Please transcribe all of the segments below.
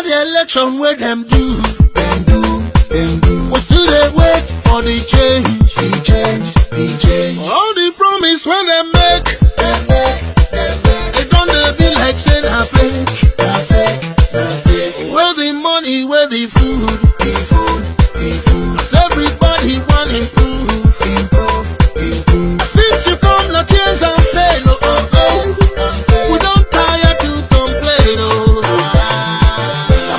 the election where them do. We still they wait for the change. All the promise when they make, it don't be like saying a fake. Where the money, where the food. Cause everybody want improve. Since you come, no tears and pain. We don't tire to complain.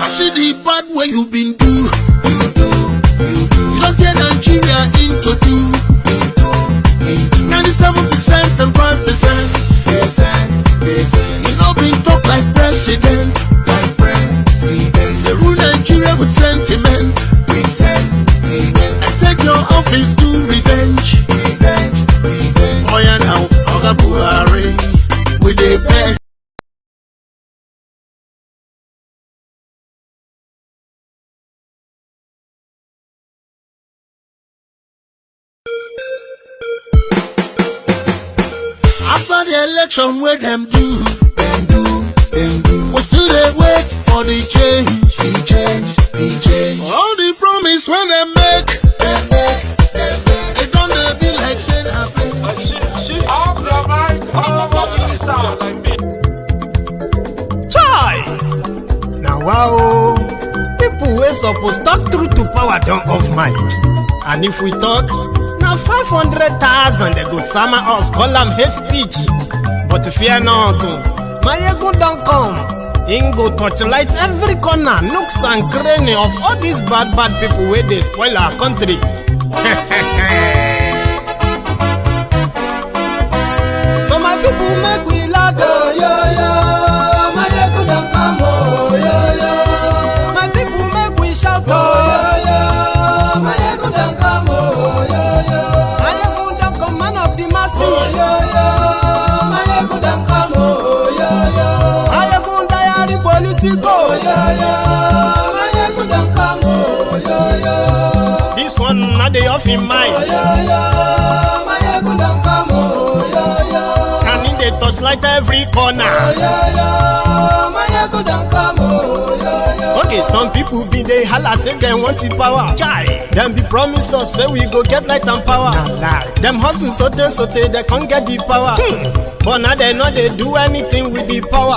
I see the bad way you've been do. You don't tear Nigeria into two. 97% and 5%. You know been talk like president. They rule Nigeria with sentiment. I take your office to revenge. Oh yeah now, Oga Buhari, with the best. After the election where them do. We still they wait for the change. All the promise when they make, it don't be like saying a fake. Chai! Now wow, people we supposed talk through to power don't off mic. And if we talk, now 500,000 they go summer us, call them hate speech. But fear not, Maiyegun don't come. Ingo torchlight every corner, nooks and cranny of all these bad people where they spoil our country. So my people make we laugh, Maiyegun don't come, my people make we shout, Maiyegun don't come, Maiyegun don't come, man of the masses, Maiyegun don't come, Politico, Maiyegun don't come, this one not the off in mind. Maiyegun don't come, and in the touch like every corner. Maiyegun don't come. Okay, some people be they holla say they want the power. Chai, them be promise us say we go get light and power. Them hustle sote they can't get the power. But now they know they do anything with the power.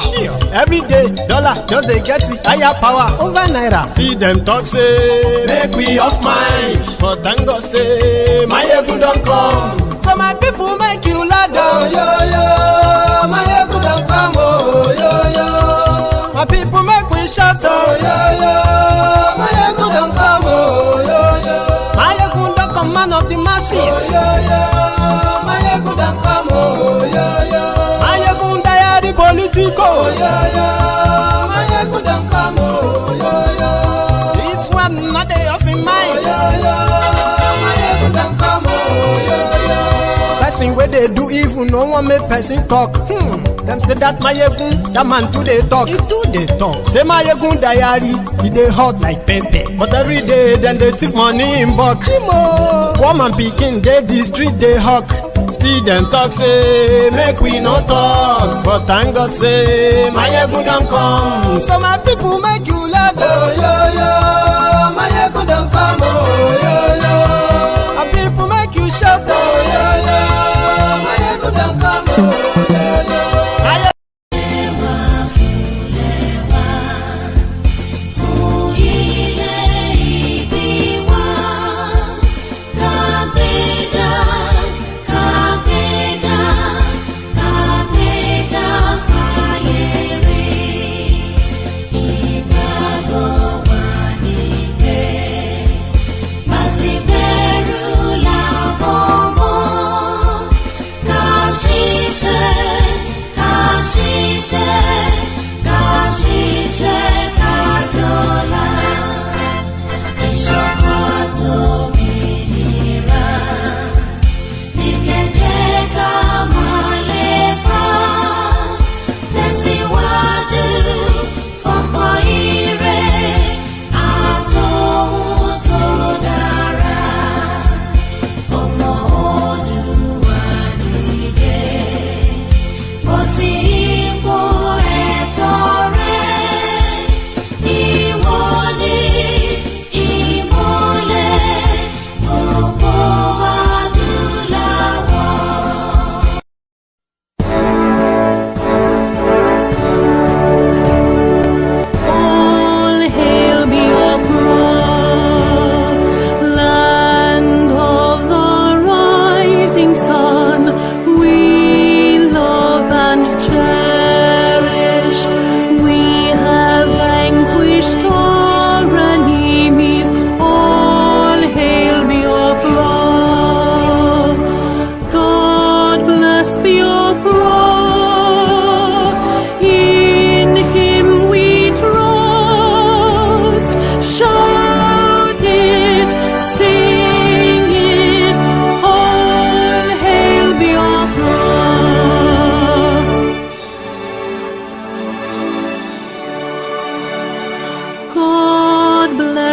Every day, dollar just they get the higher power over naira. Still them talk say make we off mind. But thank God say Maiyegun don't come. So my people make you ladder. Maiyegun don't come. My people make we shout. Maiyegun don't come. Maiyegun don't come, man of the masses. Maiyegun don't come. Maiyegun Politico. Maiyegun don't come. This one not they off in mind. Maiyegun don't come. Person where they do evil, no one make person talk. Them say that Maiyegun, that man too they talk. He too they talk. Say MaiyegunDiary, he they hot like pepper. But every day then they take money in bulk. Woman picking they the street they hawk. Still them talk say make we no talk. But thank God say Maiyegun don't come. So my people make you laugh. Maiyegun don't come. My people make you shout. Maiyegun don't come. Go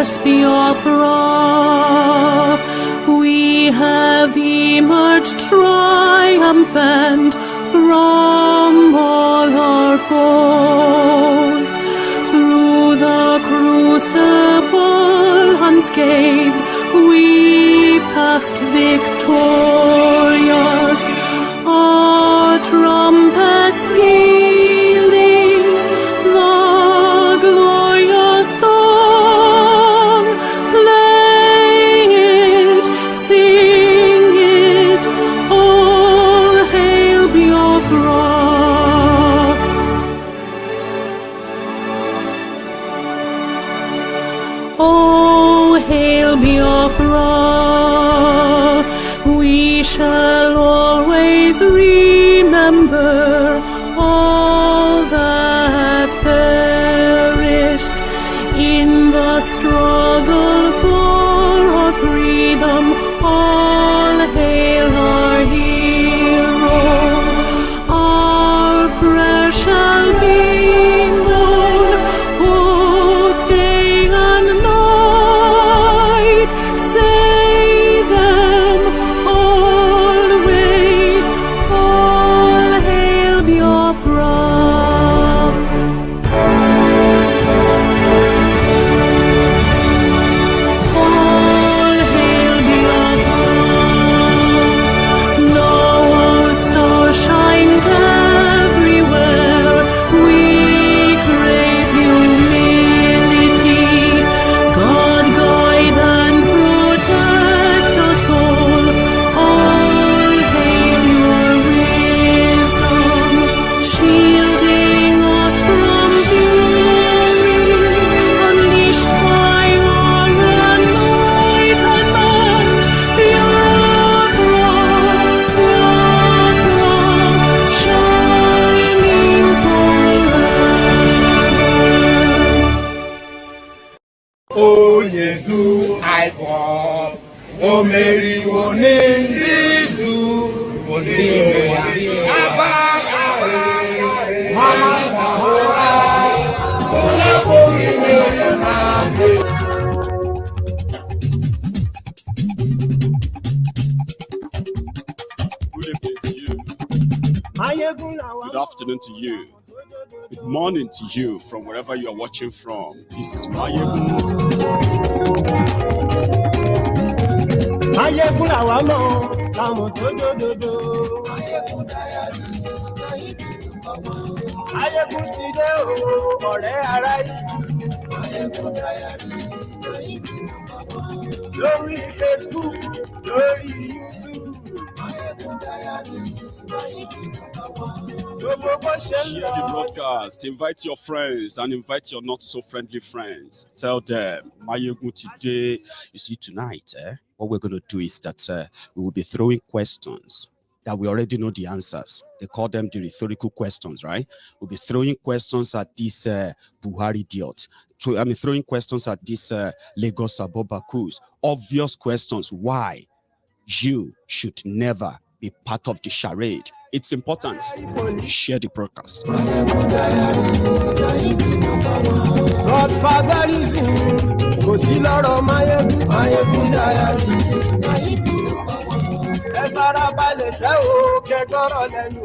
past Biafra, we have emerged triumphant from all our foes. Through the crucible unscathed, we passed victorious. Our trumpets pealing the glorious song. Play it, sing it, all hail Biafra. Oh, hail Biafra, we shall always remember all that perished in the struggle for our freedom. All hail our heroes, our prayer shall be known, oh, day and night. Say them always, all hail Biafra. All hail Biafra. Now our star shines everywhere. We crave humility. God guide and protect us all. All hail your wisdom, shielding us from fury, unleashed by our enlightenment. Biafra, Biafra, shining forever. Onye du IPOB, o meriwo n'izu, Good evening to you. Maiyegun Good afternoon to you. Good morning to you from wherever you are watching from. This is Maiyegun. Maiyegun làwa mọ̀, làwọn tó dòdòdò. Maiyegun ti dé o, ọ̀rẹ́ ará ìlú. Lórí Facebook, lórí YouTube. Gbogbo bó ṣe ń Share lọ. the broadcast. Invite your friends and invite your not so friendly friends. Tell them, Maiyegun today. You see, tonight, what we're going to do is that we will be throwing questions that we already know the answers. They call them the rhetorical questions, right? We'll be throwing questions at this Buhari idiot. Throwing questions at this Lagos Abobakus. Obvious questions. Why you should never be part of the charade. It's important. Share the broadcast. Godfatherism kò sí lọ́rọ̀ Maiyegun. Maiyegun Diary. Ẹ fara balẹ̀ sẹ́ o, kẹ́kọ̀rọ̀ lẹ́nu.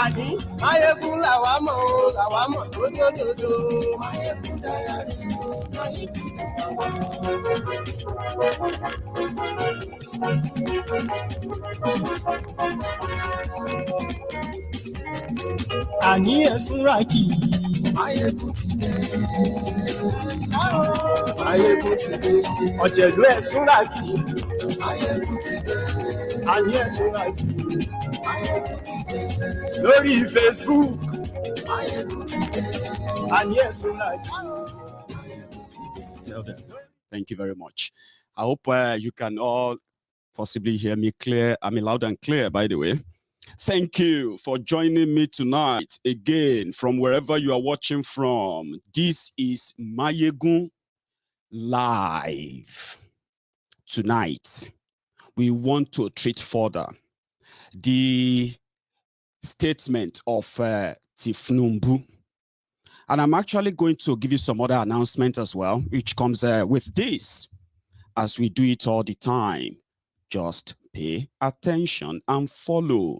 Àní Maiyegun làwa mọ̀ o, làwa mọ̀ tó dòdòdò. Àní ẹ̀sùn rà kì í. Maiyegun ti dé. Maiyegun ti dé. Ọ̀jẹ̀lú ẹ̀sùn rà kì í. Maiyegun ti dé. Àní ẹ̀sùn rà kì í. Maiyegun ti dé. Lórí Facebook. Maiyegun ti dé. Àní ẹ̀sùn rà kì í. Tell them. Thank you very much. I hope you can all possibly hear me clear. I mean, loud and clear, by the way. Thank you for joining me tonight again from wherever you are watching from. This is Maiyegun Live. Tonight, we want to treat further the statement of Tifnumbu And I'm actually going to give you some other announcement as well, which comes with this, as we do it all the time. Just pay attention and follow.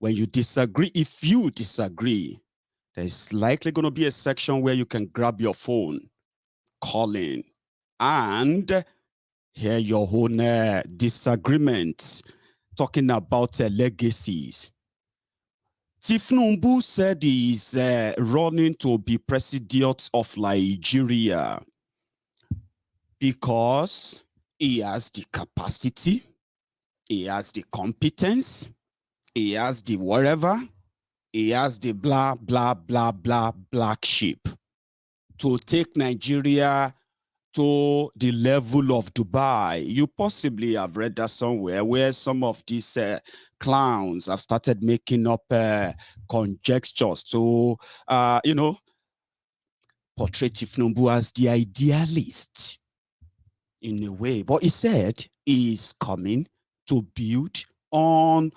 When you disagree, if you disagree, there's likely going to be a section where you can grab your phone, call in, and hear your own disagreements, talking about legacies. Tifnumbu said he's running to be president of Nigeria because he has the capacity, he has the competence, he has the whatever, he has the blah, blah, blah, blah, black sheep to take Nigeria to the level of Dubai. You possibly have read that somewhere where some of these clowns have started making up conjectures to, portray Tifnumbu as the idealist in a way. But he said he is coming to build on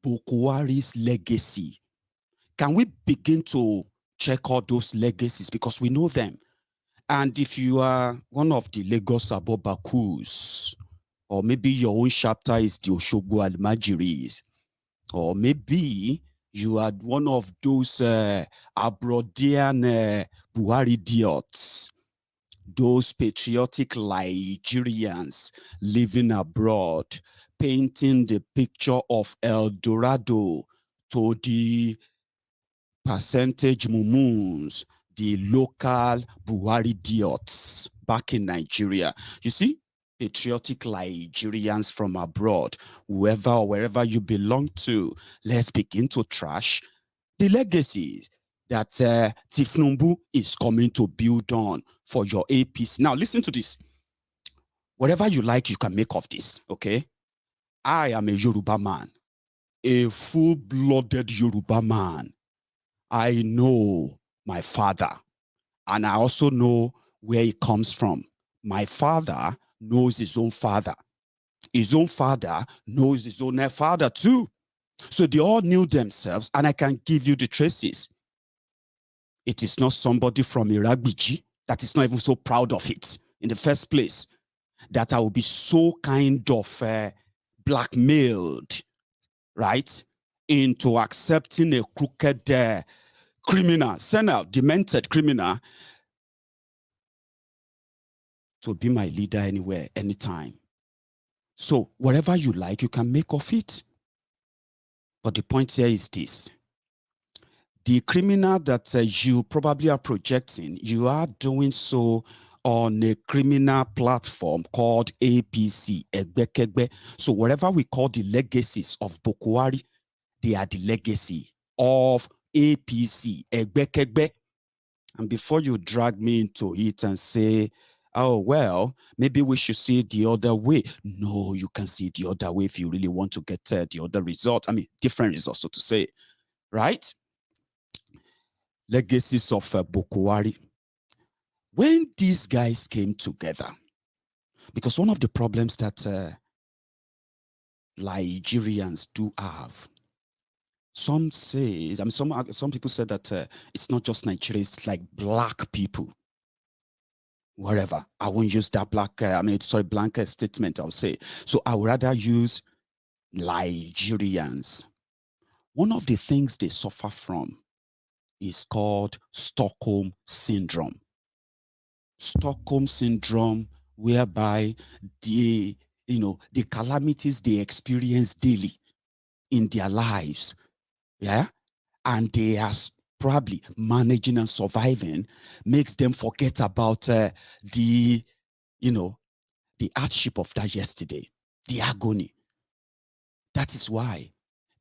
Bukwari's legacy. Can we begin to check out those legacies? Because we know them. And if you are one of the Lagos Abobakus, or maybe your own chapter is the Oshogbo Almajiris, or maybe you are one of those Abroadian Buhari idiots, those patriotic Nigerians living abroad, painting the picture of El Dorado to the percentage mummuns, the local Buhari idiots back in Nigeria. You see, patriotic Nigerians from abroad, whoever or wherever you belong to, let's begin to trash the legacies that Tifnumbu is coming to build on for your APC. Now, listen to this. Whatever you like, you can make of this, okay? I am a Yoruba man, a full-blooded Yoruba man. I know my father, and I also know where he comes from. My father knows his own father. His own father knows his own father too. So they all knew themselves, and I can give you the traces. It is not somebody from Iragbiji that is not even so proud of it in the first place, that I will be so kind of blackmailed, right, into accepting a crooked criminal, senile, demented criminal to be my leader anywhere, anytime. So whatever you like, you can make of it. But the point here is this. The criminal that you probably are projecting, you are doing so on a criminal platform called APC, Egbekegbe. So whatever we call the legacies of Bukwari, they are the legacy of APC, Egbekegbe. And before you drag me into it and say, oh, well, maybe we should see it the other way. No, you can see it the other way if you really want to get the other result. I mean, different results, so to say, right? Legacies of Bukwari. When these guys came together, because one of the problems that Nigerians do have, some say, I mean, some people said that it's not just Nigeria, it's like black people. Wherever. I won't use that blanket statement, I'll say. So I would rather use Nigerians. One of the things they suffer from is called Stockholm syndrome. Stockholm syndrome, whereby the calamities they experience daily in their lives, yeah, and they are probably managing and surviving, makes them forget about the hardship of that yesterday, the agony. That is why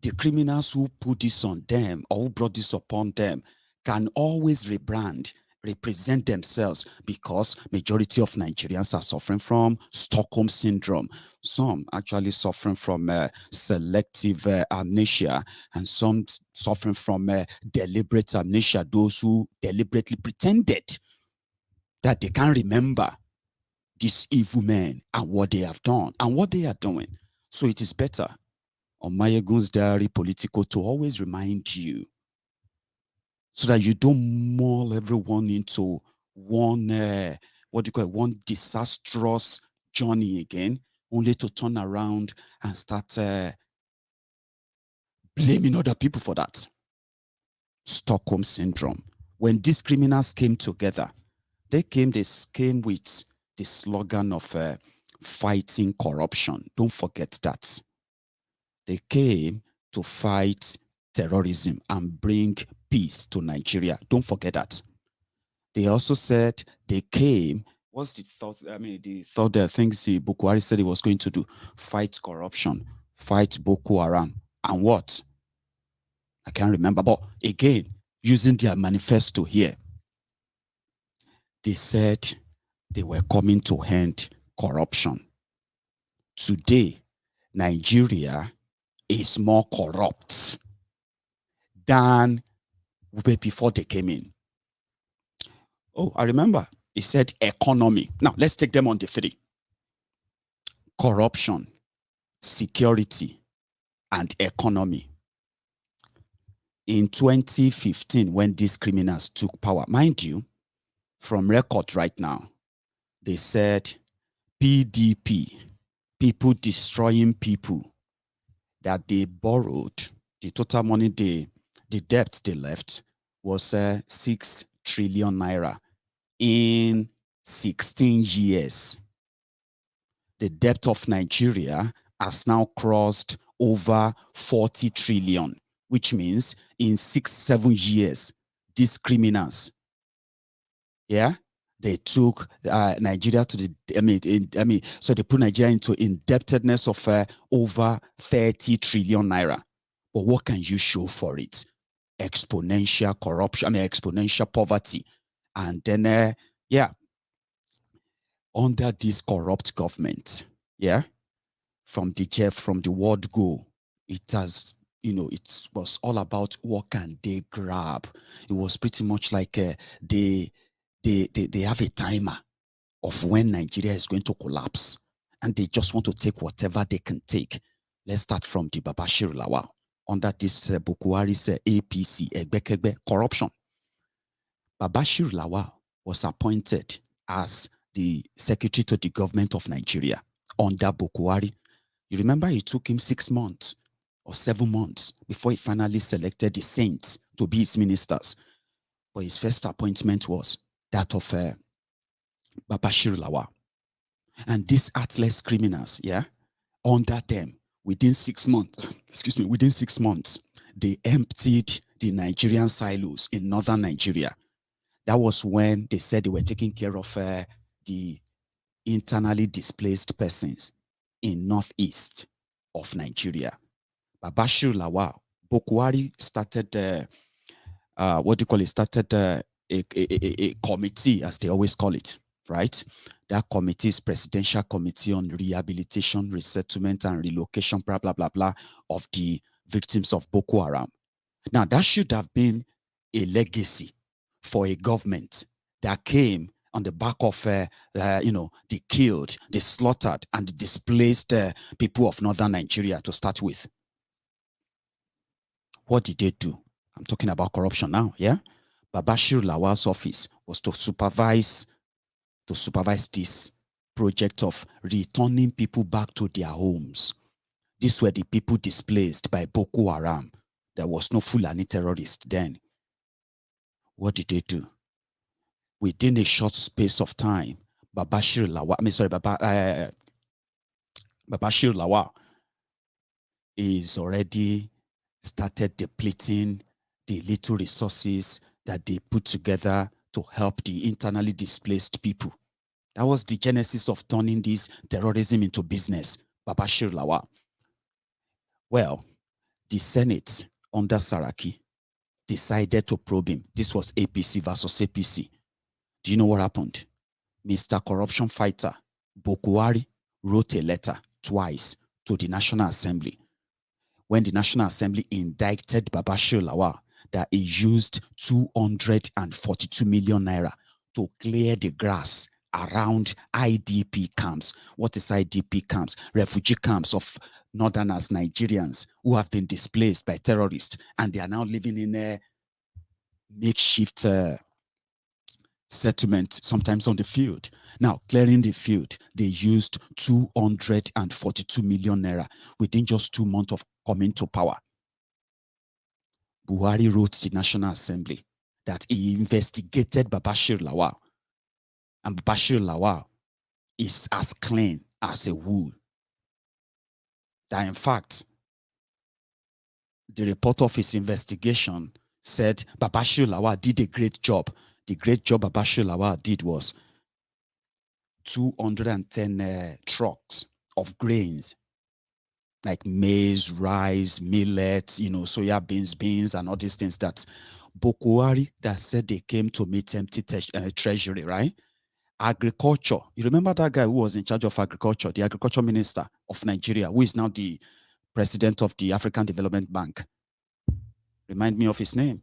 the criminals who put this on them or who brought this upon them can always represent themselves, because majority of Nigerians are suffering from Stockholm syndrome. Some actually suffering from selective amnesia, and some suffering from deliberate amnesia, those who deliberately pretended that they can't remember these evil men and what they have done and what they are doing. So it is better on Maiyegun's Diary Politico to always remind you, so that you don't maul everyone into one, one disastrous journey again, only to turn around and start blaming other people for that. Stockholm syndrome. When these criminals came together, they came with the slogan of fighting corruption. Don't forget that. They came to fight terrorism and bring peace to Nigeria. Don't forget that. They also said they came, what's the thought? I mean, the thought there things Bukwari said he was going to do: fight corruption, fight Boko Haram, and what? I can't remember. But again, using their manifesto here, they said they were coming to end corruption. Today, Nigeria is more corrupt than before they came in. Oh, I remember. He said economy. Now, let's take them on the three. Corruption, security, and economy. In 2015, when these criminals took power, mind you, from record right now, they said PDP, people destroying people, that they borrowed, the total money, the debt they left was 6 trillion naira in 16 years. The debt of Nigeria has now crossed over 40 trillion, which means in 6-7 years, these criminals, they took Nigeria to the, so they put Nigeria into indebtedness of over 30 trillion naira. But what can you show for it? Exponential corruption, exponential poverty. And then, under this corrupt government, from the word go, it has, it was all about what can they grab. It was pretty much like they have a timer of when Nigeria is going to collapse, and they just want to take whatever they can take. Let's start from the Babashir Lawal under this Bukwari's APC, Egbekegbe, corruption. Babashir Lawal was appointed as the secretary to the government of Nigeria under Bukwari. You remember it took him 6 months or 7 months before he finally selected the saints to be his ministers. But his first appointment was that of Babashir Lawal. And these heartless criminals, under them, within 6 months, they emptied the Nigerian silos in northern Nigeria. That was when they said they were taking care of the internally displaced persons in northeast of Nigeria. Babashir Lawal, Bukwari started a committee, as they always call it, right? That committee is Presidential Committee on Rehabilitation, Resettlement, and Relocation, blah, blah, blah, blah, of the victims of Boko Haram. Now, that should have been a legacy for a government that came on the back of, the killed, the slaughtered, and the displaced people of northern Nigeria to start with. What did they do? I'm talking about corruption now, Babashir Lawal's office was to supervise this project of returning people back to their homes. These were the people displaced by Boko Haram. There was no Fulani terrorist then. What did they do? Within a short space of time, Babashir Lawal is already started depleting the little resources that they put together to help the internally displaced people. That was the genesis of turning this terrorism into business, Babashir Lawal. Well, the Senate under Saraki decided to probe him. This was APC versus APC. Do you know what happened? Mr. Corruption Fighter, Bukwari, wrote a letter twice to the National Assembly. When the National Assembly indicted Babashir Lawal, that he used 242 million naira to clear the grass around IDP camps. What is IDP camps? Refugee camps of northerners, Nigerians who have been displaced by terrorists, and they are now living in makeshift settlement, sometimes on the field. Now, clearing the field, they used 242 million naira within just 2 months of coming to power. Buhari wrote to the National Assembly that he investigated Babashir Lawal, and Babashir Lawal is as clean as a wool. That in fact, the report of his investigation said Babashir Lawal did a great job. The great job Babashir Lawal did was 210 trucks of grains like maize, rice, millet, soya beans, and all these things that Bokuari that said they came to meet empty treasury, right? Agriculture. You remember that guy who was in charge of agriculture, the agriculture minister of Nigeria, who is now the president of the African Development Bank. Remind me of his name.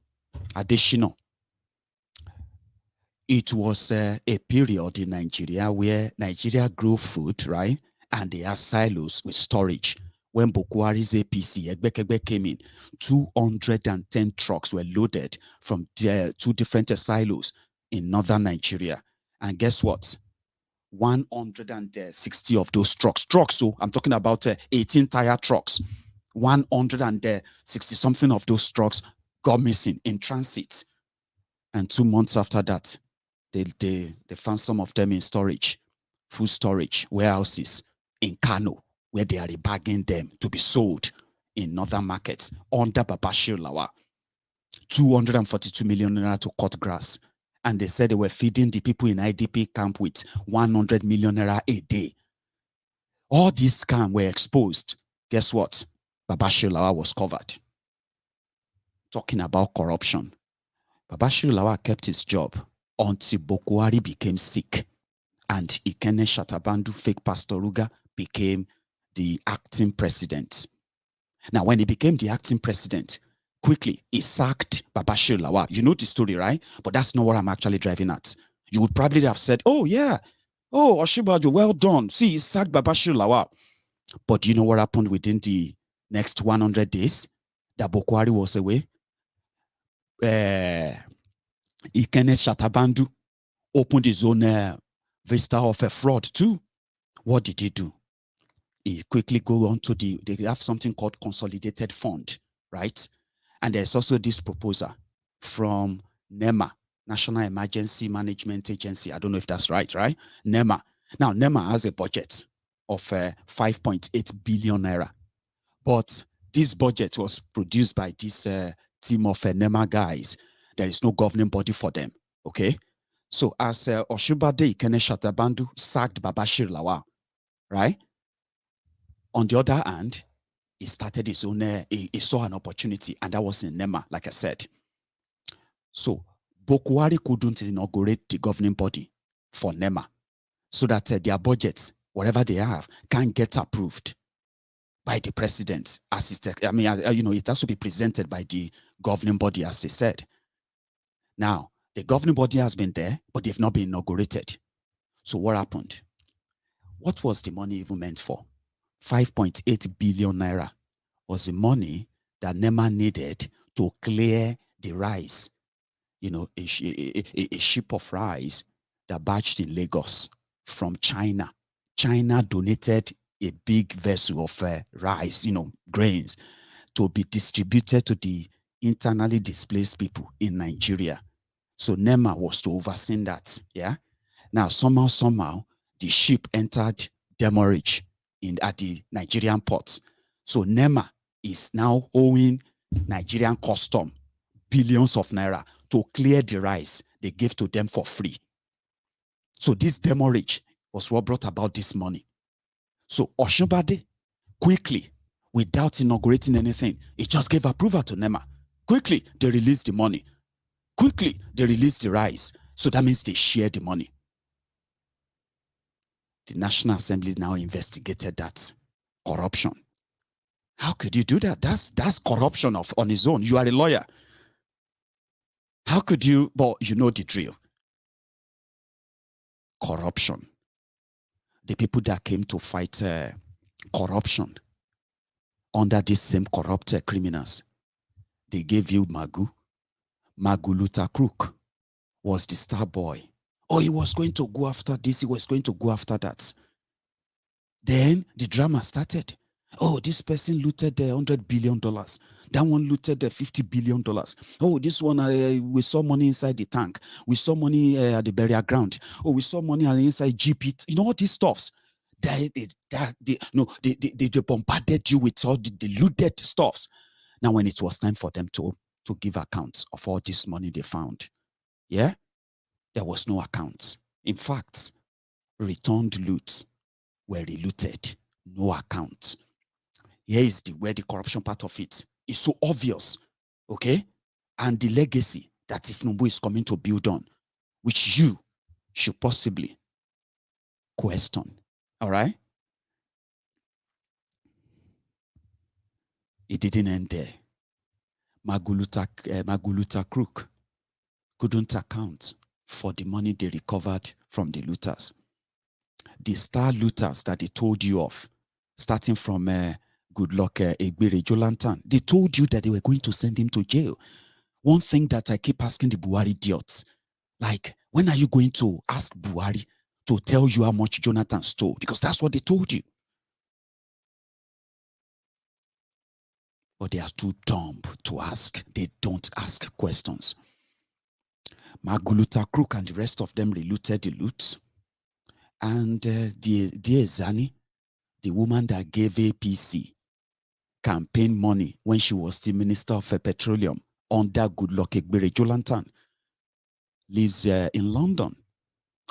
Adeshino. It was a period in Nigeria where Nigeria grew food, right? And they had silos with storage. When Bokuari's APC, Egbekegbe, came in, 210 trucks were loaded from 2 different silos in northern Nigeria. And guess what? 160 of those trucks, so I'm talking about 18 tire trucks, 160 something of those trucks got missing in transit. And 2 months after that, they found some of them in storage, food storage, warehouses in Kano, where they are rebagging them to be sold in northern markets under Babashir Lawal. 242 million naira to cut grass. And they said they were feeding the people in IDP camp with 100 million naira a day. All these scams were exposed. Guess what? Babashir Lawal was covered. Talking about corruption. Babashir Lawal kept his job until Bokuari became sick. And Ikene Shatabandu, fake Pastor Ruga, became the acting president. Now, when he became the acting president, quickly, he sacked Babashir Lawal. You know the story, right? But that's not what I'm actually driving at. You would probably have said, oh, yeah. Oh, Oshibaju, well done. See, he sacked Babashir Lawal. But do you know what happened within the next 100 days? That Bokuari was away. Ikene Shatabandu opened his own vista of a fraud too. What did he do? He quickly go on to they have something called consolidated fund, right? And there's also this proposal from NEMA, National Emergency Management Agency. I don't know if that's right? NEMA. Now, NEMA has a budget of 5.8 billion naira. But this budget was produced by this team of NEMA guys. There is no governing body for them, okay? So as Oshibade Ikene Shatabandu sacked Babashir Lawal, right? On the other hand, he started his own, he saw an opportunity, and that was in NEMA, like I said. So Bokuari couldn't inaugurate the governing body for NEMA so that their budgets, whatever they have, can get approved by the president. As it has to be presented by the governing body, as they said. Now, the governing body has been there, but they've not been inaugurated. So what happened? What was the money even meant for? 5.8 billion naira was the money that NEMA needed to clear the rice. A ship of rice that batched in Lagos from China. China donated a big vessel of rice, grains, to be distributed to the internally displaced people in Nigeria. So NEMA was to oversee that, yeah? Now, somehow, the ship entered demurrage at the Nigerian ports. So NEMA is now owing Nigerian custom billions of naira to clear the rice they gave to them for free. So this demurrage was what brought about this money. So Oshibade, quickly, without inaugurating anything, he just gave approval to NEMA. Quickly, they released the money. Quickly, they released the rice. So that means they shared the money. The National Assembly now investigated that corruption. How could you do that? That's corruption on its own. You are a lawyer. How could you? But you know the drill. Corruption. The people that came to fight corruption under these same corrupt criminals, they gave you Magu. Maguluta Crook was the star boy. Oh, he was going to go after this, he was going to go after that. Then the drama started. Oh, this person looted $100 billion. That one looted $50 billion. Oh, this one, we saw money inside the tank. We saw money at the burial ground. Oh, we saw money inside GP. You know all these stuffs. They bombarded you with all the looted stuffs. Now, when it was time for them to give accounts of all this money they found, yeah, there was no accounts. In fact, returned loot were relooted, no account. Here is where the corruption part of it is so obvious, okay? And the legacy that if Numbu is coming to build on, which you should possibly question, all right? It didn't end there. Maguluta Crook couldn't account for the money they recovered from the looters. The star looters that they told you of, starting from Good Luck Egbere Jolantan, they told you that they were going to send him to jail. One thing that I keep asking the Buhari idiots, like, when are you going to ask Buhari to tell you how much Jonathan stole? Because that's what they told you. But they are too dumb to ask. They don't ask questions. Maguluta Crook and the rest of them relooted the loot. And the Zani, the woman that gave APC campaign money when she was the Minister of Petroleum under Goodluck Egbere Jolantan, lives in London.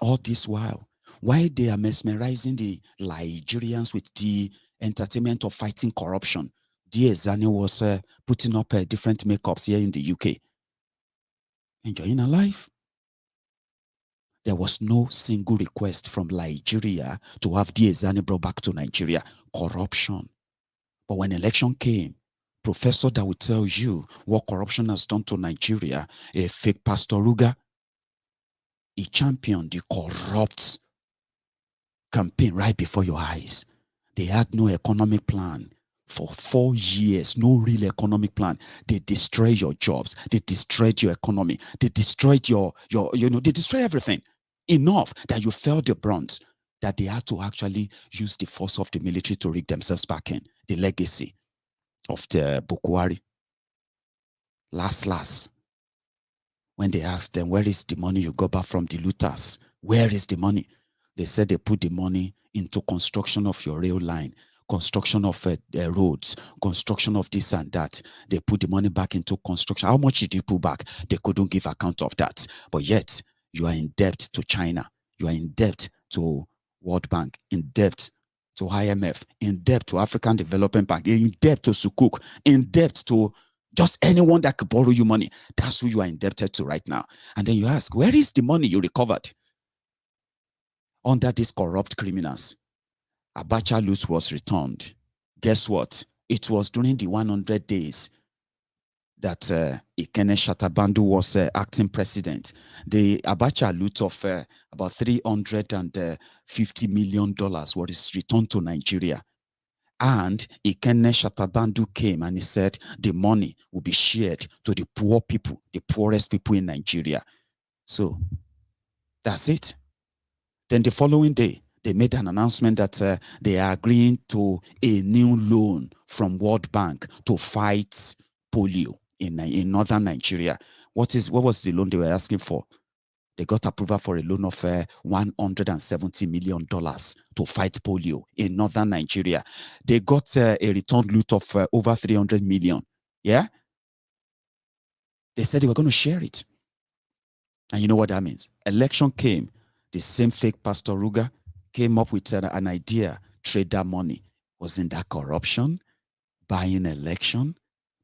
All this while they are mesmerizing the Nigerians with the entertainment of fighting corruption, Zani was putting up different makeups here in the UK, enjoying her life. There was no single request from Nigeria to have Zani brought back to Nigeria. Corruption. But when election came, professor that will tell you what corruption has done to Nigeria, a fake Pastor Ruga, he championed the corrupt campaign right before your eyes. They had no economic plan. For 4 years, no real economic plan. They destroyed your jobs. They destroyed your economy. They destroyed they destroyed everything. Enough that you felt the brunt, that they had to actually use the force of the military to rig themselves back in. The legacy of the Bukwari. Last, when they asked them, where is the money you got back from the looters? Where is the money? They said they put the money into construction of your rail line, construction of roads, construction of this and that. They put the money back into construction. How much did you put back? They couldn't give account of that. But yet, you are in debt to China. You are in debt to World Bank, in debt to IMF, in debt to African Development Bank, in debt to Sukuk, in debt to just anyone that could borrow you money. That's who you are indebted to right now. And then you ask, where is the money you recovered under these corrupt criminals? Abacha loot was returned. Guess what? It was during the 100 days that Ikene Shatabandu was acting president. The Abacha loot of about $350 million was returned to Nigeria. And Ikene Shatabandu came and he said the money will be shared to the poor people, the poorest people in Nigeria. So that's it. Then the following day, they made an announcement that they are agreeing to a new loan from World Bank to fight polio in northern Nigeria. What was the loan they were asking for? They got approval for a loan of $170 million to fight polio in northern Nigeria. They got a return loot of over 300 million. Yeah? They said they were going to share it. And you know what that means? Election came. The same fake Pastor Ruga came up with an idea. Trade that money. Wasn't that corruption? Buying election?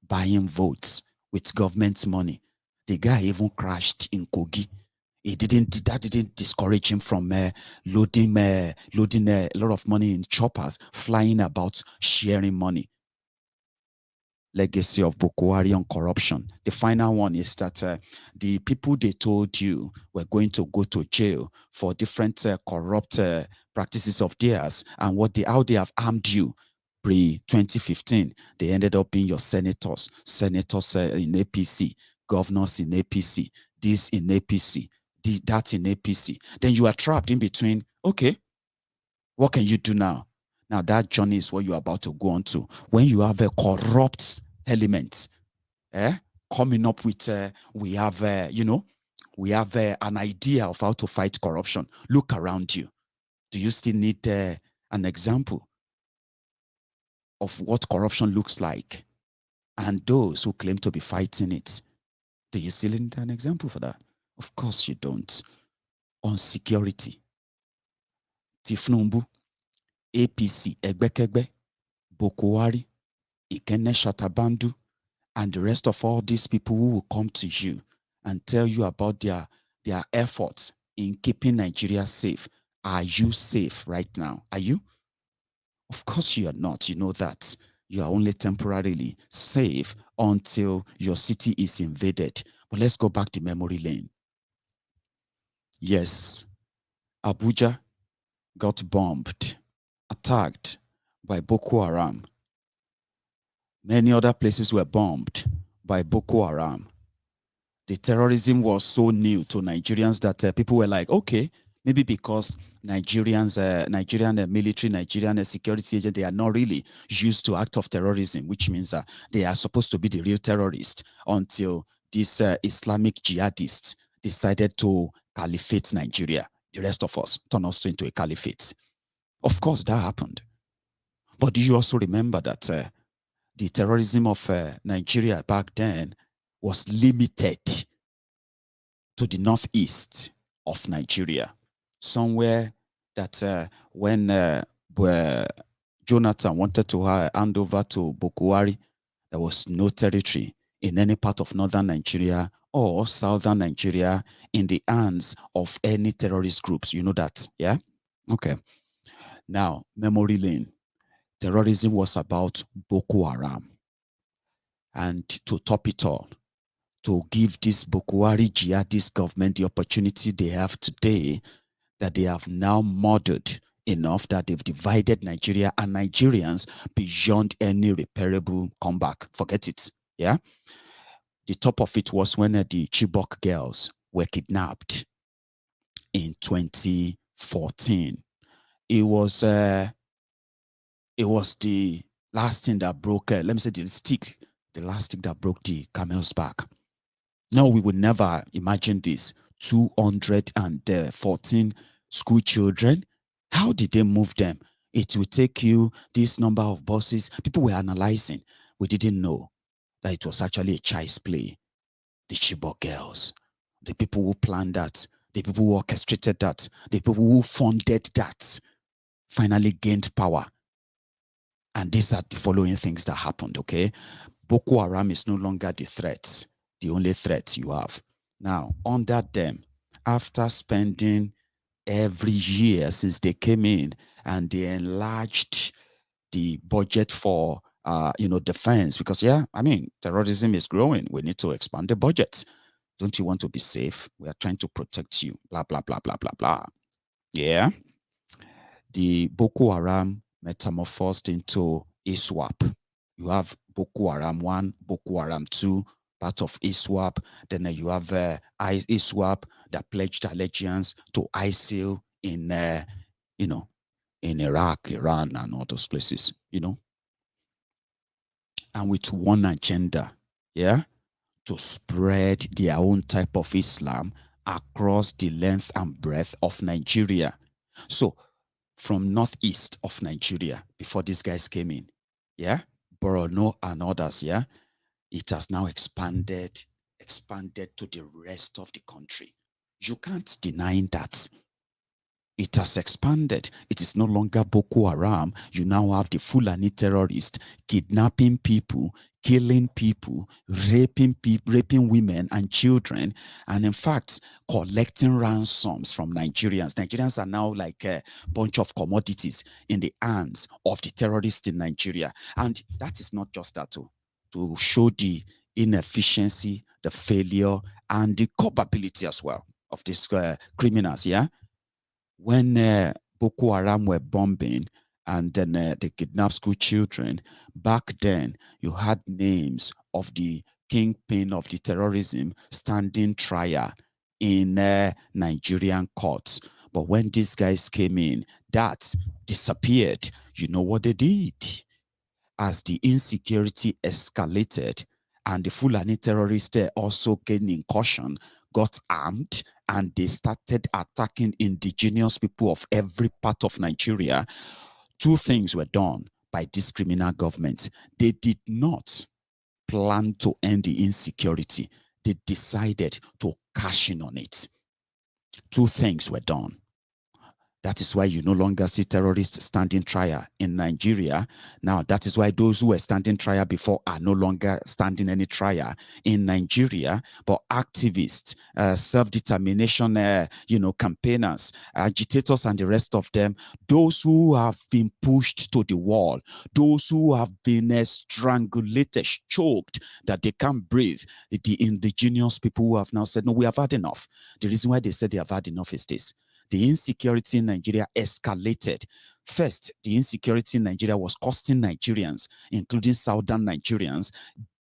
Buying votes with government money. The guy even crashed in Kogi. That didn't discourage him from loading a lot of money in choppers, flying about, sharing money. Legacy of Boko Haram corruption. The final one is that the people they told you were going to go to jail for different corrupt practices of theirs and how they have harmed you pre-2015, they ended up being your senators in APC. governors in APC, this in APC, that in APC. Then you are trapped in between. Okay, what can you do now? Now that journey is what you're about to go on to. When you have a corrupt element, coming up with, we have, we have an idea of how to fight corruption. Look around you. Do you still need an example of what corruption looks like? And those who claim to be fighting it, do you still need an example for that? Of course you don't. On security, Tifnumbu, APC, Egbekegbe, Bokwari, Ikene Shatabandu, and the rest of all these people who will come to you and tell you about their efforts in keeping Nigeria safe. Are you safe right now? Are you? Of course you are not. You know that. You are only temporarily safe until your city is invaded. But let's go back to memory lane. Yes, Abuja got bombed, attacked by Boko Haram. Many other places were bombed by Boko Haram. The terrorism was so new to Nigerians that people were like, okay, maybe because Nigerians, Nigerian military, Nigerian security agent, they are not really used to act of terrorism, which means they are supposed to be the real terrorists until these Islamic jihadists decided to caliphate Nigeria. The rest of us turn us into a caliphate. Of course, that happened. But do you also remember that the terrorism of Nigeria back then was limited to the northeast of Nigeria, somewhere that when Jonathan wanted to hand over to Bokwari, there was no territory in any part of northern Nigeria or southern Nigeria in the hands of any terrorist groups. You know that, yeah? Okay. Now, memory lane. Terrorism was about Boko Haram. And to top it all, to give this Bokwari jihadist government the opportunity they have today, that they have now murdered enough that they've divided Nigeria and Nigerians beyond any repairable comeback. Forget it. Yeah. The top of it was when the Chibok girls were kidnapped in 2014. It was the last thing that broke, let me say the last stick that broke the camel's back. No, we would never imagine this. 214 school children. How did they move them? It will take you this number of buses. People were analyzing. We didn't know that it was actually a child's play. The Chibok girls, the people who planned that, the people who orchestrated that, the people who funded that, finally gained power. And these are the following things that happened, okay? Boko Haram is no longer the threat, the only threat you have. Now, under them, after spending every year since they came in and they enlarged the budget for, defense, because, yeah, I mean, terrorism is growing. We need to expand the budget. Don't you want to be safe? We are trying to protect you, blah, blah, blah, blah, blah, blah. Yeah. The Boko Haram metamorphosed into ISWAP. You have Boko Haram 1, Boko Haram 2, part of ISWAP. Then you have ISWAP that pledged allegiance to ISIL in, in Iraq, Iran, and all those places, and with one agenda, yeah, to spread their own type of Islam across the length and breadth of Nigeria. So from northeast of Nigeria, before these guys came in, yeah, Borno and others, yeah, it has now expanded to the rest of the country. You can't deny that. It has expanded. It is no longer Boko Haram. You now have the Fulani terrorists kidnapping people, killing people, raping women and children, and in fact, collecting ransoms from Nigerians. Nigerians are now like a bunch of commodities in the hands of the terrorists in Nigeria. And that is not just that, to show the inefficiency, the failure, and the culpability as well of these criminals, yeah? When Boko Haram were bombing and then they kidnapped school children, back then you had names of the kingpin of the terrorism standing trial in Nigerian courts. But when these guys came in, that disappeared. You know what they did? As the insecurity escalated and the Fulani terrorists also gained caution, got armed, and they started attacking indigenous people of every part of Nigeria, two things were done by this criminal government. They did not plan to end the insecurity. They decided to cash in on it. Two things were done. That is why you no longer see terrorists standing trial in Nigeria. Now, that is why those who were standing trial before are no longer standing any trial in Nigeria. But activists, self-determination, campaigners, agitators, and the rest of them, those who have been pushed to the wall, those who have been strangulated, choked, that they can't breathe, the indigenous people who have now said, no, we have had enough. The reason why they said they have had enough is this. The insecurity in Nigeria escalated. First, the insecurity in Nigeria was costing Nigerians, including southern Nigerians,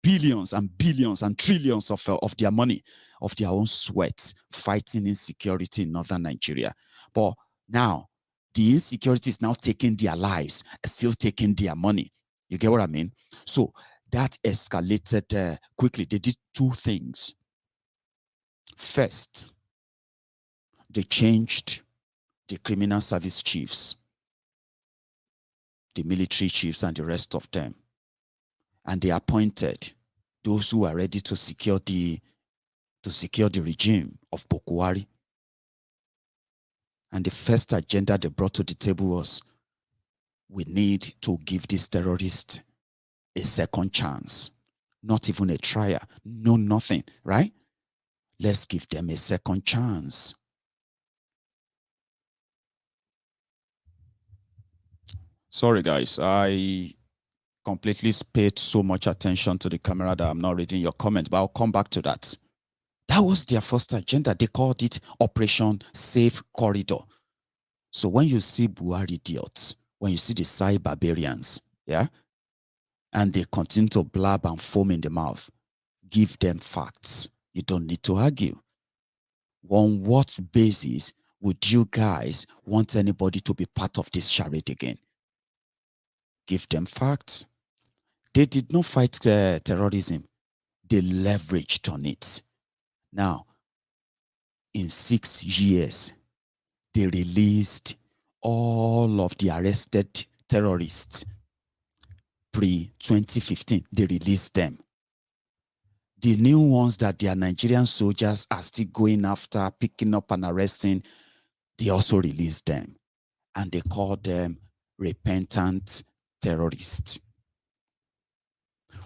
billions and billions and trillions of their money, of their own sweat, fighting insecurity in northern Nigeria. But now, the insecurity is now taking their lives, still taking their money. You get what I mean? So that escalated quickly. They did two things. First, they changed the criminal service chiefs, the military chiefs, and the rest of them. And they appointed those who are ready to secure the regime of Boko Haram. And the first agenda they brought to the table was, we need to give these terrorists a second chance. Not even a trial, no nothing, right? Let's give them a second chance. Sorry, guys. I completely paid so much attention to the camera that I'm not reading your comment, but I'll come back to that. That was their first agenda. They called it Operation Safe Corridor. So when you see Buhari idiots, when you see the Sai barbarians, yeah, and they continue to blab and foam in the mouth, give them facts. You don't need to argue. On what basis would you guys want anybody to be part of this charade again? Give them facts. They did not fight terrorism. They leveraged on it. Now, in 6 years, they released all of the arrested terrorists. Pre-2015, they released them. The new ones that their Nigerian soldiers are still going after, picking up and arresting, they also released them. And they called them repentant terrorists.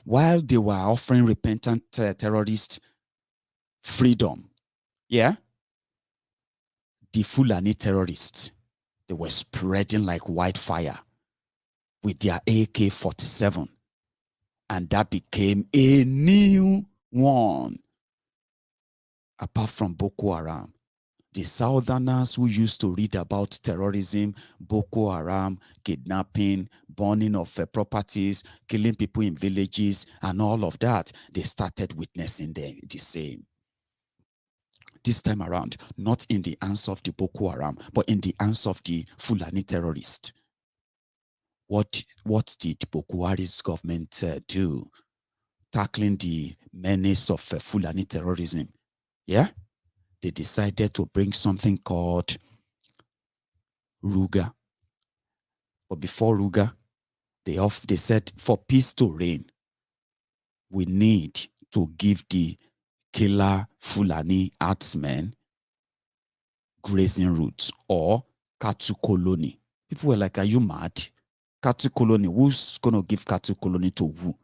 While they were offering repentant terrorists freedom, yeah, the Fulani terrorists, they were spreading like wildfire with their AK-47. And that became a new one. Apart from Boko Haram, the Southerners who used to read about terrorism, Boko Haram, kidnapping, burning of properties, killing people in villages, and all of that, they started witnessing the same. This time around, not in the hands of the Boko Haram, but in the hands of the Fulani terrorists. What did Boko Haram's government do? Tackling the menace of Fulani terrorism. Yeah? They decided to bring something called Ruga. But before Ruga, they said for peace to reign, we need to give the killer Fulani herdsmen grazing routes or cattle colony. People were like, are you mad? Cattle colony, who's going to give cattle colony to who?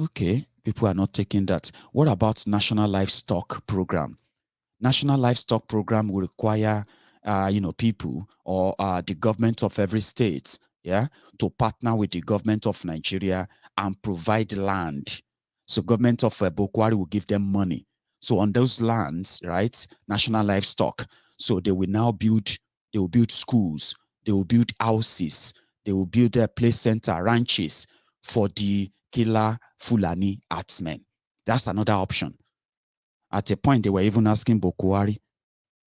Okay, people are not taking that. What about National Livestock Program? National Livestock Program will require, people or the government of every state, yeah, to partner with the government of Nigeria and provide land. So government of Boko Haram will give them money. So on those lands, right, National Livestock, so they will now build schools, they will build houses, they will build a play center, ranches for the killer Fulani herdsmen. That's another option. At a point, they were even asking Bokuwari,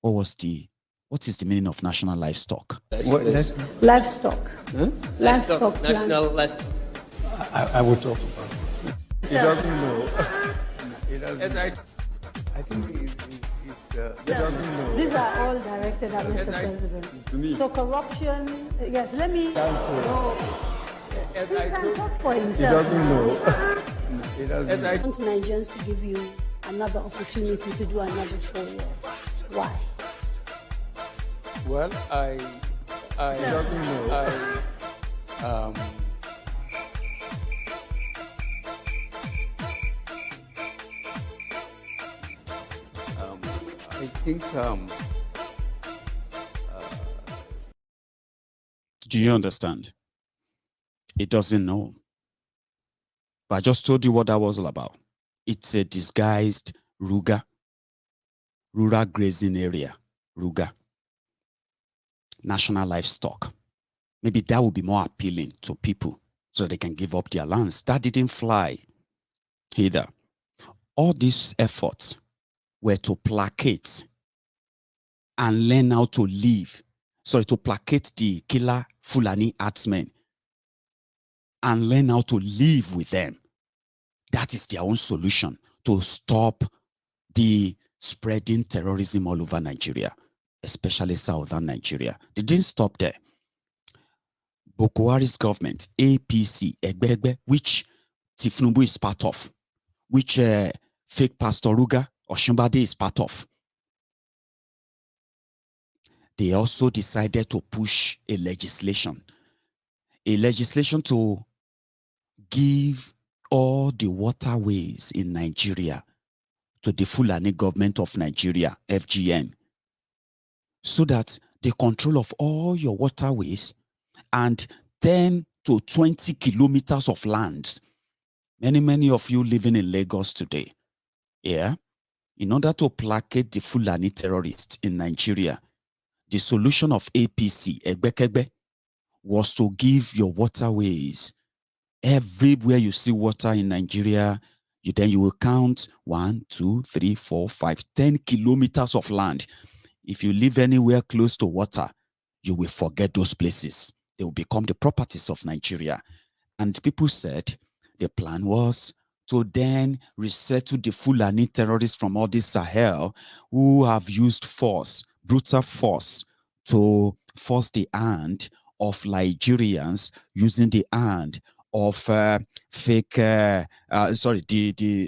what is the meaning of national livestock? Livestock. Livestock plan. National livestock. I will talk about it. He doesn't know. He doesn't. I think he doesn't know. These are all directed at Mr. President. So corruption, yes, let me. No. He can talk for He himself. doesn't know. He doesn't. I want Nigerians to give you another opportunity to do another 4 years. Why? Well, I doesn't know. I think Do you understand? He doesn't know. But I just told you what that was all about. It's a disguised Ruga, rural grazing area, Ruga, national livestock. Maybe that would be more appealing to people so they can give up their lands. That didn't fly either. All these efforts were to placate and learn how to live. Sorry, to placate the killer Fulani herdsmen and learn how to live with them. That is their own solution to stop the spreading terrorism all over Nigeria, especially southern Nigeria. They didn't stop there. Bokuwari's government, APC, Egbe, which Tifnubu is part of, which fake Pastor Ruga or Shimbade is part of, they also decided to push a legislation to give all the waterways in Nigeria to the Fulani government of Nigeria, FGN, so that the control of all your waterways and 10 to 20 kilometers of land. Many of you living in Lagos today, yeah, in order to placate the Fulani terrorists in Nigeria, the solution of APC, Egbekegbe, was to give your waterways. Everywhere you see water in Nigeria, you will count 1, 2, 3, 4, 5, 10 kilometers of land. If you live anywhere close to water, you will forget those places. They will become the properties of Nigeria. And people said the plan was to then resettle the Fulani terrorists from all this Sahel who have used force, brutal force, to force the hand of Nigerians using the hand of the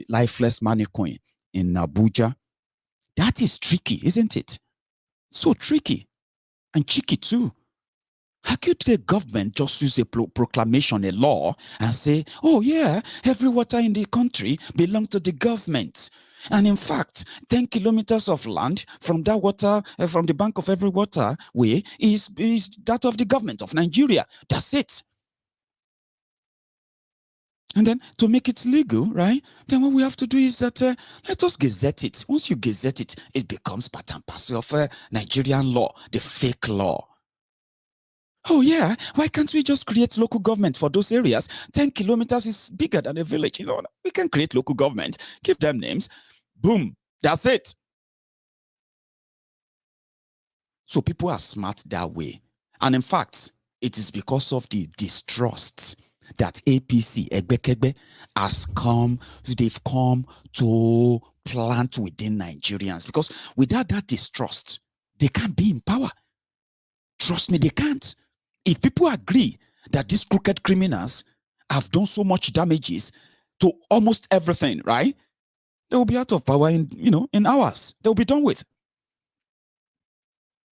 lifeless mannequin in Abuja. That is tricky, isn't it? So tricky and cheeky too. How could the government just use a proclamation, a law, and say, oh yeah, every water in the country belongs to the government. And in fact, 10 kilometers of land from that water, from the bank of every waterway is that of the government of Nigeria. That's it. And then to make it legal, right? Then what we have to do is that let us gazette it. Once you gazette it, it becomes part and parcel of Nigerian law, the fake law. Oh yeah, why can't we just create local government for those areas? 10 kilometers is bigger than a village. You know, we can create local government, give them names. Boom, that's it. So people are smart that way. And in fact, it is because of the distrust that APC, Egbekegbe, they've come to plant within Nigerians. Because without that distrust, they can't be in power. Trust me, they can't. If people agree that these crooked criminals have done so much damages to almost everything, right? They will be out of power in hours. They'll be done with.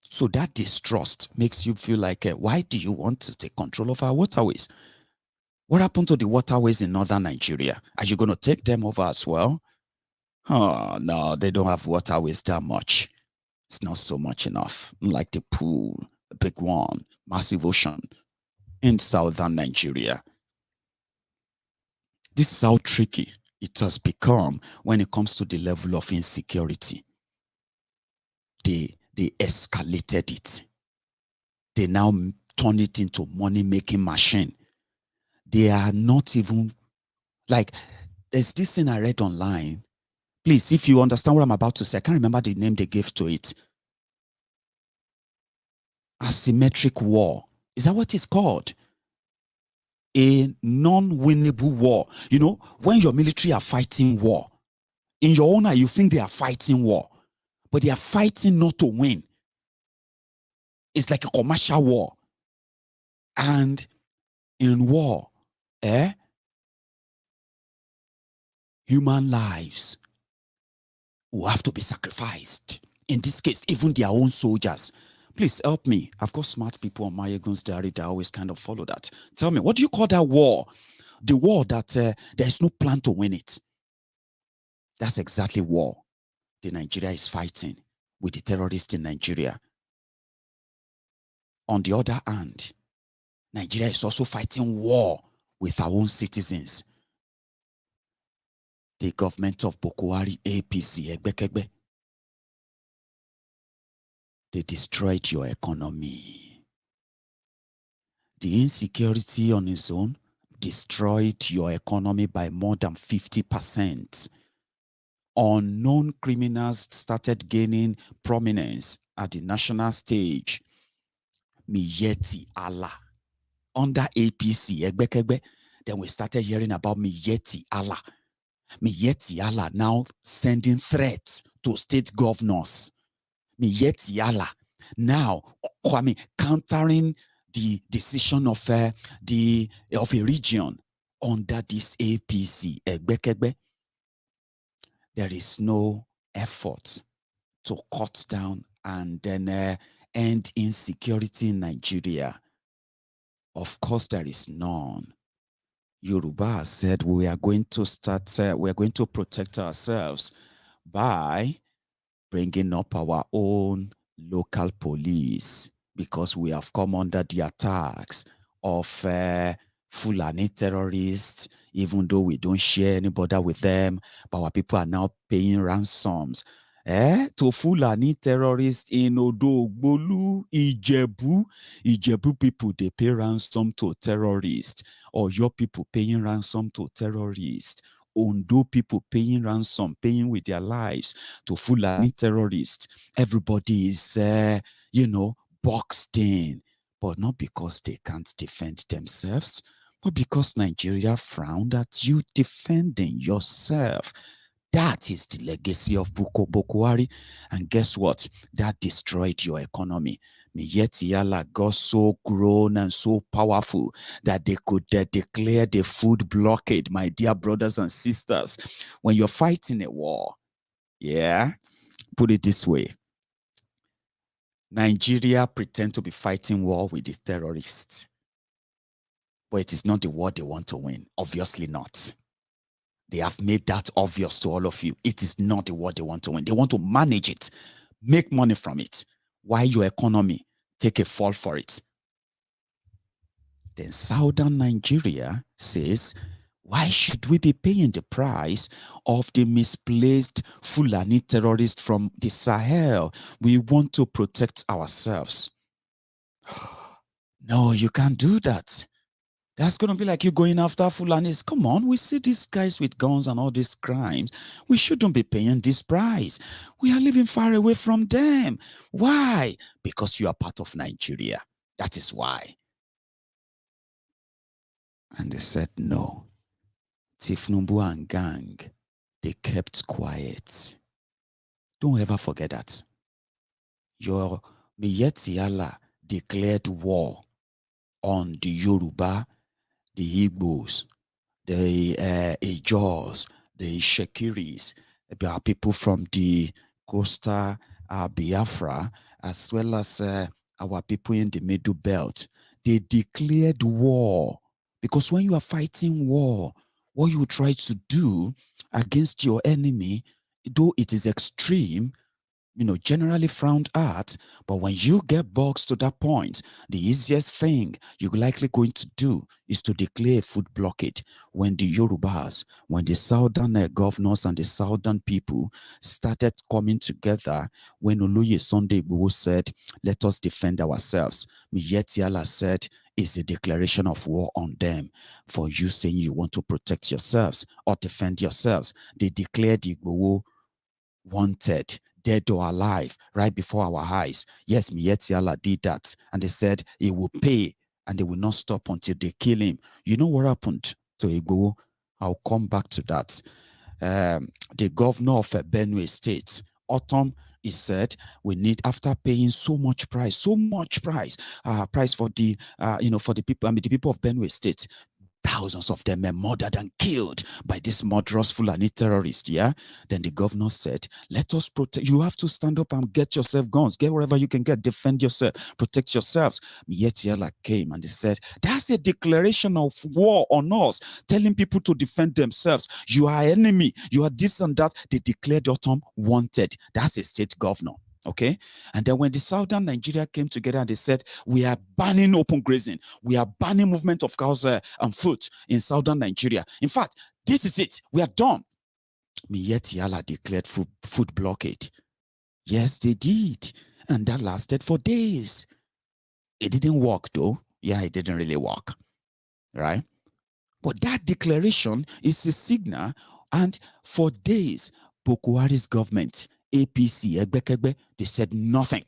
So that distrust makes you feel like, why do you want to take control of our waterways? What happened to the waterways in northern Nigeria? Are you going to take them over as well? Oh, no, they don't have waterways that much. It's not so much enough. Like the pool, a big one, massive ocean in southern Nigeria. This is how tricky it has become when it comes to the level of insecurity. They escalated it. They now turn it into money-making machine. They are not even Like, there's this thing I read online. Please, if you understand what I'm about to say, I can't remember the name they gave to it. Asymmetric war. Is that what it's called? A non-winnable war. You know, when your military are fighting war, in your own eye, you think they are fighting war, but they are fighting not to win. It's like a commercial war. And in war, human lives will have to be sacrificed. In this case, even their own soldiers. Please help me. I've got smart people on MaiyegunsDiary that always kind of follow that. Tell me, what do you call that war? The war that there is no plan to win it. That's exactly war the Nigeria is fighting with the terrorists in Nigeria. On the other hand, Nigeria is also fighting war with our own citizens. The government of Boko Haram, APC, Egbekegbe, they destroyed your economy. The insecurity on its own destroyed your economy by more than 50%. Unknown criminals started gaining prominence at the national stage. Miyetti Allah. Under APC, Egbekegbe, then we started hearing about Miyetti Allah. Miyetti Allah now sending threats to state governors. Miyetti Allah now countering the decision of a region under this APC, Egbekegbe. There is no effort to cut down and then end insecurity in Nigeria. Of course, there is none. Yoruba said we are going to start, we are going to protect ourselves by bringing up our own local police, because we have come under the attacks of Fulani terrorists, even though we don't share any border with them, but our people are now paying ransoms. To Fulani terrorists in Odogbolu, Ijebu people, they pay ransom to terrorists, or your people paying ransom to terrorists. Ondo people paying ransom, paying with their lives to Fulani terrorists. Everybody is, boxed in, but not because they can't defend themselves, but because Nigeria frowned at you defending yourself. That is the legacy of Boko Haram. And guess what? That destroyed your economy. Miyetti Allah got so grown and so powerful that they could declare the food blockade, my dear brothers and sisters. When you're fighting a war, put it this way. Nigeria pretend to be fighting war with the terrorists. But it is not the war they want to win. Obviously not. They have made that obvious to all of you. It is not the war they want to win. They want to manage it, make money from it, while your economy take a fall for it. Then southern Nigeria says, why should we be paying the price of the misplaced Fulani terrorists from the Sahel? We want to protect ourselves. No, you can't do that. That's going to be like you going after Fulanis. Come on, we see these guys with guns and all these crimes. We shouldn't be paying this price. We are living far away from them. Why? Because you are part of Nigeria. That is why. And they said no. Tifnumbu and gang, they kept quiet. Don't ever forget that. Your Miyetti Allah declared war on the Yoruba, the Igbos, the Ijos, the Shekiris, there are people from the coastal Biafra, as well as our people in the Middle Belt. They declared war, because when you are fighting war, what you try to do against your enemy, though it is extreme, generally frowned at. But when you get boxed to that point, the easiest thing you're likely going to do is to declare a food blockade. When the Yorubas, when the southern governors and the southern people started coming together, when Oloye Sunday Igboho said, let us defend ourselves, Miyetti said, is a declaration of war on them for you saying you want to protect yourselves or defend yourselves. They declared Igboho wanted, dead or alive, right before our eyes. Yes, Miyetti did that, and they said he will pay, and they will not stop until they kill him. You know what happened to Igboho? I'll come back to that. The governor of Benue State, Autumn, he said, we need, after paying so much price for the, for the people, the people of Benue State, thousands of them were murdered and killed by this murderous Fulani terrorist, yeah? Then the governor said, let us protect, you have to stand up and get yourself guns, get wherever you can get, defend yourself, protect yourselves. Miyetti came and they said, that's a declaration of war on us, telling people to defend themselves. You are enemy, you are this and that. They declared Autumn wanted. That's a state governor. Okay, and then when the southern Nigeria came together and they said, we are banning open grazing, we are banning movement of cows and foot in southern Nigeria. In fact, this is it, we are done. Miyetti declared food blockade. Yes, they did, and that lasted for days. It didn't work though. Yeah, it didn't really work, right? But that declaration is a signal, and for days, Boko Haram's government, APC, Egbekegbe, they said nothing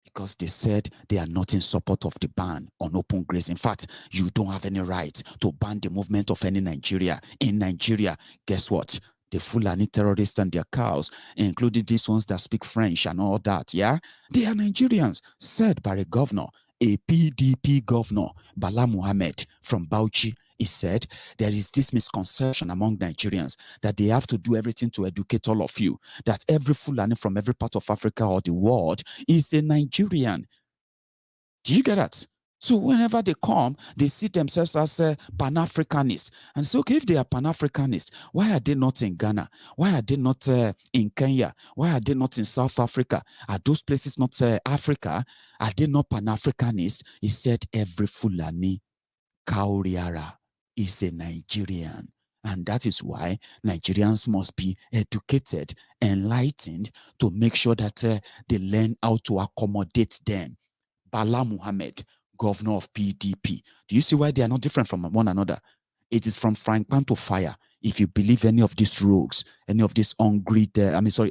because they said they are not in support of the ban on open grazing. In fact, you don't have any right to ban the movement of any Nigeria. In Nigeria, guess what? The Fulani terrorists and their cows, including these ones that speak French and all that, yeah? They are Nigerians, said by a governor, a PDP governor, Bala Muhammad from Bauchi. He said, there is this misconception among Nigerians that they have to do everything to educate all of you, that every Fulani from every part of Africa or the world is a Nigerian. Do you get that? So whenever they come, they see themselves as Pan-Africanists. And so, okay, if they are Pan-Africanists, why are they not in Ghana? Why are they not in Kenya? Why are they not in South Africa? Are those places not Africa? Are they not Pan-Africanists? He said every Fulani Kauriara is a Nigerian. And that is why Nigerians must be educated, enlightened, to make sure that they learn how to accommodate them. Bala Muhammad, governor of PDP. Do you see why they are not different from one another? It is from frying pan to fire. If you believe any of these rogues, any of these hungry,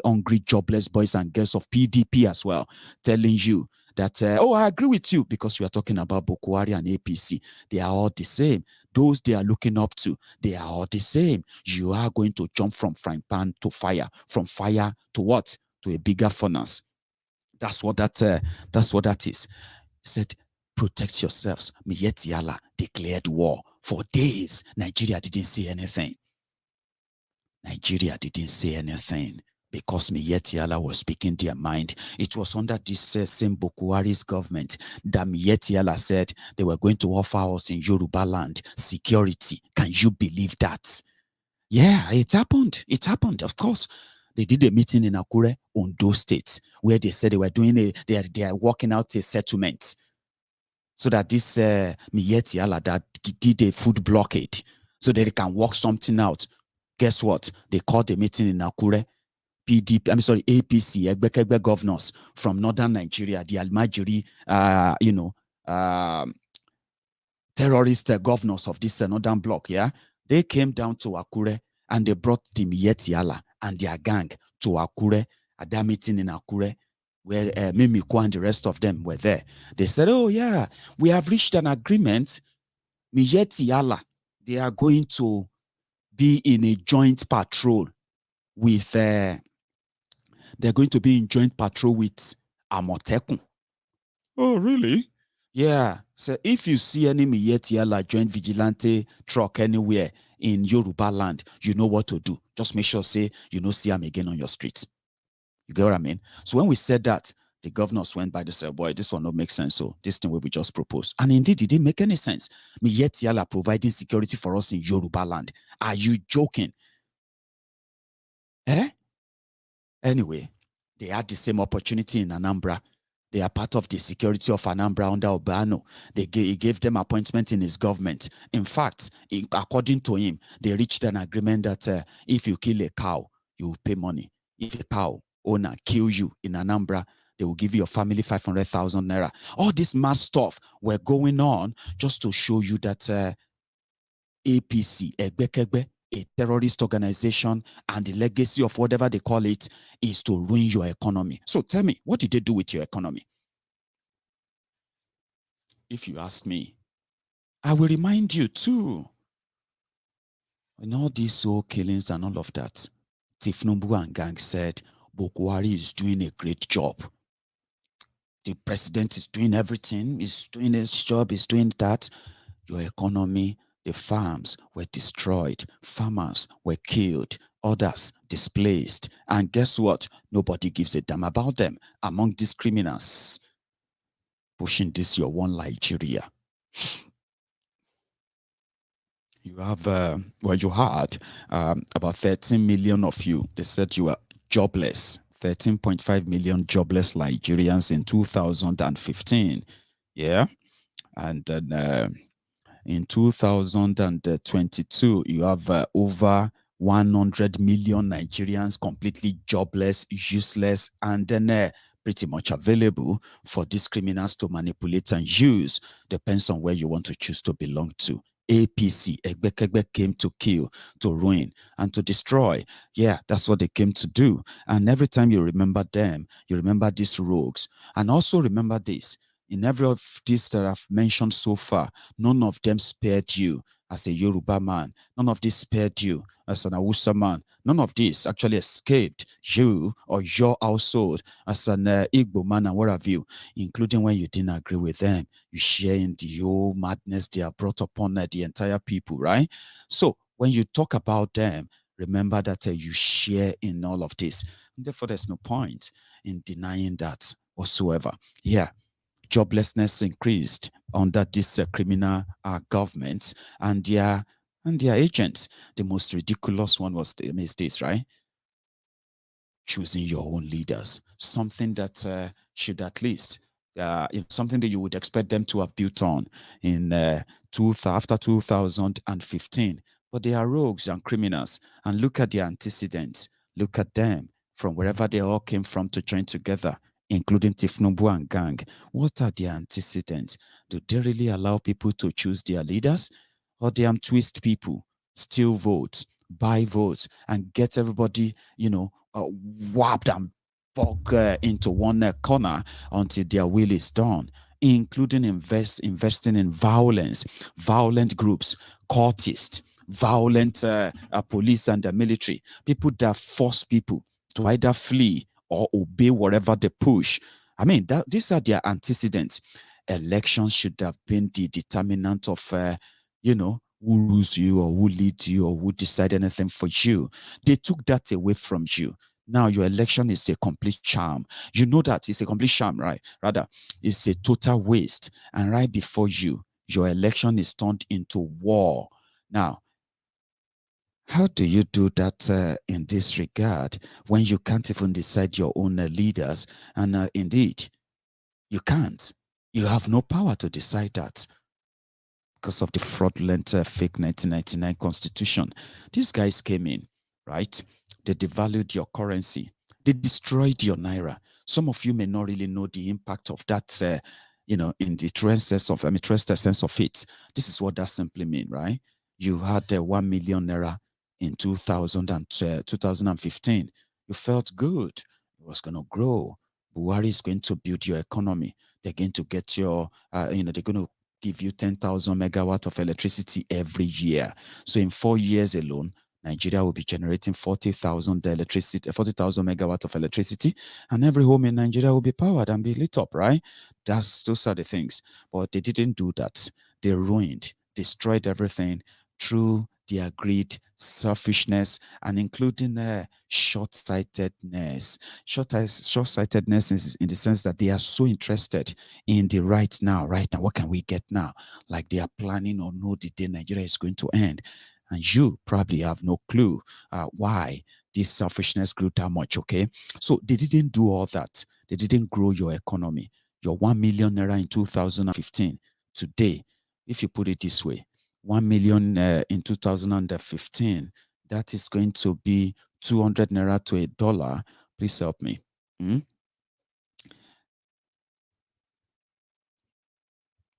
hungry jobless boys and girls of PDP as well, telling you that, oh, I agree with you, because you are talking about Boko Haram and APC. They are all the same. Those they are looking up to, they are all the same. You are going to jump from frying pan to fire, from fire to what? To a bigger furnace. That's what that is. He said, protect yourselves. Miyetti declared war. For days, Nigeria didn't say anything. Nigeria didn't say anything because Miyetti was speaking their mind. It was under this same Boko Haram's government that Miyetti said they were going to offer us in Yoruba land security. Can you believe that? Yeah, it happened. It happened, of course. They did a meeting in Akure, Ondo State, where they said they were doing they are working out a settlement so that this Miyetti that did a food blockade so that they can work something out. Guess what? They called a meeting in Akure. APC, Egbekegbe governors from northern Nigeria, the Almajiri, terrorist governors of this northern bloc, yeah? They came down to Akure and they brought the Miyetti and their gang to Akure at that meeting in Akure, where Mimiko and the rest of them were there. They said, oh yeah, we have reached an agreement. Miyetti, they are going to be in a joint patrol with, they're going to be in joint patrol with Amotekun. Oh, really? Yeah. So if you see any Miyetti joint vigilante truck anywhere in Yoruba land, you know what to do. Just make sure, say, you don't see them again on your streets. You get what I mean? So when we said that, the governors went by, they said, boy, this one don't make sense. So this thing will be just proposed. And indeed, it didn't make any sense. Miyetti providing security for us in Yoruba land. Are you joking? Eh? Anyway, They had the same opportunity in Anambra. They are part of the security of Anambra under Obano. He gave them appointment in his government. In fact, according to him, they reached an agreement that if you kill a cow, you will pay money. If a cow owner kill you in Anambra, they will give your family 500,000 naira. All this mad stuff were going on just to show you that APC, Egbekegbe, a terrorist organization, and the legacy of whatever they call it is to ruin your economy. So tell me, what did they do with your economy? If you ask me, I will remind you too. In all these soul killings and all of that, Tifnumbu and gang said, Bokwari is doing a great job. The president is doing everything, he's doing his job, he's doing that. Your economy, the farms were destroyed, farmers were killed, others displaced. And guess what? Nobody gives a damn about them among these criminals. Pushing this your one Nigeria. You have, you had about 13 million of you. They said you were jobless. 13.5 million jobless Nigerians in 2015. Yeah. And then in 2022, you have over 100 million Nigerians completely jobless, useless, and then pretty much available for these criminals to manipulate and use. Depends on where you want to choose to belong to. APC, Egbekegbe, came to kill, to ruin, and to destroy. Yeah, that's what they came to do. And every time you remember them, you remember these rogues. And also remember this, in every of these that I've mentioned so far, none of them spared you as a Yoruba man. None of this spared you as an Hausa man. None of this actually escaped you or your household as an Igbo man and what have you, including when you didn't agree with them. You share in the whole madness they have brought upon the entire people, right? So when you talk about them, remember that you share in all of this. And therefore, there's no point in denying that whatsoever. Yeah. Joblessness increased under this criminal government and their agents. The most ridiculous one was this, right? Choosing your own leaders, something that should at least something that you would expect them to have built on in after 2015. But they are rogues and criminals, and look at their antecedents. Look at them from wherever they all came from to join together, including Tifnumbu and gang. What are their antecedents? Do they really allow people to choose their leaders? Or they twist people, steal votes, buy votes, and get everybody, whapped and bog into one corner until their will is done, including investing in violence, violent groups, cultists, violent police and the military, people that force people to either flee or obey whatever they push. I mean, these are their antecedents. Elections should have been the determinant of, who rules you or who leads you or who decide anything for you. They took that away from you. Now your election is a complete sham. You know that it's a complete sham, right? Rather, it's a total waste. And right before you, your election is turned into war. Now, how do you do that in this regard when you can't even decide your own leaders? And indeed, you can't. You have no power to decide that because of the fraudulent fake 1999 constitution. These guys came in, right? They devalued your currency. They destroyed your naira. Some of you may not really know the impact of that, in the true sense of it. This is what that simply means, right? You had 1 million naira in 2015. You felt good. It was going to grow. Buhari is going to build your economy. They're going to get your, they're going to give you 10,000 megawatt of electricity every year. So in 4 years alone, Nigeria will be generating 40,000 megawatt of electricity, and every home in Nigeria will be powered and be lit up, right? Those are the things. But they didn't do that. They ruined, destroyed everything through their greed, selfishness, and including short-sightedness. Short-sightedness is in the sense that they are so interested in the right now. What can we get now? Like they are planning or know the day Nigeria is going to end. And you probably have no clue why this selfishness grew that much, okay? So they didn't do all that. They didn't grow your economy. Your 1 million naira in 2015, today, if you put it this way, 1 million in 2015, that is going to be 200 naira to $1. Please help me.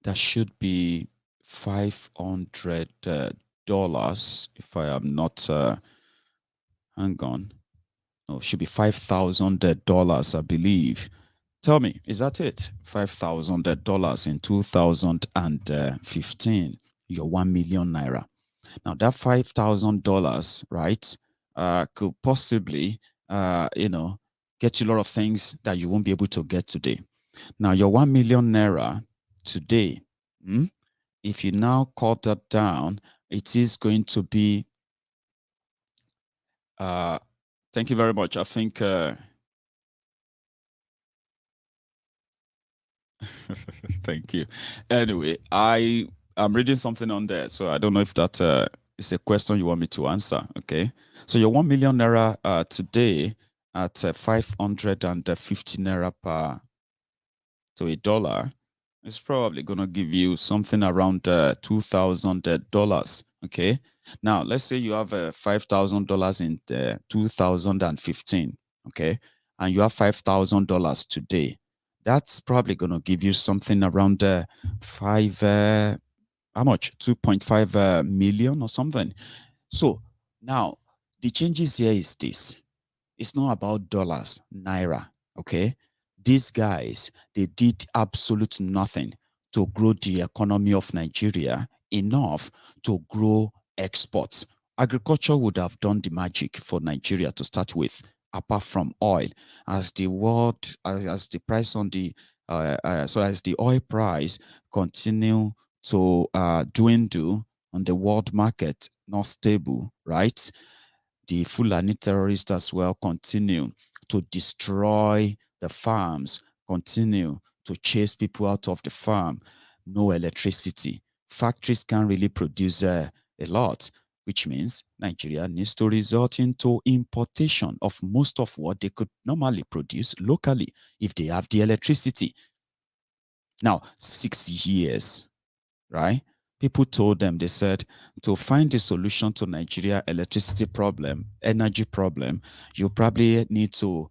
That should be $500 if I am not, hang on. No, it should be $5,000, I believe. Tell me, is that it? $5,000 in 2015, your 1 million naira. Now that $5,000, right, could possibly, you know, get you a lot of things that you won't be able to get today. Now your 1 million naira today, if you now cut that down, it is going to be, thank you very much. I think, thank you. Anyway, I'm reading something on there, so I don't know if that is a question you want me to answer. Okay, so your 1 million naira today at 550 naira per to $1 is probably going to give you something around $2,000. Okay, now let's say you have $5,000 in 2015. Okay, and you have $5,000 today. That's probably going to give you something around how much? 2.5 million or something. So now the changes here is this. It's not about dollars, naira, okay? These guys, they did absolute nothing to grow the economy of Nigeria enough to grow exports. Agriculture would have done the magic for Nigeria to start with, apart from oil. As the world, as the price on the, so as the oil price continue to dwindle on the world market, not stable, right? The Fulani terrorists as well continue to destroy the farms, continue to chase people out of the farm. No electricity. Factories can't really produce a lot, which means Nigeria needs to resort into importation of most of what they could normally produce locally if they have the electricity. Now, 6 years, right? People told them, they said, to find a solution to Nigeria electricity problem, energy problem, you probably need to,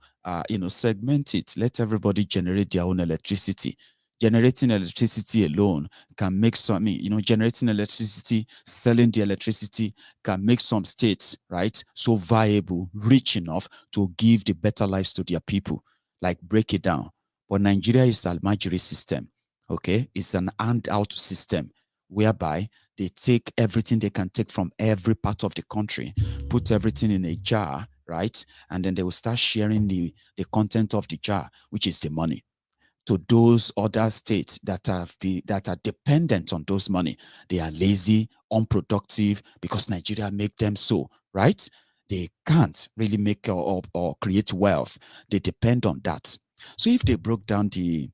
segment it. Let everybody generate their own electricity. Generating electricity alone can make some, generating electricity, selling the electricity can make some states, right, so viable, rich enough to give the better lives to their people. Like, break it down. But Nigeria is a Almajiri system, okay? It's an handout system, whereby they take everything they can take from every part of the country, put everything in a jar, right? And then they will start sharing the content of the jar, which is the money, to those other states that are dependent on those money. They are lazy, unproductive, because Nigeria make them so, right? They can't really make or create wealth. They depend on that. So if they broke down the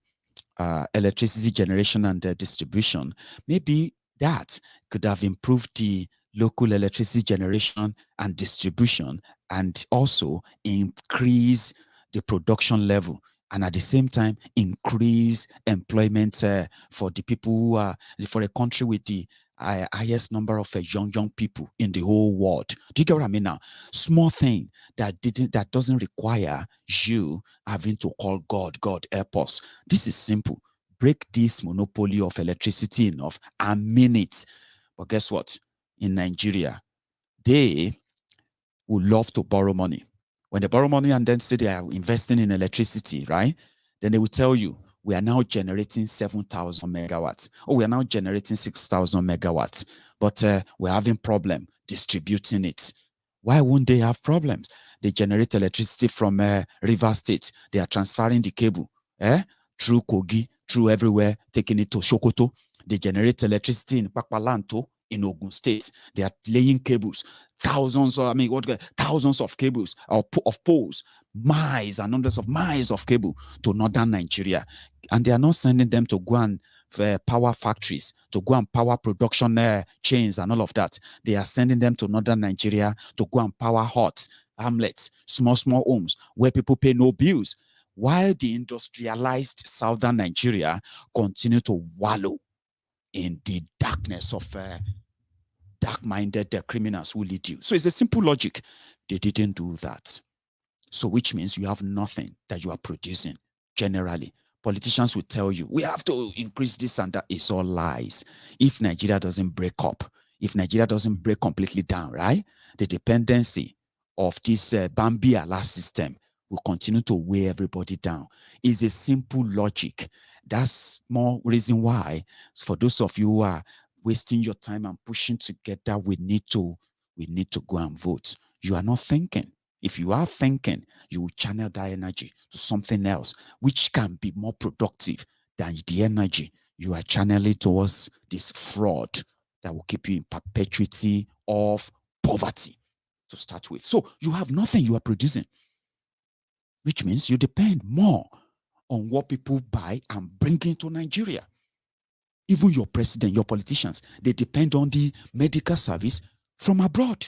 electricity generation and distribution, maybe that could have improved the local electricity generation and distribution, and also increase the production level, and at the same time increase employment for the people who are, for a country with the highest number of young people in the whole world. Do you get what I mean now? Small thing that doesn't require you having to call God help us. This is simple. Break this monopoly of electricity enough and mean it. But guess what? In Nigeria, they would love to borrow money. When they borrow money and then say they are investing in electricity, right? Then they will tell you, we are now generating 7,000 megawatts. Oh, we are now generating 6,000 megawatts. But we're having problem distributing it. Why wouldn't they have problems? They generate electricity from River State. They are transferring the cable through Kogi, through everywhere, taking it to Sokoto. They generate electricity in Pakpalanto, in Ogun State. They are laying cables, thousands of cables of poles, miles and hundreds of miles of cable to northern Nigeria. And they are not sending them to go and power factories to go and power production chains and all of that. They are sending them to northern Nigeria to go and power huts, hamlets, small homes where people pay no bills, while the industrialized southern Nigeria continue to wallow in the darkness of dark-minded criminals who lead you. So it's a simple logic. They didn't do that. So which means you have nothing that you are producing generally. Politicians will tell you, we have to increase this and that. It's all lies. If Nigeria doesn't break up, if Nigeria doesn't break completely down, right, the dependency of this Bambi-Allah system will continue to weigh everybody down. It's a simple logic. That's more reason why, for those of you who are wasting your time and pushing together, we need to go and vote. You are not thinking. If you are thinking, you will channel that energy to something else, which can be more productive than the energy you are channeling towards this fraud that will keep you in perpetuity of poverty to start with. So you have nothing you are producing, which means you depend more on what people buy and bring into Nigeria. Even your president, your politicians, they depend on the medical service from abroad.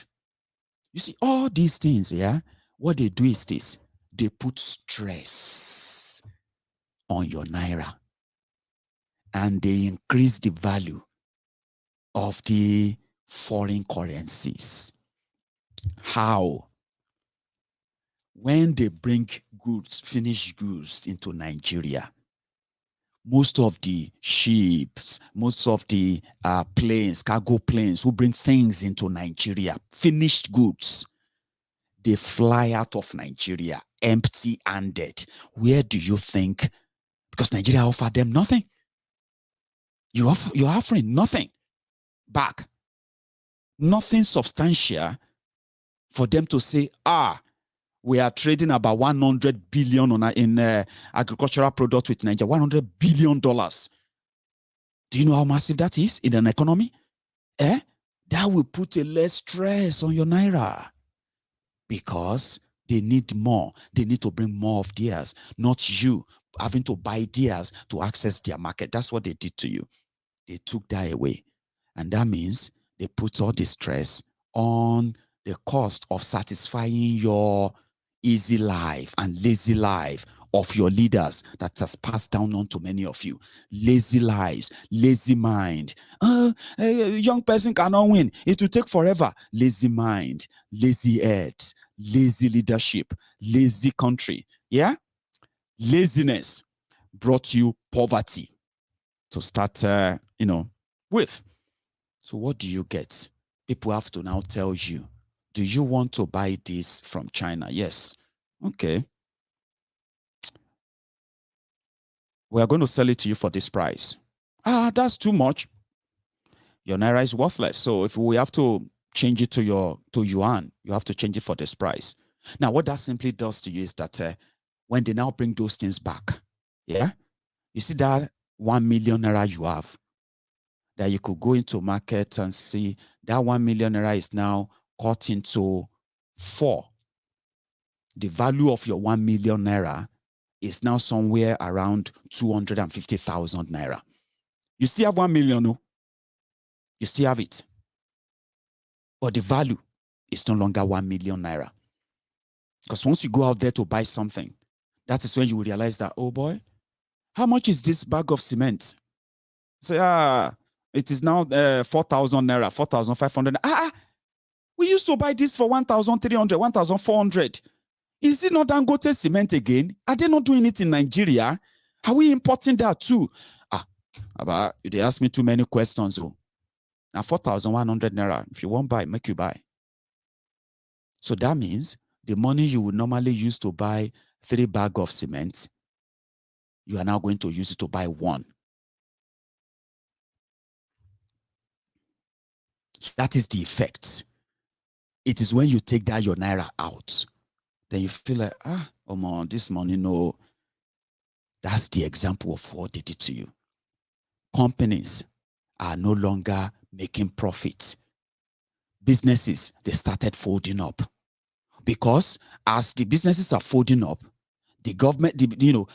You see, all these things, yeah, what they do is this. They put stress on your naira and they increase the value of the foreign currencies. How? When they bring goods, finished goods into Nigeria, most of the ships, most of the planes, cargo planes who bring things into Nigeria, finished goods, they fly out of Nigeria empty-handed. Where do you think? Because Nigeria offered them nothing. You're offering nothing back. Nothing substantial for them to say, we are trading about 100 billion in agricultural products with Nigeria, $100 billion. Do you know how massive that is in an economy? That will put a less stress on your naira because they need more. They need to bring more of theirs, not you having to buy theirs to access their market. That's what they did to you. They took that away. And that means they put all the stress on the cost of satisfying your easy life and lazy life of your leaders that has passed down on to many of you. Lazy lives, lazy mind. A young person cannot win. It will take forever. Lazy mind, lazy heads, lazy leadership, lazy country. Yeah? Laziness brought you poverty to start, with. So what do you get? People have to now tell you, do you want to buy this from China? Yes. Okay. We are going to sell it to you for this price. That's too much. Your naira is worthless. So if we have to change it to yuan, you have to change it for this price. Now, what that simply does to you is that when they now bring those things back, yeah, you see that 1 million naira you have, that you could go into market and see that 1 million naira is now cut into 4. The value of your 1 million naira is now somewhere around 250,000 naira. You still have 1 million, no? You still have it. But the value is no longer 1 million naira. Because once you go out there to buy something, that is when you will realize that, oh boy, how much is this bag of cement? Say, it is now 4,000 naira, 4,500. We used to buy this for 1,300, 1,400. Is it not Dangote cement again? Are they not doing it in Nigeria? Are we importing that too? They ask me too many questions. Now 4,100 naira. If you won't buy, make you buy. So that means the money you would normally use to buy 3 bags of cement, you are now going to use it to buy 1. So that is the effect. It is when you take that your naira out, then you feel like, this money, no. That's the example of what they did to you. Companies are no longer making profits. Businesses, they started folding up. Because as the businesses are folding up, the government,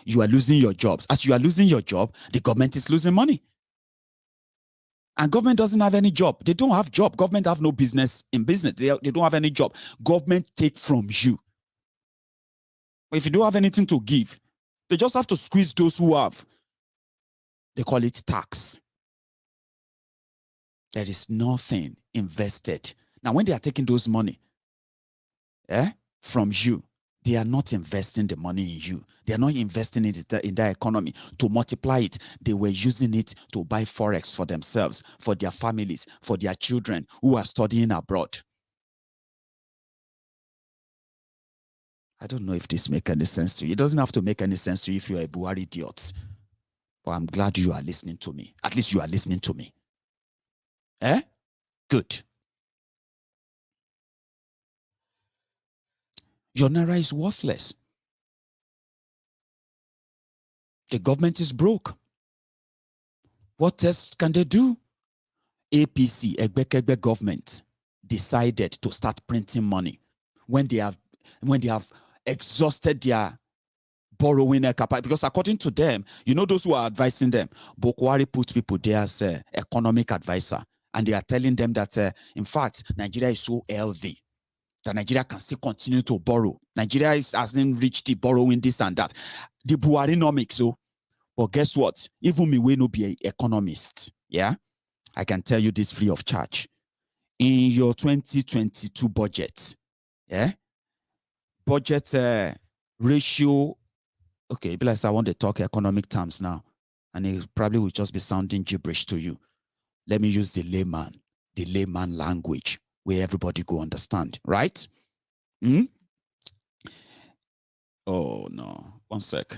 you are losing your jobs. As you are losing your job, the government is losing money. And government doesn't have any job. They don't have job. Government have no business in business. They don't have any job. Government take from you. If you don't have anything to give, they just have to squeeze those who have. They call it tax. There is nothing invested. Now, when they are taking those money from you, they are not investing the money in you. They are not investing it in their economy to multiply it. They were using it to buy forex for themselves, for their families, for their children who are studying abroad. I don't know if this makes any sense to you. It doesn't have to make any sense to you if you're a Buhari idiot. But I'm glad you are listening to me. At least you are listening to me. Good. Your naira is worthless. The government is broke. What else can they do? APC, Egbekegbe government, decided to start printing money when they have exhausted their borrowing capacity. Because according to them, you know those who are advising them, Bokwari put people there as economic advisor, and they are telling them that, in fact, Nigeria is so healthy that Nigeria can still continue to borrow. Nigeria hasn't reached the borrowing this and that. The Buharinomics, so. But guess what? Even me will not be an economist. Yeah, I can tell you this free of charge. In your 2022 budget, budget ratio. Okay, because I want to talk economic terms now, and it probably will just be sounding gibberish to you. Let me use the layman language where everybody go understand, right? Oh no, one sec.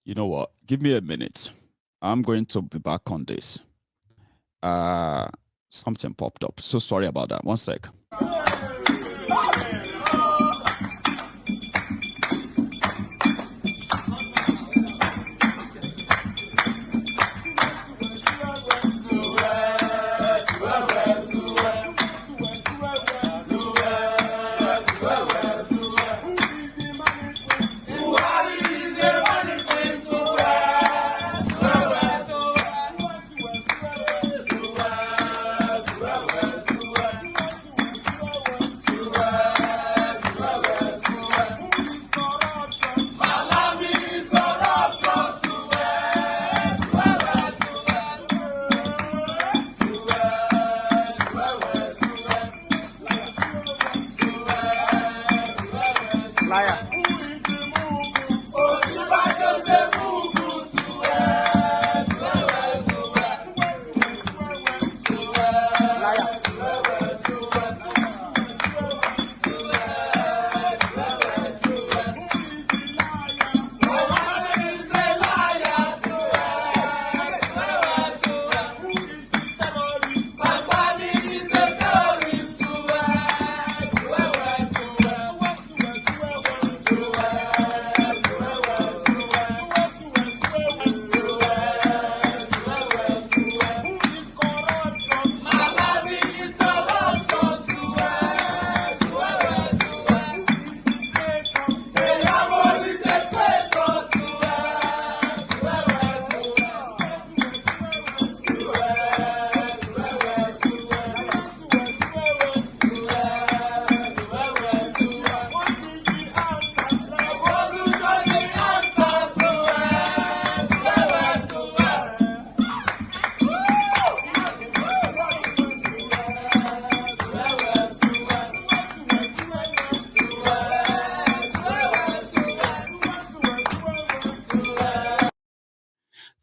You know what? Give me a minute. I'm going to be back on this. Something popped up. So sorry about that. One sec.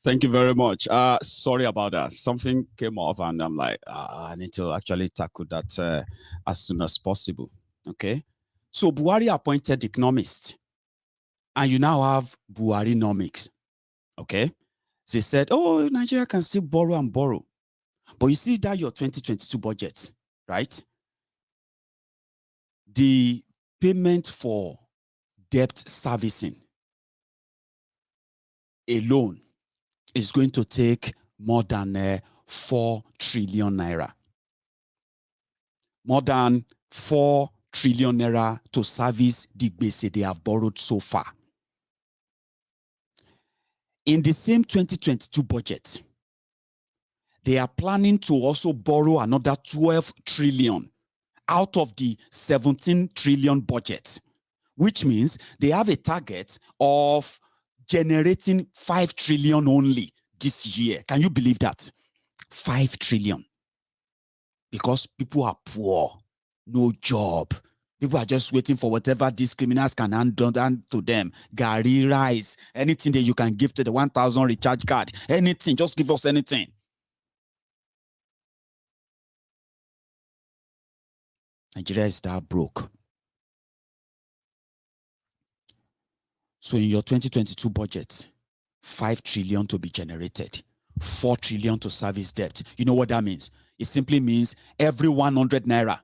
Thank you very much. Sorry about that. Something came off and I'm like, I need to actually tackle that as soon as possible. Okay. So Buhari appointed economist and you now have Buharinomics. Okay. So he said, oh, Nigeria can still borrow and borrow. But you see that your 2022 budget, right? The payment for debt servicing alone is going to take more than 4 trillion naira. More than 4 trillion naira to service the gbese they have borrowed so far. In the same 2022 budget, they are planning to also borrow another 12 trillion out of the 17 trillion budget, which means they have a target of generating 5 trillion only this year. Can you believe that? 5 trillion. Because people are poor, no job. People are just waiting for whatever these criminals can hand to them. Gary, rice, anything that you can give to the 1,000 recharge card, anything, just give us anything. Nigeria is that broke. So in your 2022 budget, 5 trillion to be generated, 4 trillion to service debt. You know what that means? It simply means every 100 naira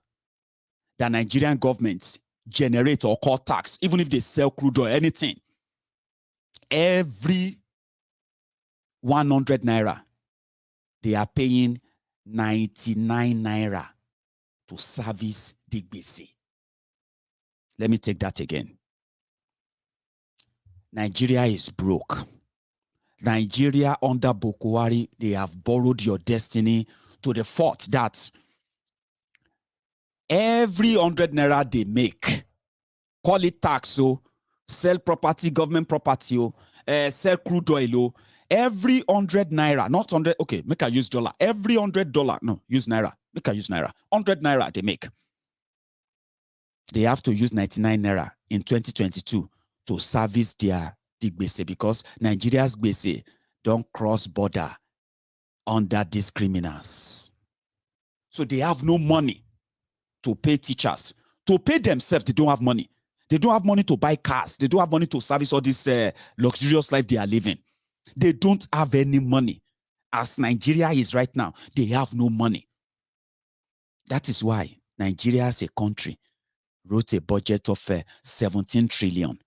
that Nigerian government generate or call tax, even if they sell crude or anything, every 100 naira, they are paying 99 naira to service the gbese. Let me take that again. Nigeria is broke. Nigeria under Boko Haram, they have borrowed your destiny to the fault that every 100 naira they make, call it tax, so sell property, government property, sell crude oil, every 100 naira, not 100, okay, make I use dollar. Every $100, no, use naira. Make I use naira. 100 naira they make. They have to use 99 naira in 2022 to service their gbese because Nigeria's gbese don't cross border under these criminals. So they have no money to pay teachers. To pay themselves, they don't have money. They don't have money to buy cars. They don't have money to service all this luxurious life they are living. They don't have any money. As Nigeria is right now, they have no money. That is why Nigeria as a country wrote a budget of 17 trillion.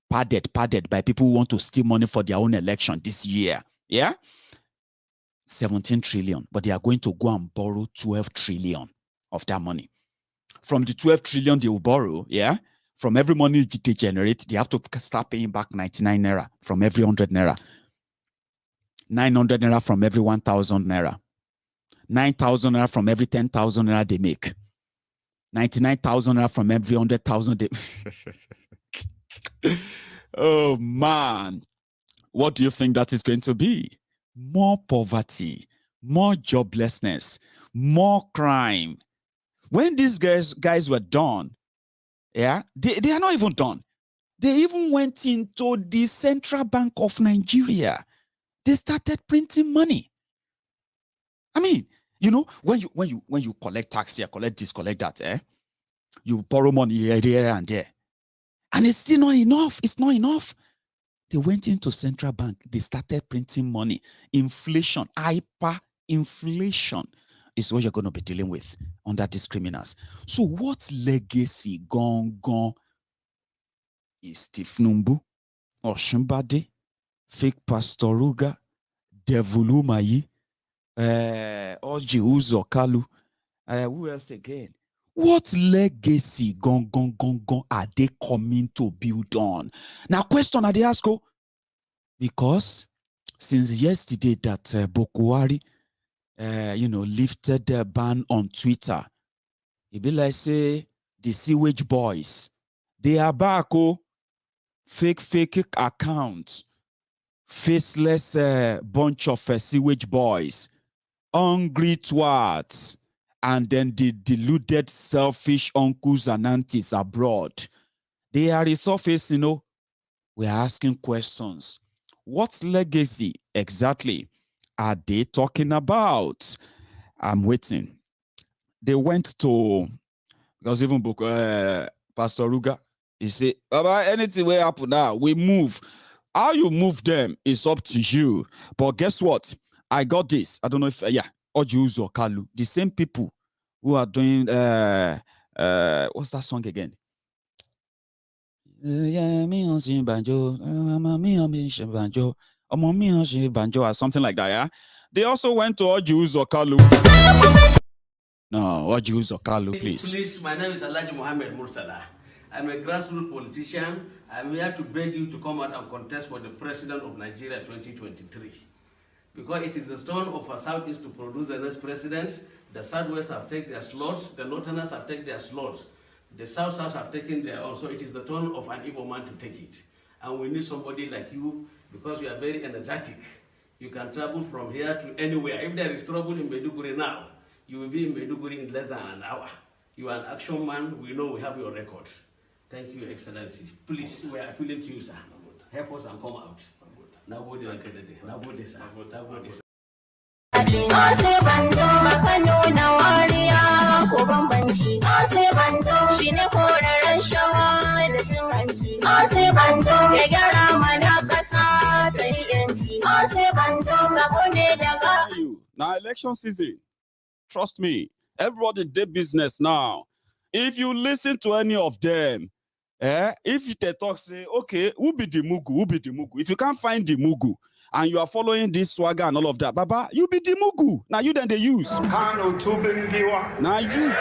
Padded by people who want to steal money for their own election this year. Yeah? 17 trillion. But they are going to go and borrow 12 trillion of that money. From the 12 trillion they will borrow, yeah? From every money they generate, they have to start paying back 99 naira from every 100 naira. 900 naira from every 1,000 naira. 9,000 naira from every 10,000 naira they make. 99,000 naira from every 100,000 they... Oh, man. What do you think that is going to be? More poverty, more joblessness, more crime. When these guys were done, yeah, they are not even done. They even went into the Central Bank of Nigeria. They started printing money. I mean, you know, when you collect tax here, collect this, collect that, you borrow money here and there. And it's still not enough. It's not enough. They went into Central Bank. They started printing money. Inflation, hyperinflation is what you're going to be dealing with under these criminals. So what legacy gone is Steve Numbu, Oshimbade, fake Pastor Ruga, Devulu Mayi, Oji Uzo Kalu, who else again? What legacy gone are they coming to build on? Now, question I ask you, because since yesterday that Boko Haram, lifted the ban on Twitter, it be like say the sewage boys, they are back, fake accounts, faceless bunch of sewage boys, hungry twats, and then the deluded, selfish uncles and aunties abroad. They are resurfacing, we are asking questions. What legacy exactly are they talking about? I'm waiting. They went to, because even Pastor Ruga, he said, about anything will happen now, we move. How you move them is up to you. But guess what? I got this. I don't know if, Ojuzu or Kalu, the same people who are doing, what's that song again? Or something like that, yeah? They also went to Ojuzu or Kalu. No, Ojuzu or Kalu, please. Please, my name is Alhaji Mohammed Murtala. I'm a grassroots politician. I'm here to beg you to come out and contest for the President of Nigeria 2023. Because it is the turn of our Southeast to produce the next president. The Southwest have taken their slots. The Northerners have taken their slots. The South have taken their own. So it is the turn of an Igbo man to take it. And we need somebody like you because you are very energetic. You can travel from here to anywhere. If there is trouble in Maiduguri now, you will be in Maiduguri in less than an hour. You are an action man. We know we have your record. Thank you, Excellency. Please, we are appealing to you, sir. Help us and come out. Nobody like it. Nobody, sir. Nobody, sir. Now election season, trust me, everybody did business now. If you listen to any of them, if they talk, say, okay, who be the Mugu? Who be the Mugu? If you can't find the Mugu and you are following this swagger and all of that, Baba, you be the Mugu. Now you then they use. Now you.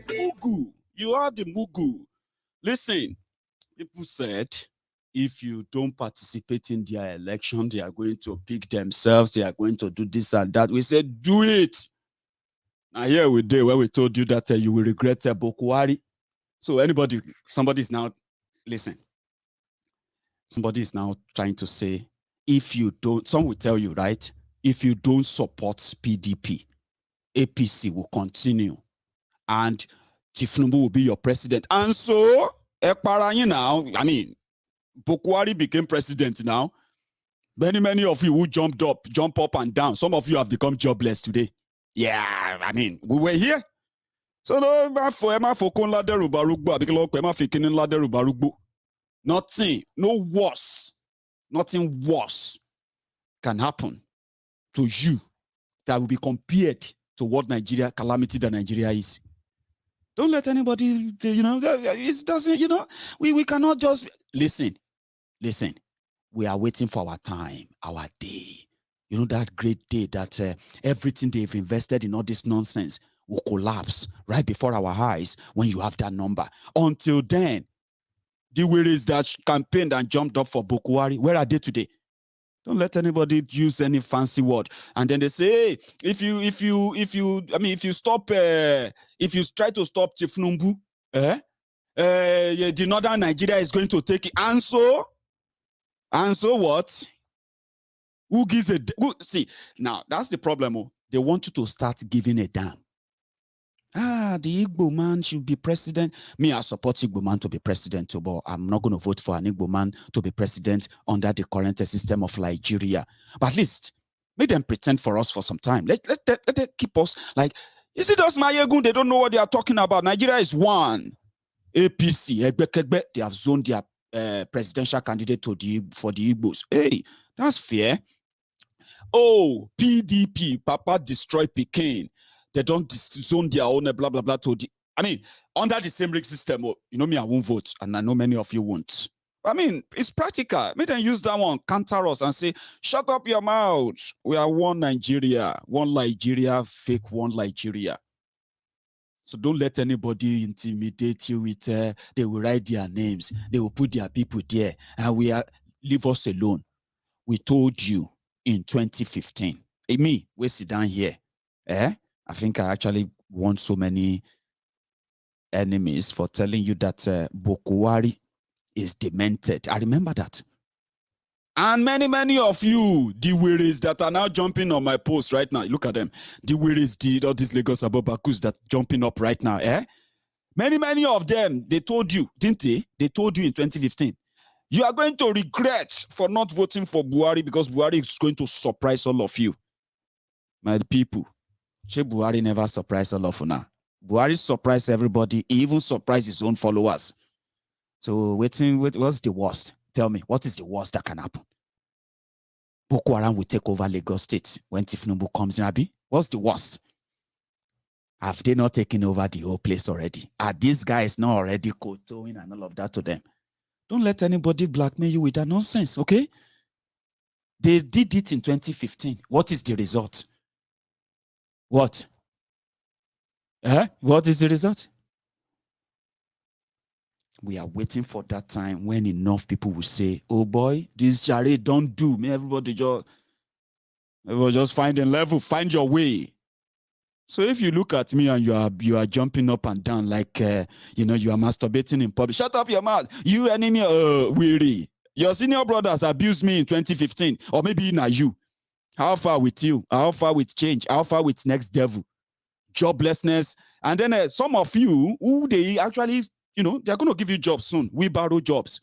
Mugu, you are the Mugu. Listen, people said if you don't participate in their election, they are going to pick themselves, they are going to do this and that. We said, do it. Now here we did where we told you that you will regret Bokuwari. So somebody is now, listen, somebody is now trying to say, if you don't, some will tell you, right? If you don't support PDP, APC will continue and Tifnumbu will be your president. And so, now, I mean, Bokuwari became president now. Many of you who jump up and down. Some of you have become jobless today. Yeah, I mean, we were here. So nothing worse can happen to you that will be compared to what calamity that Nigeria is. Don't let anybody, it doesn't, we cannot just, listen, we are waiting for our time, our day. You know, that great day that everything they've invested in all this nonsense will collapse right before our eyes when you have that number. Until then, the ways that campaigned and jumped up for Bokuwari, where are they today? Don't let anybody use any fancy word. And then they say, hey, if you try to stop Tifnumbu, the northern Nigeria is going to take it. And so what? Who gives a see? Now that's the problem. They want you to start giving a damn. The Igbo man should be president. Me, I support Igbo man to be president, but I'm not going to vote for an Igbo man to be president under the current system of Nigeria. But at least make them pretend for us for some time. Let them keep us like, you see those Maiyegun, they don't know what they are talking about. Nigeria is one. APC, they have zoned their presidential candidate for the Igbos. Hey, that's fair. Oh, PDP, Papa destroy Peking. They don't zone their own blah blah blah to the. I mean, under the same rig system, me, I won't vote, and I know many of you won't. I mean, it's practical. May they use that one, counter us, and say, "Shut up your mouth. We are one Nigeria, fake one Nigeria." So don't let anybody intimidate you with. They will write their names. They will put their people there, and leave us alone. We told you in 2015. Me, we sit down here. I think I actually won so many enemies for telling you that Bokuwari is demented. I remember that. And many of you, the wearies that are now jumping on my post right now, look at them. The wearies did all these Lagos Abobakus that jumping up right now. Many of them, they told you, didn't they? They told you in 2015. You are going to regret for not voting for Buhari because Buhari is going to surprise all of you. My people. Buhari never surprised all of you now. Buhari surprised everybody. He even surprised his own followers. So what's the worst? Tell me, what is the worst that can happen? Boko Haram will take over Lagos State when Tifnubu comes in, Abi? What's the worst? Have they not taken over the whole place already? Are these guys not already kowtowing and all of that to them? Don't let anybody blackmail you with that nonsense, okay? They did it in 2015. What is the result? What? What is the result? We are waiting for that time when enough people will say, oh boy, this charade don't do. Everybody just find a level, find your way. So if you look at me and you are jumping up and down like, you are masturbating in public, shut up your mouth. You enemy, weary. Your senior brothers abused me in 2015, or maybe now you. How far with you? How far with change? How far with next devil? Joblessness. And then some of you who they actually, they're going to give you jobs soon. We borrow jobs.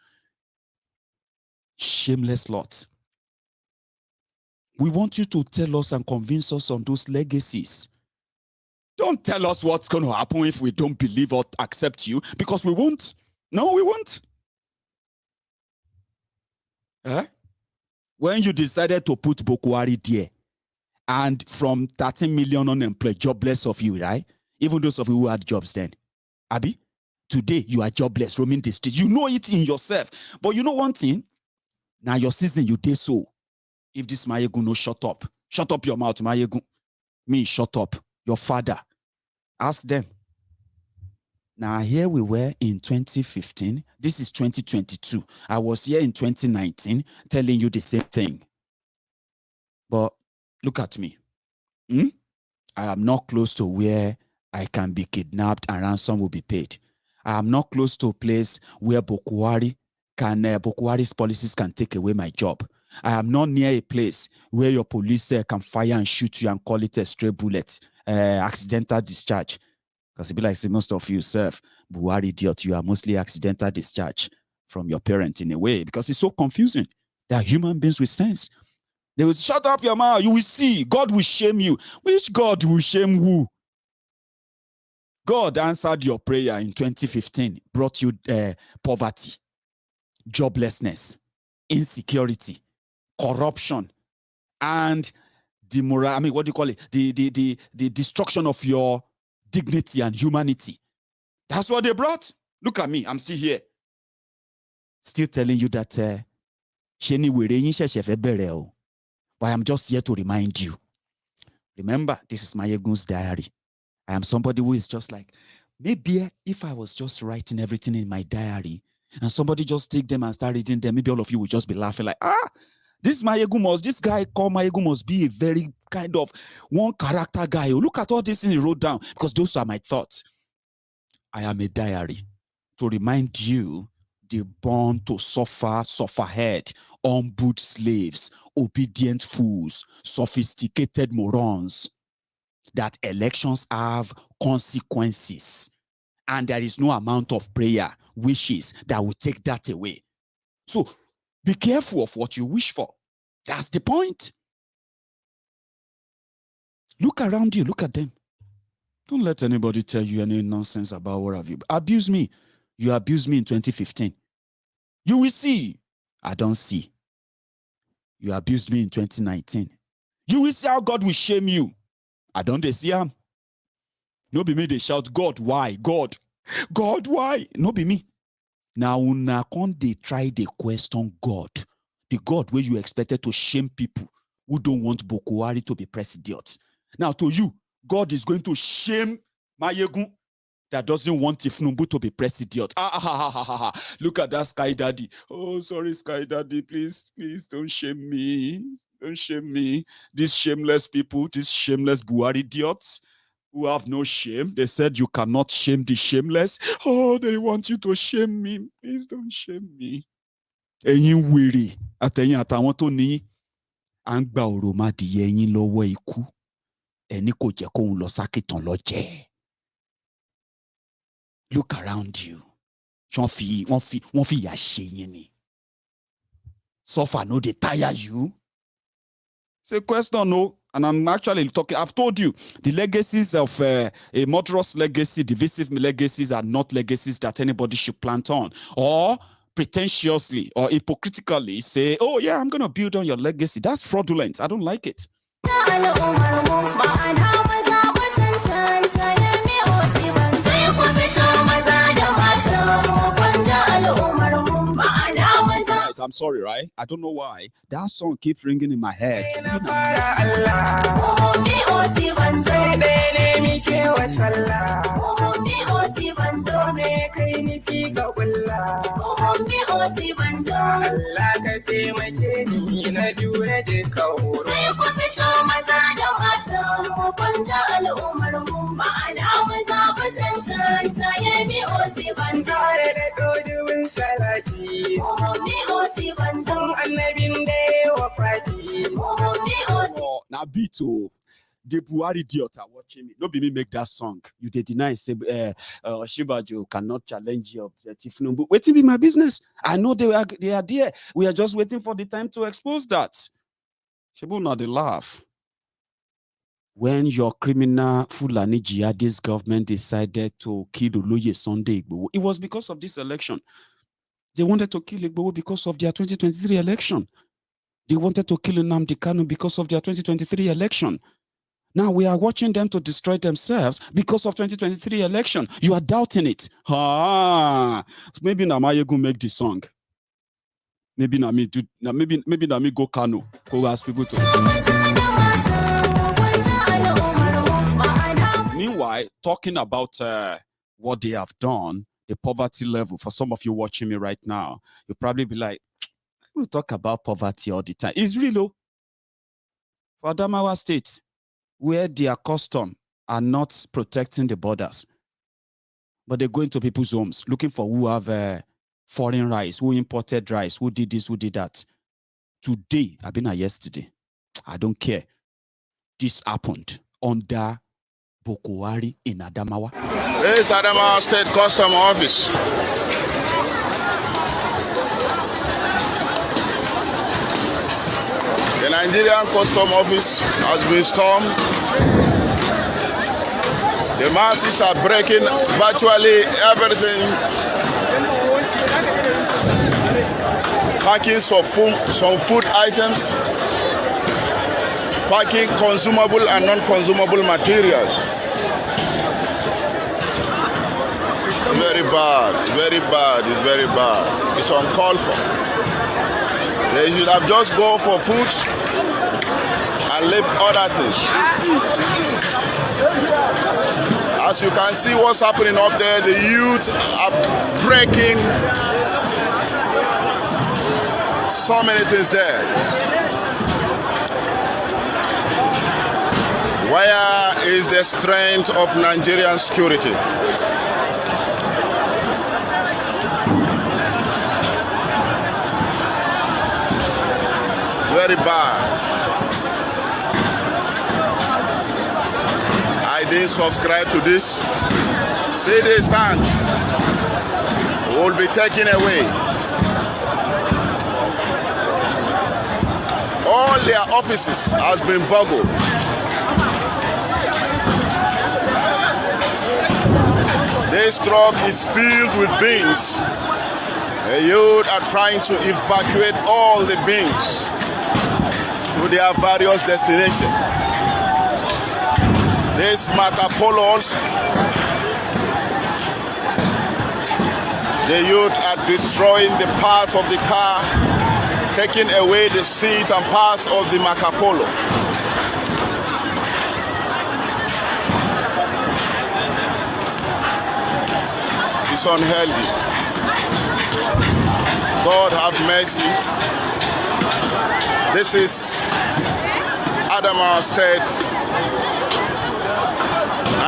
Shameless lot. We want you to tell us and convince us on those legacies. Don't tell us what's going to happen if we don't believe or accept you, because we won't. No, we won't. When you decided to put Boko Haram there, and from 13 million unemployed, jobless of you, right? Even those of you who had jobs then. Abi, today you are jobless, roaming the street. You know it in yourself. But you know one thing? Now your season, you did so. If this Maiyegun no shut up your mouth, Maiyegun. Me, shut up. Your father. Ask them. Now here we were in 2015. This is 2022. I was here in 2019 telling you the same thing. But look at me. I am not close to where I can be kidnapped and ransom will be paid. I am not close to a place where Boko Haram's policies can take away my job. I am not near a place where your police can fire and shoot you and call it a stray bullet, accidental discharge. Because it be like, say, most of you serve Buhari idiot, you are mostly accidental discharge from your parents in a way, because it's so confusing. They are human beings with sense. They will shut up your mouth. You will see. God will shame you. Which God will shame who? God answered your prayer in 2015, brought you poverty, joblessness, insecurity, corruption, and the destruction of your dignity and humanity. That's what they brought. Look at me. I'm still here. Still telling you that but I'm just here to remind you. Remember, this is Maiyegun's diary. I am somebody who is just like, maybe if I was just writing everything in my diary and somebody just take them and start reading them, maybe all of you would just be laughing like, this guy called Maiyegun must be a very kind of one character guy. Look at all these things he wrote down, because those are my thoughts. I am a diary to remind you the born to suffer head, humbled slaves, obedient fools, sophisticated morons, that elections have consequences. And there is no amount of prayer, wishes that will take that away. So be careful of what you wish for. That's the point. Look around you. Look at them. Don't let anybody tell you any nonsense about what have you. Abuse me. You abused me in 2015. You will see. I don't see. You abused me in 2019. You will see how God will shame you. I don't see him. No be me, they shout, God, why? God, why? No be me. Now, una can't they try the question God, the God where you expected to shame people who don't want Boko Haram to be president. Now, to you, God is going to shame Maiyegun that doesn't want Tifnubu to be president. Look at that Sky Daddy. Oh, sorry, Sky Daddy. Please don't shame me. Don't shame me. These shameless people, these shameless Buhari idiots who have no shame. They said you cannot shame the shameless. Oh, they want you to shame me. Please don't shame me. Ẹ̀yin wèrè àtẹ̀yin àtàwọn tó ní à ń gba òròmọdìyẹ yín lọ́wọ́ ikú. Ẹni kò jẹ́ kóun lọ sákìtàn lọ jẹ. Look around you. Wọ́n fi ìyà ṣe yín ni. Suffer no dey tire you. Say question no. And I'm actually talking, I've told you, the legacies of a murderous legacy, divisive legacies are not legacies that anybody should plant on. Or pretentiously or hypocritically say, oh yeah, I'm going to build on your legacy. That's fraudulent. I don't like it. I'm sorry, right? I don't know why. That song keeps ringing in my head. Now Bito, the Buhari idiot are watching me. Don't be me make that song. You did deny say Shibajo cannot challenge your objective. No, but waiting be my business. I know they are there. We are just waiting for the time to expose that. Shibu not the laugh. When your criminal Fulani jihadist government decided to kill Oloye Sunday Igboho, it was because of this election. They wanted to kill Igboho because of their 2023 election. They wanted to kill Nnamdi Kanu because of their 2023 election. Now we are watching them to destroy themselves because of 2023 election. You are doubting it. Maybe na Maiyegun make the song. Maybe na me do. Maybe na me go Kanu. Go ask people to. Meanwhile, talking about what they have done, the poverty level. For some of you watching me right now, you'll probably be like, "We talk about poverty all the time." It's real, though. For Adamawa State, where their custom are not protecting the borders, but they go into people's homes looking for who have foreign rice, who imported rice, who did this, who did that. Today, I've been here yesterday. I don't care. This happened under Bokuwari in Adamawa. This is Adamawa State Custom Office. The Nigerian Custom Office has been stormed. The masses are breaking virtually everything, packing some food items, packing consumable and non-consumable materials. Very bad, very bad, it's very bad. It's uncalled for. They should have just gone for food and leave other things. As you can see what's happening up there, the youth are breaking so many things there. Where is the strength of Nigerian security? Very bad. I didn't subscribe to this. See this stand will be taken away. All their offices has been boggled. This truck is filled with beans. The youth are trying to evacuate all the beans to their various destinations. These Marco Polos, the youth are destroying the parts of the car, taking away the seat and parts of the Marco Polo. It's unhealthy. God have mercy. This is Adamawa State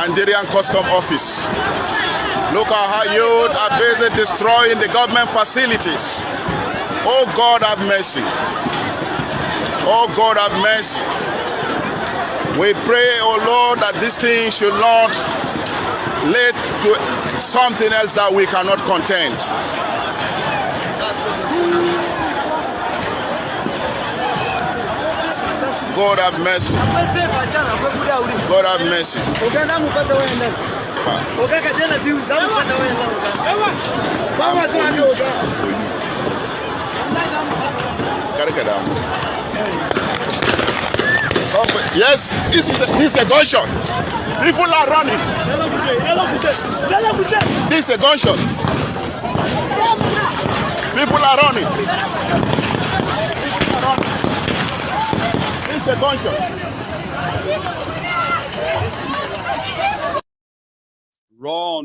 Nigerian Custom Office. Look at how youth are busy destroying the government facilities. Oh God have mercy. Oh God have mercy. We pray, oh Lord, that this thing should not lead to something else that we cannot contend. God have mercy. God have mercy. Yes, this is a gunshot. People are running. This is a gunshot. People are running. This is a gunshot. Raw,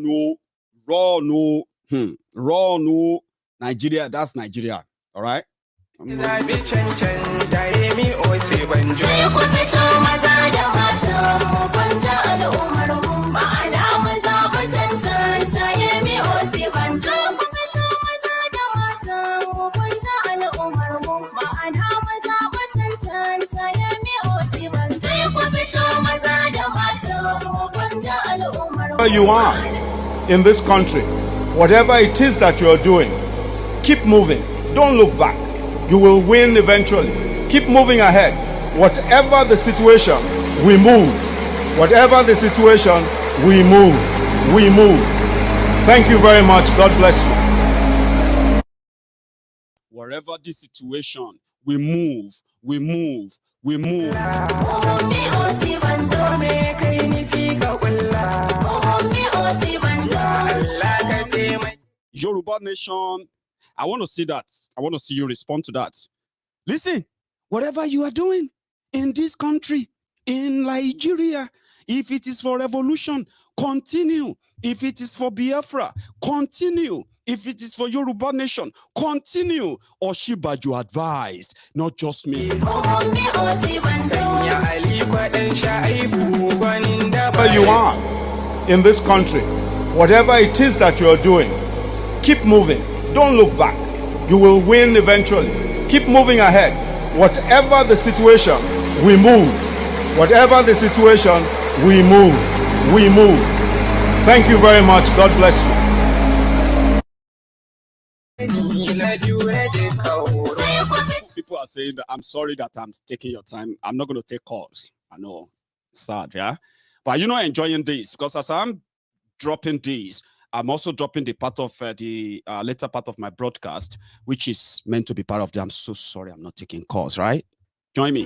no. Nigeria, that's Nigeria. All right? Wherever you are in this country, whatever it is that you're doing, keep moving. Don't look back. You will win eventually. Keep moving ahead. Whatever the situation, we move. Whatever the situation, we move. We move. Thank you very much. God bless you. Wherever the situation, we move. We move. We move. Yoruba Nation, I want to see that. I want to see you respond to that. Listen, whatever you are doing in this country, in Nigeria, if it is for revolution, continue. If it is for Biafra, continue. If it is for Yoruba Nation, continue. Oshiba, you advised, not just me. Wherever you are in this country, whatever it is that you're doing, keep moving. Don't look back. You will win eventually. Keep moving ahead. Whatever the situation, we move. Whatever the situation, we move. We move. Thank you very much. God bless you. People are saying that I'm sorry that I'm taking your time. I'm not going to take calls. I know. It's sad, yeah? But you're not enjoying this because as I'm dropping these, I'm also dropping the part of the later part of my broadcast, which is meant to be part of the. I'm so sorry I'm not taking calls, right? Join me.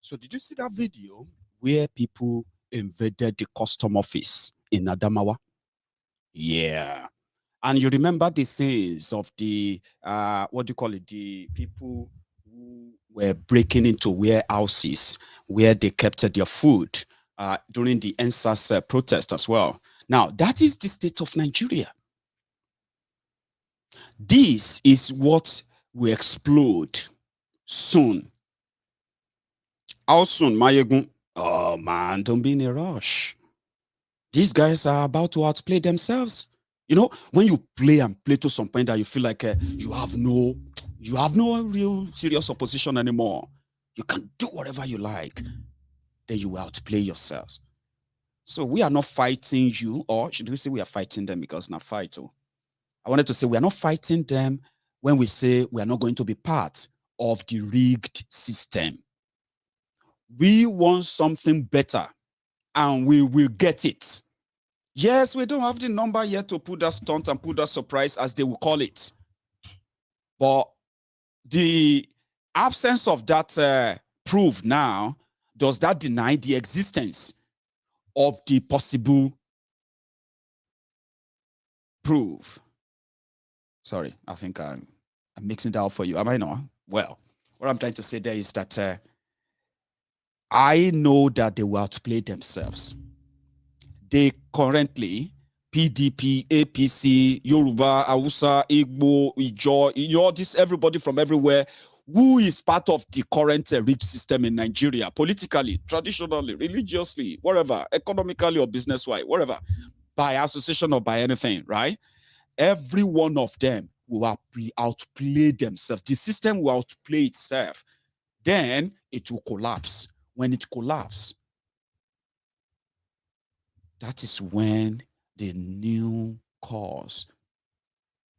So did you see that video where people invaded the custom office in Adamawa? Yeah. And you remember the scenes of the, what do you call it? The people who were breaking into warehouses where they kept their food during the NSAS protest as well. Now, that is the state of Nigeria. This is what will explode soon. How soon, Maiyegun? Oh, man, don't be in a rush. These guys are about to outplay themselves. You know, when you play and play to some point that you feel like you have no real serious opposition anymore. You can do whatever you like. Then you will outplay yourselves. So we are not fighting you, or should we say we are fighting them because not fight? Oh. I wanted to say we are not fighting them when we say we are not going to be part of the rigged system. We want something better and we will get it. Yes, we don't have the number yet to put that stunt and put that surprise, as they will call it. But the absence of that proof now, does that deny the existence of the possible proof? Sorry, I think I'm mixing that up for you. Am I not? Well, what I'm trying to say there is that I know that they will outplay themselves. They currently, PDP, APC, Yoruba, Hausa, Igbo, Ijo, this everybody from everywhere who is part of the current rigged system in Nigeria, politically, traditionally, religiously, whatever, economically or business-wise, whatever, by association or by anything, right? Every one of them will outplay themselves. The system will outplay itself. Then it will collapse. When it collapses, that is when the new course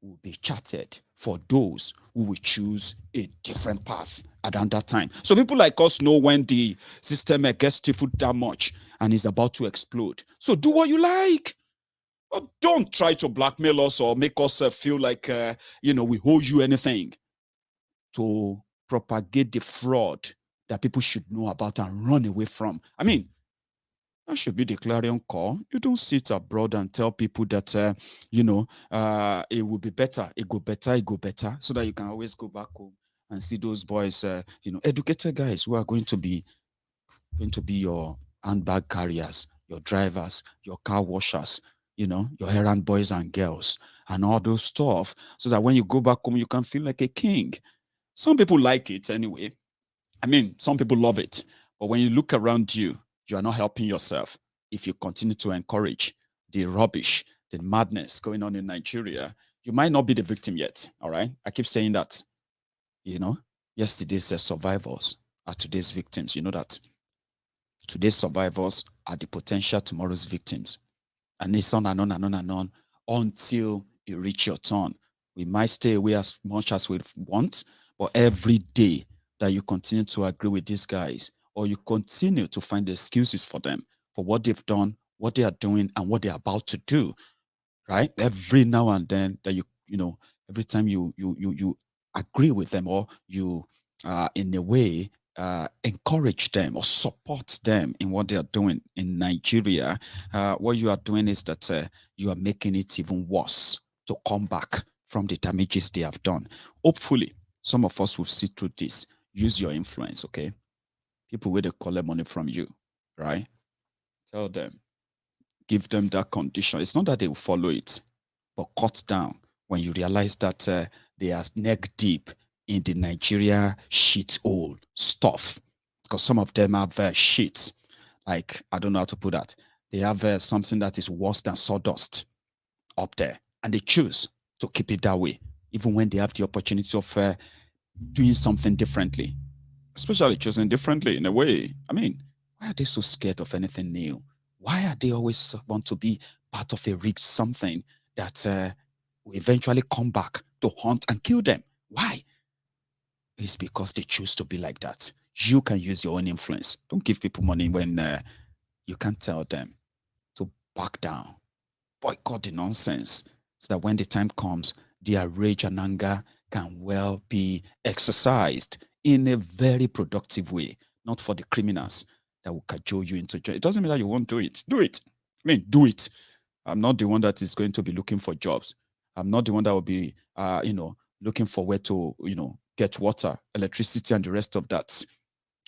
will be charted for those who will choose a different path around that time. So people like us know when the system gets stifled that much and is about to explode. So do what you like. But don't try to blackmail us or make us feel like, we owe you anything to propagate the fraud that people should know about and run away from. I mean, that should be the clarion call. You don't sit abroad and tell people that, it will be better, it go better, so that you can always go back home and see those boys, educated guys who are going to be your handbag carriers, your drivers, your car washers, your errand boys and girls, and all those stuff, so that when you go back home, you can feel like a king. Some people like it anyway. I mean, some people love it. But when you look around you, you are not helping yourself. If you continue to encourage the rubbish, the madness going on in Nigeria, you might not be the victim yet. All right. I keep saying that, yesterday's survivors are today's victims. You know that today's survivors are the potential tomorrow's victims. And it's on and on and on and on until you reach your turn. We might stay away as much as we want, but every day that you continue to agree with these guys, or you continue to find excuses for them for what they've done, what they are doing, and what they're about to do, right? Every now and then that every time you agree with them, or you in a way encourage them or support them in what they are doing in Nigeria, what you are doing is that you are making it even worse to come back from the damages they have done. Hopefully, some of us will see through this. Use your influence, okay? People will collect money from you, right? Tell them, give them that condition. It's not that they will follow it, but cut down when you realize that they are neck deep in the Nigeria shit hole stuff. Because some of them have shit, like, I don't know how to put that. They have something that is worse than sawdust up there, and they choose to keep it that way, even when they have the opportunity of doing something differently. Especially choosing differently in a way. I mean, why are they so scared of anything new? Why are they always want to be part of a rigged something that will eventually come back to hunt and kill them? Why? It's because they choose to be like that. You can use your own influence. Don't give people money when you can't tell them to back down. Boycott the nonsense, so that when the time comes, their rage and anger can well be exercised in a very productive way, not for the criminals that will cajole you into jail. It doesn't mean that you won't do it. Do it. I mean, do it. I'm not the one that is going to be looking for jobs. I'm not the one that will be, looking for where to, get water, electricity, and the rest of that.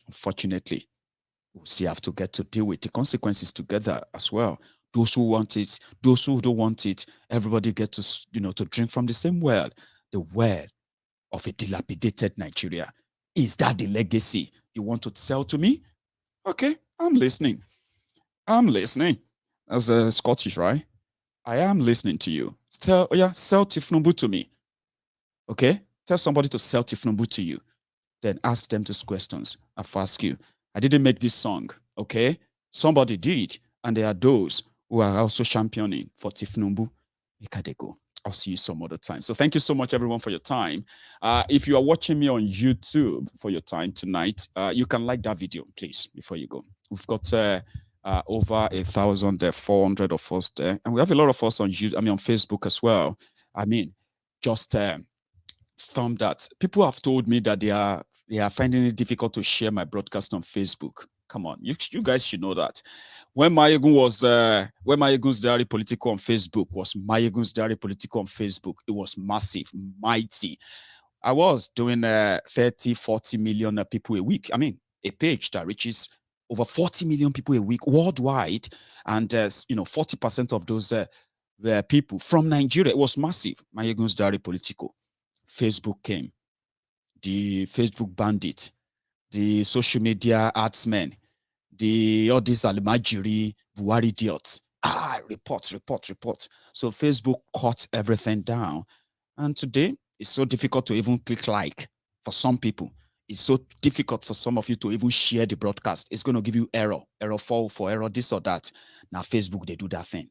Unfortunately, we'll still have to get to deal with the consequences together as well. Those who want it, those who don't want it, everybody get to, to drink from the same well, the well of a dilapidated Nigeria. Is that the legacy you want to sell to me? Okay, I'm listening. As a Scottish, right? I am listening to you. Sell Tifnumbu to me. Okay? Tell somebody to sell Tifnumbu to you. Then ask them these questions. I've asked you. I didn't make this song, okay? Somebody did, and there are those who are also championing for Tifnumbu. Make they go. I'll see you some other time. So thank you so much, everyone, for your time. If you are watching me on YouTube for your time tonight, you can like that video, please, before you go. We've got over 1,400 of us there, and we have a lot of us on YouTube, on Facebook as well. I mean, just thumb that. People have told me that they are finding it difficult to share my broadcast on Facebook. Come on, you guys should know that. When MaiyegunsDiary Politico on Facebook was MaiyegunsDiary Politico on Facebook, it was massive, mighty. I was doing 30, 40 million people a week. I mean, a page that reaches over 40 million people a week worldwide, and 40% of those were people from Nigeria. It was massive. MaiyegunsDiary Politico. Facebook came, the Facebook bandit, the social media adsmen, all these Almajiri, Buhari idiots. Report. So Facebook cut everything down, And today, it's so difficult to even click like for some people. It's so difficult for some of you to even share the broadcast. It's going to give you error 404, error this or that. Now, Facebook, they do that thing.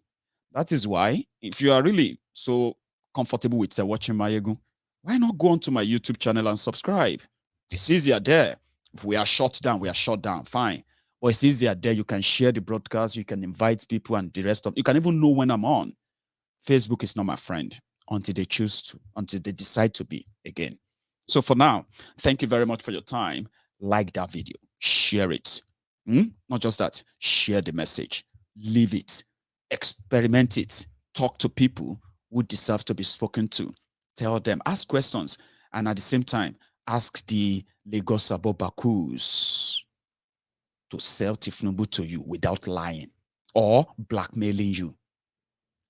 That is why, if you are really so comfortable with watching Maiyegun, why not go onto my YouTube channel and subscribe? It's easier there. If we are shut down, we are shut down. Fine. But it's easier there. You can share the broadcast. You can invite people and the rest of. You can even know when I'm on. Facebook is not my friend until they decide to be again. So for now, thank you very much for your time. Like that video, share it. Not just that, share the message, leave it, experiment it, talk to people who deserve to be spoken to. Tell them, ask questions, and at the same time, ask the Lagos Abobakus to sell Tifnubu to you without lying or blackmailing you.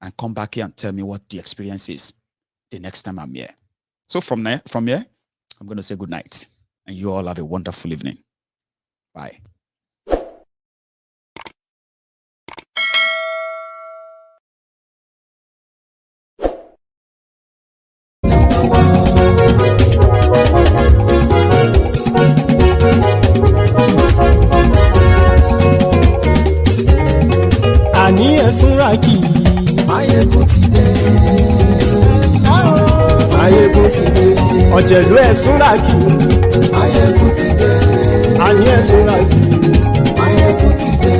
And come back here and tell me what the experience is the next time I'm here. So from here, I'm going to say good night. And you all have a wonderful evening. Bye. Àní ẹ̀sùn rákì. Maiyegun ti dé. Maiyegun ti dé. Ọ̀jẹ̀lú ẹ̀sùn rákì. Maiyegun ti dé. Àní ẹ̀sùn rákì. Maiyegun ti dé.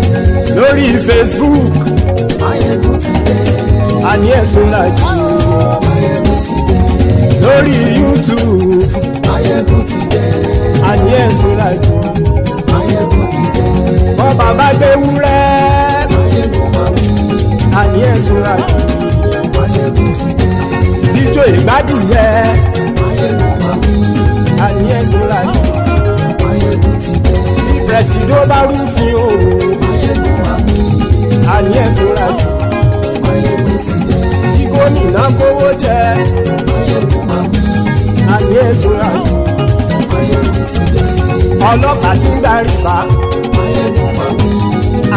Lórí Facebook. Maiyegun ti dé. Àní ẹ̀sùn rákì. Maiyegun ti dé. Lórí YouTube. Maiyegun ti dé. Àní ẹ̀sùn rákì. Maiyegun ti dé. Bọ́ bàbá gbé wúrẹ́. Maiyegun máa wí. Àní ẹ̀sùn rákì. Maiyegun ti dé. Ijó ìgbádìyẹ. Maiyegun máa wí. Àní ẹ̀sùn rákì. Maiyegun ti dé. Presido bá rúfin o. Maiyegun máa wí. Àní ẹ̀sùn rákì. Maiyegun ti dé. Kí gómìnà kówó jẹ. Maiyegun máa wí. Àní ẹ̀sùn rákì. Maiyegun ti dé. Ọlọ́pàá tí ń darí bá. Maiyegun máa wí.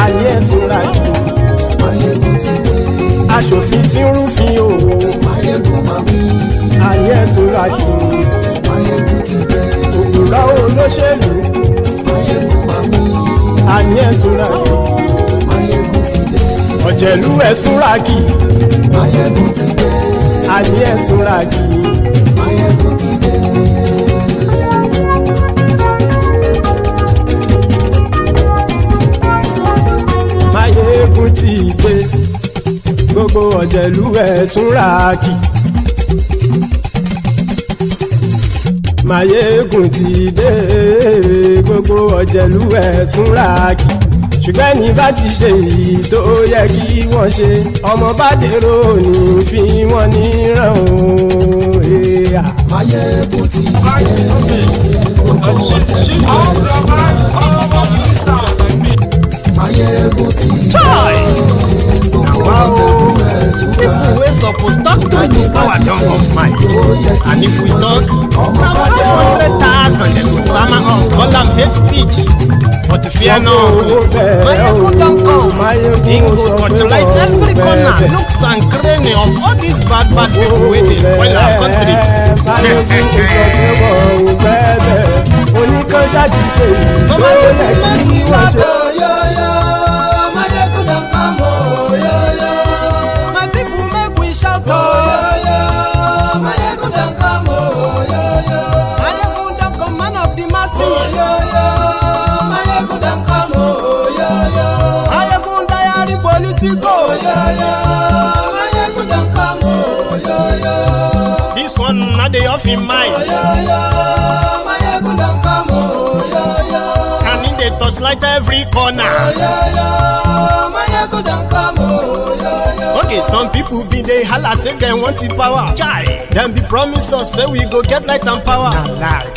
Àní ẹ̀sùn rákì. Maiyegun ti dé. Aṣòfin tí ń rúfin o. Maiyegun máa wí. Àní ẹ̀sùn rákì. Maiyegun ti dé. Òpùrọ́ olóṣèlú. Maiyegun máa wí. Àní ẹ̀sùn rákì. Maiyegun ti dé. Ọ̀jẹ̀lú ẹ̀sùn rákì. Maiyegun ti dé. Àní ẹ̀sùn rákì. Maiyegun ti dé. Maiyegun ti dé. Gbogbo ọ̀jẹ̀lú ẹ̀sùn rákì. Maiyegun ti dé. Gbogbo ọ̀jẹ̀lú ẹ̀sùn rákì. Ṣùgbọ́n ní bá ti ṣe èyí tó yẹ kí wọ́n ṣe, ọmọ bá dèrò ní fi wọ́n níran o. Maiyegun ti dé. Gbogbo ọ̀jẹ̀lú Maiyegun ti dé. People wey suppose talk to the power don come mind. And if we talk, na 500,000 dem go sama us call am hate speech. But fear no, Maiyegun don come. He go torchlight every corner, nooks and cranny of all these bad people wey dey spoil our country. So my people make you laugh. Maiyegun don come. My people make we shout. Maiyegun don come. Maiyegun don come, man of the masses. Maiyegun don come. Maiyegun diary Politico. Maiyegun don come. This one na dey off in mind. Maiyegun don come. And in dey torchlight every corner. Maiyegun don come. Okay, some people be dey holla say dem want the power. Dem be promise us say we go get light and power.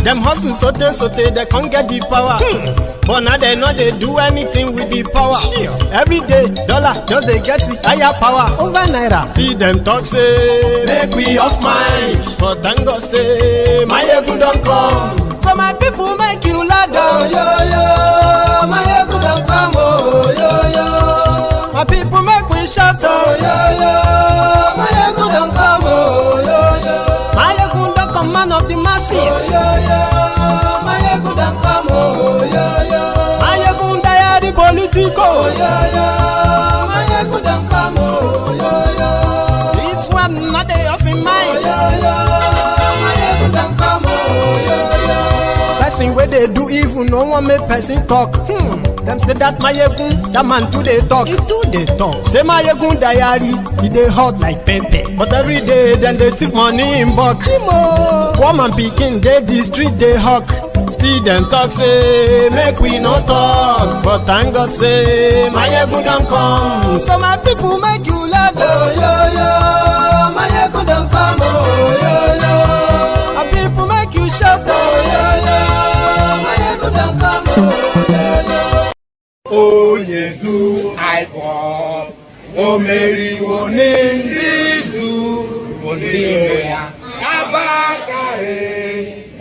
Dem hustle sote they can't get the power. But now they no dey do anything with the power. Every day dollar just dey get the higher power over naira. Still dem talk say make we off mind, but thank God say Maiyegun don come. So my people make you lie down. Maiyegun don come. My people make we shout. Maiyegun don come. day off in mind. Mayegun don come, Person where they do evil, no one make person talk. Them say that Maiyegun, that man too they talk. He too they talk. Say Maiyegun diary, he dey hot like pepper. But every day, then they take money in bulk. Woman picking, they the street they hawk. Still them talk say, make we no talk. But thank God say, Maiyegun don't come. So my people make you laugh. Mayegun don come, My people make you shout. Mayegun don come, Onyedu IPOB, omeriwo n'Ndizu, oniriwe ya, abakare,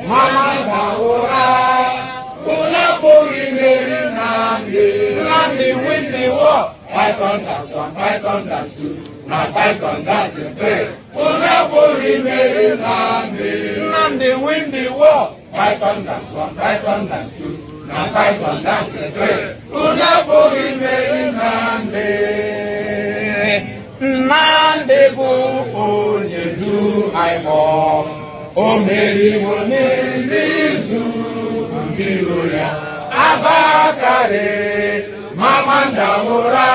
mama dawora, unapori meri Nnamdi win the war. Python dance 1, Python dance 2, na Python dance 3. Unapori meri Nnamdi win the war. Python dance 1, Python dance 2. Na Python dance 3. Unapori meri Nnamdi bụ Onyedu IPOB, o meriwo n'Ndizu, ndiro ya abakare, mama ndawora,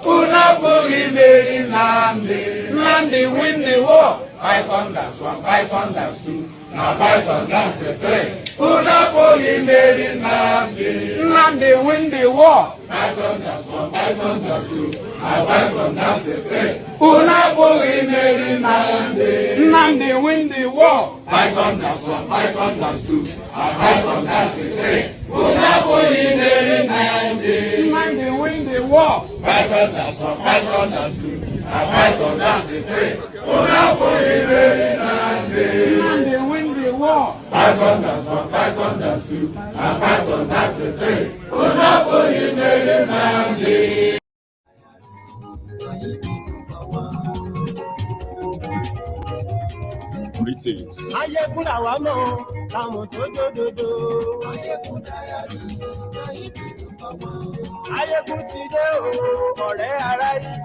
unapori meri Nnamdi win the war. Python dance 1, Python dance 2. Na Python dance 3. Unapoli meri Nnamdi win the war. Python dance 1, Python dance 2. Na Python dance 3. Unapoli meri Nnamdi win the war. Python dance 1, Python dance 2. Na Python dance 3. Unapoli meri Nnamdi win the war. Python dance 1, Python dance 2. Na Python dance 3. Unapoli meri Nnamdi win the war. Python dance 1, Python dance 2. Na Python dance 3. Unapoli meri Nnamdi. Greetings. Maiyegun làwa mọ̀, làwọn tó dòdòdò. Maiyegun ti dé o, ọ̀rẹ́ ara yìí.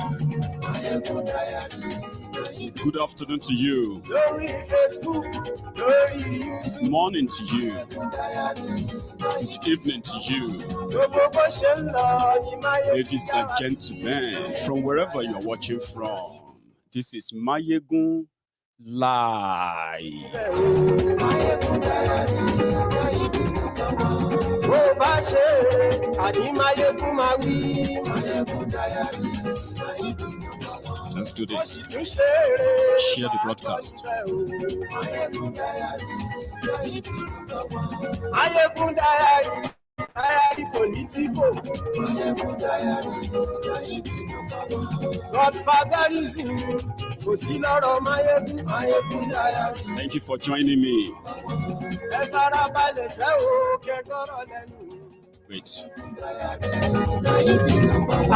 Good afternoon to you. Lórí Facebook, lórí YouTube. Good morning to you. Good evening to you. Gbogbo bó ṣe ń lọ ni Maiyegun Ladies and gentlemen, from wherever you're watching from, this is Maiyegun Live. Bó bá ṣe rè, àní Maiyegun máa wí. Let's do this. Tún ṣe rè. Share the broadcast. Maiyegun Diary, Diary Politico. Godfatherism, kò sí lọ́rọ̀ Maiyegun, Maiyegun Diary. Thank you for joining me. Ẹ farabalẹ̀ sẹ́ o, kẹ́kọ̀ọ́ lẹ́nu. Wait.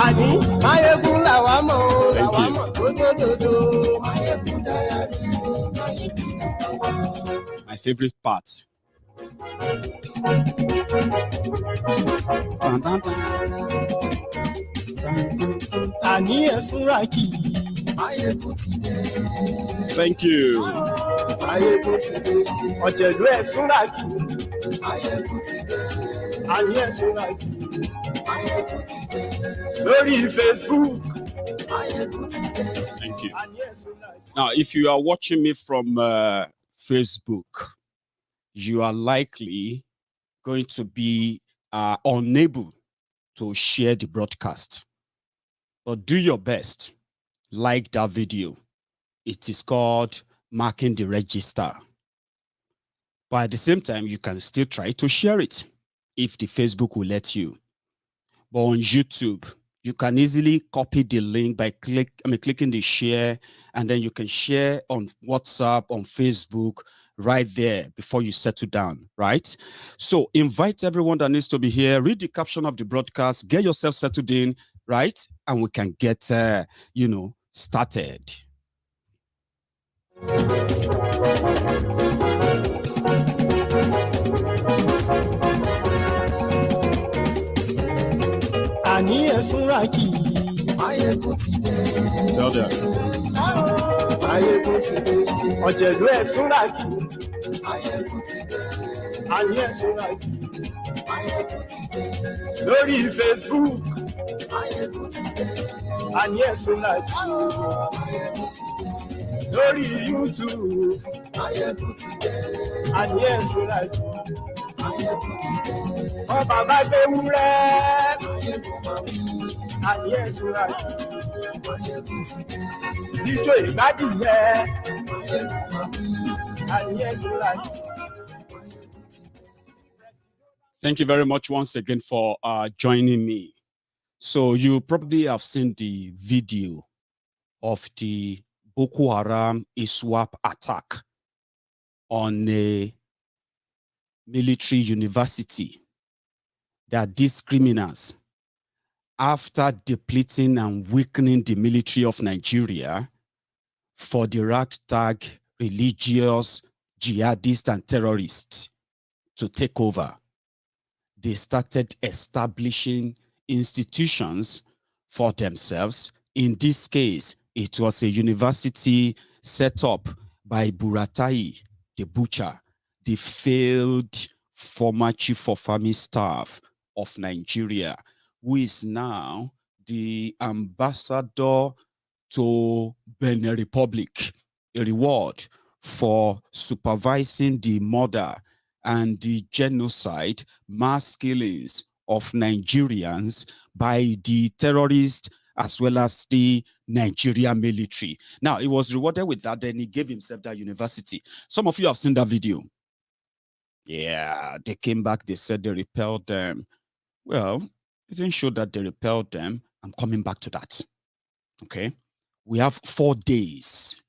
Àní Maiyegun làwa mọ̀ o, Thank làwa you. mọ̀ dódódódó. Maiyegun Diary, My favorite part. Àní ẹ̀sùn rákì. Maiyegun ti dé. Thank you. Maiyegun ti dé. Ọ̀jẹ̀lú ẹ̀sùn rákì. Maiyegun ti dé. Àní ẹ̀sùn rákì. Maiyegun ti dé. Lórí Facebook. Maiyegun ti dé. Thank you. Àní ẹ̀sùn rákì. Now, if you are watching me from Facebook, you are likely going to be unable to share the broadcast. But do your best. Like that video. It is called Marking the Register. But at the same time, you can still try to share it if the Facebook will let you. But on YouTube, you can easily copy the link by clicking the share, and then you can share on WhatsApp, on Facebook, right there before you settle down, right? So invite everyone that needs to be here, read the caption of the broadcast, get yourself settled in, right? And we can get, started. Àní ẹ̀sùn rákì. Tell them. Ọ̀jẹ̀lú ẹ̀sùn láàkì. Àní ẹ̀sùn láàkì. Lórí Facebook. Àní ẹ̀sùn láàkì. Lórí YouTube. Àní ẹ̀sùn láàkì. Ọba bá gbé wúrẹ́. Àní ẹ̀sùn láàkì. Níjó ìgbádìí yẹn. Àní ẹ̀sùn láàkì. Thank you very much once again for joining me. So you probably have seen the video of the Boko Haram ISWAP attack on a military university. That these criminals, after depleting and weakening the military of Nigeria for the ragtag religious jihadists and terrorists to take over, they started establishing institutions for themselves. In this case, it was a university set up by Buratai, the butcher, the failed former chief of army staff of Nigeria, who is now the ambassador to Benin Republic, a reward for supervising the murder and the genocide, mass killings of Nigerians by the terrorists as well as the Nigerian military. Now, he was rewarded with that, then he gave himself that university. Some of you have seen that video. Yeah, they came back, they said they repelled them. Well, it didn't show that they repelled them. I'm coming back to that. Okay. We have 4 days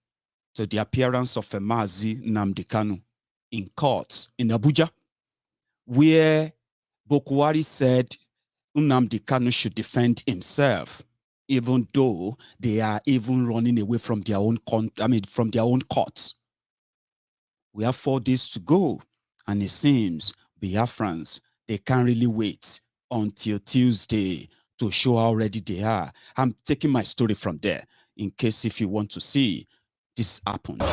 to the appearance of Mazi Nnamdi Kanu in court in Abuja, where Boko Haram said Nnamdi Kanu should defend himself, even though they are even running away from their own from their own courts. We have 4 days to go, and it seems Biafrans, they can't really wait until Tuesday to show how ready they are. I'm taking my story from there in case if you want to see this happened.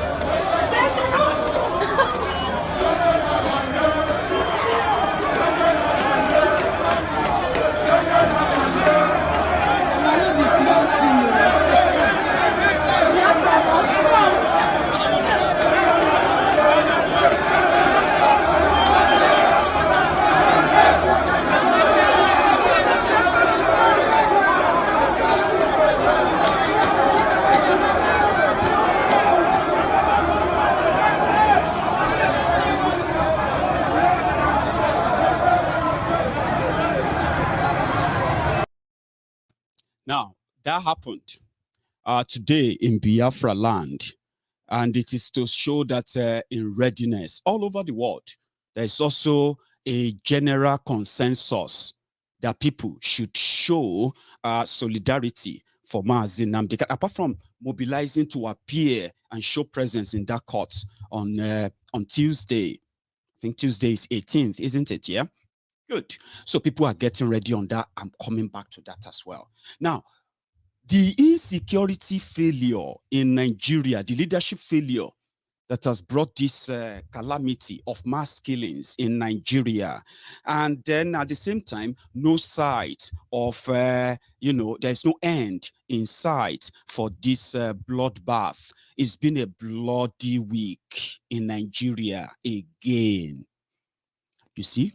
Now, that happened today in Biafra land, and it is to show that in readiness all over the world, there is also a general consensus that people should show solidarity for Mazi Nnamdi Kanu, apart from mobilizing to appear and show presence in that court on Tuesday. I think Tuesday is 18th, isn't it? Yeah. Good. So people are getting ready on that. I'm coming back to that as well. Now, the insecurity failure in Nigeria, the leadership failure that has brought this calamity of mass killings in Nigeria, and then at the same time, no sight of, there's no end in sight for this bloodbath. It's been a bloody week in Nigeria again. You see?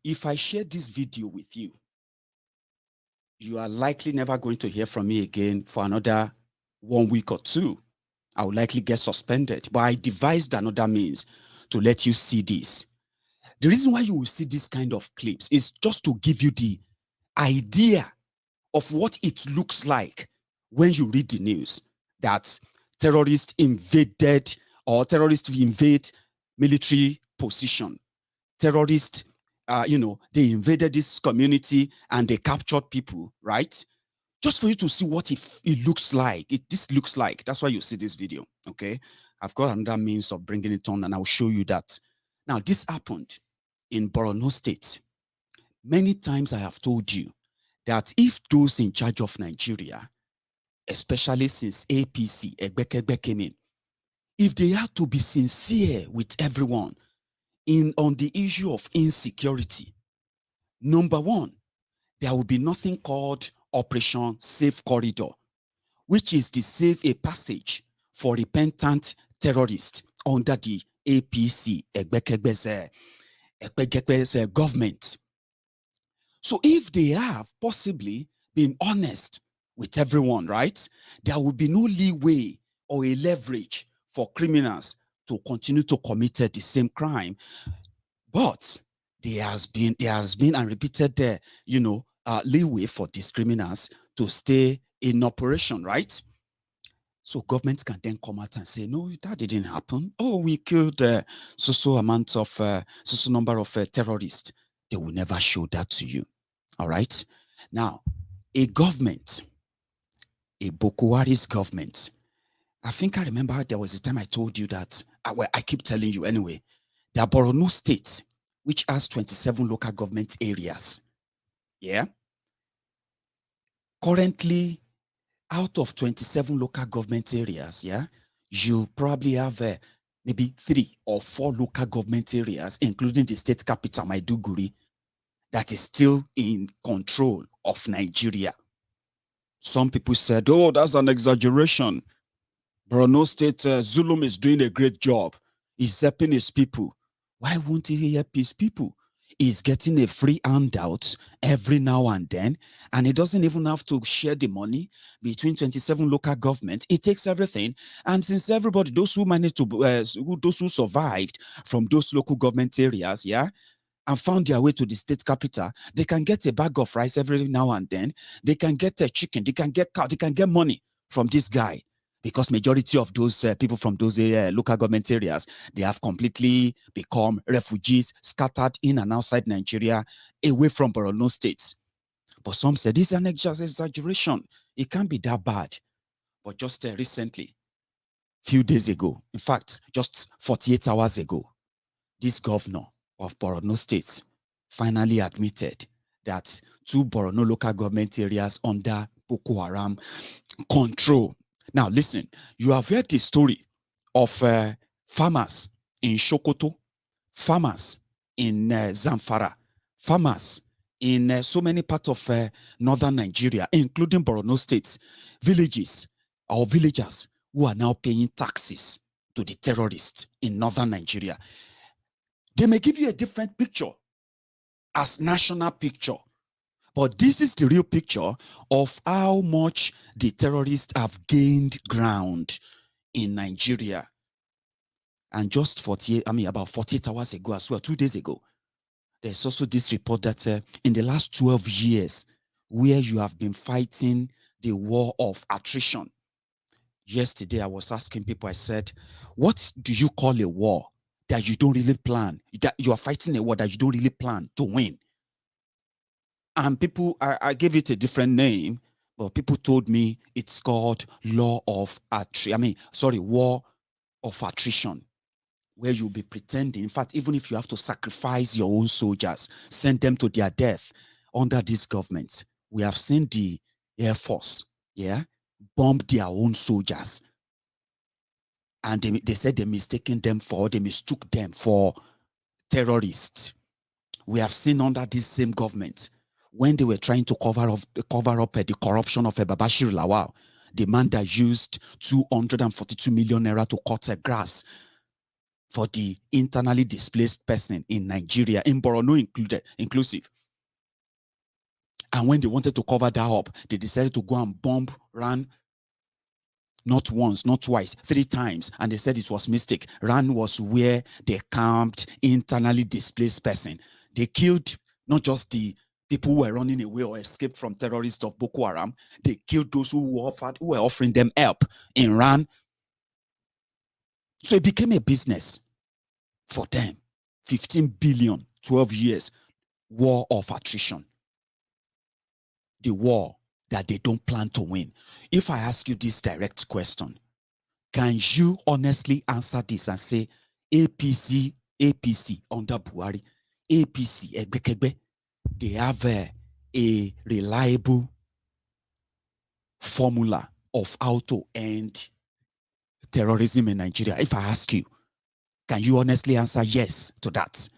If I share this video with you, you are likely never going to hear from me again for another 1 week or 2. I will likely get suspended, but I devised another means to let you see this. The reason why you will see this kind of clips is just to give you the idea of what it looks like when you read the news that terrorists invaded or terrorists invade military position. Terrorists they invaded this community and they captured people, right? Just for you to see what it looks like. This looks like. That's why you see this video, okay? I've got another means of bringing it on, and I'll show you that. Now, this happened in Borno State. Many times I have told you that if those in charge of Nigeria, especially since APC, Egbekegbe came in, if they have to be sincere with everyone on the issue of insecurity, number one, there will be nothing called Operation Safe Corridor, which is to save a passage for repentant terrorists under the APC, Egbekegbe's government. So if they have possibly been honest with everyone, right, there will be no leeway or a leverage for criminals to continue to commit the same crime. But there has been and repeated leeway for these criminals to stay in operation, right? So governments can then come out and say, no, that didn't happen. Oh, we killed so amount of so number of terrorists. They will never show that to you. All right. Now, a government, a Boko Haram's government. I think I remember there was a time I told you that, I keep telling you anyway, there are Borno State, which has 27 local government areas. Yeah. Currently, out of 27 local government areas, yeah, you probably have maybe 3 or 4 local government areas, including the state capital, Maiduguri, that is still in control of Nigeria. Some people said, oh, that's an exaggeration. Borno State, Zulum is doing a great job. He's helping his people. Why won't he help his people? He's getting a free handout every now and then, and he doesn't even have to share the money between 27 local governments. It takes everything. And since everybody, those who managed to, those who survived from those local government areas, yeah, and found their way to the state capital, they can get a bag of rice every now and then. They can get a chicken. They can get cow. They can get money from this guy, because majority of those people from those local government areas, they have completely become refugees, scattered in and outside Nigeria, away from Borno State. But some said this is an exaggeration. It can't be that bad. But just recently, few days ago, in fact, just 48 hours ago, this governor of Borno State finally admitted that 2 Borno local government areas under Boko Haram control. Now, listen, you have heard the story of farmers in Sokoto, farmers in Zamfara, farmers in so many parts of northern Nigeria, including Borno State, villages or villagers who are now paying taxes to the terrorists in northern Nigeria. They may give you a different picture as national picture, but this is the real picture of how much the terrorists have gained ground in Nigeria. And just about 48 hours ago as well, 2 days ago, there's also this report that in the last 12 years, where you have been fighting the war of attrition. Yesterday, I was asking people, I said, what do you call a war that you don't really plan, that you are fighting a war that you don't really plan to win? And people, I gave it a different name, but people told me it's called war of attrition, where you'll be pretending. In fact, even if you have to sacrifice your own soldiers, send them to their death under this government. We have seen the Air Force, yeah, bomb their own soldiers. And they said they mistook them for terrorists. We have seen under this same government, when they were trying to cover up the corruption of Babashir Lawal, the man that used 242 million naira to cut grass for the internally displaced person in Nigeria, in Borno inclusive. And when they wanted to cover that up, they decided to go and bomb Ran, not once, not twice, 3 times. And they said it was mistake. Ran was where they camped internally displaced person. They killed not just the people who were running away or escaped from terrorists of Boko Haram. They killed those who were offering them help in Ran. So it became a business for them. 15 billion, 12 years, war of attrition. The war that they don't plan to win. If I ask you this direct question, can you honestly answer this and say APC under Buhari, APC, Egbekegbe, they have a a reliable formula of how to end terrorism in Nigeria? If I ask you, can you honestly answer yes to that?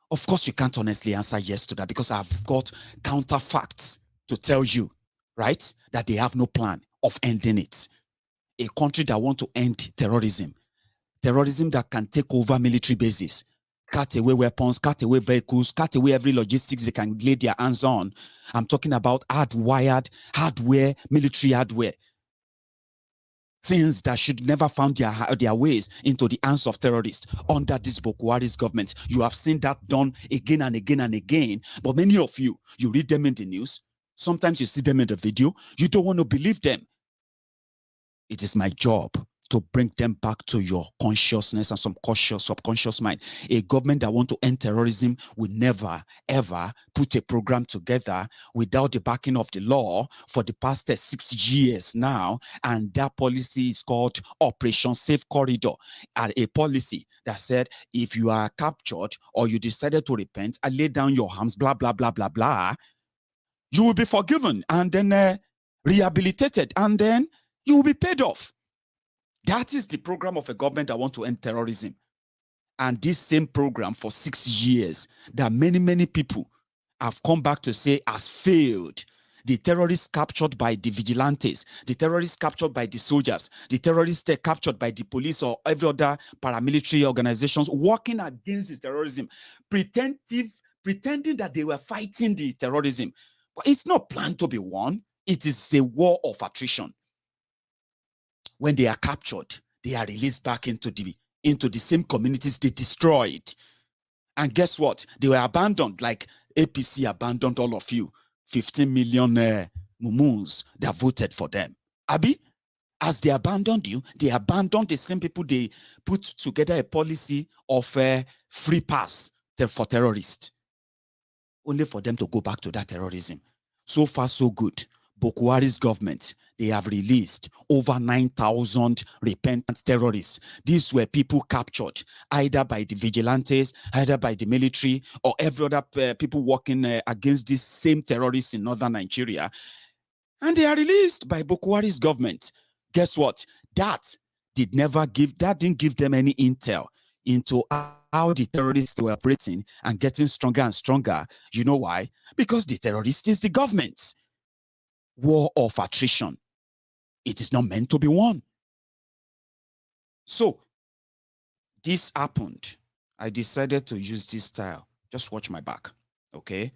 Of course, you can't honestly answer yes to that because I've got counterfacts to tell you, right, that they have no plan of ending it. A country that wants to end terrorism that can take over military bases, cut away weapons, cut away vehicles, cut away every logistics they can lay their hands on. I'm talking about hardwired hardware, military hardware. Things that should never found their ways into the hands of terrorists under this Boko Haram's government. You have seen that done again and again and again. But many of you read them in the news. Sometimes you see them in the video. You don't want to believe them. It is my job to bring them back to your consciousness and some subconscious mind. A government that wants to end terrorism will never, ever put a program together without the backing of the law for the past 6 years now. And that policy is called Operation Safe Corridor. And a policy that said, if you are captured or you decided to repent and lay down your arms, blah, blah, blah, blah, blah, you will be forgiven and then rehabilitated and then you will be paid off. That is the program of a government that wants to end terrorism. And this same program for 6 years that many people have come back to say has failed. The terrorists captured by the vigilantes, the terrorists captured by the soldiers, the terrorists captured by the police or every other paramilitary organizations working against the terrorism, pretending that they were fighting the terrorism. But it's not planned to be won. It is a war of attrition. When they are captured, they are released back into the same communities they destroyed. And guess what? They were abandoned, like APC abandoned all of you. 15 million mumuns that voted for them. Abi, as they abandoned you, they abandoned the same people they put together a policy of free pass for terrorists. Only for them to go back to that terrorism. So far, so good. Boko Haram's government, they have released over 9,000 repentant terrorists. These were people captured either by the vigilantes, either by the military, or every other people working against these same terrorists in northern Nigeria. And they are released by Boko Haram's government. Guess what? That didn't give them any intel into how the terrorists were operating and getting stronger and stronger. You know why? Because the terrorist is the government. War of attrition. It is not meant to be won. So, this happened. I decided to use this style. Just watch my back, okay?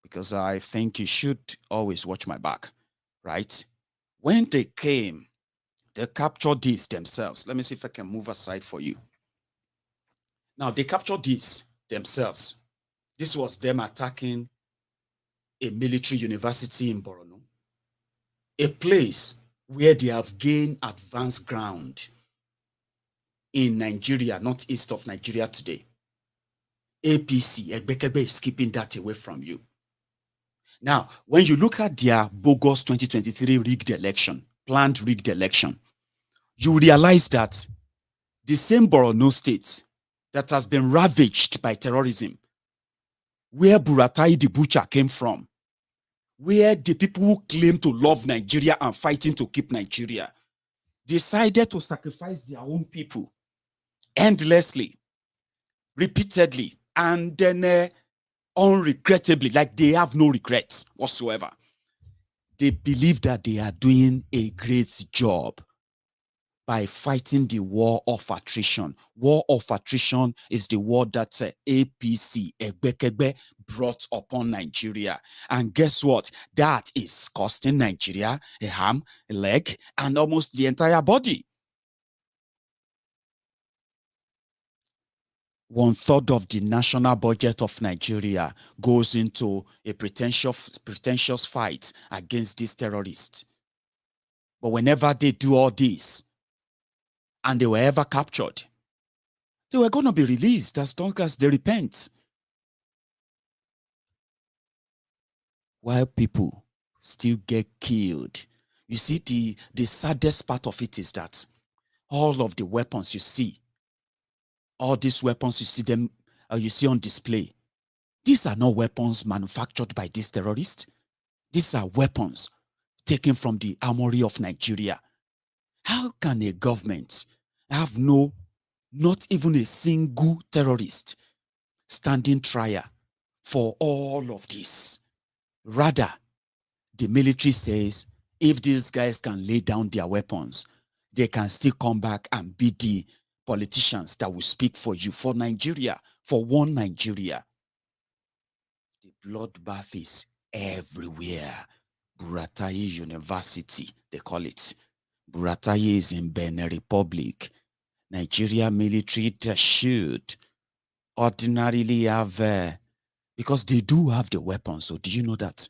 Because I think you should always watch my back, right? When they came, they captured these themselves. Let me see if I can move aside for you. Now, they captured these themselves. This was them attacking a military university in Borno. A place where they have gained advanced ground in Nigeria, northeast of Nigeria today. APC, Egbekebe, is keeping that away from you. Now, when you look at their bogus 2023 rigged election, planned rigged election, you realize that the same Borno state that has been ravaged by terrorism, where Buratai the Butcher came from, where the people who claim to love Nigeria and fighting to keep Nigeria decided to sacrifice their own people endlessly, repeatedly, and then unregrettably, like they have no regrets whatsoever. They believe that they are doing a great job by fighting the war of attrition. War of attrition is the war that APC, Egbekebe, brought upon Nigeria. And guess what? That is costing Nigeria a arm, a leg, and almost the entire body. 1/3 of the national budget of Nigeria goes into a pretentious fight against these terrorists. But whenever they do all this, and they were ever captured, they were going to be released as long as they repent. While people still get killed. You see, the saddest part of it is that all of the weapons you see, all these weapons you see on display, these are not weapons manufactured by these terrorists. These are weapons taken from the armory of Nigeria. How can a government have not even a single terrorist standing trial for all of this? Rather, the military says if these guys can lay down their weapons, they can still come back and be the politicians that will speak for you, for Nigeria, for one Nigeria. The bloodbath is everywhere. Buratai University, they call it. Buratai is in Benin Republic. Nigeria military, they should ordinarily have, because they do have the weapons. So do you know that?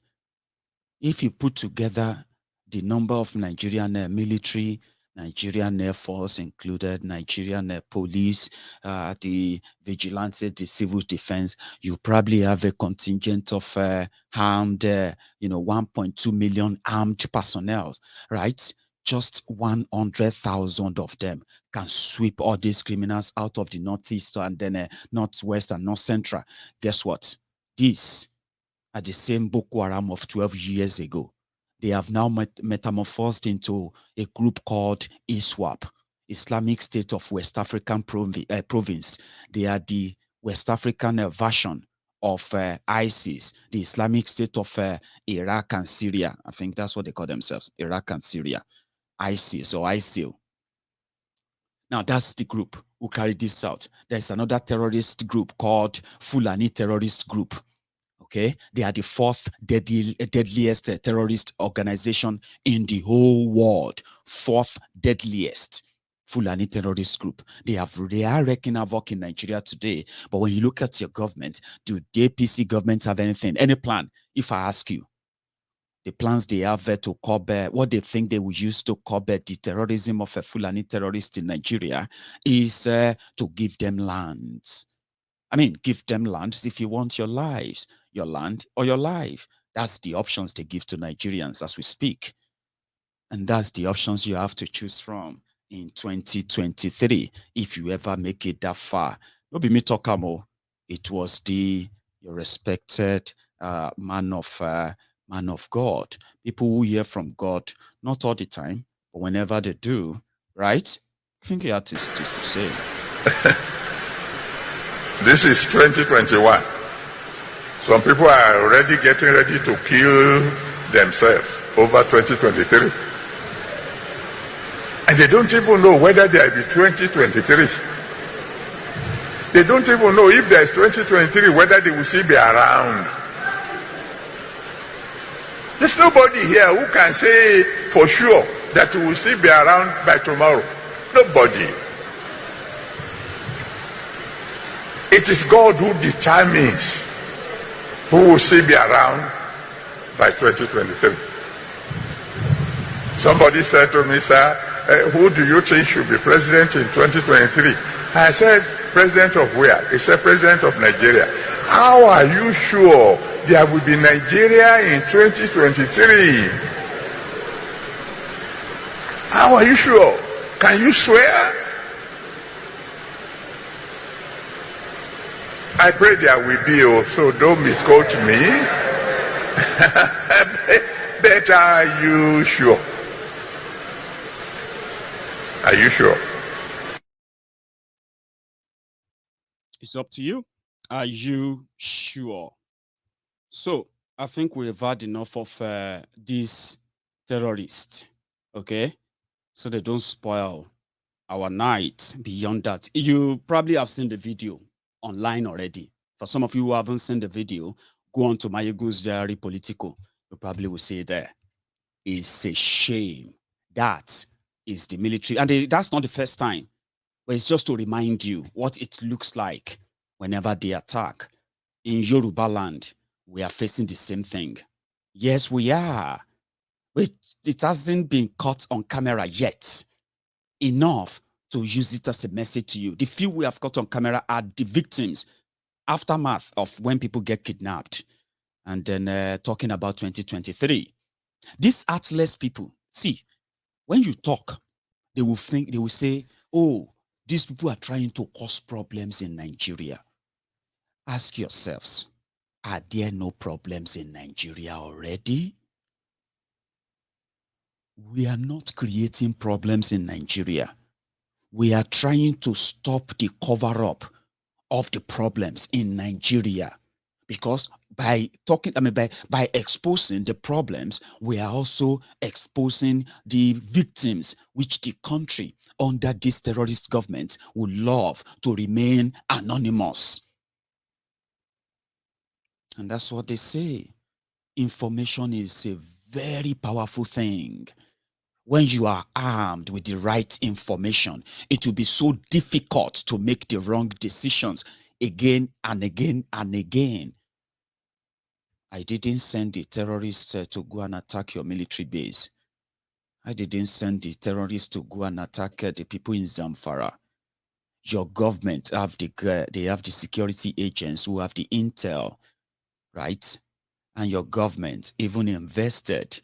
If you put together the number of Nigerian military, Nigerian Air Force included, Nigerian police, the vigilante, the civil defense, you probably have a contingent of armed, 1.2 million armed personnel, right? Just 100,000 of them can sweep all these criminals out of the northeast and then northwest and north central. Guess what? These are the same Boko Haram of 12 years ago. They have now metamorphosed into a group called ISWAP, Islamic State of West African Province. They are the West African version of ISIS, the Islamic State of Iraq and Syria. I think that's what they call themselves, Iraq and Syria, ISIS or ISIL. Now, that's the group who carried this out. There's another terrorist group called Fulani Terrorist Group. Okay, they are the fourth deadliest terrorist organization in the whole world. Fourth deadliest Fulani terrorist group. They are wreaking havoc in Nigeria today. But when you look at your government, do the APC government have anything, any plan? If I ask you, the plans they have to curb what they think they will use to curb the terrorism of a Fulani terrorist in Nigeria is to give them lands. I mean, give them lands if you want your lives, your land or your life. That's the options they give to Nigerians as we speak. And that's the options you have to choose from in 2023, if you ever make it that far. No be me talk more. It was your respected man of God. People who hear from God, not all the time, but whenever they do, right? I think he had to say. This is 2021. Some people are already getting ready to kill themselves over 2023. And they don't even know whether there will be 2023. They don't even know if there is 2023, whether they will still be around. There's nobody here who can say for sure that we will still be around by tomorrow. Nobody. It is God who determines who will still be around by 2023. Somebody said to me, sir, who do you think should be president in 2023? I said, president of where? He said, president of Nigeria. How are you sure there will be Nigeria in 2023? How are you sure? Can you swear? I pray there will be, so don't misquote me. But are you sure? Are you sure? It's up to you. Are you sure? So, I think we've had enough of these terrorists, okay? So they don't spoil our night. Beyond that, you probably have seen the video online already. For some of you who haven't seen the video, go on to MaiyegunsDiary Politico. You probably will see there. It's a shame. That is the military. And that's not the first time. But it's just to remind you what it looks like whenever they attack. In Yoruba land, we are facing the same thing. Yes, we are. But it hasn't been caught on camera yet. Enough to use it as a message to you. The few we have caught on camera are the victims, aftermath of when people get kidnapped. And then talking about 2023. These artless people, see, when you talk, they will say, oh, these people are trying to cause problems in Nigeria. Ask yourselves, are there no problems in Nigeria already? we are not creating problems in Nigeria. We are trying to stop the cover-up of the problems in Nigeria. Because by talking, by exposing the problems, we are also exposing the victims, which the country under this terrorist government would love to remain anonymous. And that's what they say. Information is a very powerful thing. When you are armed with the right information, it will be so difficult to make the wrong decisions again and again and again. I didn't send the terrorists to go and attack your military base. I didn't send the terrorists to go and attack the people in Zamfara. Your government have they have the security agents who have the intel, right? And your government even invested.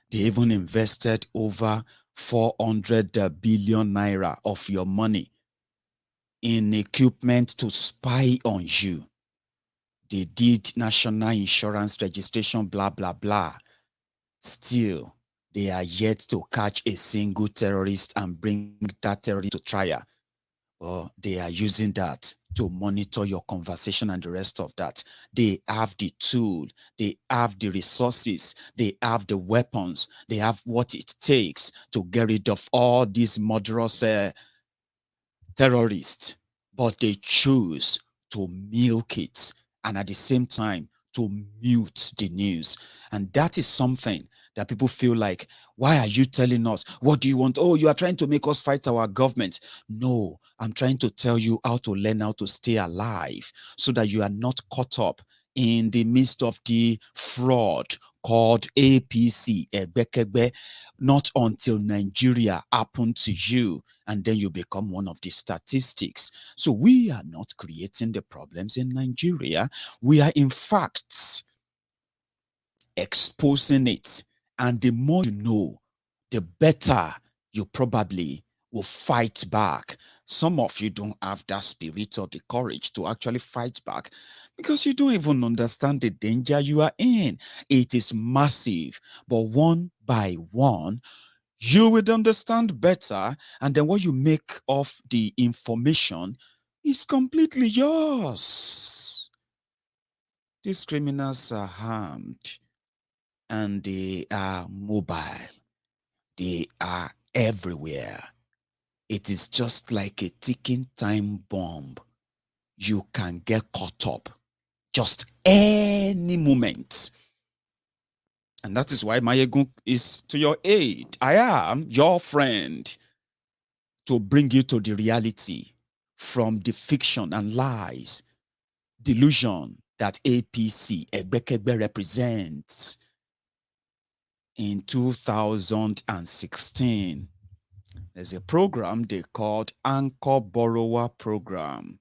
They even invested over 400 billion naira of your money in equipment to spy on you. They did national insurance registration, blah, blah, blah. Still, they are yet to catch a single terrorist and bring that terrorist to trial. Or they are using that to monitor your conversation and the rest of that. They have the tool, they have the resources, they have the weapons, they have what it takes to get rid of all these murderous terrorists. But they choose to milk it and at the same time to mute the news. And that is something that people feel like, why are you telling us? What do you want? Oh, you are trying to make us fight our government. No, I'm trying to tell you how to learn how to stay alive so that you are not caught up in the midst of the fraud called APC, Egbekegbe, not until Nigeria happened to you, and then you become one of the statistics. So we are not creating the problems in Nigeria. We are, in fact, exposing it. And the more you know, the better you probably will fight back. Some of you don't have that spirit or the courage to actually fight back because you don't even understand the danger you are in. It is massive, but one by one, you will understand better, and then what you make of the information is completely yours. These criminals are armed and they are mobile. They are everywhere. It is just like a ticking time bomb. You can get caught up just any moment. And that is why Maiyegun is to your aid. I am your friend to bring you to the reality from the fiction and lies, delusion that APC, Egbekegbe, represents. In 2016, there's a program they called Anchor Borrower Program.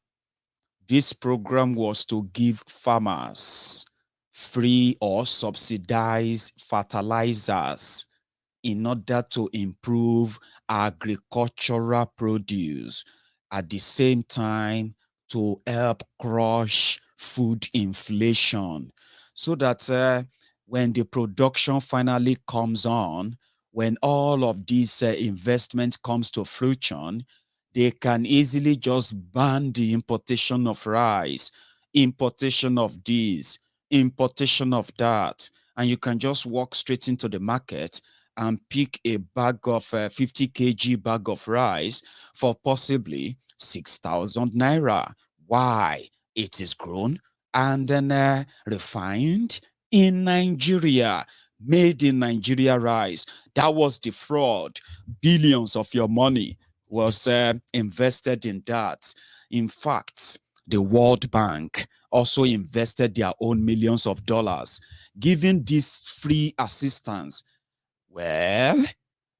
This program was to give farmers free or subsidized fertilizers in order to improve agricultural produce, at the same time to help crush food inflation, so that when the production finally comes on, when all of this investment comes to fruition, they can easily just ban the importation of rice, importation of this, importation of that, and you can just walk straight into the market and pick a bag of 50 kg bag of rice for possibly 6,000 naira. Why? It is grown and then refined in Nigeria, made in Nigeria rice. That was the fraud. Billions of your money was invested in that. In fact, the World Bank also invested their own millions of dollars, giving this free assistance. Well,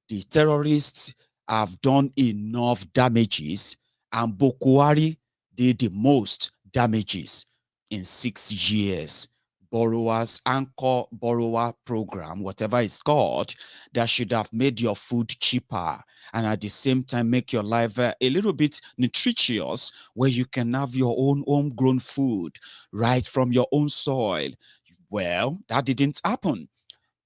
the terrorists have done enough damages, and Boko Haram did the most damages in 6 years. Borrowers, Anchor Borrower Program, whatever it's called, that should have made your food cheaper and at the same time make your life a little bit nutritious, where you can have your own homegrown food right from your own soil. Well, that didn't happen.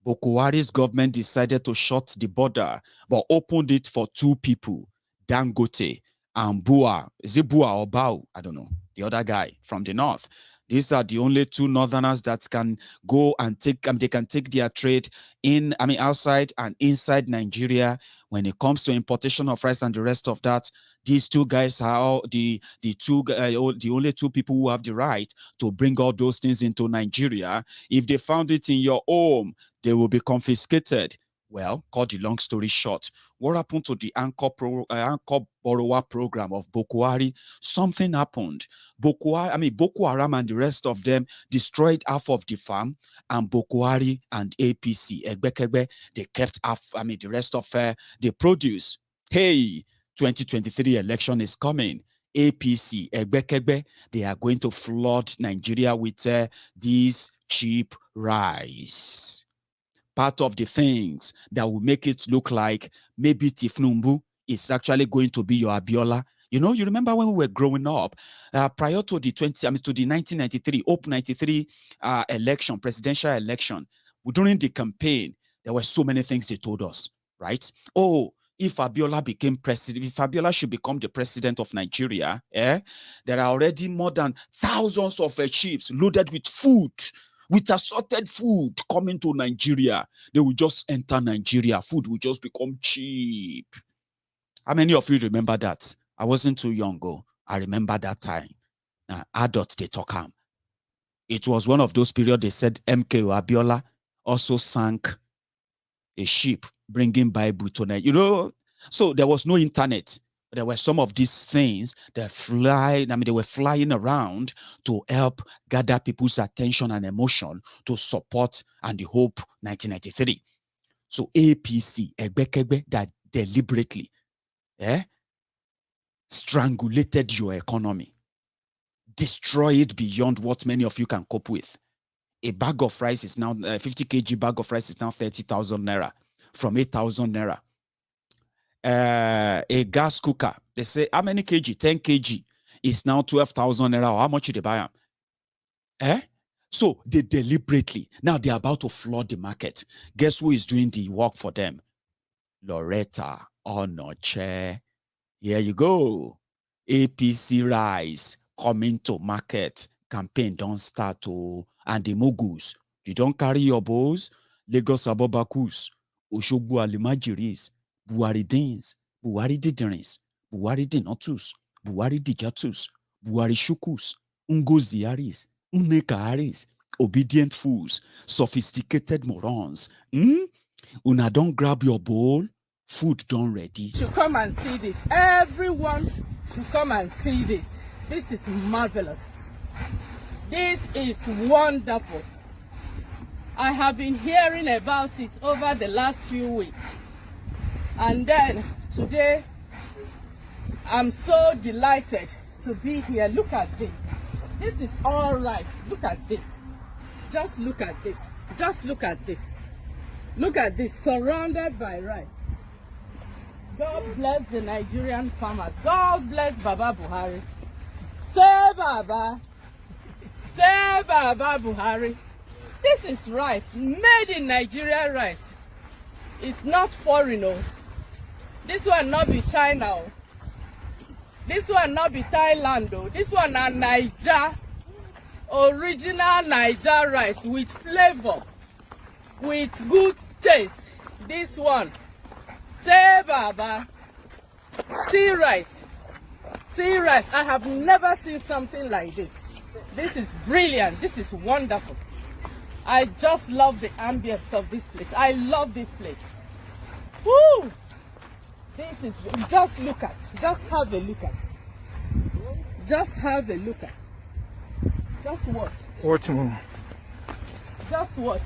Buhari's government decided to shut the border, but opened it for two people, Dangote and Bua. Is it Bua or Bao? I don't know. The other guy from the north. These are the only two northerners that can go and take, they can take their trade in, outside and inside Nigeria. When it comes to importation of rice and the rest of that, these two guys are all the only two people who have the right to bring all those things into Nigeria. If they found it in your home, they will be confiscated. Well, cut the long story short, what happened to the anchor borrower program of Buhari? Something happened. Boko Haram and the rest of them destroyed half of the farm, and Buhari and APC, they kept half, the rest of the produce. Hey, 2023 election is coming. APC, they are going to flood Nigeria with these cheap rice. Part of the things that will make it look like maybe Tifnumbu is actually going to be your Abiola. You know, you remember when we were growing up, prior to the 1993 Hope 93 election, presidential election, during the campaign, there were so many things they told us, right? Oh, if Abiola became president, if Abiola should become the president of Nigeria, there are already more than thousands of ships loaded with food, with assorted food coming to Nigeria. They will just enter Nigeria. Food will just become cheap. How many of you remember that? I wasn't too young ago. I remember that time. Now, adults, they talk. It was one of those periods they said MKO Abiola also sank a ship bringing Bible to Nigeria. You know, so there was no internet. There were some of these things that they were flying around to help gather people's attention and emotion to support and the Hope 1993. So APC, that deliberately strangulated your economy, destroy it beyond what many of you can cope with. A bag of rice is now, 50 kg bag of rice is now 30,000 naira from 8,000 naira. A gas cooker, they say, how many kg? 10 kg is now 12,000 naira. How much did they buy them? So they deliberately, now they're about to flood the market. Guess who is doing the work for them? Loretta Onoche. Here you go. APC rice coming to market. Campaign don't start to, and the moguls, you don't carry your bows. Lagos Abobakus, Oshogbu Alimajiris, Buhari Dins, Buhari Diderins, Buhari Dinotus, Buhari Dijatus, Buhari Shukus, Ungoziaris, Unekaharis, obedient fools, sophisticated morons. Una don't grab your bowl, food done ready. Should come and see this. Everyone should come and see this. This is marvelous. This is wonderful. I have been hearing about it over the last few weeks. And then today, I'm so delighted to be here. Look at this. This is all rice. Look at this. Just look at this. Just look at this. Look at this, surrounded by rice. God bless the Nigerian farmers. God bless Baba Buhari. Say Baba. Say Baba Buhari. This is rice, made in Nigeria rice. It's not foreign. Oh. This one not be China. Oh. This one not be Thailand. Oh. This one are Niger. Original Niger rice with flavor, with good taste. This one. Say Baba. See rice. See rice. I have never seen something like this. This is brilliant. This is wonderful. I just love the ambience of this place. I love this place. Woo! This is, just look at, just have a look at. Just have a look at. Just watch. Watch more. Just watch.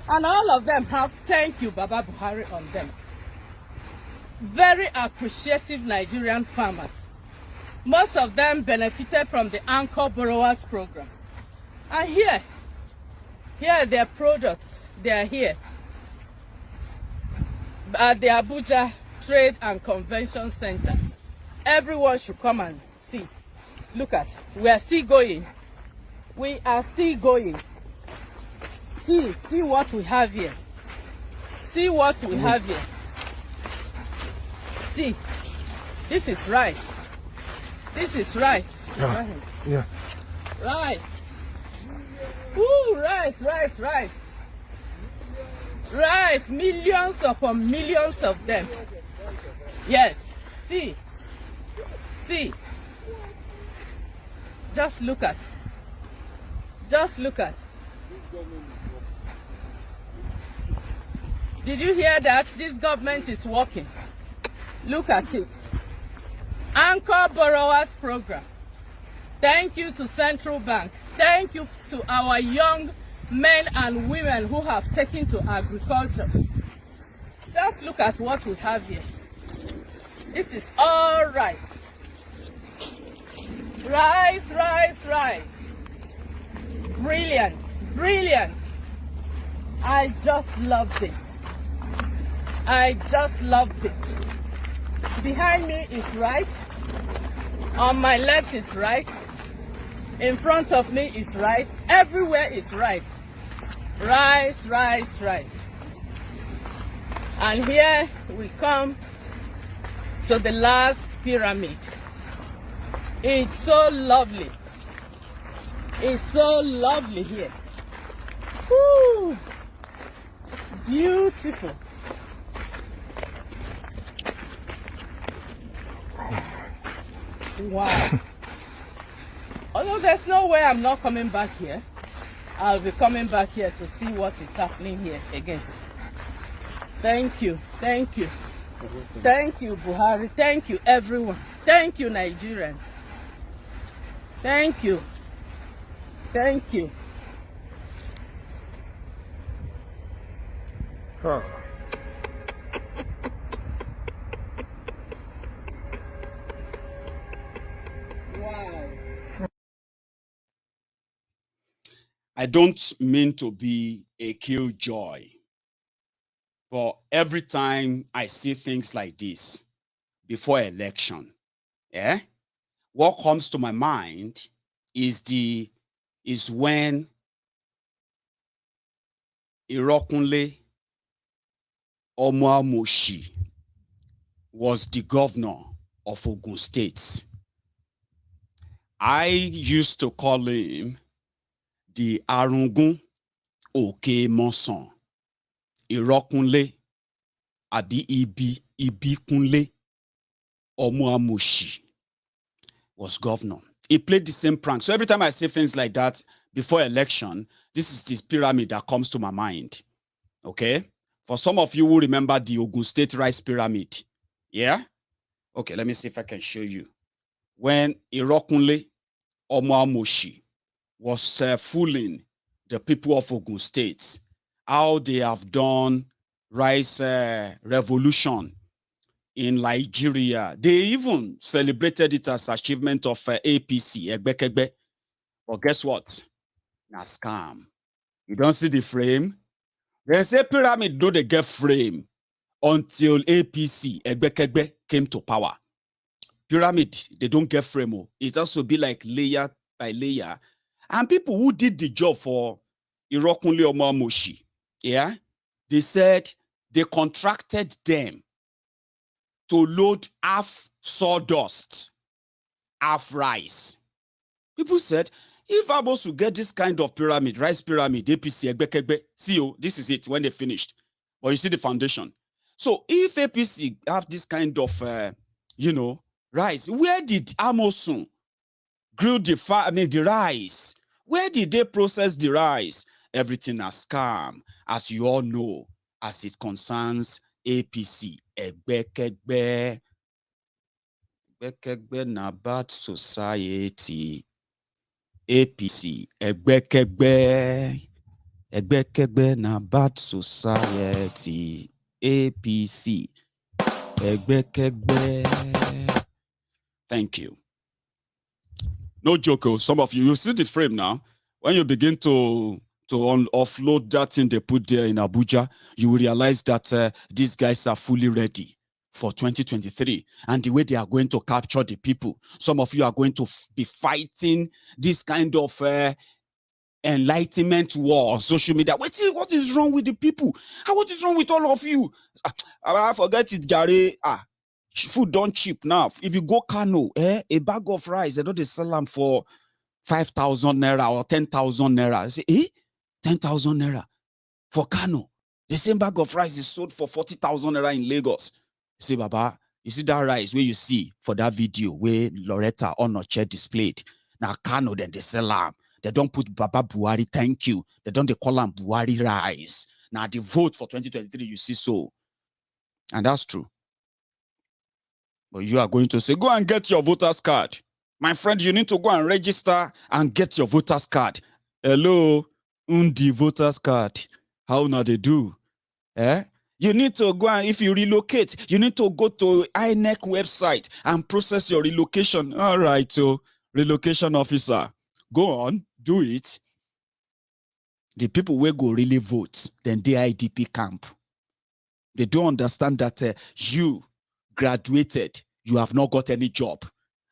And all of them have thank you Baba Buhari on them. Very appreciative Nigerian farmers. Most of them benefited from the Anchor Borrowers Program. And here are their products. They are here at the Abuja Trade and Convention Center. Everyone should come and see. Look at, we are still going. We are still going. See what we have here. See what we have here. See, this is rice. This is rice. Yeah. Rice. Ooh, rice. Rice, millions upon millions of them. Yes, see. Just look at. Did you hear that? This government is working. Look at it. Anchor Borrowers Program. Thank you to Central Bank. Thank you to our young men and women who have taken to agriculture. Just look at what we have here. This is all rice. Rice. Brilliant. I just love this. Behind me is rice. On my left is rice. In front of me is rice. Everywhere is rice. Rice. And here we come to the last pyramid. It's so lovely. Here. Woo! Beautiful. Wow. Although there's no way I'm not coming back here. I'll be coming back here to see what is happening here again. Thank you, Buhari. Thank you, everyone. Thank you, Nigerians. Thank you. Huh. Wow. I don't mean to be a killjoy, but every time I see things like this before election, what comes to my mind is when Irokunle Omoamoshi was the governor of Ogun State. I used to call him the Arungun Oke Monson. Irokunle Abi Ibikunle Omoamoshi was governor. He played the same prank. So every time I say things like that before election, this is this pyramid that comes to my mind. Okay? For some of you who remember the Ogun State rice pyramid. Yeah? Okay, let me see if I can show you. When Irokunle Omoamoshi was fooling the people of Ogun State, how they have done rice revolution in Nigeria. They even celebrated it as achievement of APC, Egbekegbe. But guess what? Na scam. You don't see the frame? They say pyramid do they get frame until APC, Egbekegbe, came to power. Pyramid, they don't get frame. It also be like layer by layer. And people who did the job for Irokunle Omoamoshi, they said they contracted them to load half sawdust, half rice. People said, if I'm supposed to get this kind of pyramid, rice pyramid, APC, Egbekegbe, see, this is it when they finished. But you see the foundation. So if APC have this kind of, rice, where did Amosun grew the rice? Where did they process the rice? Everything has scam, as you all know, as it concerns APC. Egbekegbe. Egbekegbe na bad society. APC. Egbekegbe. Egbekegbe na bad society. APC. Egbekegbe. Thank you. No joke. Some of you see the frame now. When you begin to offload that thing they put there in Abuja, you will realize that these guys are fully ready for 2023. And the way they are going to capture the people. Some of you are going to be fighting this kind of enlightenment war on social media. Wait, what is wrong with the people? What is wrong with all of you? I forget it, Gary. Food don't cheap now. If you go Kano, a bag of rice, they don't sell them for 5,000 naira or 10,000 naira. I say, 10,000 naira for Kano. The same bag of rice is sold for 40,000 naira in Lagos. You see, Baba, you see that rice where you see for that video where Loretta Onoche displayed. Now Kano, then they sell them. They don't put Baba Buhari, thank you. They don't call them Buhari rice. Now the vote for 2023, you see so. And that's true. But you are going to say, go and get your voter's card. My friend, you need to go and register and get your voter's card. Hello, undi voter's card. How now they do? You need to go and, if you relocate, you need to go to INEC website and process your relocation. All right, so relocation officer, go on, do it. The people will go really vote, then the IDP camp. They don't understand that you graduated, you have not got any job.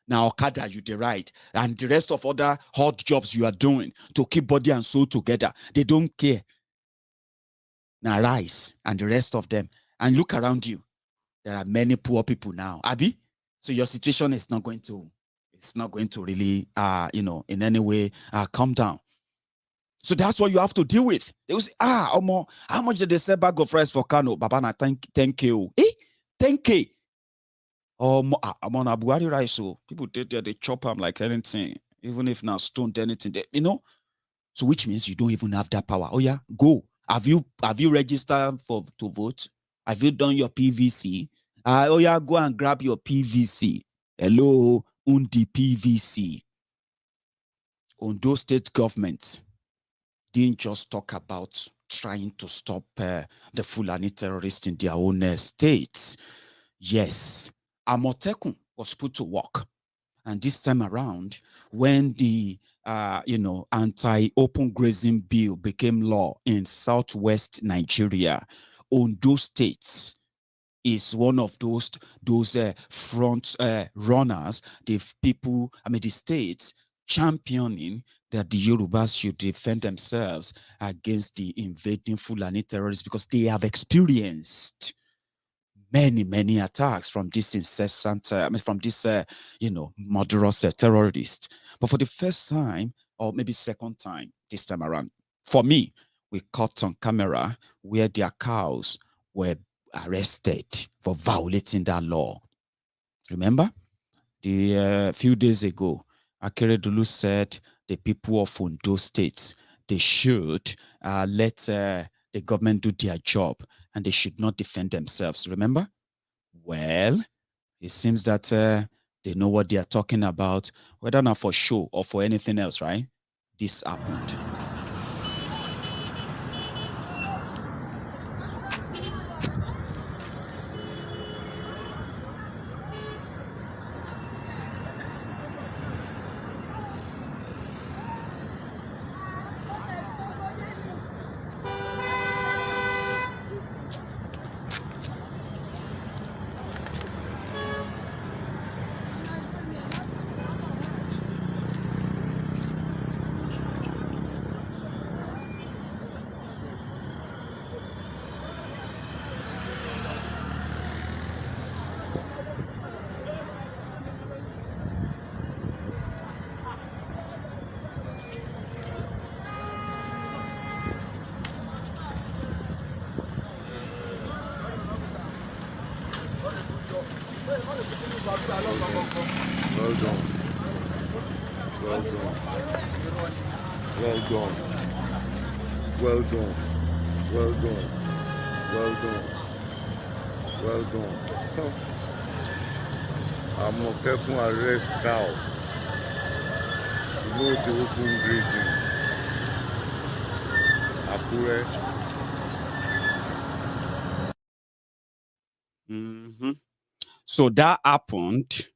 Now, Okada, you the right. And the rest of other hard jobs you are doing to keep body and soul together, they don't care. Now, Rice and the rest of them. And look around you. There are many poor people now. Abi? So your situation is not going to, really, in any way come down. So that's what you have to deal with. They will say, how much did they sell bag of rice for Kano? Baba, na 10K. 10K. I'm on a Buhari rice, so people they chop them like anything, even if now stoned anything, So which means you don't even have that power. Oh yeah, go. Have you registered to vote? Have you done your PVC? Oh yeah, go and grab your PVC. Hello, undi PVC. Ondo state government didn't just talk about trying to stop the Fulani terrorists in their own states. Yes, Amotekun was put to work. And this time around, when the anti-open grazing bill became law in southwest Nigeria, Ondo State is one of those front runners, the states championing that the Yorubas should defend themselves against the invading Fulani terrorists because they have experienced many attacks from this incessant, murderous terrorists. But for the first time, or maybe second time this time around, for me, we caught on camera where their cows were arrested for violating that law. Remember? The few days ago, Akeredolu said the people of Ondo State, they should let the government do their job and they should not defend themselves. Remember? Well, it seems that they know what they are talking about, whether not for show or for anything else, right? This happened. Well done. Well done. Well done. Well done. Well done. Well done. Well done. I'm not careful arrest cow. You know the open grazing. Akure. So that happened,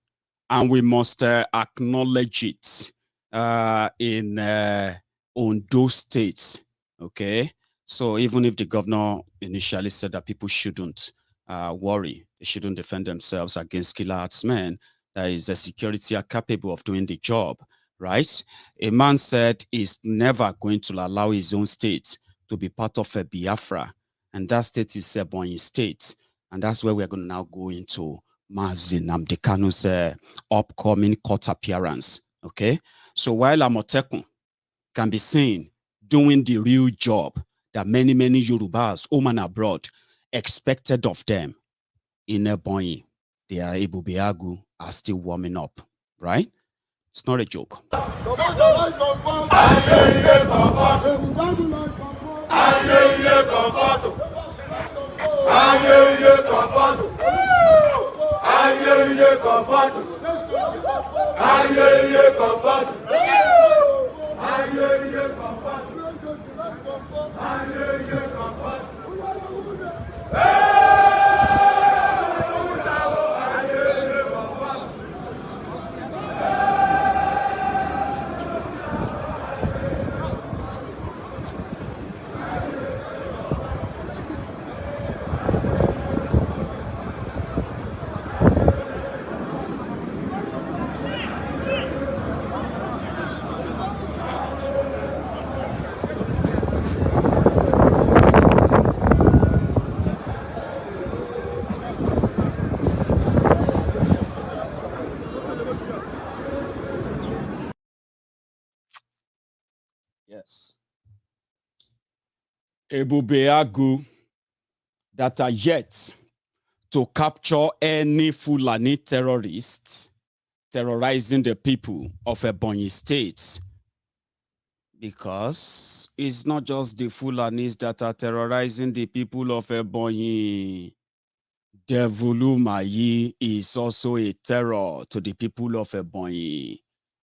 and we must acknowledge it in Ondo State. Okay, so even if the governor initially said that people shouldn't worry, they shouldn't defend themselves against killer herdsmen, that is, the security are capable of doing the job. right? A man said he's never going to allow his own state to be part of a Biafra, and that state is Ebonyi State, and that's where we're going to now go into Mazi Nnamdi Kanu's upcoming court appearance. Okay, so while Amotekun can be seen doing the real job that many Yorubas, home and abroad, expected of them in Ebonyi, their Ebubeagu are still warming up, right? It's not a joke. Yes. Ebubeagu that are yet to capture any Fulani terrorists terrorizing the people of Ebonyi State, because it's not just the Fulanis that are terrorizing the people of Ebonyi. Devulu Mayi is also a terror to the people of Ebonyi.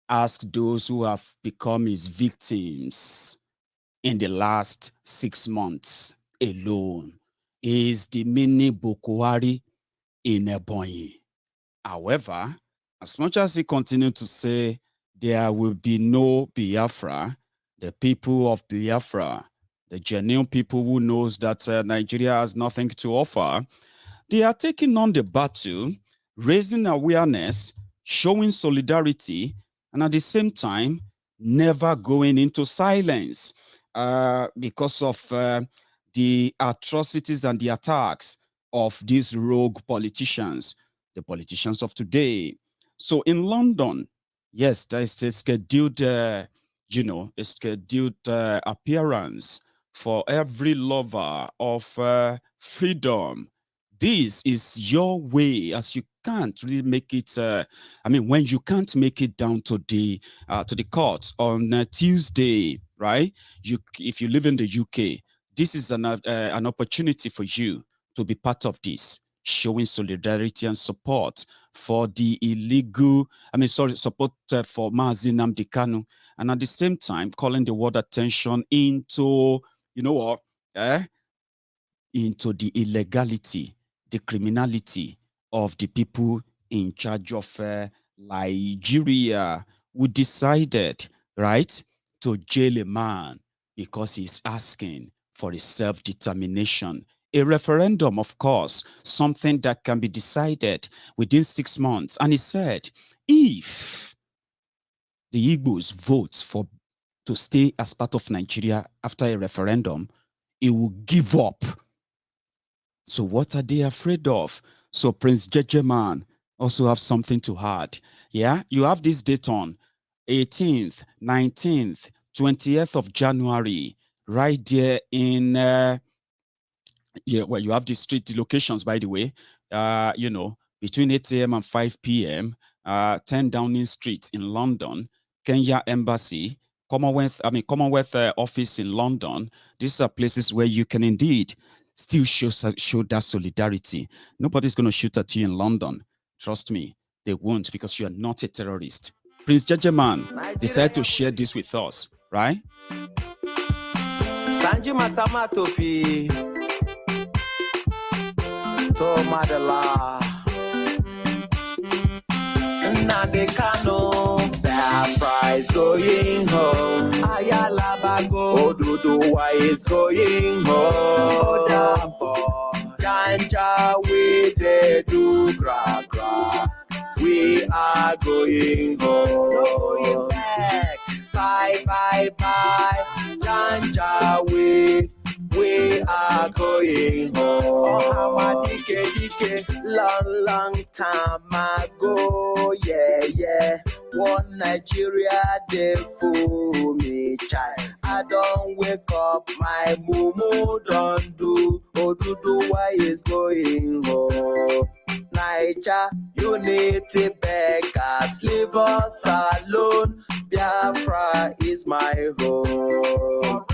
Ask those who have become his victims in the last 6 months alone. He is the mini Boko Haram in Ebonyi. However, as much as he continued to say there will be no Biafra, the people of Biafra, the genuine people who knows that Nigeria has nothing to offer, they are taking on the battle, raising awareness, showing solidarity, and at the same time, never going into silence because of the atrocities and the attacks of these rogue politicians, the politicians of today. So in London, yes, there is a scheduled, a scheduled appearance for every lover of freedom. This is your way, as you can't really make it. When you can't make it down to the courts on Tuesday, right? If you live in the UK, this is an opportunity for you to be part of this, showing solidarity and support for the illegal. Support for Mazi Nnamdi Kanu, and at the same time calling the world attention into, into the illegality, the criminality of the people in charge of Nigeria, who decided, right, to jail a man because he's asking for a self-determination. A referendum, of course, something that can be decided within 6 months. And he said, if the Igbos vote to stay as part of Nigeria after a referendum, he will give up. So what are they afraid of? So Prince Jejeman also have something to add. Yeah, you have this date on 18th, 19th, 20th of January, right there in, you have the street locations, by the way, between 8 a.m. and 5 p.m., 10 Downing Street in London, Kenya Embassy, Commonwealth Office in London. These are places where you can indeed still show that solidarity. Nobody's going to shoot at you in London. Trust me, they won't, because you are not a terrorist. Prince Jejeman decided to share this with us, right? Sanji Masama Tofi to Madala Nnamdi Kanu, Biafra is going home. Ayala Bago Oduduwa is going home. Ganja we dey do gra gra. We are going home. bye, bye, bye. Janjaweed, we are going home. Dike, long, long time ago, yeah, yeah. One Nigeria, they fool me, child. I don't wake up, my mumu don't do. Odudu, why is going home? Niger, unity beggars, leave us alone. Biafra is my home.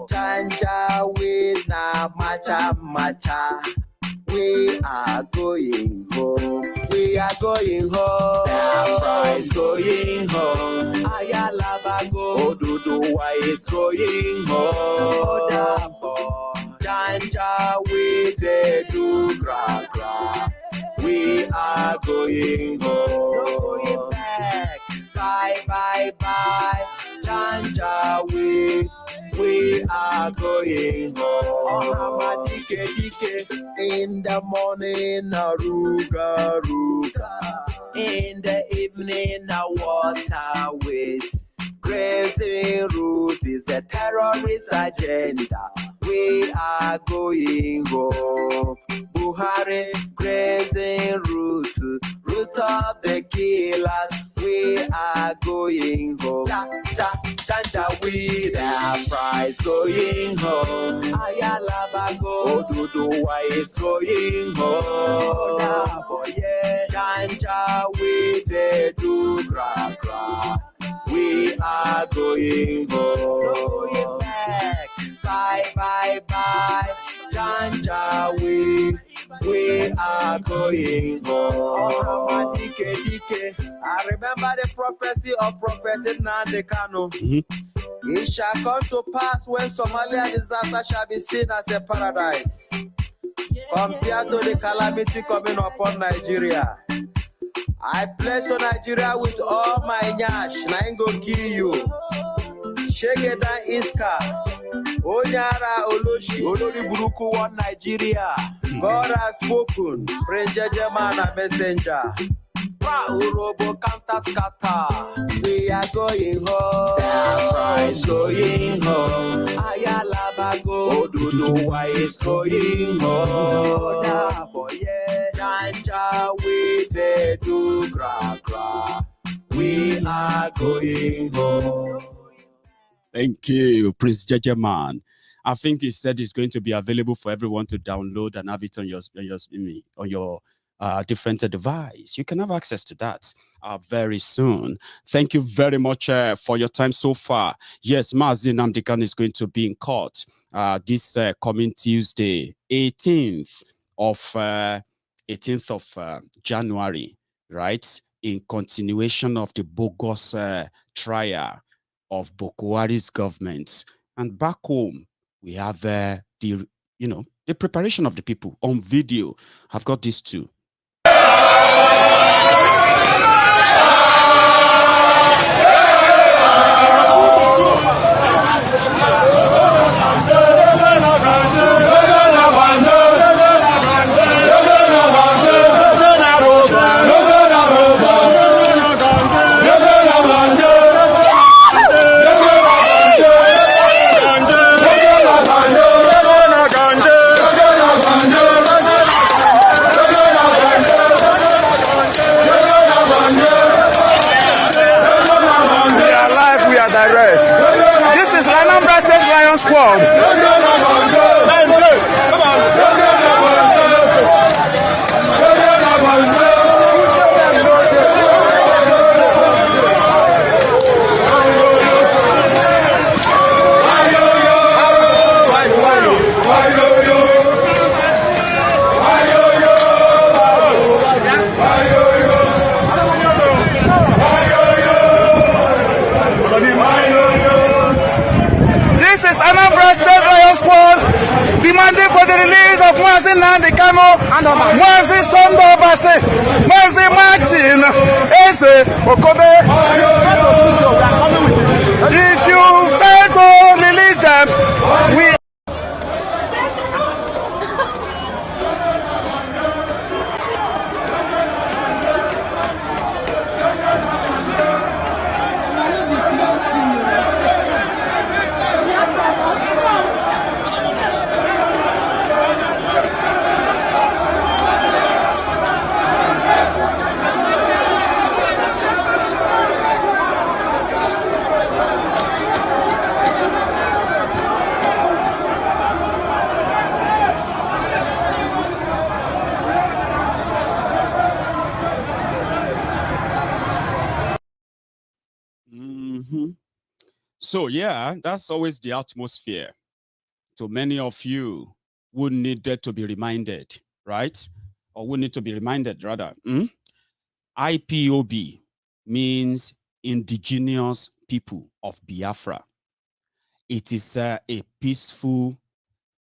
Janja, we na macha. We are going home. We are going home. Biafra is going home. Ayalabago, Oduduwa is going home. Janja, we dey do gra gra. We are going home. No going back. Bye, bye, bye. Janja, we are going home. Dike. In the morning, Ruga. In the evening, waterways. Grazing route is the terrorist agenda. We are going home. Buhari, grazing route of the killers. We are going home. Janja, we Biafra is going home. Ayalabago, Oduduwa is going home. Janja, we dey do gra gra. We are going home. No going back. Bye, bye, bye. Janja, we are going home. Dike. I remember the prophecy of Prophet Nnamdi Kanu. It shall come to pass when Somalia disaster shall be seen as a paradise compared to the calamity coming upon Nigeria. I pledge to Nigeria with all my nyash, na ain't gonna kill you. Shegeda Iska, Onyara Oloshi, Olori Buruku, one Nigeria. God has spoken, Prince Jejeman a messenger. Urobo Kanta Skata. We are going home. Biafra is going home. Ayalabago, Oduduwa is going home. Janja, we dey do gra gra. We are going home. Thank you, Prince Jejeman. I think he said it's going to be available for everyone to download and have it on your different device. You can have access to that very soon. Thank you very much for your time so far. Yes, Mazi Nnamdi Kanu is going to be in court this coming Tuesday, 18th of January, right? In continuation of the bogus trial of Bokwari's government. And back home, we have the preparation of the people on video. I've got these two. World. Demanding for the release of Mazi Nnamdi Kanu, Mazi Sondo Base, Mazi Martin, Eze Okobe. If you fail to release them, we So yeah, that's always the atmosphere. To many of you who needed to be reminded, right? Or who need to be reminded rather. IPOB means Indigenous People of Biafra. It is a peaceful,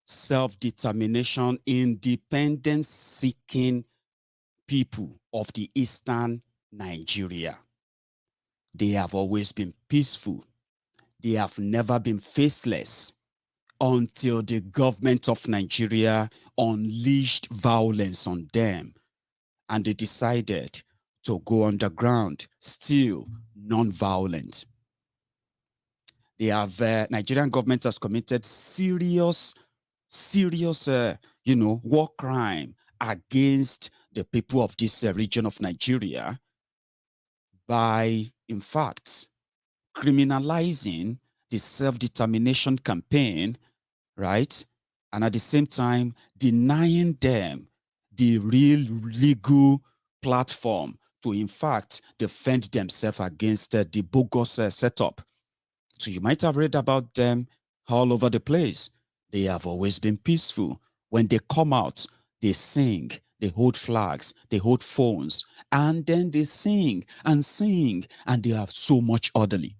self-determination, independence-seeking people of the Eastern Nigeria. They have always been peaceful. They have never been faceless until the government of Nigeria unleashed violence on them and they decided to go underground, still non-violent. They have, Nigerian government has committed serious, war crime against the people of this region of Nigeria by, in fact, criminalizing the self-determination campaign, right? And at the same time, denying them the real legal platform to, in fact, defend themselves against the bogus setup. So you might have read about them all over the place. They have always been peaceful. When they come out, they sing, they hold flags, they hold phones, and then they sing, and they are so much orderly.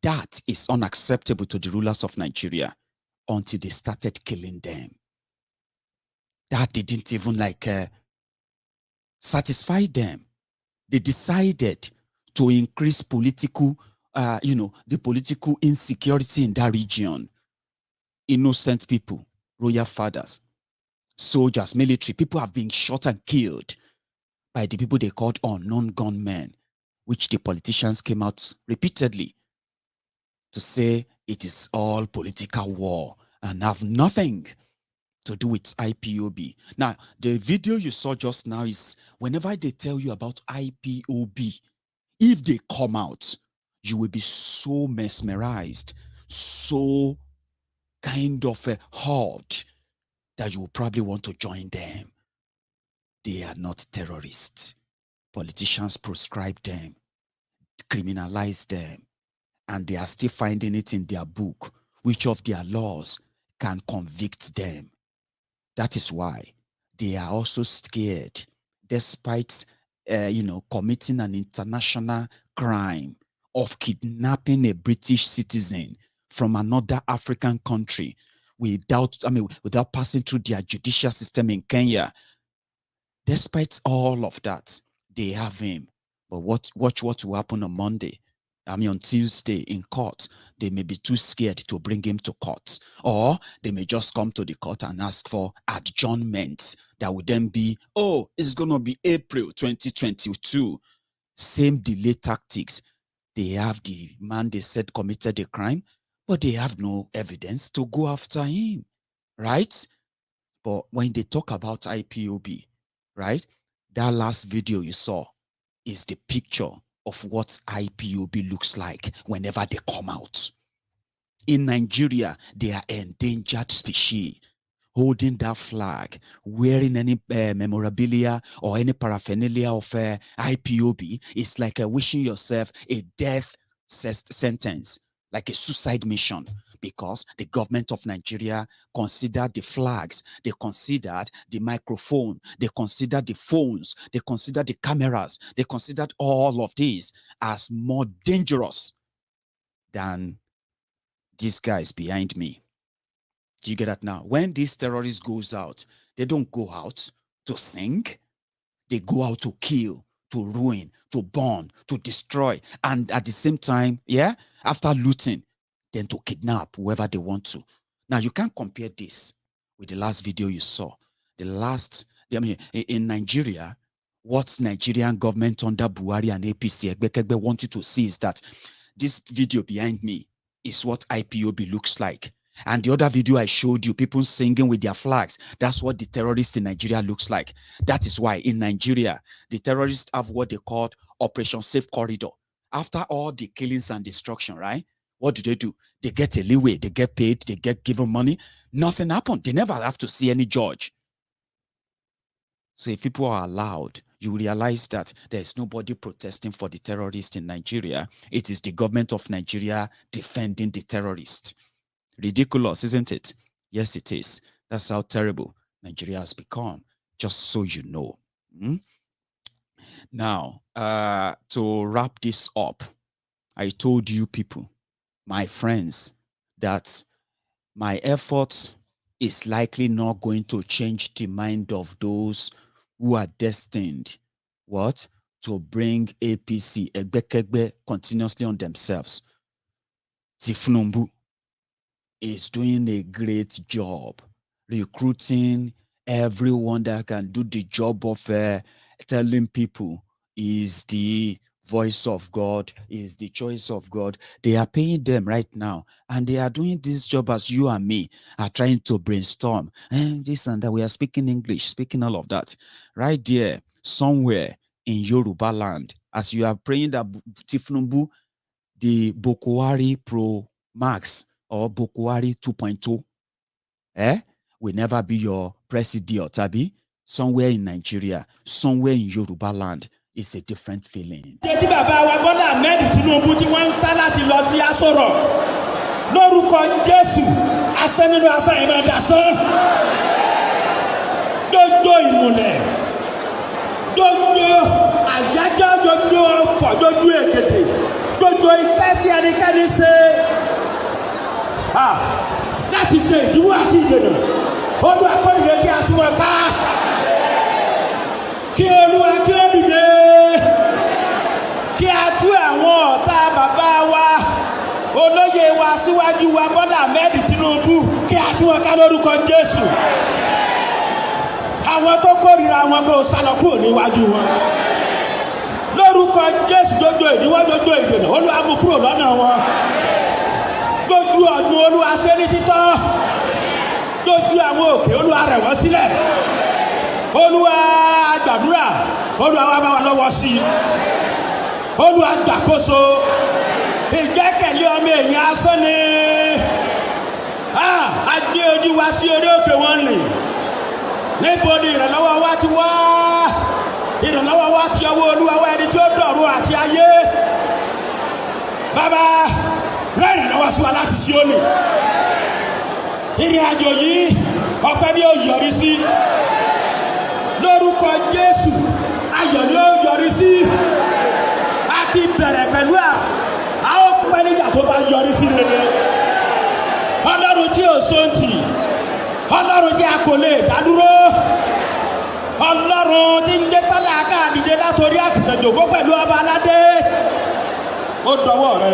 That is unacceptable to the rulers of Nigeria until they started killing them. That didn't even satisfy them. They decided to increase political, the political insecurity in that region. Innocent people, royal fathers, soldiers, military, people have been shot and killed by the people they called unknown gunmen, which the politicians came out repeatedly to say it is all political war and have nothing to do with IPOB. Now, the video you saw just now is whenever they tell you about IPOB, if they come out, you will be so mesmerized, so kind of hot that you will probably want to join them. They are not terrorists. Politicians proscribe them, criminalize them, and they are still finding it in their book which of their laws can convict them. That is why they are also scared, despite committing an international crime of kidnapping a British citizen from another African country without passing through their judicial system in Kenya. Despite all of that, they have him. But watch what will happen on Monday. On Tuesday in court, they may be too scared to bring him to court, or they may just come to the court and ask for adjournment. That would then be, oh, it's going to be April 2022. Same delay tactics. They have the man they said committed a crime, but they have no evidence to go after him, right? But when they talk about IPOB, right, that last video you saw is the picture of what IPOB looks like whenever they come out. In Nigeria, they are endangered species. Holding that flag, wearing any memorabilia or any paraphernalia of IPOB is like wishing yourself a death sentence, like a suicide mission, because the government of Nigeria considered the flags, they considered the microphone, they considered the phones, they considered the cameras, they considered all of these as more dangerous than these guys behind me. Do you get that now? When these terrorists goes out, they don't go out to sing. They go out to kill, to ruin, to burn, to destroy. And at the same time, after looting, then to kidnap whoever they want to. Now, you can't compare this with the last video you saw. In Nigeria, what Nigerian government under Buhari and APC Egbekegbe wanted to see is that this video behind me is what IPOB looks like. And the other video I showed you, people singing with their flags, that's what the terrorists in Nigeria looks like. That is why in Nigeria, the terrorists have what they call Operation Safe Corridor. After all the killings and destruction, right? What do? They get a leeway, they get paid, they get given money. Nothing happened. They never have to see any judge. So if people are allowed, you realize that there's nobody protesting for the terrorists in Nigeria. It is the government of Nigeria defending the terrorists. Ridiculous, isn't it? Yes, it is. That's how terrible Nigeria has become, just so you know. Now, to wrap this up, I told you people, my friends, that my effort is likely not going to change the mind of those who are destined, what? To bring APC, Egbekegbe, continuously on themselves. Tifnumbu is doing a great job recruiting everyone that can do the job of telling people is the voice of God, is the choice of God. They are paying them right now, and they are doing this job as you and me are trying to brainstorm. And this and that, we are speaking English, speaking all of that. Right there, somewhere in Yoruba land, as you are praying that Tifnumbu, the Bokwari Pro Max, or Bokwari 2.2, will never be your president or tabi. Somewhere in Nigeria, somewhere in Yoruba land, it's a different feeling. Tí bàbá wa Bọ́lá Ahmed Tinubu tí wọ́n ń sá láti lọ sí Aso Rock lórúkọ Jésù asẹ́ nínú asẹ́ yìí máa dasán. Dodo ìmùlẹ̀, dodo àyájọ́, dodo ọ̀fọ̀, dodo èkèdè, dodo iṣẹ́ tí ẹnikẹ́ni ṣe. Láti ṣe ìdíwọ́ àti ìdènà, Olúwa kó dìde kí a tú wọn ká. Kí Olúwa kí ó dìde, kí a tú àwọn ọ̀tá bàbá wa, olóyè wa, síwájú wa Bọ́lá Ahmed Tinubu, kí a tú wọn ká lórúkọ Jésù. Àwọn tó kórìíra wọn kó sálọ kúrò níwájú wọn. Lórúkọ Jésù, dodo ìdíwọ́, dodo ìdènà, Olúwa mú kúrò lọ́nà wọn. Dodo ọdún Olúwa ṣe ní títọ́. Dodo àwọn òkè Olúwa rẹ̀ wọ́n sílẹ̀. Olúwa gbàdúrà, Olúwa wá bá wa lọ́wọ́ sí i. Olúwa gbàkóso. Ìgbẹ́kẹ̀lé ọmọ èèyàn asán ni. A gbé ojú wa sí orí òkè wọn nì. Níbo ni ìrànlọ́wọ́ wa ti wá? Ìrànlọ́wọ́ wa ti ọwọ́ Olúwa wá, ẹni tí ó dọ̀run àti ayé. Bàbá, rán ìrànlọ́wọ́ sí wa láti Síónì. Ìrìn àjò yìí ọpẹ́ ni ó yọrí sí. Lórúkọ Jésù, ayọ̀ ni ó yọrí sí. A ti bẹ̀rẹ̀ pẹ̀lú a ó pẹ́ nígbà tó bá yọrí sí rere. Ọlọ́run tí ò sóńtì, Ọlọ́run tí a kò lè dádúró, Ọlọ́run tí ń gbé tálákà dìde látòrí àkìtàn jòkó pẹ̀lú ọba aládé. Ó dọwọ́ rẹ.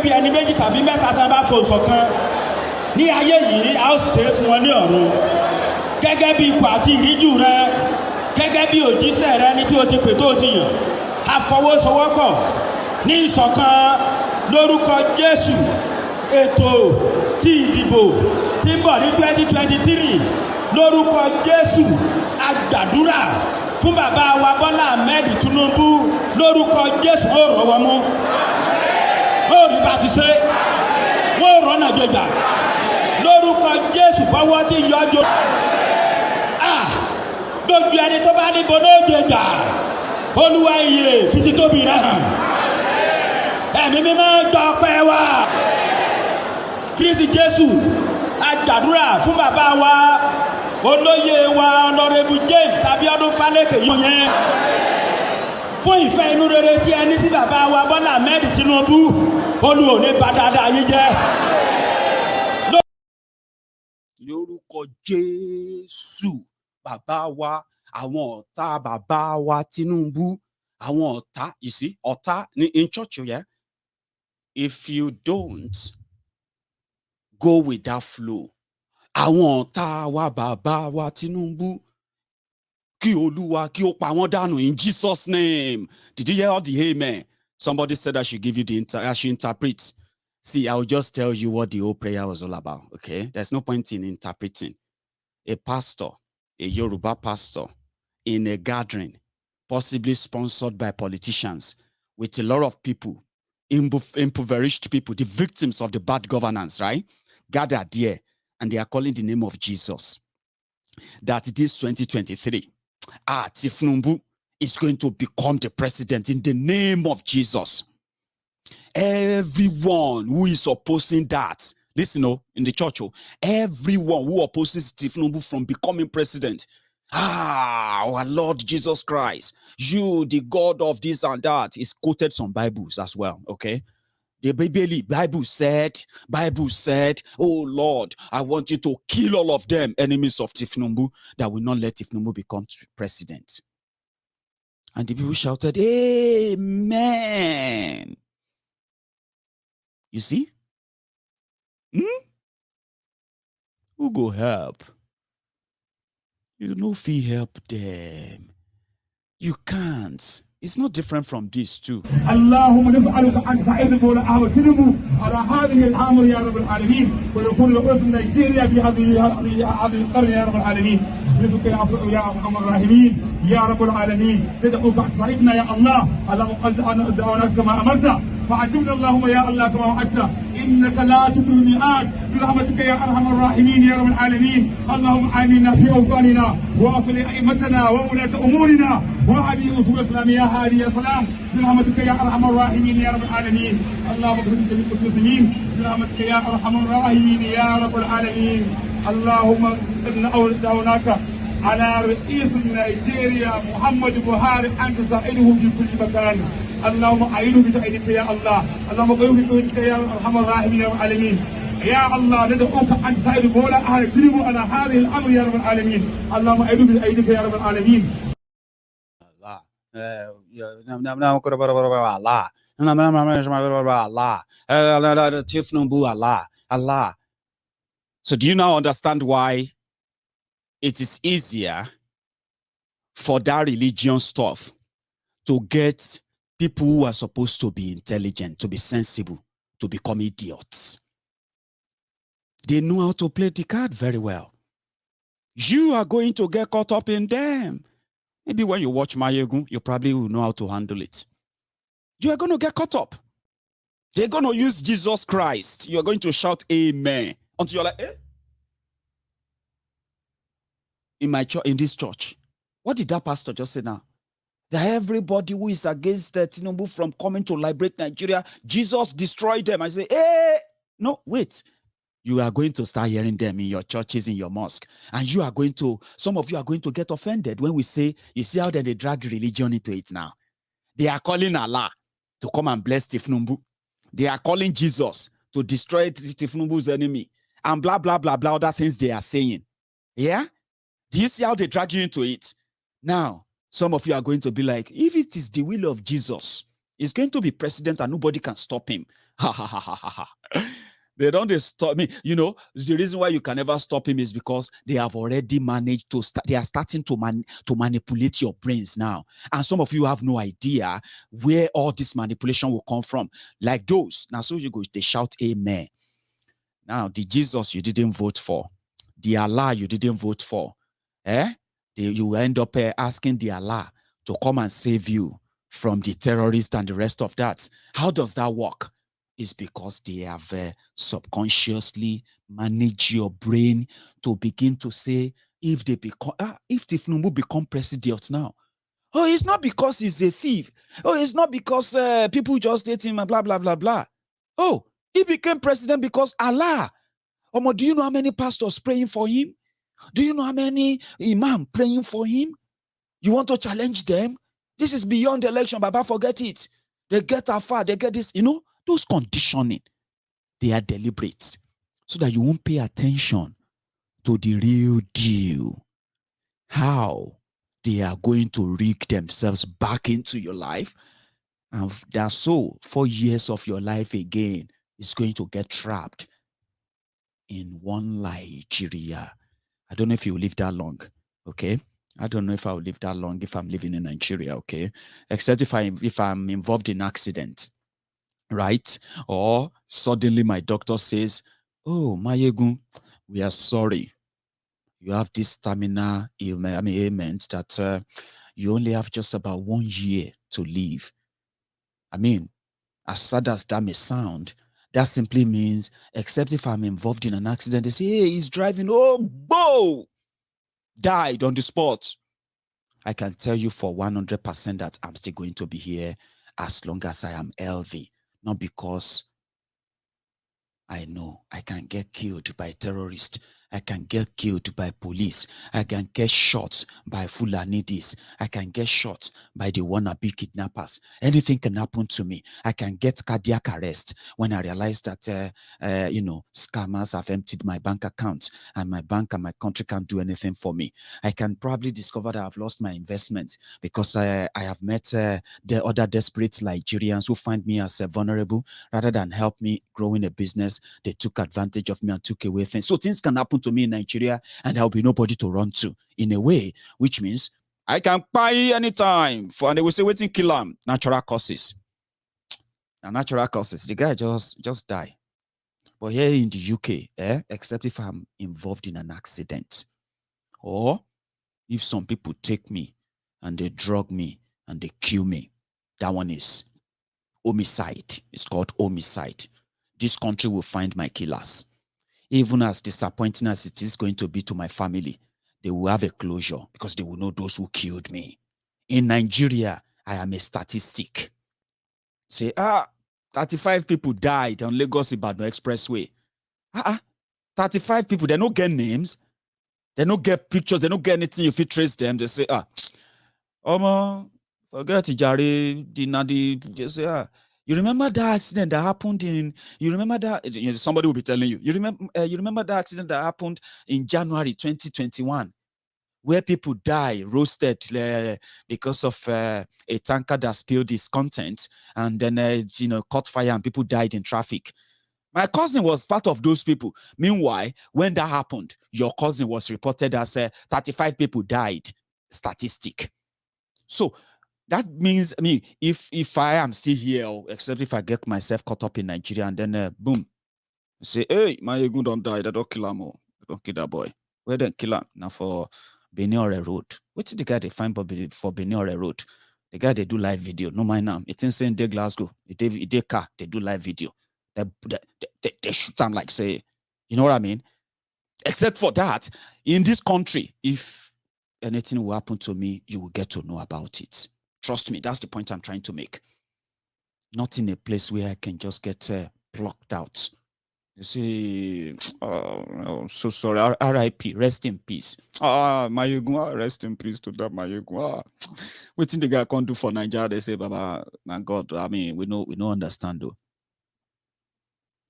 Bí ẹni méjì tàbí mẹ́ta tán bá fò ṣọ̀kan ní ayé yìí, a ó ṣe é fún wọn ní ọ̀run. Gẹ́gẹ́ bí ipò àti ìríjú rẹ, gẹ́gẹ́ bí òjíṣẹ́ rẹ ní tí o ti pè tó o ti yàn, àfọwọ́sowọ́pọ̀ ní ìṣọ̀kan lórúkọ Jésù. Ètò ti ìdìbò tí ń bọ̀ ní 2023 lórúkọ Jésù. A gbàdúrà fún bàbá wa Bọ́lá Ahmed Tinubu lórúkọ Jésù. Ó rọ̀ wọ́n mú, ó rí bá ti ṣe, wọ́n rọ̀ náà gbẹ̀gbà lórúkọ Jésù. Fọwọ́ tí yọjọ́. Gbogbo ẹni tó bá níbo náà gbẹ̀gbà, Olúwa iye fìtí tóbi rẹ̀ hàn. Ẹ̀mí mímọ́ gbọ́ ọpẹ́ wa. Kristi Jésù, a gbàdúrà fún bàbá wa olóyè wa Honorable James Abiodun Faleke yìí yẹn, fún ìfẹ́ inú rere tí ẹni sí bàbá wa Bọ́lá Ahmed Tinubu. Olúwa ò ní bà dáadáa yín jẹ́. Lórúkọ Jésù, bàbá wa, àwọn ọ̀tá bàbá wa Tinubu, àwọn ọ̀tá, you see, ọ̀tá in church, yeah? If you don't go with that flow, àwọn ọ̀tá wa bàbá wa Tinubu, kí Olúwa kí ó pa wọ́n dànù in Jesus' name. Did you hear all the amen? Somebody said I should give you I should interpret. See, I'll just tell you what the whole prayer was all about, okay? There's no point in interpreting. A pastor, a Yoruba pastor, in a gathering, possibly sponsored by politicians, with a lot of people, impoverished people, the victims of the bad governance, right? Gathered there, and they are calling the name of Jesus. That it is 2023. Tifnumbu is going to become the president in the name of Jesus. Everyone who is opposing that, listen, in the church, everyone who opposes Tinubu from becoming president, our Lord Jesus Christ, you, the God of this and that, is quoted some Bibles as well, okay? The Bible said, oh Lord, I want you to kill all of them, enemies of Tinubu, that will not let Tinubu become president. And the people shouted, Amen. You see? Who go help? You no fee help them. You can't. It's not different from this too. اللهم نسألك أن تعيد مولاها وتنمو على هذه الأمر يا رب العالمين ويكون رئيس نيجيريا في هذه القرن يا رب العالمين. نسألك يا أرحم الراحمين يا رب العالمين ندعوك تساعدنا يا الله اللهم أنت أنا دعوناك كما أمرت فعجبنا اللهم يا الله كما وعدت إنك لا تخلف الميعاد برحمتك يا أرحم الراحمين يا رب العالمين. اللهم آمنا في أوطاننا وأصل أئمتنا وولاة أمورنا وأبي أصول الإسلام يا هادي يا سلام برحمتك يا أرحم الراحمين يا رب العالمين. اللهم اغفر لجميع المسلمين برحمتك يا أرحم الراحمين يا رب العالمين. اللهم إنا دعوناك على رئيس نيجيريا محمد بوهاري أن تساعده في كل مكان. اللهم أعينه بتأييدك يا الله. اللهم قويه بتأييدك يا أرحم الراحمين يا رب العالمين. يا الله ندعوك أن تساعد مولا أهل تنمو على هذه الأمر يا رب العالمين. اللهم أعينه بتأييدك يا رب العالمين. Allah. So do you now understand why it is easier for that religion stuff to get people who are supposed to be intelligent, to be sensible, to become idiots? They know how to play the card very well. You are going to get caught up in them. Maybe when you watch Maiyegun, you probably will know how to handle it. You are going to get caught up. They're going to use Jesus Christ. You're going to shout amen until you're like, eh? In my church, in this church, what did that pastor just say now? That everybody who is against Tinubu from coming to liberate Nigeria, Jesus destroyed them. I say, hey, no, wait. You are going to start hearing them in your churches, in your mosque. And you are going to, some of you are going to get offended when we say, you see how they drag religion into it now. They are calling Allah to come and bless Tinubu. They are calling Jesus to destroy Tinubu's enemy. And blah, blah, blah, blah, other things they are saying. Yeah? Do you see how they drag you into it? Now, some of you are going to be like, if it is the will of Jesus, he's going to be president and nobody can stop him. Ha, ha, ha, ha, ha, ha. They don't stop me. You know, the reason why you can never stop him is because they have already managed to start. They are starting to manipulate your brains now. And some of you have no idea where all this manipulation will come from. Like those. Now, so you go, they shout amen. Now, the Jesus you didn't vote for, the Allah you didn't vote for, you end up asking the Allah to come and save you from the terrorists and the rest of that. How does that work? It's because they have subconsciously managed your brain to begin to say, if Tinubu become president now, oh, it's not because he's a thief. Oh, it's not because people just hate him and blah, blah, blah, blah. Oh, he became president because Allah. Do you know how many pastors praying for him? Do you know how many imam praying for him? You want to challenge them? This is beyond the election, Baba, forget it. They get afar, they get this, those conditioning, they are deliberate so that you won't pay attention to the real deal. How they are going to rig themselves back into your life. And that's so 4 years of your life again is going to get trapped in one Nigeria. I don't know if you will live that long, okay? I don't know if I will live that long if I'm living in Nigeria, okay? Except if I'm involved in accident, right? Or suddenly my doctor says, oh, Maiyegun, we are sorry. You have this terminal ailment that you only have just about 1 year to live. I mean, as sad as that may sound, that simply means, except if I'm involved in an accident, they say, hey, he's driving, oh, whoa, died on the spot. I can tell you for 100% that I'm still going to be here as long as I am healthy. Not because I know I can get killed by terrorists. I can get killed by police. I can get shot by Fulanidis. I can get shot by the wannabe kidnappers. Anything can happen to me. I can get cardiac arrest when I realize that, scammers have emptied my bank account and my bank and my country can't do anything for me. I can probably discover that I've lost my investment because I have met the other desperate Nigerians who find me as vulnerable. Rather than help me grow in a business, they took advantage of me and took away things. So things can happen to me in Nigeria and there'll be nobody to run to in a way, which means I can buy anytime. And they will say, waiting, kill him. Natural causes. Now, natural causes. The guy just die. But here in the UK, except if I'm involved in an accident, or if some people take me and they drug me and they kill me, that one is homicide. It's called homicide. This country will find my killers. Even as disappointing as it is going to be to my family, they will have a closure because they will know those who killed me. In Nigeria, I am a statistic. Say, 35 people died on Lagos-Ibadan Expressway. 35 people, they don't get names. They don't get pictures. They don't get anything. If you trace them, they say, forget Ijari, just say, you remember that accident that happened you remember that, somebody will be telling you, you remember that accident that happened in January 2021, where people die roasted because of a tanker that spilled its content and then, caught fire and people died in traffic. My cousin was part of those people. Meanwhile, when that happened, your cousin was reported as 35 people died. Statistic. So, that means, if I am still here, except if I get myself caught up in Nigeria and then, boom, say, hey, Maiyegun don't die, they don't kill him. They don't kill that boy. Where then kill him? Now for Benin Road. What's the guy they find for Benin Road? The guy they do live video. No mind now. It's insane. They Glasgow. They car. They do live video. They shoot them like say, you know what I mean? Except for that, in this country, if anything will happen to me, you will get to know about it. Trust me, that's the point I'm trying to make. Not in a place where I can just get blocked out. You see, so sorry, RIP, rest in peace. Maiyegun, rest in peace to that Maiyegun. What think the guy can't do for Nigeria? They say, Baba, my God, we don't understand though.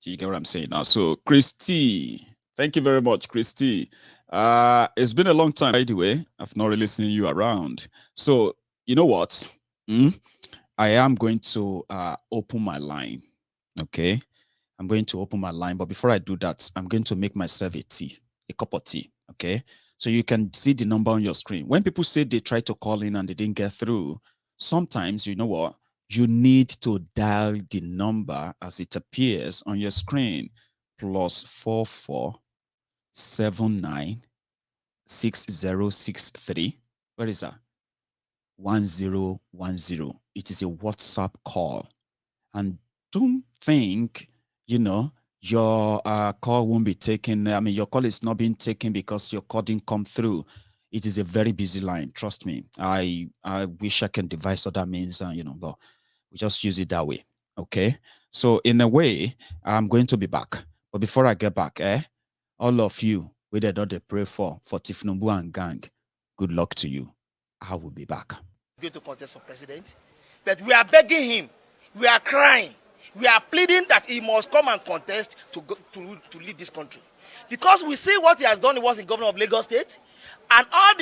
You get what I'm saying now? So, Christy, thank you very much, Christy. It's been a long time, by the way. I've not really seen you around. So, you know what? I am going to open my line. Okay? I'm going to open my line. But before I do that, I'm going to make myself a cup of tea. Okay? So you can see the number on your screen. When people say they try to call in and they didn't get through, sometimes, you know what? You need to dial the number as it appears on your screen. +44 79 6063. Where is that? 1010. It is a WhatsApp call. And don't think, your call won't be taken. Your call is not being taken because your call didn't come through. It is a very busy line. Trust me. I wish I can devise other means, but we just use it that way. Okay. So in a way, I'm going to be back. But before I get back, all of you, we did not pray for Tifnumbu and gang. Good luck to you. I will be back. Going to contest for president, but we are begging him. We are crying. We are pleading that he must come and contest to lead this country, because we see what he has done. He was in governor of Lagos State, and all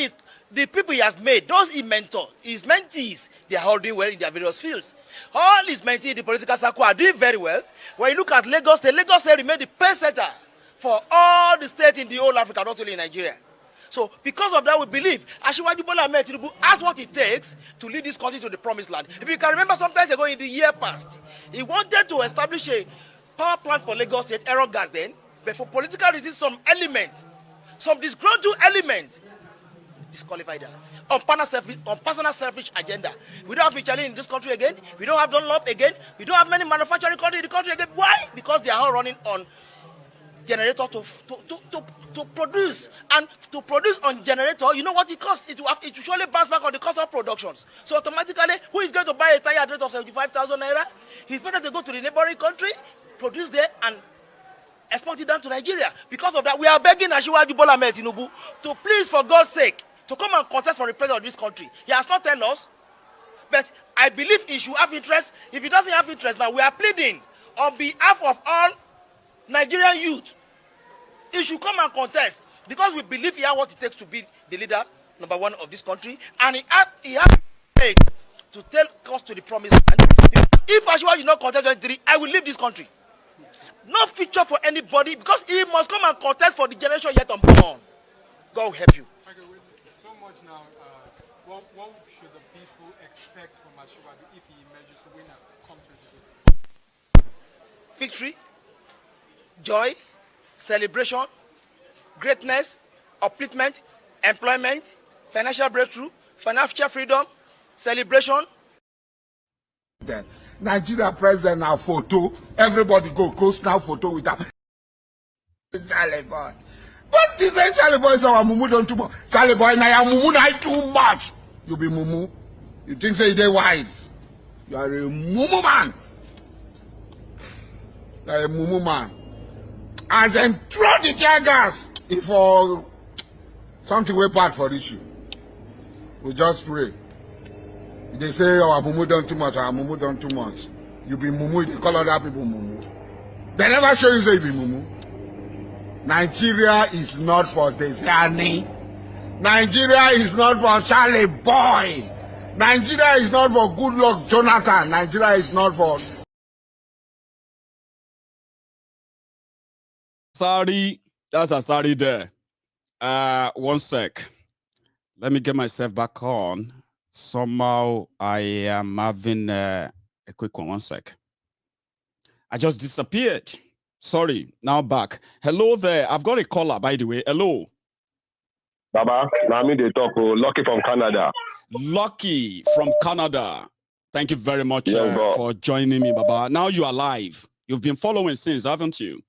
the people he has made, those he mentored, his mentees, they are all doing well in their various fields. All his mentees in the political circle are doing very well. When you look at Lagos State remained the pace setter for all the states in the whole Africa, not only in Nigeria. So because of that, we believe Asiwaju Bola Ahmed Tinubu has what it takes to lead this country to the promised land. If you can remember, sometimes ago in the year past, he wanted to establish a power plant for Lagos State, Aero Gas then, but for political reasons, some disgruntled element disqualified that on personal selfish agenda. We don't have Italy in this country again. We don't have Dunlop again. We don't have many manufacturing countries in the country again. Why? Because they are all running on generator to produce. And to produce on generator, you know what it costs? It will surely bounce back on the cost of productions. So automatically, who is going to buy a tire at rate of 75,000 naira? He's better to go to the neighboring country, produce there, and export it down to Nigeria. Because of that, we are begging Asiwaju Bola Ahmed Tinubu to please, for God's sake, to come and contest for the president of this country. He has not told us, but I believe he should have interest. If he doesn't have interest now, we are pleading on behalf of all Nigerian youth. He should come and contest because we believe he has what it takes to be the leader, number one, of this country, and he has faith to take us to the promised land. If Asiwaju not contest 23, I will leave this country. No future for anybody because he must come and contest for the generation yet unborn. God will help you. Okay, with so much now, what should the people expect from Asiwaju if he emerges to winner come 2022? Victory, joy, celebration, greatness, upliftment, employment, financial breakthrough, financial freedom, celebration. Then Nigeria president now photo. Everybody go snap photo with that. Charlie boy. But this ain't Charlie boy, so Mumu don't too much. Charlie boy, now Mumu not too much. You be Mumu. You think say they wise. You are a Mumu man. You are a Mumu man. And then throw the tear gas if something way bad for issue. We just pray. They say, oh, Mumu done too much, Mumu done too much. You be Mumu, they call other people Mumu. They never show you say you be Mumu. Nigeria is not for Desani. Nigeria is not for Charlie Boy. Nigeria is not for Good Luck Jonathan. Nigeria is not for... Sorry, that's a sorry there. 1 sec. Let me get myself back on. Somehow I am having a quick one. 1 sec. I just disappeared. Sorry, now back. Hello there. I've got a caller, by the way. Hello. Baba, now me they talk. Lucky from Canada. Lucky from Canada. Thank you very much Yes, for joining me, Baba. Now you are live. You've been following since, haven't you?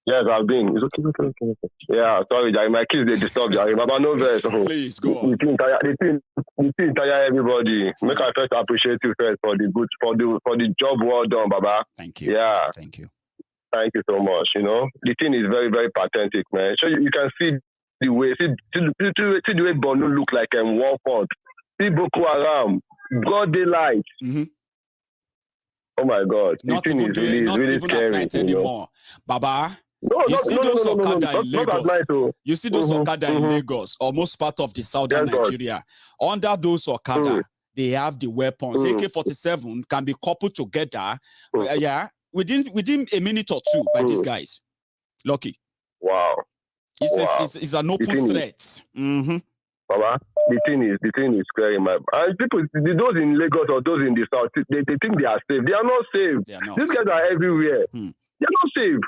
Yes, I've been. It's okay. Yeah, sorry, Jai. My kids, they disturb Jai. Baba, no verse. Please, go on. The team tire everybody. Make I first appreciate you first for the good, for the job well done, Baba. Thank you. Yeah. Thank you. Thank you so much. You know, the thing is very, very pathetic, man. So you can see the way, see the way Bono look like one front. See Boko Haram, broad daylight. Mm-hmm. Oh my God. Not the thing even, is really, not really even scary, at night anymore. Baba, you see those Okada in Lagos. You see those Okada in Lagos, almost part of the southern Nigeria. Under those Okada, they have the weapons. AK-47 can be coupled together. Yeah, within a minute or two by these guys. Lucky. Wow. It's an open threat. Mm-hmm. Baba, the thing is scary, man. And people, those in Lagos or those in the south, they think they are safe. They are not safe. These guys are everywhere. They are not safe.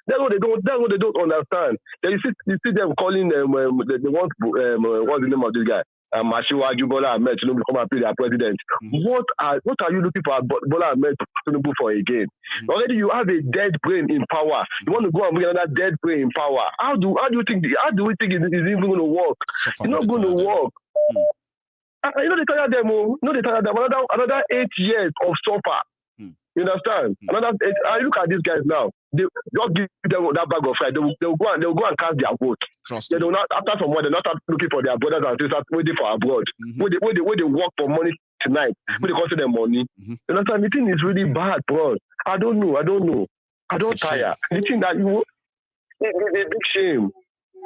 That's what they don't understand. Then you see them calling them. They want what's the name of this guy? Asiwaju Bola Ahmed Tinubu come and be their president. What are you looking for Bola Ahmed Tinubu for again? Already you have a dead brain in power. You want to go and bring another dead brain in power. How do we think it is even going to work? It's not going to work. You know they tell them. Another 8 years of suffer. You understand? I look at these guys now. They just give them that bag of fire. They will go and cast their vote. They do not, after some while, they're not looking for their brothers and sisters waiting for abroad. Where they work for money tonight. Where they cost them money. You understand? The thing is really bad, bro. I don't know. I don't tire. The thing that it's a big shame.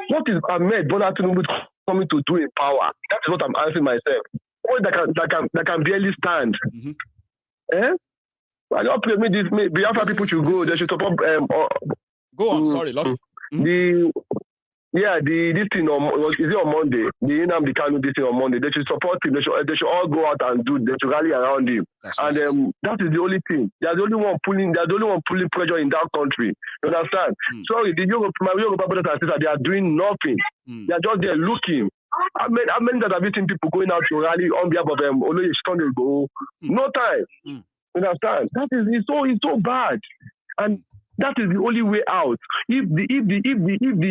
What is Ahmed Bola Tinubu coming to do in power? That is what I'm asking myself. What that can barely stand. I don't play Biafra people should go. They should support. Go on. Sorry, Lucky. This thing is it on Monday? The Nnamdi Kanu this thing on Monday. They should support him. They should all go out and do. They should rally around him. That is the only thing. They're the only one pulling pressure in that country. You understand? Sorry, my Yoruba brothers and sisters, they are doing nothing. They are just there looking. I mean that I've seen people going out to rally on behalf of Oloye Go. No time. You understand? It's so bad. And That is the only way out. If the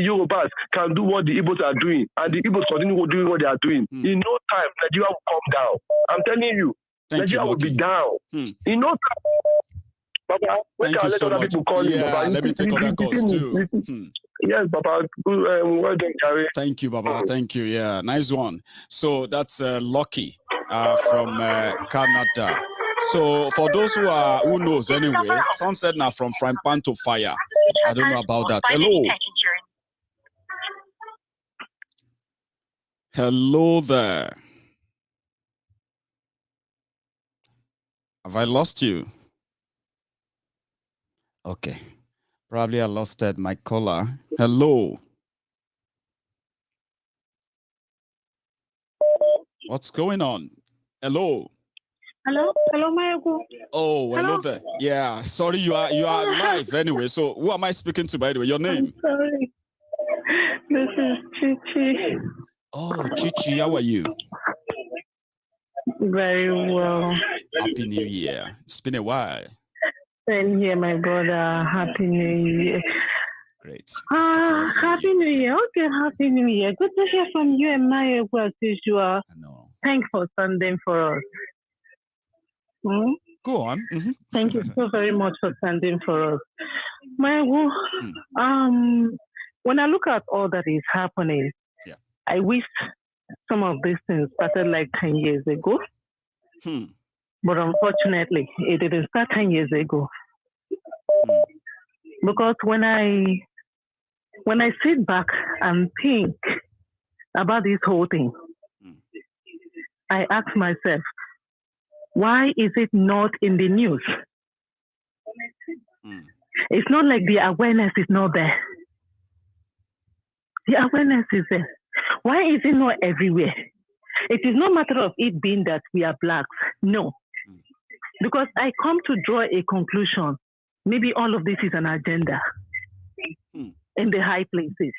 Yorubas can do what the Igbos are doing, and the Igbos continue doing what they are doing, in no time Nigeria will come down. I'm telling you, Nigeria will be down. In no time. Papa, thank you so much. Yeah, let me take other calls too. Yes, Papa. Well done, Gary. Thank you, Baba. Thank you. Yeah, nice one. So that's Lucky from Canada. So for those who knows anyway, some said now from frying pan to fire. I don't know about that. Hello. Hello there. Have I lost you? Okay. Probably I lost my caller. Hello. What's going on? Hello. Hello, Maiyegun. Oh, hello there. Yeah, sorry, you are live anyway. So who am I speaking to, by the way? Your name? I'm sorry. This is Chichi. Oh, Chichi, how are you? Very well. Happy New Year. It's been a while. Same here, my brother. Happy New Year. Great. Happy New Year. Okay, Happy New Year. Good to hear from you and Maiyegun as usual. I know. Thanks for standing for us. Go on. Thank you so very much for standing for us. Maiyegun, when I look at all that is happening, I wish some of these things started like 10 years ago. But unfortunately, it didn't start 10 years ago. Because when I sit back and think about this whole thing, I ask myself, why is it not in the news? It's not like the awareness is not there. The awareness is there. Why is it not everywhere? It is not a matter of it being that we are blacks. No. Because I come to draw a conclusion. Maybe all of this is an agenda in the high places.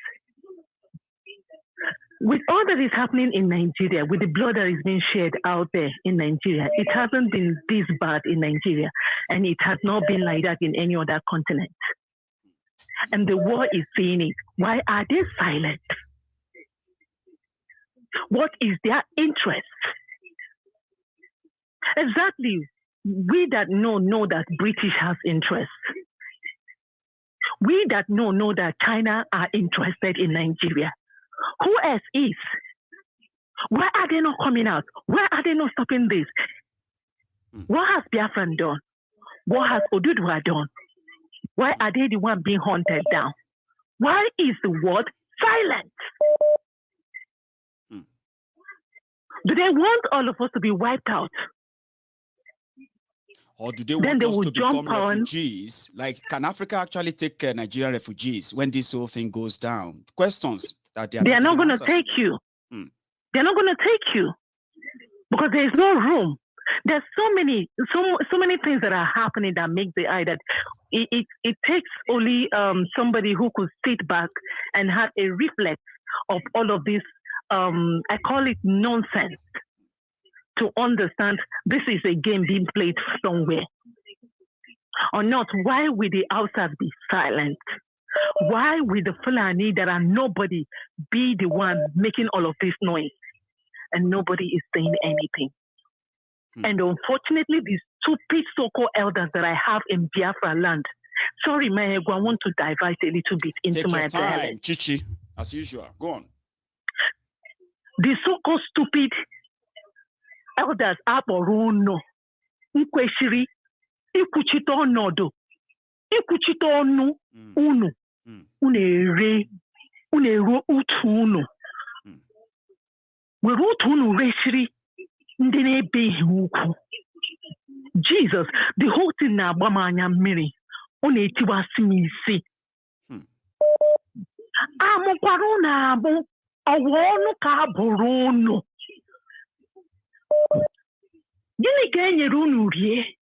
With all that is happening in Nigeria, with the blood that is being shed out there in Nigeria, it hasn't been this bad in Nigeria, and it has not been like that in any other continent. And the world is seeing it. Why are they silent? What is their interest? Exactly. We that know that British has interest. We that know that China are interested in Nigeria. Who else is? Why are they not coming out? Why are they not stopping this? What has Biafran done? What has Oduduwa done? Why are they the one being hunted down? Why is the world silent? Do they want all of us to be wiped out? Or do they want us to become refugees? Like, can Africa actually take Nigerian refugees when this whole thing goes down? Questions that they are not going to take you. They're not going to take you because there is no room. There's so many things that are happening that make the eye that it takes only somebody who could sit back and have a reflex of all of this. I call it nonsense, to understand this is a game being played somewhere. Or not, why will the outside be silent? Why will the Fulani that are nobody be the one making all of this noise? And nobody is saying anything. And unfortunately, these stupid so-called elders that I have in Biafra land. Sorry, Maiyegun, I want to divert a little bit into my dialect. Chichi, as usual. Go on. The so-called stupid elders Aborono, Nkweshiri, Ikuchito Nodo, Ikuchito Onu, Unu, Unere, Unero Utunu. We wrote Unu Reshiri, Ndene Behuku. Jesus, the whole thing na Bamanya Miri, Unetiwa Simisi. Amoparona Abo. Awono ka borono. Gini kenye unu rie.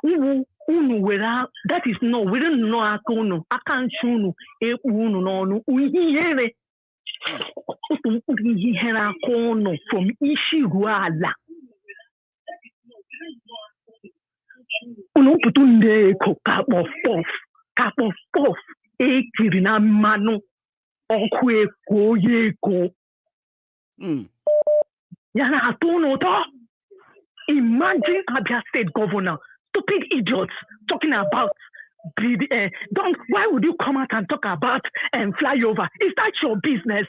Unu wera. That is no. We don't know akono. Akanchunu. Unu no. Uhihere. Uhihere akono from Ishiruala. Unu putunde koka of. cup of puff, a kirina manu, okwe ko ye ko. Yana hatono to. Imagine Abia State Governor, stupid idiots, talking about don't. Why would you come out and talk about flyover? Is that your business?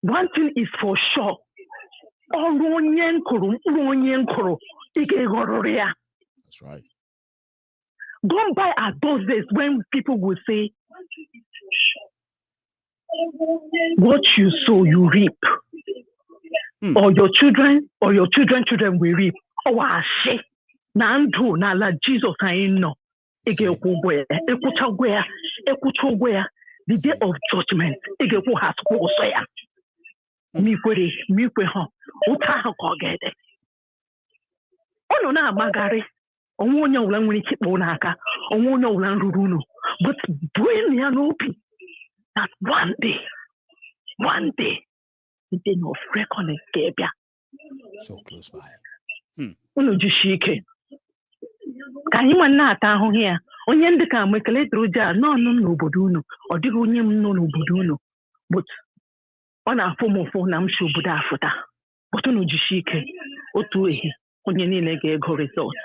One thing is for sure. That's right. Gone by are those days when people would say, what you sow, you reap. Or your children will reap. Oh, I say, Nandu, Nala, Jesus, I know. The day of judgment, Egeku has Hosea. Mikwe, Uta Kogede. Oh, no, Magari. Owonya ulang keep monaka, owonya ulang ruruno. But when you know that one day, the day of reckon Gabia. So close by. Uno jishike. Can you not here? Onyendika mekele druja no boduno, or digonyem no boduno. But on a form of nam shubuda futa. But uno jishike, otuehi, onyenine go result.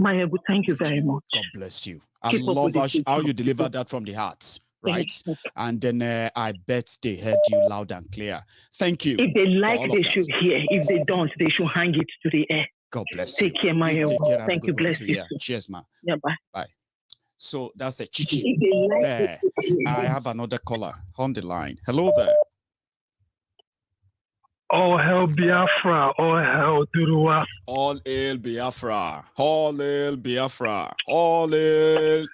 Maiyegun, thank you very much. God bless you. I love how you deliver that from the heart, right? And then I bet they heard you loud and clear. Thank you. If they like, they should hear. If they don't, they should hang it to the air. God bless you. Take care, Maiyegun. Thank you. Bless you. Yeah. Cheers, ma. Yeah, bye. Bye. So that's a chichi. There. I have another caller on the line. Hello there. All hail Biafra, all hail Durua. All hail Biafra, all hail Biafra, all hail.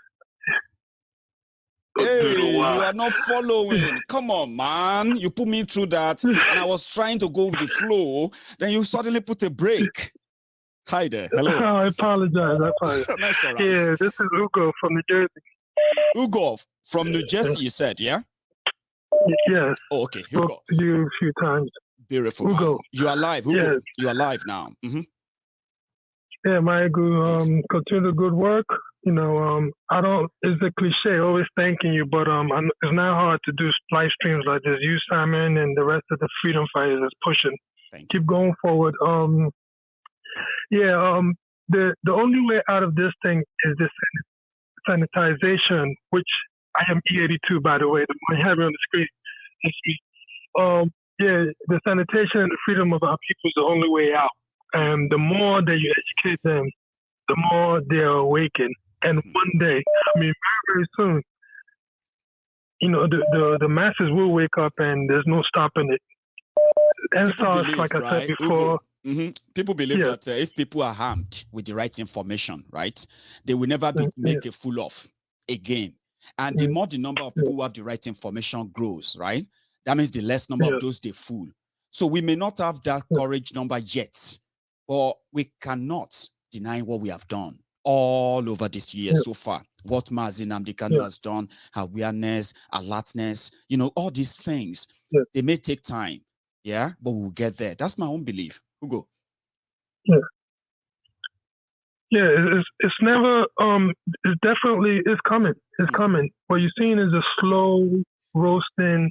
Hey, you are not following. Come on, man. You put me through that, and I was trying to go with the flow. Then you suddenly put a break. Hi there. Hello. I apologize. That's all right. Yeah, this is Ruga from New Jersey. Ugo from New Jersey, you said, yeah? Yes. Oh, okay. Ugo. You a few times. Beautiful. Ugo. You are live. Ugo. Yes. You are live now. Yeah, Maiyegun, continue the good work. You know, it's a cliche, always thanking you, but it's not hard to do live streams like this. You, Simon, and the rest of the freedom fighters is pushing. Keep going forward. The only way out of this thing is this sanitization, which I am E82, by the way, the one I have on the screen. The sanitation and the freedom of our people is the only way out. And the more that you educate them, the more they're awakened. And one day, very, very soon, the masses will wake up and there's no stopping it. And so, like I said before, people believe that if people are armed with the right information, right, they will never make a fool of again. And the more the number of people who have the right information grows, right, that means the less number of those they fool. So we may not have that courage number yet, but we cannot deny what we have done all over this year so far. What Mazi Nnamdi Kanu has done, awareness, alertness, all these things, they may take time, but we'll get there. That's my own belief. Hugo. It's never, it's definitely, it's coming. It's coming. What you're seeing is a slow roasting,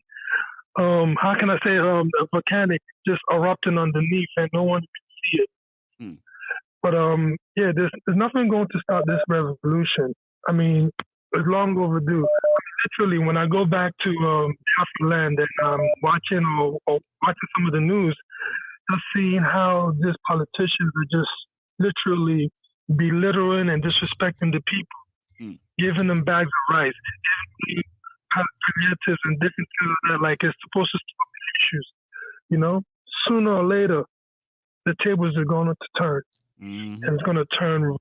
how can I say, a volcanic just erupting underneath and no one can see it. But there's nothing going to stop this revolution. I mean, it's long overdue. Literally, when I go back to Biafra land and watching or watching some of the news, just seeing how these politicians are just literally belittling and disrespecting the people, giving them bags of rice, giving them and different things like that, like it's supposed to stop issues. Sooner or later, the tables are going to turn. And it's going to turn really, really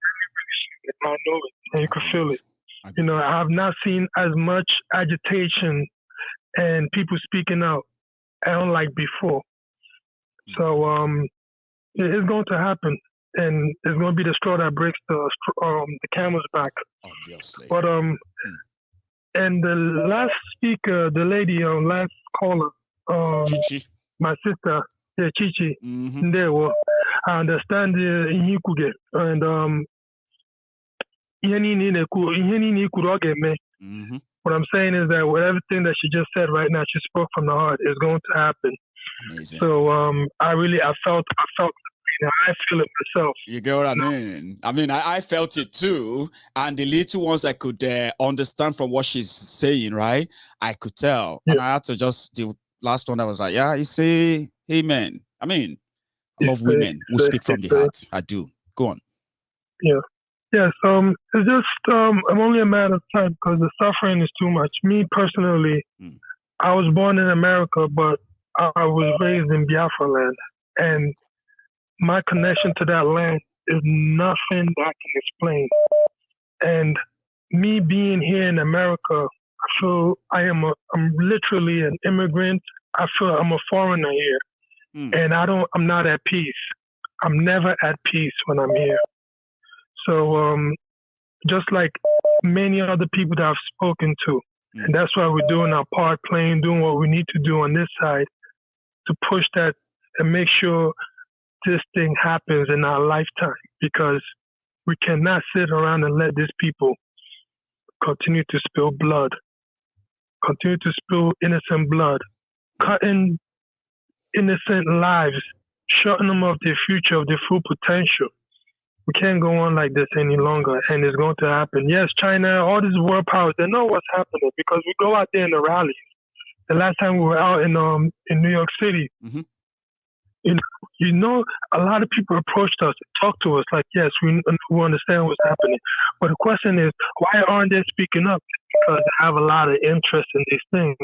soon. I know it, and you can feel it. I have not seen as much agitation and people speaking out unlike before. So it's going to happen, and it's going to be the straw that breaks the camel's back. Obviously. But and the last speaker, the lady, last caller, my sister, Yeah, Chichi. There, well, I understand the Inyikuge and what I'm saying is that with everything that she just said right now, she spoke from the heart, is going to happen. Amazing. So I felt I feel it myself. You get what I mean? I felt it too. And the little ones I could understand from what she's saying, right? I could tell. Yeah. And I had to just, the last one I was like, yeah, you say, amen. I love women who speak from the heart. I do. Go on. Yeah. Yes. It's just, I'm only a matter of time because the suffering is too much. Me personally, I was born in America, but I was raised in Biafra land. And my connection to that land is nothing that I can explain. And me being here in America, I feel I'm literally an immigrant. I feel I'm a foreigner here. And I'm not at peace. I'm never at peace when I'm here. So just like many other people that I've spoken to, and that's why we're doing our part, doing what we need to do on this side to push that and make sure this thing happens in our lifetime, because we cannot sit around and let these people continue to spill blood, continue to spill innocent blood, cutting innocent lives, shutting them of their future, of their full potential. We can't go on like this any longer, and it's going to happen. Yes, China, all these world powers, they know what's happening because we go out there in the rallies. The last time we were out in New York City, you know, a lot of people approached us, talked to us like, yes, we understand what's happening. But the question is, why aren't they speaking up? Because they have a lot of interest in these things.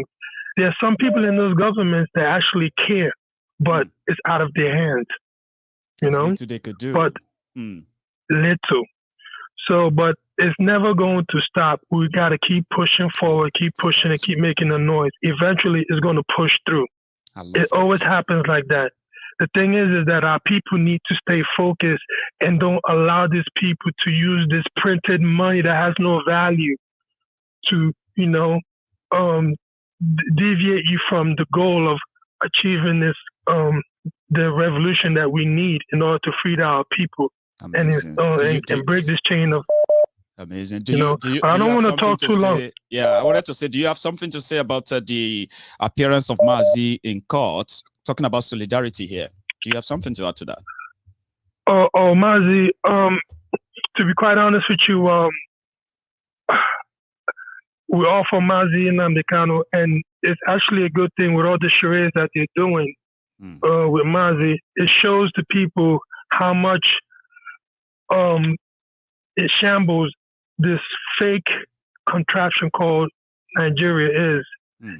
There are some people in those governments that actually care, but it's out of their hands. You know, little they could do. But little. So, but it's never going to stop. We got to keep pushing forward, keep pushing, and keep making a noise. Eventually, it's going to push through. It always happens like that. The thing is that our people need to stay focused and don't allow these people to use this printed money that has no value to, you know, deviate you from the goal of achieving this, the revolution that we need in order to free our people. Amazing. And break this chain of. Amazing. I don't want to talk too long. Yeah, I wanted to say, do you have something to say about the appearance of Mazi in court? Talking about solidarity here. Do you have something to add to that? Mazi, to be quite honest with you, we're all for Mazi and Namdekano, and it's actually a good thing with all the charades that they're doing with Mazi. It shows the people how much it shambles this fake contraption called Nigeria is.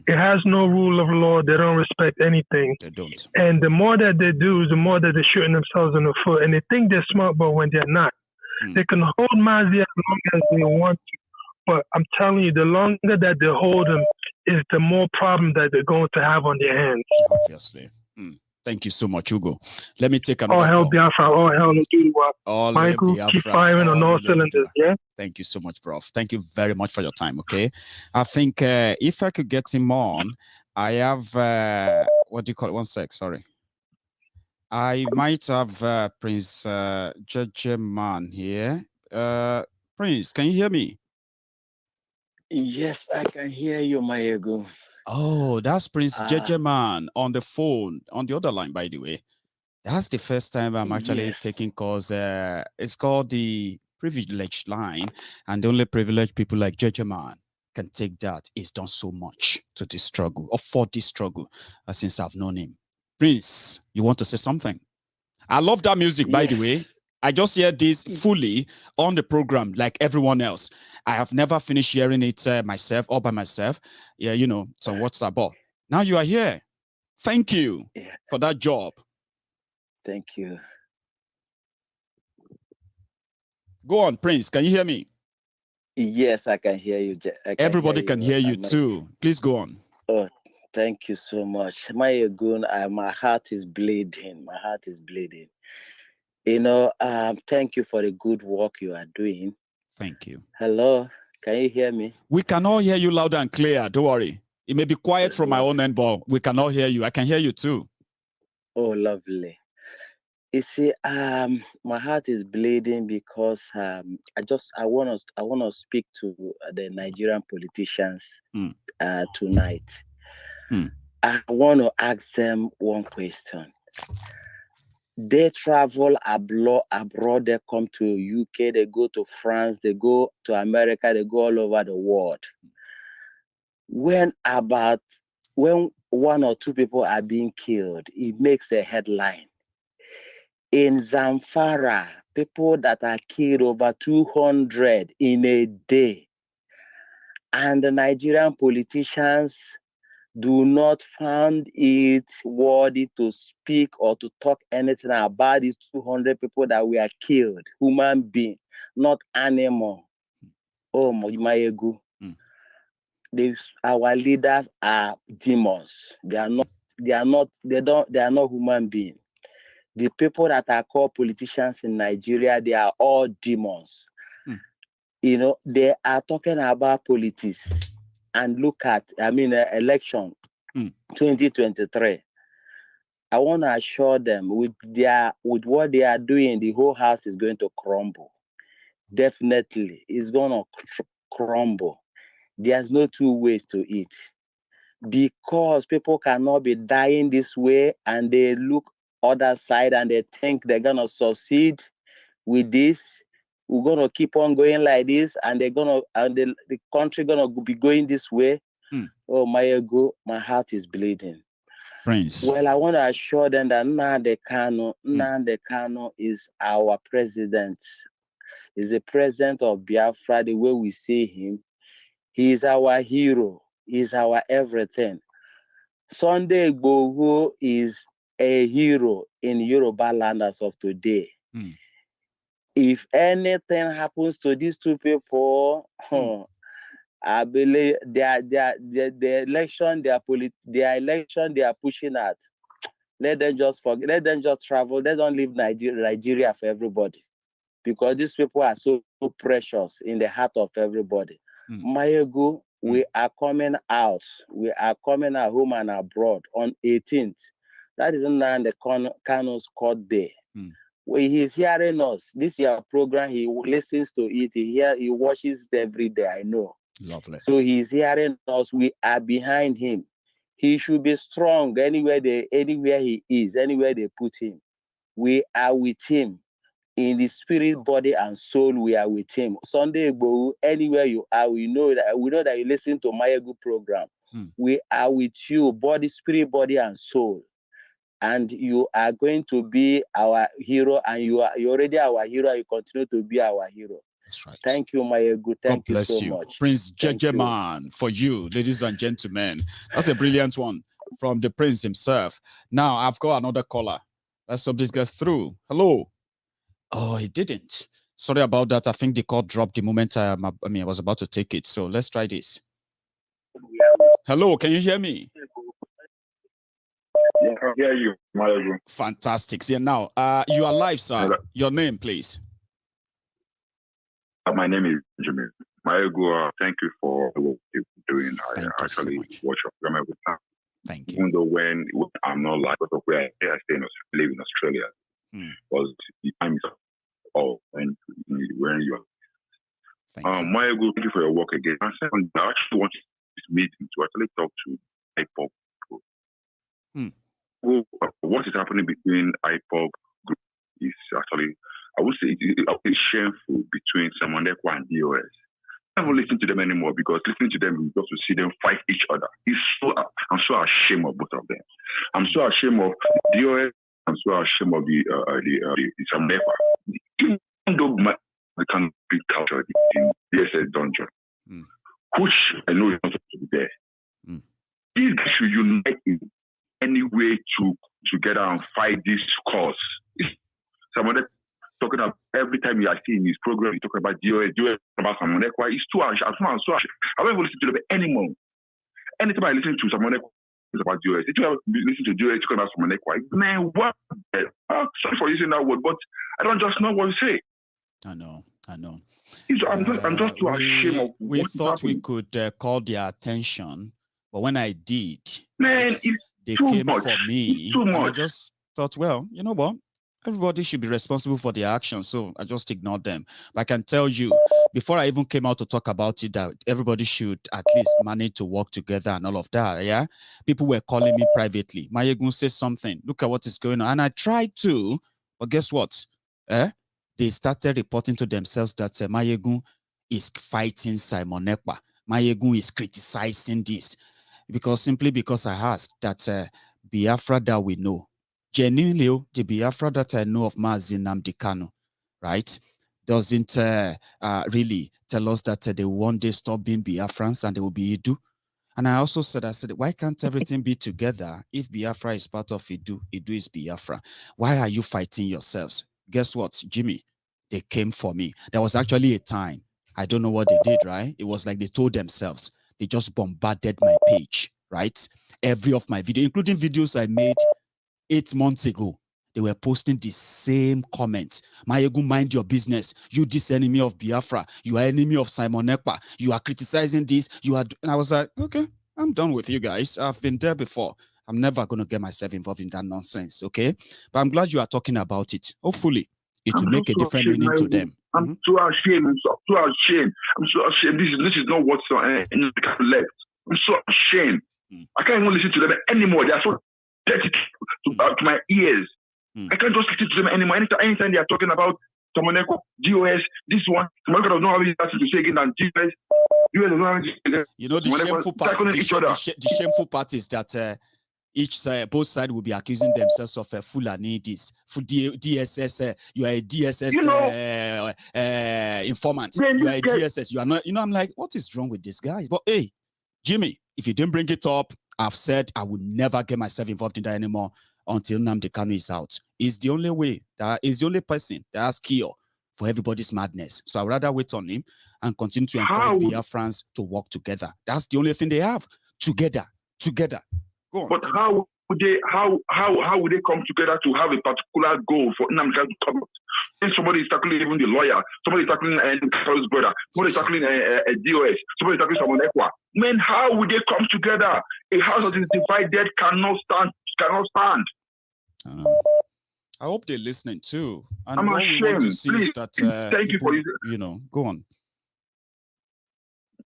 It has no rule of law. They don't respect anything. They don't. And the more that they do, the more that they're shooting themselves in the foot. And they think they're smart, but when they're not. They can hold Mazi as long as they want to. But I'm telling you, the longer that they hold him, is the more problem that they're going to have on their hands. Obviously. Thank you so much, Hugo. Let me take another all hell Biafra, all hell all Michael, Biafra, keep firing on all cylinders, yeah? Thank you so much, Prof. Thank you very much for your time, okay? I think if I could get him on, I have, what do you call it? One sec, sorry. I might have Prince Judgeman here. Prince, can you hear me? Yes, I can hear you, Maiyegun. Oh, that's Prince Judgeman on the phone, on the other line, by the way. That's the first time I'm actually taking calls. It's called the privileged line, and the only privileged people like Judgeman can take that. He's done so much to this struggle, or for this struggle, since I've known him. Prince, you want to say something? I love that music, by the way. I just hear this fully on the program like everyone else. I have never finished hearing it myself, all by myself. Yeah, you know, so what's up? But now you are here. Thank you for that job. Thank you. Go on, Prince. Can you hear me? Yes, I can hear you. Everybody can hear you too. Please go on. Oh, thank you so much. Maiyegun, my heart is bleeding. My heart is bleeding. You know, thank you for the good work you are doing. Thank you. Hello, can you hear me? We can all hear you loud and clear. Don't worry. It may be quiet from my own end, but we can all hear you. I can hear you too. Oh, lovely. You see, my heart is bleeding because I want to speak to the Nigerian politicians tonight. I want to ask them one question. They travel abroad, they come to UK, they go to France, they go to America, they go all over the world. When one or two people are being killed, it makes a headline. In Zamfara, people that are killed over 200 in a day. And the Nigerian politicians do not find it worthy to speak or to talk anything about these 200 people that were killed, human being, not animal. Oh, Maiyegun. Our leaders are demons. They are not human beings. The people that are called politicians in Nigeria, they are all demons. You know, they are talking about politics. And look at, election 2023. I want to assure them with what they are doing, the whole house is going to crumble. Definitely, it's going to crumble. There's no two ways to it. Because people cannot be dying this way and they look other side and they think they're going to succeed with this. We're going to keep on going like this and the country going to be going this way. Oh, Maiyegun, my heart is bleeding. Prince. Well, I want to assure them that Nnamdi Kanu is our president. He's the president of Biafra, the way we see him. He is our hero. He's our everything. Sunday Igboho is a hero in Yoruba land as of today. If anything happens to these two people, I believe the election they are pushing at. Let them just forget. Let them just travel. They don't leave Nigeria for everybody, because these people are so precious in the heart of everybody. Maiyegun, we are coming out. We are coming out home and abroad on 18th. That is now the Kanu's court day. When he's hearing us, this year program, he listens to it. He watches it every day. I know. Lovely. So he's hearing us. We are behind him. He should be strong anywhere he is, anywhere they put him. We are with him. In the spirit, body, and soul, we are with him. Sunday Igboho, anywhere you are, we know that you listen to Maiyegun program. We are with you, body, spirit, body, and soul. And you are going to be our hero, and you're already our hero, and you continue to be our hero. That's right. Thank you, Maiyegun. Thank you so much. Prince Jejeman, for you, ladies and gentlemen. That's a brilliant one from the Prince himself. Now, I've got another caller. Let's hope this gets through. Hello. Oh, it didn't. Sorry about that. I think the call dropped the moment I was about to take it. So let's try this. Hello, can you hear me? Yeah, I can hear you, Maiyegun. Fantastic. Yeah, now, you are live, sir. Hello. Your name, please. My name is Benjamin. Maiyegun, thank you for what you're doing. I actually watch your program every time. Thank you. Even though when I'm not live, because of where I stay live in Australia, because the time is all when you are. Maiyegun, thank you for your work again. I actually want this meeting to actually talk to IPOB people. What is happening between IPOB group is actually, I would say, it's shameful between Samonekwa and DOS. I don't listen to them anymore, because listening to them, we got to see them fight each other. I'm so ashamed of both of them. I'm so ashamed of DOS. I'm so ashamed of the Samonekwa. Even though we can be cultured in DSS dungeon, which I know is not supposed to be there. These guys should unite in any way together and fight this cause. Somebody talking about every time you are seeing his program, he's talking about DOS about Samonekwa. It's too harsh. I'm so harsh. I don't even listen to them anymore. Anytime I listen to Samonekwa, it's about DOS. If you listen to DOS talking about Samonekwa, man, what? Sorry for using that word, but I don't just know what to say. I know. I'm just too ashamed of we thought we could call their attention, but when I did, man, they too came much. for me. It's too much. And I just thought, well, you know what? Everybody should be responsible for their actions, so I just ignored them. But I can tell you, before I even came out to talk about it, that everybody should at least manage to work together and all of that, yeah? People were calling me privately. Maiyegun says something. Look at what is going on. And I tried to, but guess what? They started reporting to themselves that Maiyegun is fighting Simon Ekpa. Maiyegun is criticizing this. Simply because I asked that Biafra that we know, genuinely, the Biafra that I know of Mazi Nnamdi Kanu, right, doesn't really tell us that they will one day stop being Biafrans and they will be Idu. And I also said, why can't everything be together? If Biafra is part of Idu, Idu is Biafra. Why are you fighting yourselves? Guess what, Jimmy? They came for me. There was actually a time, I don't know what they did, right? It was like they told themselves, they just bombarded my page, right? Every of my video, including videos I made 8 months ago, they were posting the same comments. Maiyegun, mind your business. You this enemy of Biafra. You are enemy of Simon Ekpa. You are criticizing this. You are. And I was like, okay, I'm done with you guys. I've been there before. I'm never going to get myself involved in that nonsense, okay? But I'm glad you are talking about it. Hopefully, it will make a different meaning to them. I'm so ashamed. I'm so ashamed. I'm so ashamed. This is not what's left. I'm so ashamed. I can't even listen to them anymore. They are so dirty to my ears. I can't just listen to them anymore. Anytime they are talking about Samoneko, DOS, this one, Samoneko does not have anything to say again than DOS. US does not have anything to say. You know, the shameful part is that both sides will be accusing themselves of Fulani this, DSS, you are a DSS informant, you are a DSS, you are not, I'm like, what is wrong with these guys? But hey, Jimmy, if you didn't bring it up, I've said I will never get myself involved in that anymore until Nnamdi Kanu is out. He's the only way, that is the only person that has cure for everybody's madness. So I'd rather wait on him and continue to encourage Biafrans to work together. That's the only thing they have. Together. Go on. But how would they come together to have a particular goal for Nnamdi Kanu to come out? Then somebody is tackling even the lawyer, somebody is tackling Kanu's brother, somebody is tackling a DOS, somebody is tackling Simon Ekpa. Man, how would they come together? A house that is divided cannot stand. I hope they're listening too. And I'm what ashamed. we want to see is that thank you for this. Go on.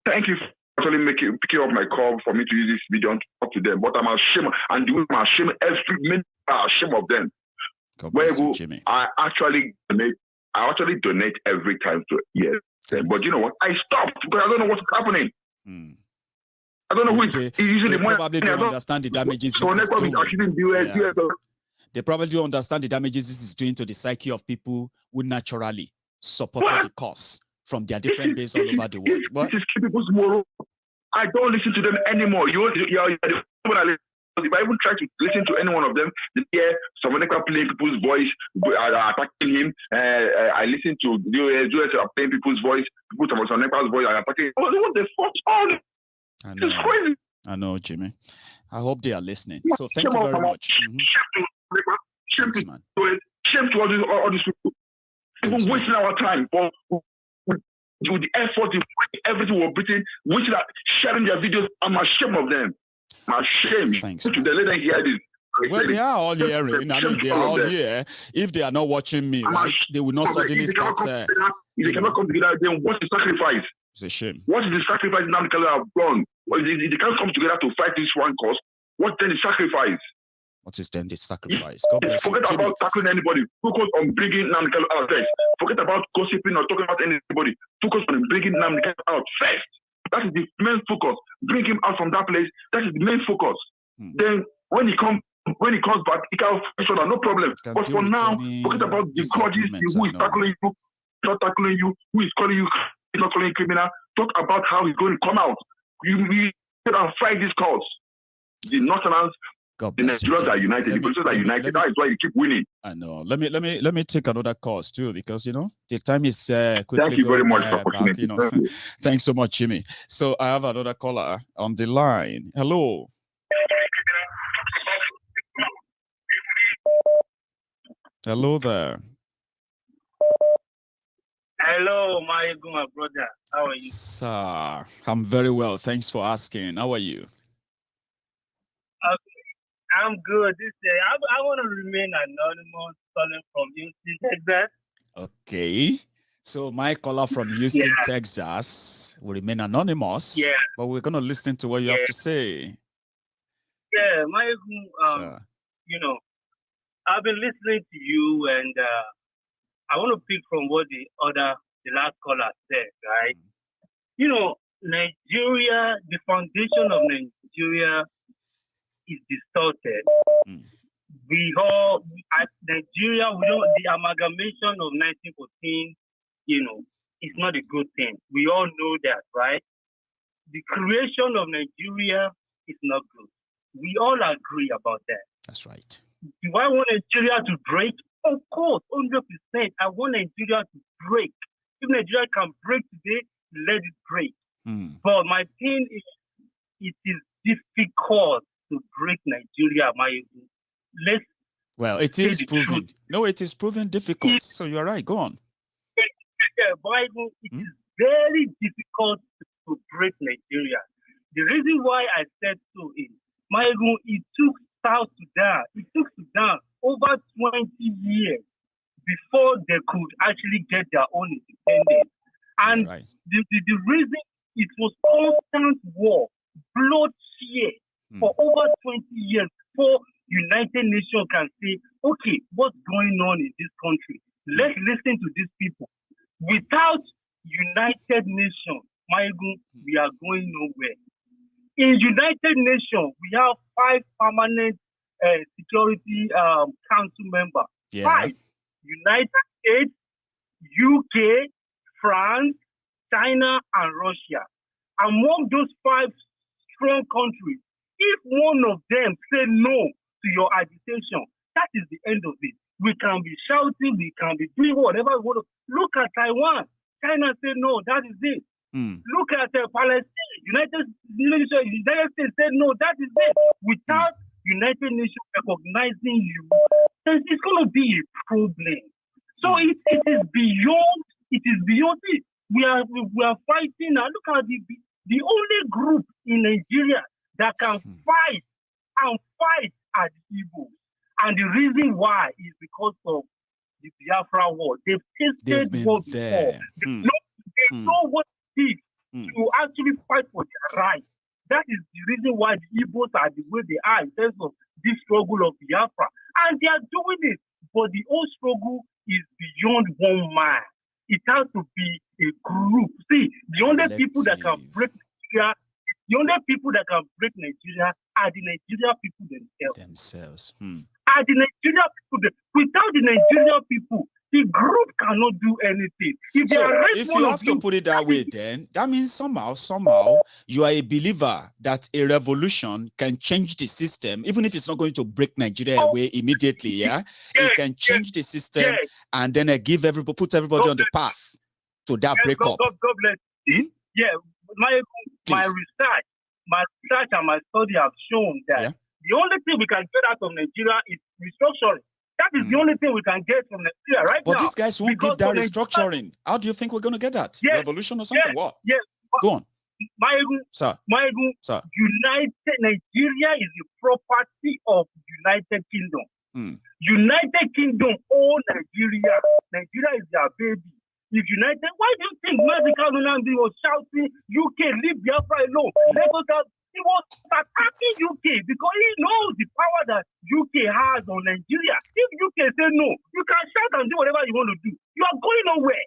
Thank you for actually picking up my call for me to use this video and talk to them. But I'm ashamed, and I'm ashamed. Every minute I'm ashamed of them. Jimmy. I actually donate every time to but you know what? I stopped because I don't know what's happening. I don't know who is using the money. Probably don't understand the damages this is doing. They probably don't understand the damages this is doing to the psyche of people who naturally supported the cause from their different bases all over the world. This is people's moral. I don't listen to them anymore. If I even try to listen to any one of them, they hear someone playing people's voice, attacking him. I listen to US playing people's voice, people from Sonepa's voice are attacking him. What the fuck on? It's crazy. I know, Jimmy. I hope they are listening. So thank you very much. Shame to all these people. Even wasting our time with the effort, everything we're putting, sharing their videos. I'm ashamed of them. I'm ashamed. Thanks. To the lady hear this. Well, they are all hearing. I mean, they are all here. If they are not watching me, right, they will not suddenly start. If they cannot come together, then what's the sacrifice? It's a shame. What is the sacrifice Nnamdi Kanu have done? Well, they can't come together to fight this one cause. What then the sacrifice? What is then the sacrifice? Forget about tackling anybody. Focus on bringing Nnamdi Kanu out first. Forget about gossiping or talking about anybody. Focus on bringing Nnamdi Kanu out first. That is the main focus. Bring him out from that place. That is the main focus. Then when he comes back, he can fight each other, no problem. But for now, forget about the grudges, who is tackling you, not tackling you, who is calling you, is not calling you criminal. Talk about how he's going to come out. We can fight this cause. The Northerners, the Nigerians are united. The British are united. That is why you keep winning. I know. Let me take another cause too, because the time is quickly. Thank you very much for back, Thanks so much, Jimmy. So I have another caller on the line. Hello. Hello there. Hello, Maiyegun, my brother. How are you? Sir, I'm very well. Thanks for asking. How are you? Okay. I'm good. I want to remain anonymous, calling from Houston, Texas. Okay. So my caller from Houston, Texas will remain anonymous. Yeah. But we're going to listen to what you have to say. Yeah, Maiyegun, you know, I've been listening to you, and I want to pick from what the last caller said, right? You know, Nigeria, the foundation of Nigeria is distorted. At Nigeria, the amalgamation of 1914, you know, is not a good thing. We all know that, right? The creation of Nigeria is not good. We all agree about that. That's right. Do I want Nigeria to break? Of course, 100%. I want Nigeria to break. If Nigeria can break today, let it break. But my thing is, it is difficult to break Nigeria, Well, it is proven. No, it is proven difficult. So you're right. Go on. Bible, it is very difficult to break Nigeria. The reason why I said so is, Maiyegun, it took South Sudan, over 20 years before they could actually get their own independence. And the reason, it was constant war, bloodshed for over 20 years before United Nations can say, okay, what's going on in this country? Let's listen to these people. Without United Nations, Maiyegun, we are going nowhere. In United Nations, we have 5 permanent security council members. 5. United States, UK, France, China, and Russia. Among those 5 strong countries, if one of them say no to your agitation, that is the end of it. We can be shouting, we can be doing whatever we want to. Look at Taiwan. China said no, that is it. Look at Palestine. United States said no, that is it. Without United Nations recognizing you, then it's going to be a problem. So it is beyond it. We are fighting now. Look at the only group in Nigeria that can fight are the Igbos. And the reason why is because of the Biafra war. They've tasted war before. They know what it is to actually fight for their rights. That is the reason why the Igbos are the way they are in terms of this struggle of Biafra. And they are doing it. But the whole struggle is beyond one man. It has to be a group. See, the only people that can break Nigeria, are the Nigeria people themselves. Are the Nigeria people. Without the Nigeria people, the group cannot do anything. If you have to put it that way, then that means somehow you are a believer that a revolution can change the system, even if it's not going to break Nigeria away immediately. Yeah, it can change the system and then put everybody on the path to that breakup. God bless you. Yeah, my research and my study have shown that the only thing we can get out of Nigeria is restructuring. That is the only thing we can get from Nigeria now. But these guys won't give that restructuring. How do you think we're going to get that? Revolution or something? What? Yes. Go on. Maiyegun, United Nigeria is the property of United Kingdom. United Kingdom own Nigeria. Nigeria is their baby. If United, why do you think Medical Ronaldo was shouting, UK, leave Biafra alone? He was attacking UK because he knows the power that UK has on Nigeria. If UK say no, you can shout and do whatever you want to do. You are going nowhere.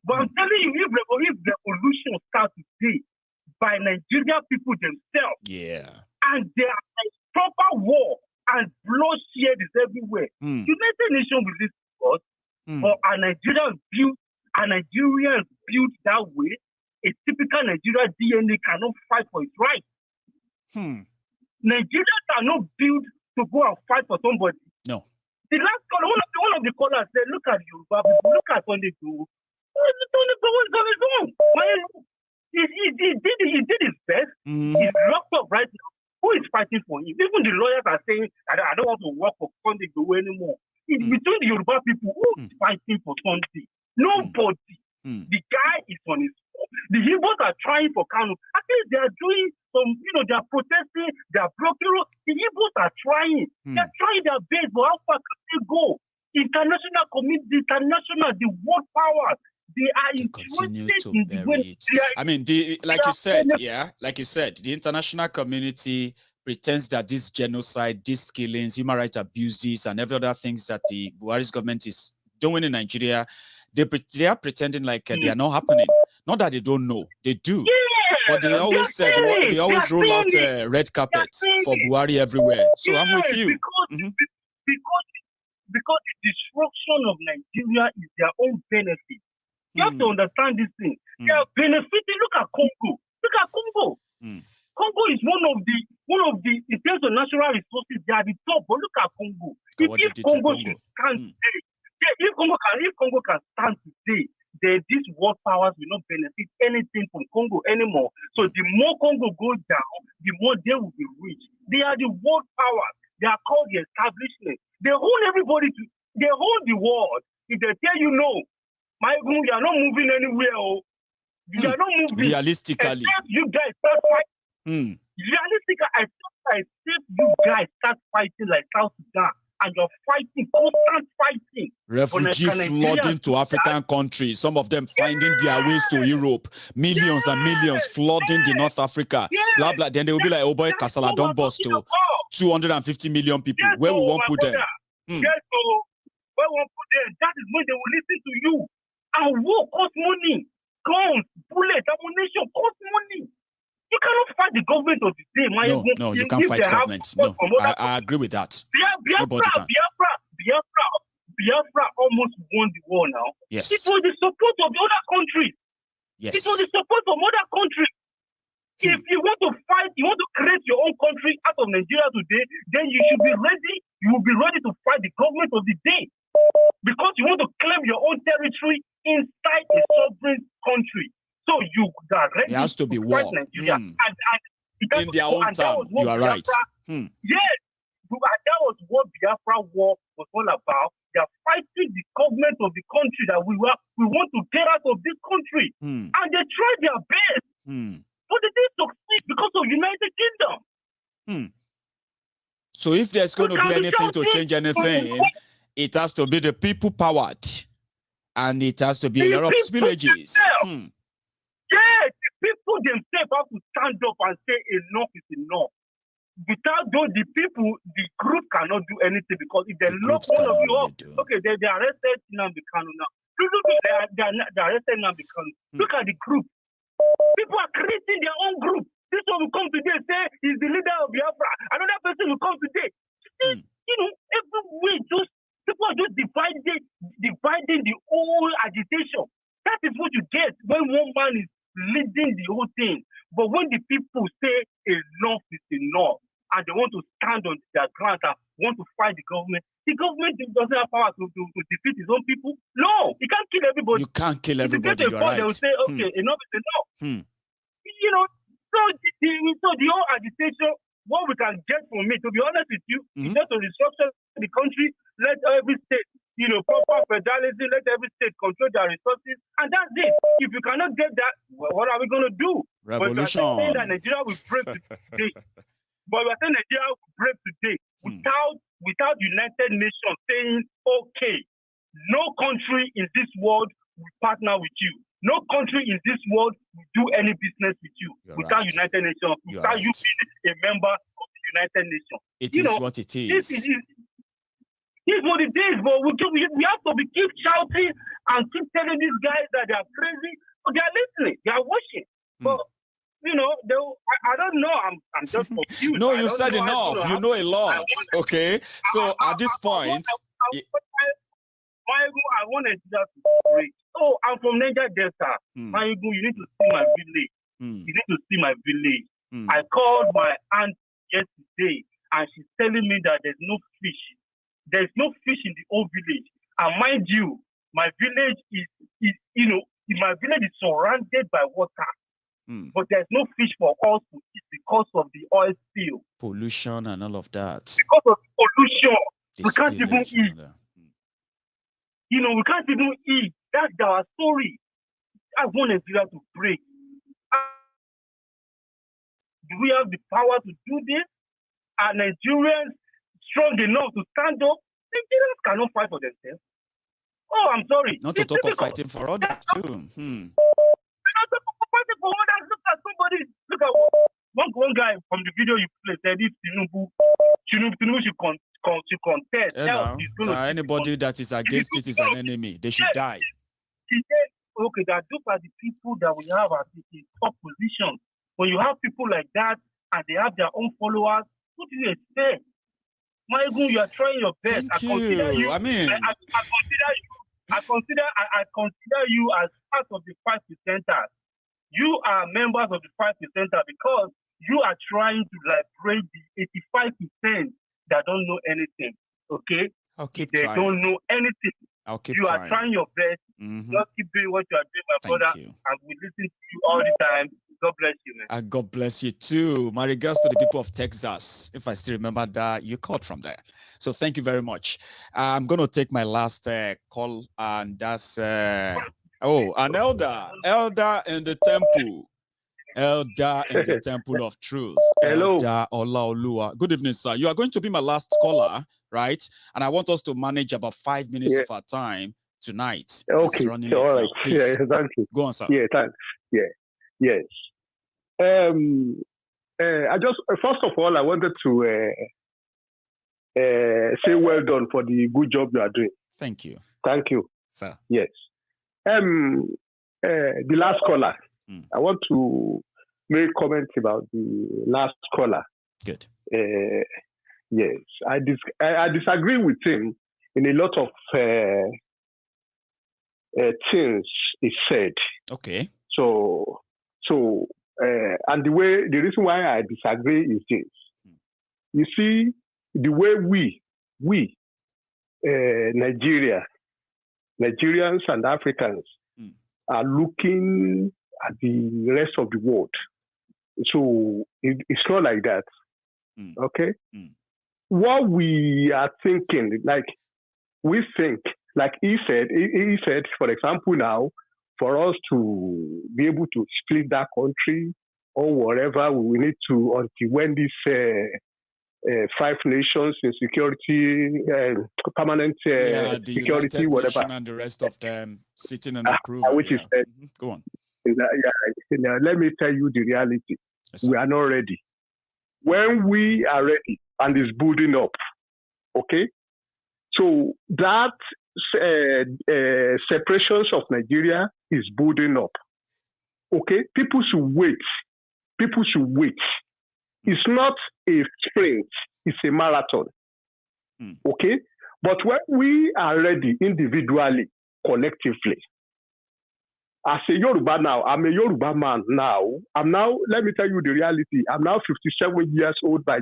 But I'm telling you, if revolution starts today by Nigerian people themselves, and there are proper war and bloodshed is everywhere, United Nations will listen to us. But are Nigerians built that way? A typical Nigerian DNA cannot fight for its right. Nigerians are not built to go and fight for somebody. No. The last caller, one of the callers said, look at Yoruba people, look at Politico. Politico was on his own. He did his best. He's locked up right now. Who is fighting for him? Even the lawyers are saying, I don't want to work for Politico anymore. It's between the Yoruba people who is fighting for something. Nobody. The guy is on his own. The Igbos are trying for Kanu. At least they are doing some, they are protesting, they are blocking. The Igbos are trying. They are trying their best, but how far can they go? International community, the world powers, they are interested in the way. I mean, like you said, the international community pretends that this genocide, these killings, human rights abuses, and every other things that the Buhari's government is doing in Nigeria, they are pretending like they are not happening. Not that they don't know, they do. But they always said they always roll out red carpets for Buhari everywhere. So I'm with you. Because the destruction of Nigeria is their own benefit. You have to understand this thing. They are benefiting. Look at Congo. Congo is one of the in terms of natural resources, they are the top. But look at Congo. If Congo should stand today, if Congo can stand today, then these world powers will not benefit anything from Congo anymore. So the more Congo goes down, the more they will be rich. They are the world powers. They are called the establishment. They hold everybody they hold the world. If they tell you no, Maiyegun, you are not moving anywhere. You are not moving. Realistically. Except you guys start fighting. Realistically, except you guys start fighting like South Sudan. And you're fighting, constant fighting. Refugees flooding to African countries, some of them finding their ways to Europe. Millions and millions flooding the North Africa. Blah, blah. Then they will be like, oh boy, Kasala don't bust to 250 million people. Where we won't put them? Yes, so where we won't put them? That is when they will listen to you. And war costs money. Guns, bullets, ammunition costs money. You cannot fight the government of the day. No, you can't fight governments. No, I agree with that. Biafra almost won the war now. Yes. It was the support of the other countries. Yes. It was the support of other countries. If you want to fight, you want to create your own country out of Nigeria today, then you should be ready. You will be ready to fight the government of the day. Because you want to claim your own territory inside a sovereign country. So you are ready. It has to be war. Nigeria. And in their own time, you are right. Yes. That was what Biafra war was all about. They are fighting the government of the country that we want to get out of this country. And they try their best. But they didn't succeed because of United Kingdom. So if there's going to be anything to change anything, it has to be the people powered. And it has to be a lot of spillages. Yes, the people themselves have to stand up and say enough is enough. Without those, the people, the group cannot do anything because if they lock all of you up, okay, they arrested Nnamdi Kanu now. They arrested Nnamdi Kanu. Look at the group. People are creating their own group. This one will come today say he's the leader of Biafra. Another person will come today. Every way, people are just dividing the whole agitation. That is what you get when one man is leading the whole thing. But when the people say enough is enough, and they want to stand on their ground and want to fight the government doesn't have power to defeat his own people. No, he can't kill everybody. You can't kill everybody. You're right. They will say, okay, enough is enough. So the whole agitation, what we can get from it, to be honest with you, is just to restructure the country, let every state, proper federalism, let every state control their resources, and that's it. If you cannot get that, well, what are we going to do? Revolution. But we are saying that Nigeria will break today. But we are saying Nigeria will break today without United Nations saying, okay, no country in this world will partner with you. No country in this world will do any business with you without United Nations, without you being a member of the United Nations. It is what it is. This is what it is, but we have to keep shouting and keep telling these guys that they are crazy. But they are listening, they are watching. But I don't know. I'm just confused. No, you said enough. You know a lot. Okay, so at this point, I want to just break. Oh, I'm from Niger Delta. Maiyegun, you need to see my village. You need to see my village. I called my aunt yesterday, and she's telling me that there's no fish. There's no fish in the whole village. And mind you, my village is surrounded by water. But there's no fish for us to eat because of the oil spill. Pollution and all of that. Because of pollution, we can't even eat. We can't even eat. That's our story. I want Nigeria to break. Do we have the power to do this? Are Nigerians strong enough to stand up? Nigerians cannot fight for themselves. Oh, I'm sorry. Not to talk of fighting for others too. Fighting for others. Look at somebody. Look at one guy from the video you played said if Tinubu should contest. Anybody that is against it is an enemy. They should die. He said, okay, that those are the people that we have at the top position. When you have people like that and they have their own followers, what do you expect? Maiyegun, you are trying your best. Thank you. I consider you as part of the 5 percenters. You are members of the 5 percenter because you are trying to liberate the 85% that don't know anything. Okay? They don't know anything. You are trying your best. Just keep doing what you are doing, my brother. And we listen to you all the time. God bless you, man. And God bless you too. My regards to the people of Texas. If I still remember that, you called from there. So thank you very much. I'm going to take my last call, and that's an elder in the temple. Elder in the temple of truth. Hello. Elder Olaoluwa. Good evening, sir. You are going to be my last caller, right? And I want us to manage about 5 minutes of our time tonight. Okay. All right. Yeah, thank you. Go on, sir. Yeah, thanks. Yeah. Yes. I just first of all I wanted to say well done for the good job you are doing. Thank you. Thank you, sir. Yes. The last caller. I want to make comments about the last caller. Good. Yes, I disagree with him in a lot of things he said. Okay. And the reason why I disagree is this. You see, the way we Nigerians and Africans are looking at the rest of the world. So it's not like that. Okay? What we are thinking, like we think, like he said, for example, now, for us to be able to split that country or whatever, we need to, until when this 5 nations in security, permanent the security, United whatever. Nation and the rest of them sitting and approving. Which is said. Go on. Let me tell you the reality. Yes, we are not ready. When we are ready and it's building up, okay? So that separations of Nigeria is building up. Okay? People should wait. It's not a sprint, it's a marathon. Okay? But when we are ready individually, collectively, as a Yoruba now, I'm a Yoruba man now. Let me tell you the reality. I'm now 57 years old by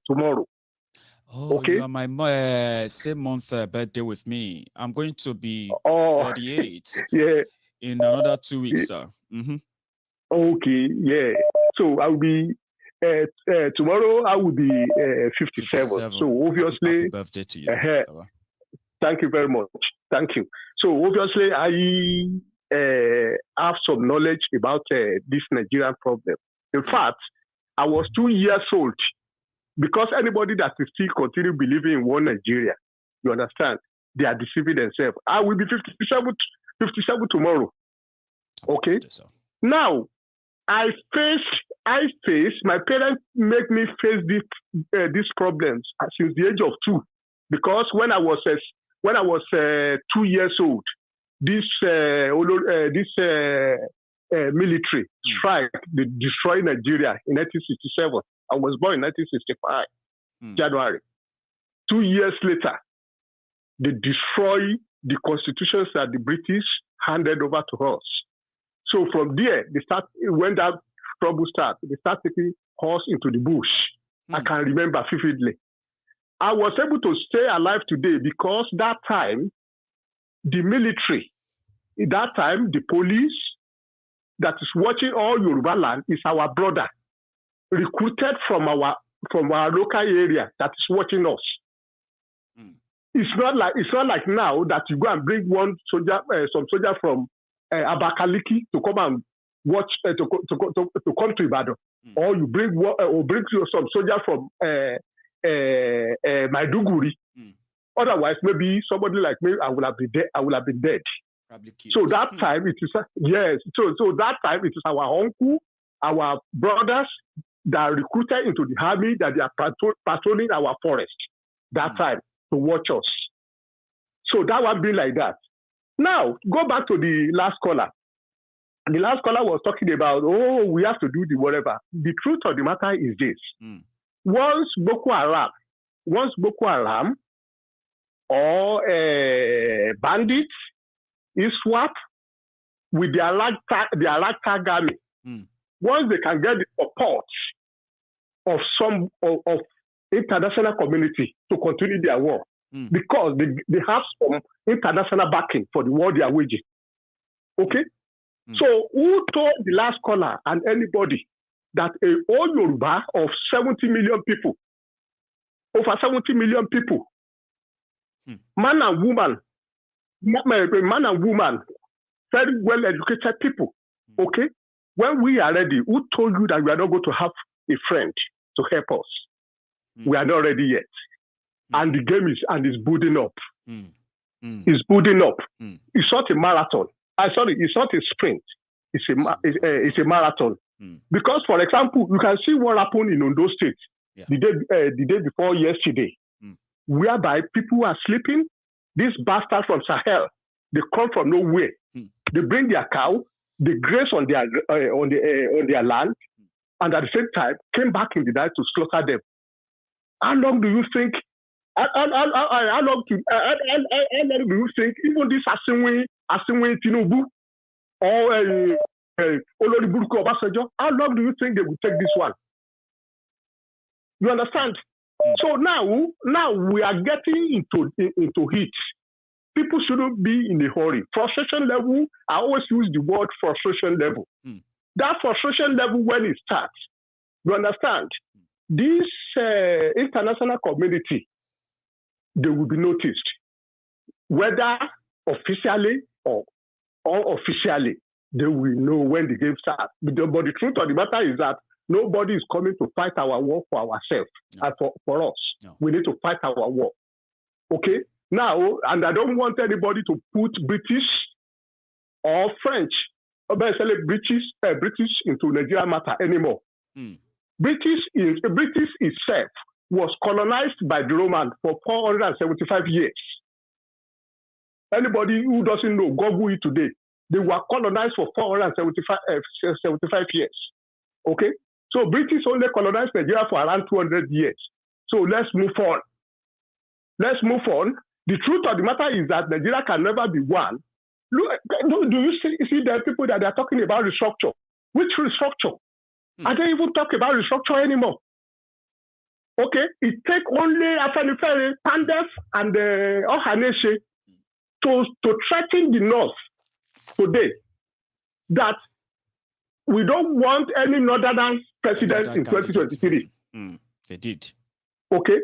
tomorrow. Oh, okay. You are my same month birthday with me. I'm going to be 38 in another 2 weeks, sir. Okay, yeah. So I'll be tomorrow. I will be 57. So obviously, happy birthday to you. Thank you very much. Thank you. So obviously, I have some knowledge about this Nigerian problem. In fact, I was 2 years old. Because anybody that is still continue believing in one Nigeria, you understand, they are deceiving themselves. I will be 57 tomorrow. Okay? Now, I face, my parents make me face these problems since the age of 2. Because when I was 2 years old, this military strike, they destroyed Nigeria in 1967. I was born in 1965, January. 2 years later, they destroyed the constitutions that the British handed over to us. So from there, when that trouble started, they started taking us into the bush. I can remember vividly. I was able to stay alive today because that time, the military, that time, the police that is watching all Yoruba land is our brother, recruited from our local area that is watching us. It's not like now that you go and bring one soldier, some soldier from Abakaliki to come and watch to come to Ibadan, or you bring some soldiers from Maiduguri. Otherwise, maybe somebody like me, I would have been dead. I would have been dead. So that time it is yes. So that time it is our uncle, our brothers that are recruited into the army that they are patrolling our forest that time to watch us. So that would be like that. Now go back to the last caller. The last caller was talking about, oh, we have to do the whatever. The truth of the matter is this: once Boko Haram or bandits is swapped with their ragtag army, once they can get the support of some of international community to continue their war, because they have some international backing for the war they are waging. Okay? So who told the last caller and anybody that a whole Yoruba of 70 million people, over 70 million people, man and woman, very well educated people, okay? When we are ready, who told you that we are not going to have a friend to help us? We are not ready yet. And the game is building up. It's building up. It's not a marathon. It's not a sprint. It's a marathon. Because, for example, you can see what happened in Ondo State the day before yesterday, whereby people are sleeping. These bastards from Sahel, they come from nowhere. They bring their cow, they graze on their land, and at the same time came back in the night to slaughter them. How long do you think? How long do you think even this Asinwe Tinubu or Oloriburuko Obasanjo, how long do you think they will take this one? You understand? So now we are getting into heat. People shouldn't be in a hurry. Frustration level, I always use the word frustration level. That frustration level, when it starts, you understand, this international community, they will be noticed, whether officially or unofficially, they will know when the game starts. But the truth of the matter is that nobody is coming to fight our war for ourselves and for us. We need to fight our war. Okay? Now, and I don't want anybody to put British or French, or British into Nigeria matter anymore. British itself was colonized by the Romans for 475 years. Anybody who doesn't know, Google it today. They were colonized for 475 years. Okay? So British only colonized Nigeria for around 200 years. So let's move on. The truth of the matter is that Nigeria can never be one. Look, do you see the people that are talking about restructure? Which restructure? I don't even talk about restructure anymore. Okay? It takes only Afenifere, Pandef, and Ohaneshe to threaten the North today that we don't want any northern president in 2023. They did. Okay?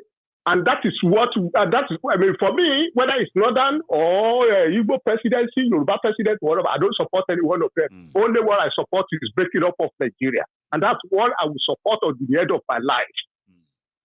And that is what, I mean, for me, whether it's northern or Igbo presidency, Yoruba presidency, whatever, I don't support any one of them. Only what I support is breaking up of Nigeria. And that's what I will support on the end of my life.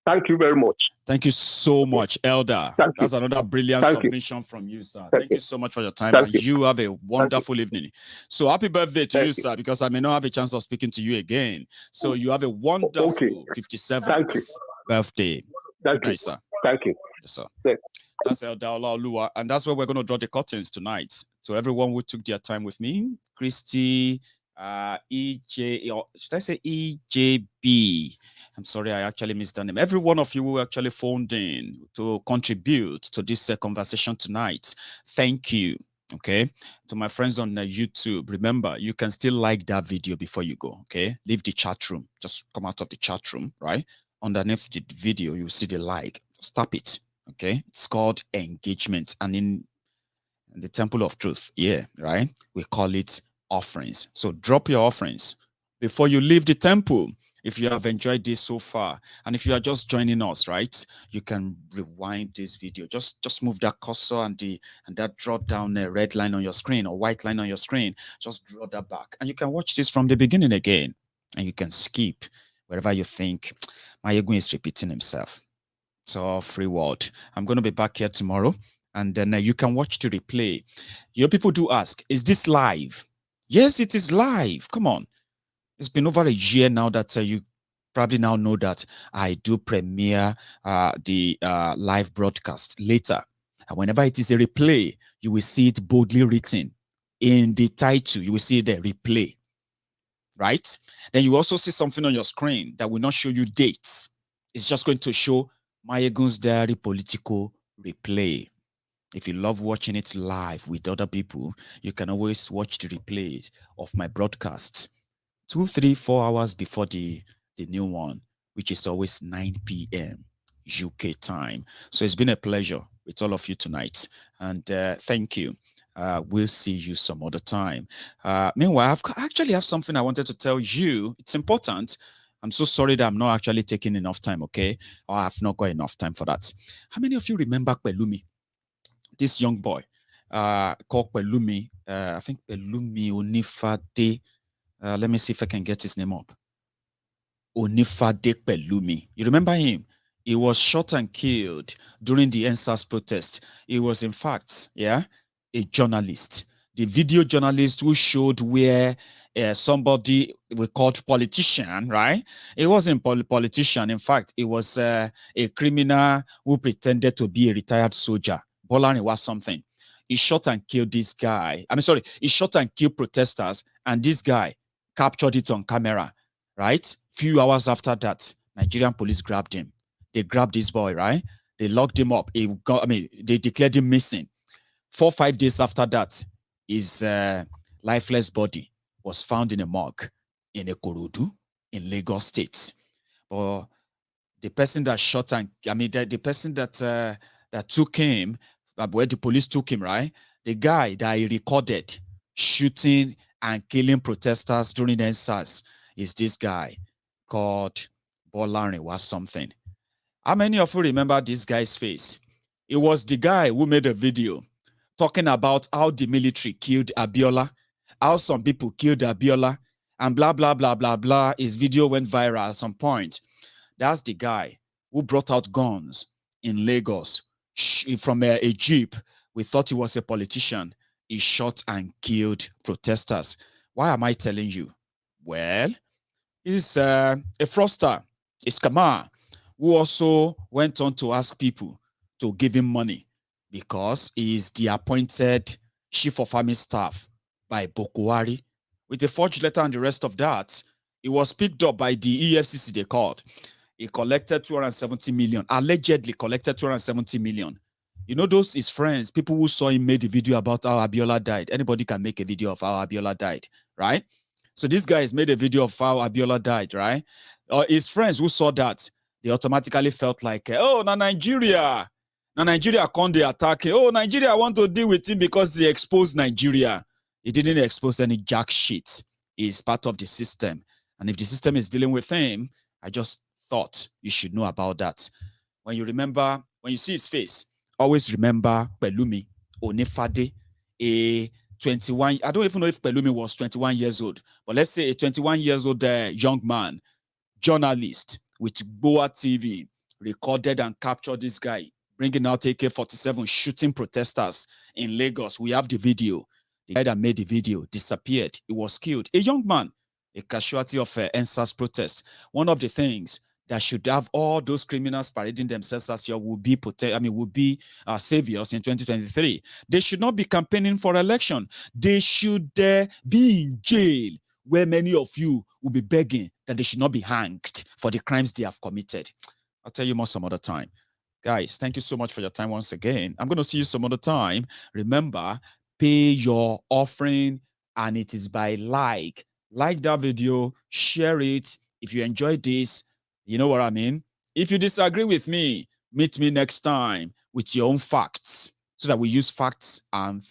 Thank you very much. Thank you so much, Elder. That's another brilliant submission from you, sir. Thank you so much for your time. And you have a wonderful evening. So happy birthday to you, sir, because I may not have a chance of speaking to you again. So you have a wonderful 57th birthday. Thank you, sir. Thank you. Yes, sir. That's Elder Olaoluwa. And that's where we're going to draw the curtains tonight. So everyone who took their time with me, Christy, EJ, or should I say EJB? I'm sorry, I actually missed the name. Every one of you who actually phoned in to contribute to this conversation tonight, thank you. Okay, to my friends on YouTube, remember, you can still like that video before you go. Okay, leave the chat room, just come out of the chat room, right? Underneath the video, you see the like, stop it. Okay, it's called engagement, and in the Temple of Truth, right, we call it offerings. So drop your offerings before you leave the temple. if you have enjoyed this so far, and if you are just joining us, right, you can rewind this video. Just move that cursor and that draw down a red line on your screen or white line on your screen. Just draw that back, and you can watch this from the beginning again, and you can skip wherever you think Maiyegun is repeating himself. So free word. I'm going to be back here tomorrow, and then you can watch the replay. Your people do ask, is this live? Yes, it is live. Come on. It's been over a year now that you probably now know that I do premiere the live broadcast later. And whenever it is a replay, you will see it boldly written in the title. You will see the replay, right? Then you also see something on your screen that will not show you dates. It's just going to show MaiyegunsDiary Politico replay. If you love watching it live with other people, you can always watch the replays of my broadcasts 2, 3, 4 hours before the new one, which is always 9 p.m. UK time. So it's been a pleasure with all of you tonight, and thank you. We'll see you some other time. Meanwhile, I actually have something I wanted to tell you. It's important. I'm so sorry that I'm not actually taking enough time, okay? Or I've not got enough time for that. How many of you remember Pelumi? This young boy called Pelumi. I think Pelumi Onifade. Let me see if I can get his name up. Onifade Pelumi. You remember him? He was shot and killed during the NSAS protest. He was, in fact, a journalist. The video journalist who showed where somebody we called politician, right? It wasn't politician. In fact, it was a criminal who pretended to be a retired soldier. Bolani was something. He shot and killed this guy. He shot and killed protesters, and this guy captured it on camera, right? Few hours after that, Nigerian police grabbed him. They grabbed this boy, right? They locked him up. They declared him missing. 4 or 5 days after that, his lifeless body was found in a morgue in Ekorodu in Lagos State. But the person that shot the person that took him, where the police took him, right? The guy that he recorded shooting and killing protesters during the NSAS is this guy called Bolani or something. How many of you remember this guy's face? It was the guy who made a video talking about how the military killed Abiola, how some people killed Abiola, and blah, blah, blah, blah, blah. His video went viral at some point. That's the guy who brought out guns in Lagos from a jeep. We thought he was a politician. He shot and killed protesters. Why am I telling you? Well, he's a fraudster, a scammer, who also went on to ask people to give him money because he is the appointed chief of army staff by Bokwari. With a forged letter and the rest of that, he was picked up by the EFCC, they called. He collected 270 million, allegedly collected 270 million. You know, those his friends, people who saw him made a video about how Abiola died. Anybody can make a video of how Abiola died, right? So this guy has made a video of how Abiola died, right? His friends who saw that, they automatically felt like, oh, now Nigeria can't they attack him. Oh, Nigeria want to deal with him because he exposed Nigeria. He didn't expose any jack shit. He's part of the system. And if the system is dealing with him, I just thought you should know about that. When you see his face, always remember Pelumi Onifade, a 21, I don't even know if Pelumi was 21 years old, but let's say a 21 years old young man, journalist with Boa TV, recorded and captured this guy, bringing out AK-47, shooting protesters in Lagos. We have the video. The guy that made the video disappeared. He was killed. A young man, a casualty of NSAS protest. One of the things that should have all those criminals parading themselves as your would be saviors in 2023. They should not be campaigning for election. They should be in jail, where many of you will be begging that they should not be hanged for the crimes they have committed. I'll tell you more some other time. Guys, thank you so much for your time once again. I'm going to see you some other time. Remember, pay your offering, and it is by like that video, share it. If you enjoyed this, you know what I mean? If you disagree with me, meet me next time with your own facts so that we use facts and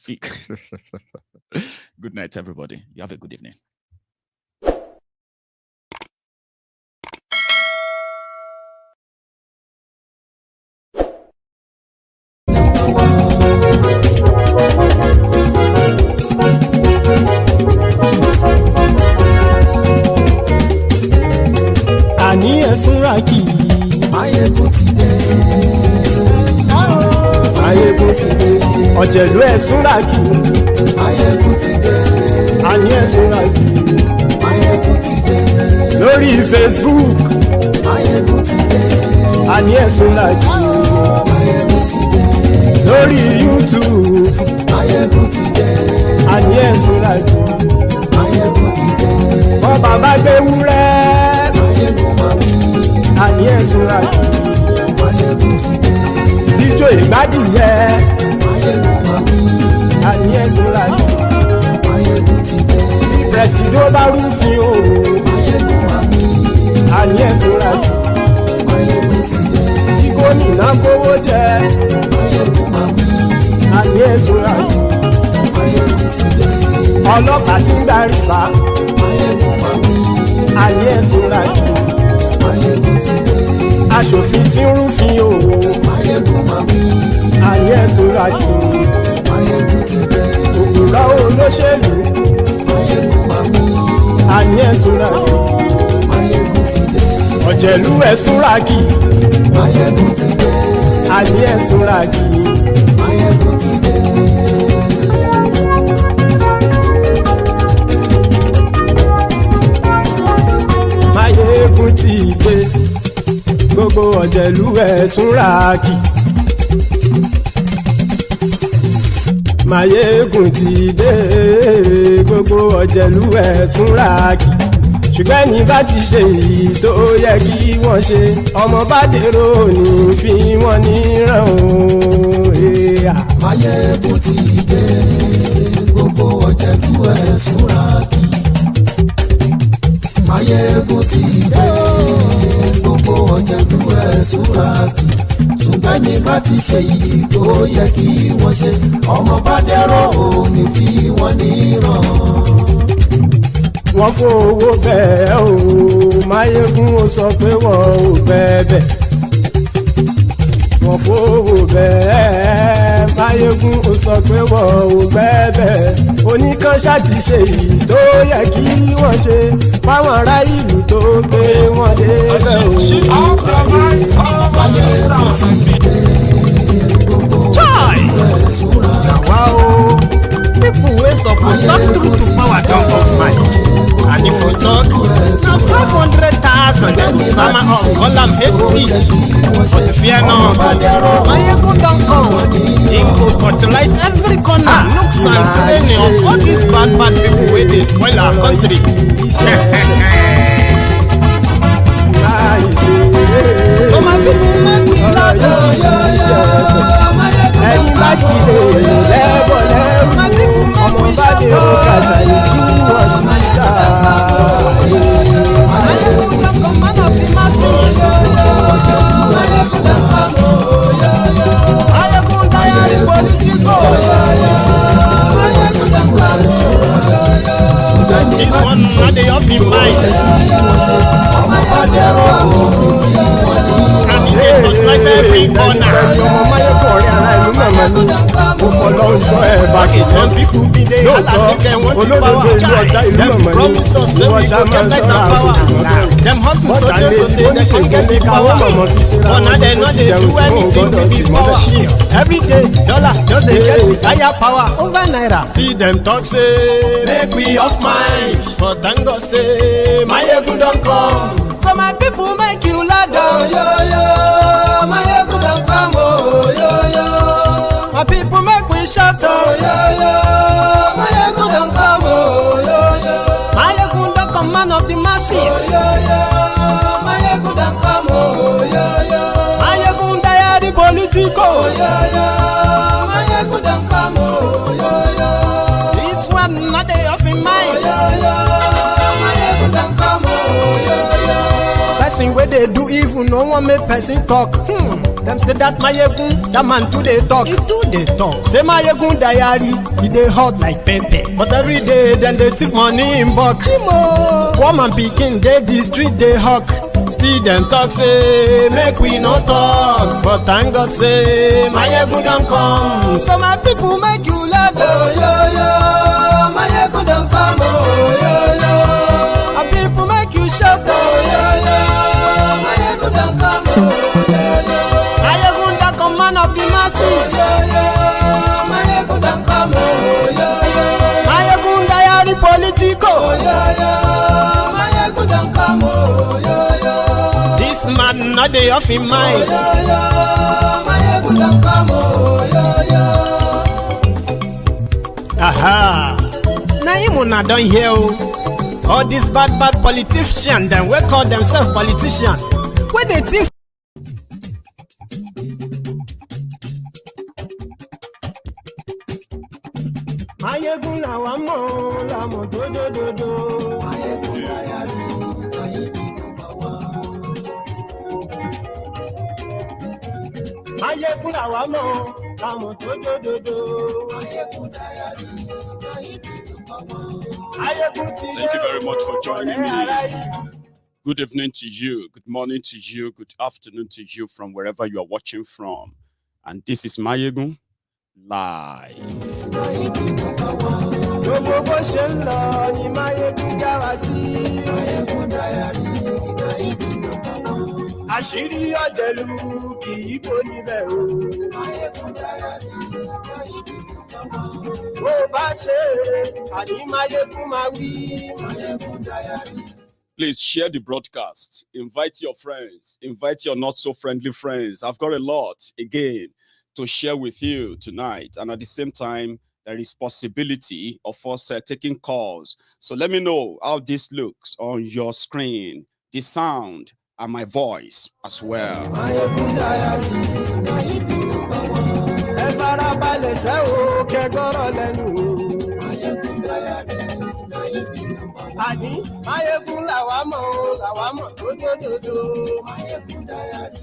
Good night, everybody. You have a good evening. ọ̀jẹ̀lú ẹ̀súnra kì í. Maiyegun ti dé. Àní ẹ̀súnra kì í. Maiyegun ti dé. Lórí Facebook. Maiyegun ti dé. Àní ẹ̀súnra kì í. Maiyegun ti dé. Lórí YouTube. Maiyegun ti dé. Àní ẹ̀súnra kì í. Maiyegun ti dé. Wọ́n bàbá gbé wúrẹ́. Maiyegun máa bí. Àní ẹ̀súnra kì í. Maiyegun ti dé. Ijó ìgbádìyẹ. Maiyegun máa bí. Àní ẹ̀súnra kì í. Maiyegun ti dé. Prẹ̀sìdó bá rúfin o. Maiyegun máa bí. Àní ẹ̀súnra kì í. Maiyegun ti dé. Kíkó nìna kówó jẹ. Maiyegun máa bí. Àní ẹ̀súnra kì í. Maiyegun ti dé. Ọlọ́pàá tí ń darí bá. Maiyegun máa bí. Àní ẹ̀súnra kì í. Maiyegun ti dé. Aṣòfin tí ń rúfin o. Maiyegun máa bí. Àní ẹ̀súnra kì í. Maiyegun ti dé. Òkúra olóṣèlú. Maiyegun máa bí. Àní ẹ̀súnra kì í. Maiyegun ti dé. Ọ̀jẹ̀lú ẹ̀súnra kì í. Maiyegun ti dé. Àní ẹ̀súnra kì í. Maiyegun ti dé. Maiyegun ti dé. Gbogbo ọ̀jẹ̀lú ẹ̀súnra kì í. Maiyegun ti dé. Gbogbo ọ̀jẹ̀lú ẹ̀súnra kì í. Ṣùgbọ́n ní bá ti ṣe èyí tó yẹ kí wọ́n ṣe, ọmọ bá dèrò ní fi wọ́n níran o. Maiyegun ti dé. Gbogbo ọ̀jẹ̀lú ẹ̀súnra kì í. Maiyegun ti dé. Gbogbo ọ̀jẹ̀lú ẹ̀súnra kì í. Ṣùgbọ́n ní bá ti ṣe èyí tó yẹ kí wọ́n ṣe, ọmọ bá dèrò ní fi wọ́n níran. Wọ́n fowó bẹ́ẹ̀ o, Maiyegun ó sọ pé wọ́n ò fẹ́ bẹ́ẹ̀. Wọ́n fowó bẹ́ẹ̀, Maiyegun ó sọ pé wọ́n ò fẹ́ bẹ́ẹ̀. Oníkan ṣáàtì ṣe èyí tó yẹ kí wọ́n ṣe fáwọn ará ìlú tó gbé wọn dé bẹ́ẹ̀ o. Maiyegun ti dé. Chai! Nàwa o. People wey suppose talk true to power don off mind. And if we talk, na 500,000 dem go sama up call am hate speech. But fear not, Maiyegun don come. Him go torchlight every corner, nooks and cranny of all these bad people wey dey spoil our country. So my people make we love ẹni bá ti lè lẹ́bọ̀ lẹ́rù ọmọ bá dé ó kàṣà ìjú wọn sí ta. Maiyegun don come man of the masses. Maiyegun diary Politico. This one na dey up in mind. And he dey touch like every corner. Mo fọlọ́ sọ ẹ̀ bá kì í tán. People be dey hala say dem want the power. Dem promise us say we go get like that power. Dem hustle so tey dem come get the power. But now dem no dey do anything with the power. Every day dollar just dey get higher power over naira. Still dem talk say make we off mind. But thank God say Maiyegun don come. So my people make you loud down. Maiyegun don come o. My people make we shout oh Maiyegun don come oh Maiyegun don come man of the masses Maiyegun don come oh Maiyegun diary Politico Maiyegun don come oh this one not dey off in mind Maiyegun don come oh person wey dey do evil no wan make person talk. Dem say that Maiyegun, that man too dey talk. He too dey talk. Say Maiyegun diary, he dey hot like pepper. But every day dem dey thief money in bulk. Poor man pikin dey the street dey hawk. Still dem talk say make we no talk. But thank God say Maiyegun don come. So my people make you loud oh Maiyegun don come oh my people make you shout oh Maiyegun don come oh Maiyegun don come man of the masses. not they off in mind. Aha. Now you not done here. All these bad politicians, then we call themselves politicians. Where they think? Maiyegun la wa mo la mo do. Maiyegun diary, Maiyegun number one. Maiyegun la wa mo la mo do. Maiyegun diary, Maiyegun number one. Thank you very much for joining me. Good evening to you, good morning to you, good afternoon to you from wherever you are watching from. And this is Maiyegun Live. Àṣírí ọ̀jẹ̀lú kì í bò níbẹ̀ o. Bó bá ṣe àní Maiyegun máa wí. Please share the broadcast. Invite your friends. Invite your not so friendly friends. I've got a lot again to share with you tonight. And at the same time, there is possibility of us taking calls. So let me know how this looks on your screen, the sound and my voice as well. Àní Maiyegun làwa mọ̀ dódódódó. Maiyegun diary.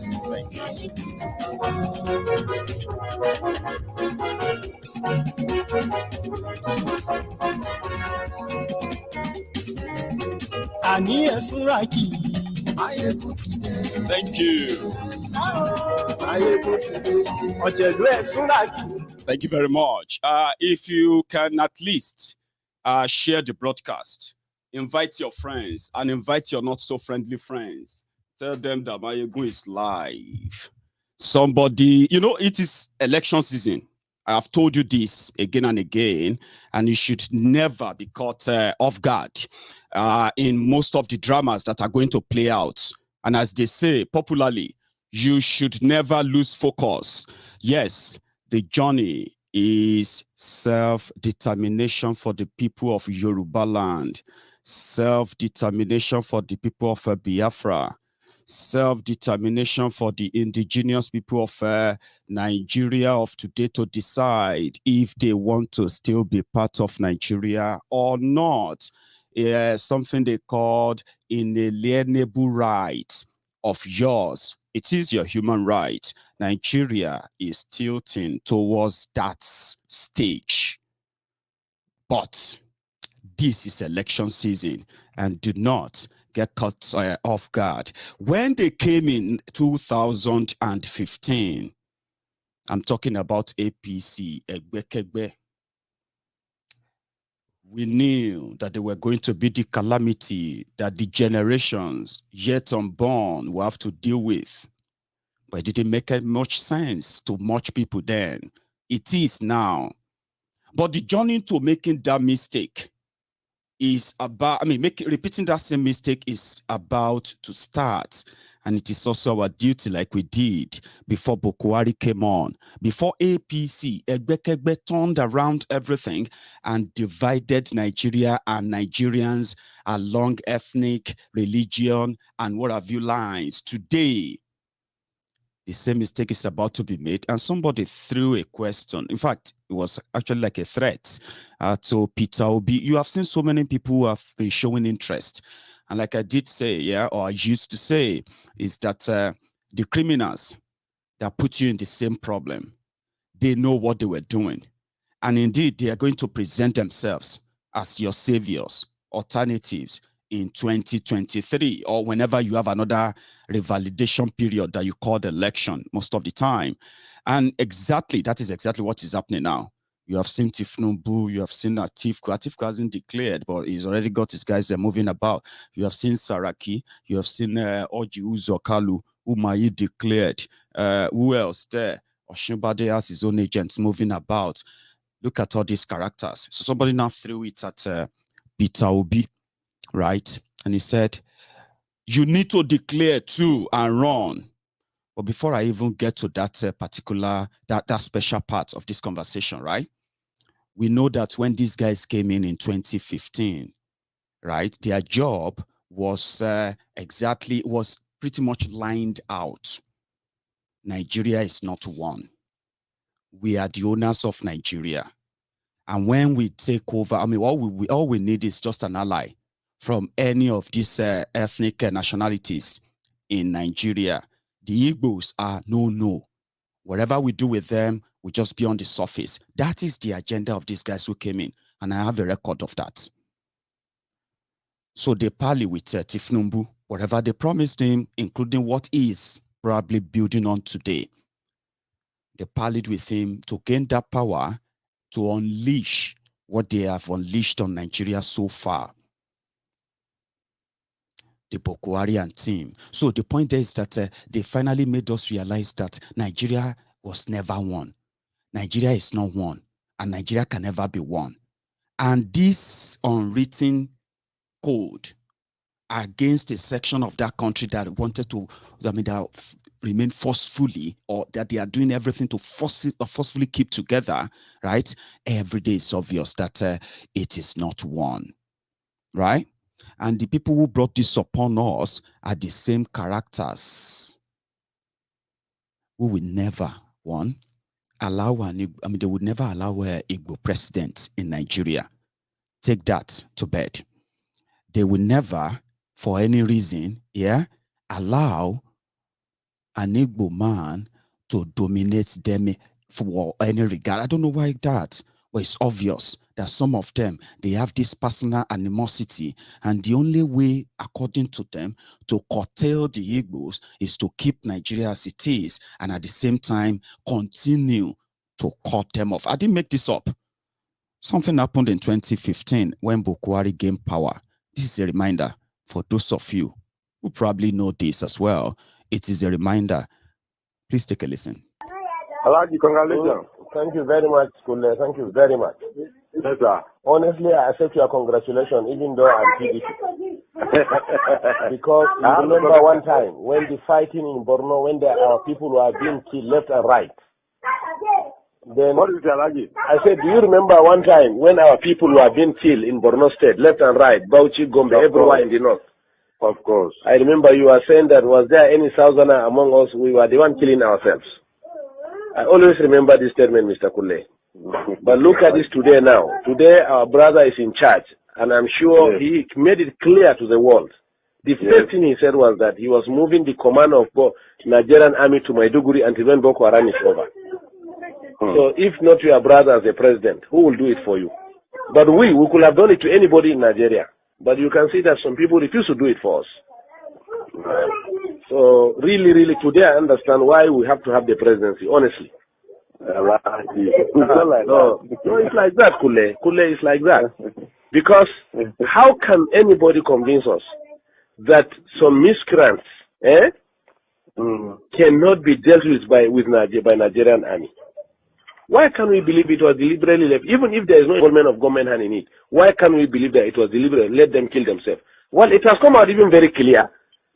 Àní ẹ̀sùn ràkì. Maiyegun ti dé. Thank you. Maiyegun ti dé. Ọ̀jẹ̀lú ẹ̀sùn ràkì. Thank you very much. If you can at least share the broadcast, invite your friends and invite your not so friendly friends. Tell them that Maiyegun is live. Somebody, you know, it is election season. I have told you this again and again, and you should never be caught off guard in most of the dramas that are going to play out. And as they say popularly, you should never lose focus. Yes, the journey is self-determination for the people of Yoruba land, self-determination for the people of Biafra, self-determination for the indigenous people of Nigeria of today to decide if they want to still be part of Nigeria or not. Something they called inalienable right of yours. It is your human right. Nigeria is tilting towards that stage. But this is election season, and do not get caught off guard. When they came in 2015, I'm talking about APC, Egbekegbe. We knew that they were going to be the calamity that the generations yet unborn will have to deal with. But it didn't make much sense to much people then. It is now. But the journey to making that mistake is about, repeating that same mistake is about to start. And it is also our duty, like we did before Bukwari came on, before APC, Egbekegbe turned around everything and divided Nigeria and Nigerians along ethnic, religion, and what have you lines. Today, the same mistake is about to be made, and somebody threw a question. In fact, it was actually like a threat to Peter Obi. You have seen so many people who have been showing interest. And like I did say, or I used to say, is that the criminals that put you in the same problem, they know what they were doing. And indeed, they are going to present themselves as your saviors, alternatives in 2023, or whenever you have another revalidation period that you call the election most of the time. And that is exactly what is happening now. You have seen Tifnumbu, you have seen Atifku. Atifku hasn't declared, but he's already got his guys moving about. You have seen Saraki, you have seen Oji Uzokalu, Umayi declared. Who else there? Oshimbade has his own agents moving about. Look at all these characters. So somebody now threw it at Peter Obi, right? And he said, You need to declare too and run. But before I even get to that particular, that special part of this conversation, right? We know that when these guys came in 2015, right, their job was was pretty much lined out. Nigeria is not one. We are the owners of Nigeria. And when we take over, I mean, all we need is just an ally from any of these ethnic nationalities in Nigeria. The Igbos are no. Whatever we do with them will just be on the surface. That is the agenda of these guys who came in. And I have a record of that. So they parley with Tifnumbu, whatever they promised him, including what he is probably building on today. They parleyed with him to gain that power to unleash what they have unleashed on Nigeria so far. The Boko Haram team. So the point there is that they finally made us realize that Nigeria was never one. Nigeria is not one, and Nigeria can never be one. And this unwritten code against a section of that country that wanted to, that remain forcefully, or that they are doing everything to forcefully keep together, right? Every day it's obvious that it is not one, right? And the people who brought this upon us are the same characters who will never, allow they would never allow Igbo president in Nigeria. Take that to bed. They will never, for any reason, allow an Igbo man to dominate them for any regard. I don't know why that, but it's obvious that some of them, they have this personal animosity, and the only way, according to them, to curtail the Igbos is to keep Nigeria as it is, and at the same time, continue to cut them off. I didn't make this up. Something happened in 2015 when Boko Haram gained power. This is a reminder for those of you who probably know this as well. It is a reminder. Please take a listen. Alaji, congratulations. Thank you very much, Kule. Thank you very much. Yes, sir. Honestly, I accept your congratulations, even though I'm PDP. Because you remember one time when the fighting in Borno, when our people were being killed left and right. Then what is it, Alaji? I said, do you remember one time when our people were being killed in Borno State, left and right, Bauchi, Gombe, everywhere in the north? Of course. I remember you were saying that was there any Southerner among us? We were the one killing ourselves. I always remember this statement, Mr. Kule. But look at this today now. Today our brother is in charge, and I'm sure he made it clear to the world. The first thing he said was that he was moving the command of Nigerian army to Maiduguri until when Boko Haram is over. So if not your brother as a president, who will do it for you? But we could have done it to anybody in Nigeria. But you can see that some people refuse to do it for us. So really, today I understand why we have to have the presidency, honestly. No, it's like that, Kule. Kule is like that. Because how can anybody convince us that some miscreants cannot be dealt with by Nigerian army? Why can't we believe it was deliberately left? Even if there is no involvement of government hand in it, why can't we believe that it was deliberate? Let them kill themselves. Well, it has come out even very clear,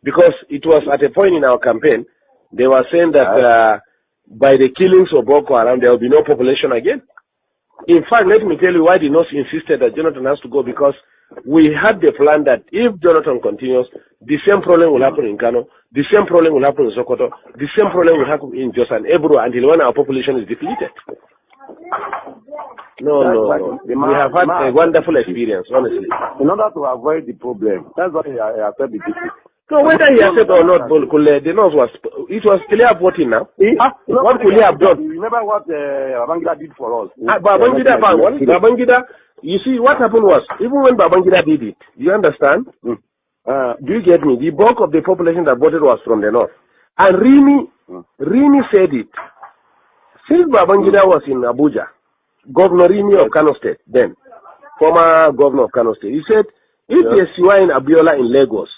because it was at a point in our campaign, they were saying that by the killings of Boko Haram, there will be no population again. In fact, let me tell you why the North insisted that Jonathan has to go, because we had the plan that if Jonathan continues, the same problem will happen in Kano, the same problem will happen in Sokoto, the same problem will happen in Jos and Ebro until when our population is depleted. No. We have had a wonderful experience, honestly. In order to avoid the problem, that's why I said the people. So whether he accepted or not, the North it was clear voting now. What could he have done? Remember what Babangida did for us? Babangida, you see, what happened was, even when Babangida did it, you understand? Do you get me? The bulk of the population that voted was from the North. And Rimi said it. Since Babangida was in Abuja, Governor Rimi of Kano State, then, former governor of Kano State, he said, if there's Siwa in Abiola in Lagos,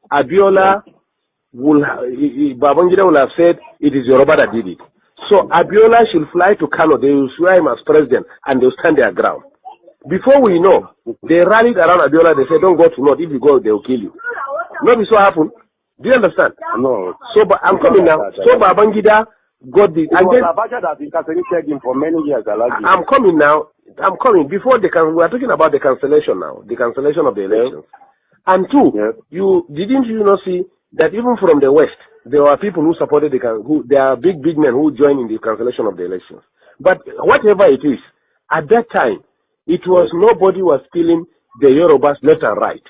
Abiola Babangida will have said it is Yoruba that did it. So Abiola should fly to Kano, they will swear him as president, and they'll stand their ground. Before we know, they rallied around Abiola, they said, don't go to North, if you go, they'll kill you. Not be so happen. Do you understand? No. So, but I'm coming now. So, Babangida got the. It was Abacha that incarcerated him for many years. I'm coming now. I'm coming. Before we are talking about the cancellation now. The cancellation of the elections. And two, you not see that even from the West, there were people who supported there are big men who joined in the cancellation of the elections. But whatever it is, at that time, it was nobody was killing the Yorubas left and right.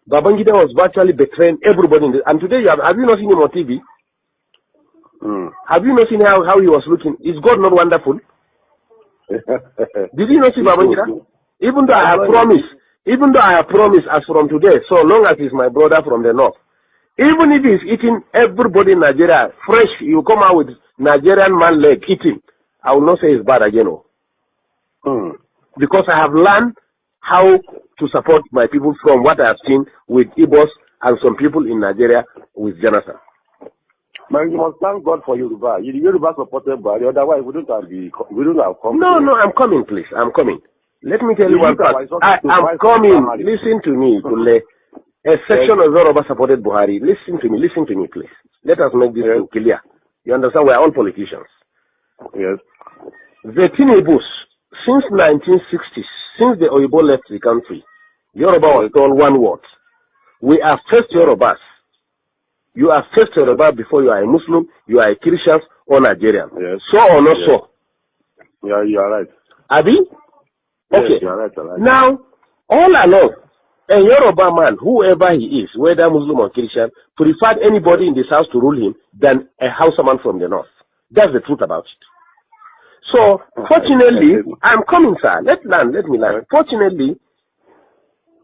Babangida was virtually betraying everybody. And today, have you not seen him on TV? Have you not seen how he was looking? Is God not wonderful? Did you not see Babangida? Even though I have promised as from today, so long as he's my brother from the north, even if he's eating everybody in Nigeria fresh, you come out with Nigerian man leg eating, I will not say it's bad again. Because I have learned how to support my people from what I have seen with Igbos and some people in Nigeria with Jonathan. Man, you must thank God for Yoruba. Yoruba supported by otherwise we don't have come. No, I'm coming, please. I'm coming. Let me tell you one part. I'm coming. Listen to me, Kule. A section of Yoruba supported Buhari. Listen to me, please. Let us make this clear. You understand? We are all politicians. Yes. The Tinebus, since 1960s, since the Oyibo left the country, Yoruba was told one word. We are first Yorubas. You are first Yoruba before you are a Muslim, you are a Christian or Nigerian. Yes. So or not so? Yeah, you are right. Abi? Okay. Yes, you are right. Now, all along, a Yoruba man, whoever he is, whether Muslim or Christian, preferred anybody in this house to rule him than a Hausaman from the north. That's the truth about it. So, fortunately, I'm coming, sir. Let me learn. Fortunately,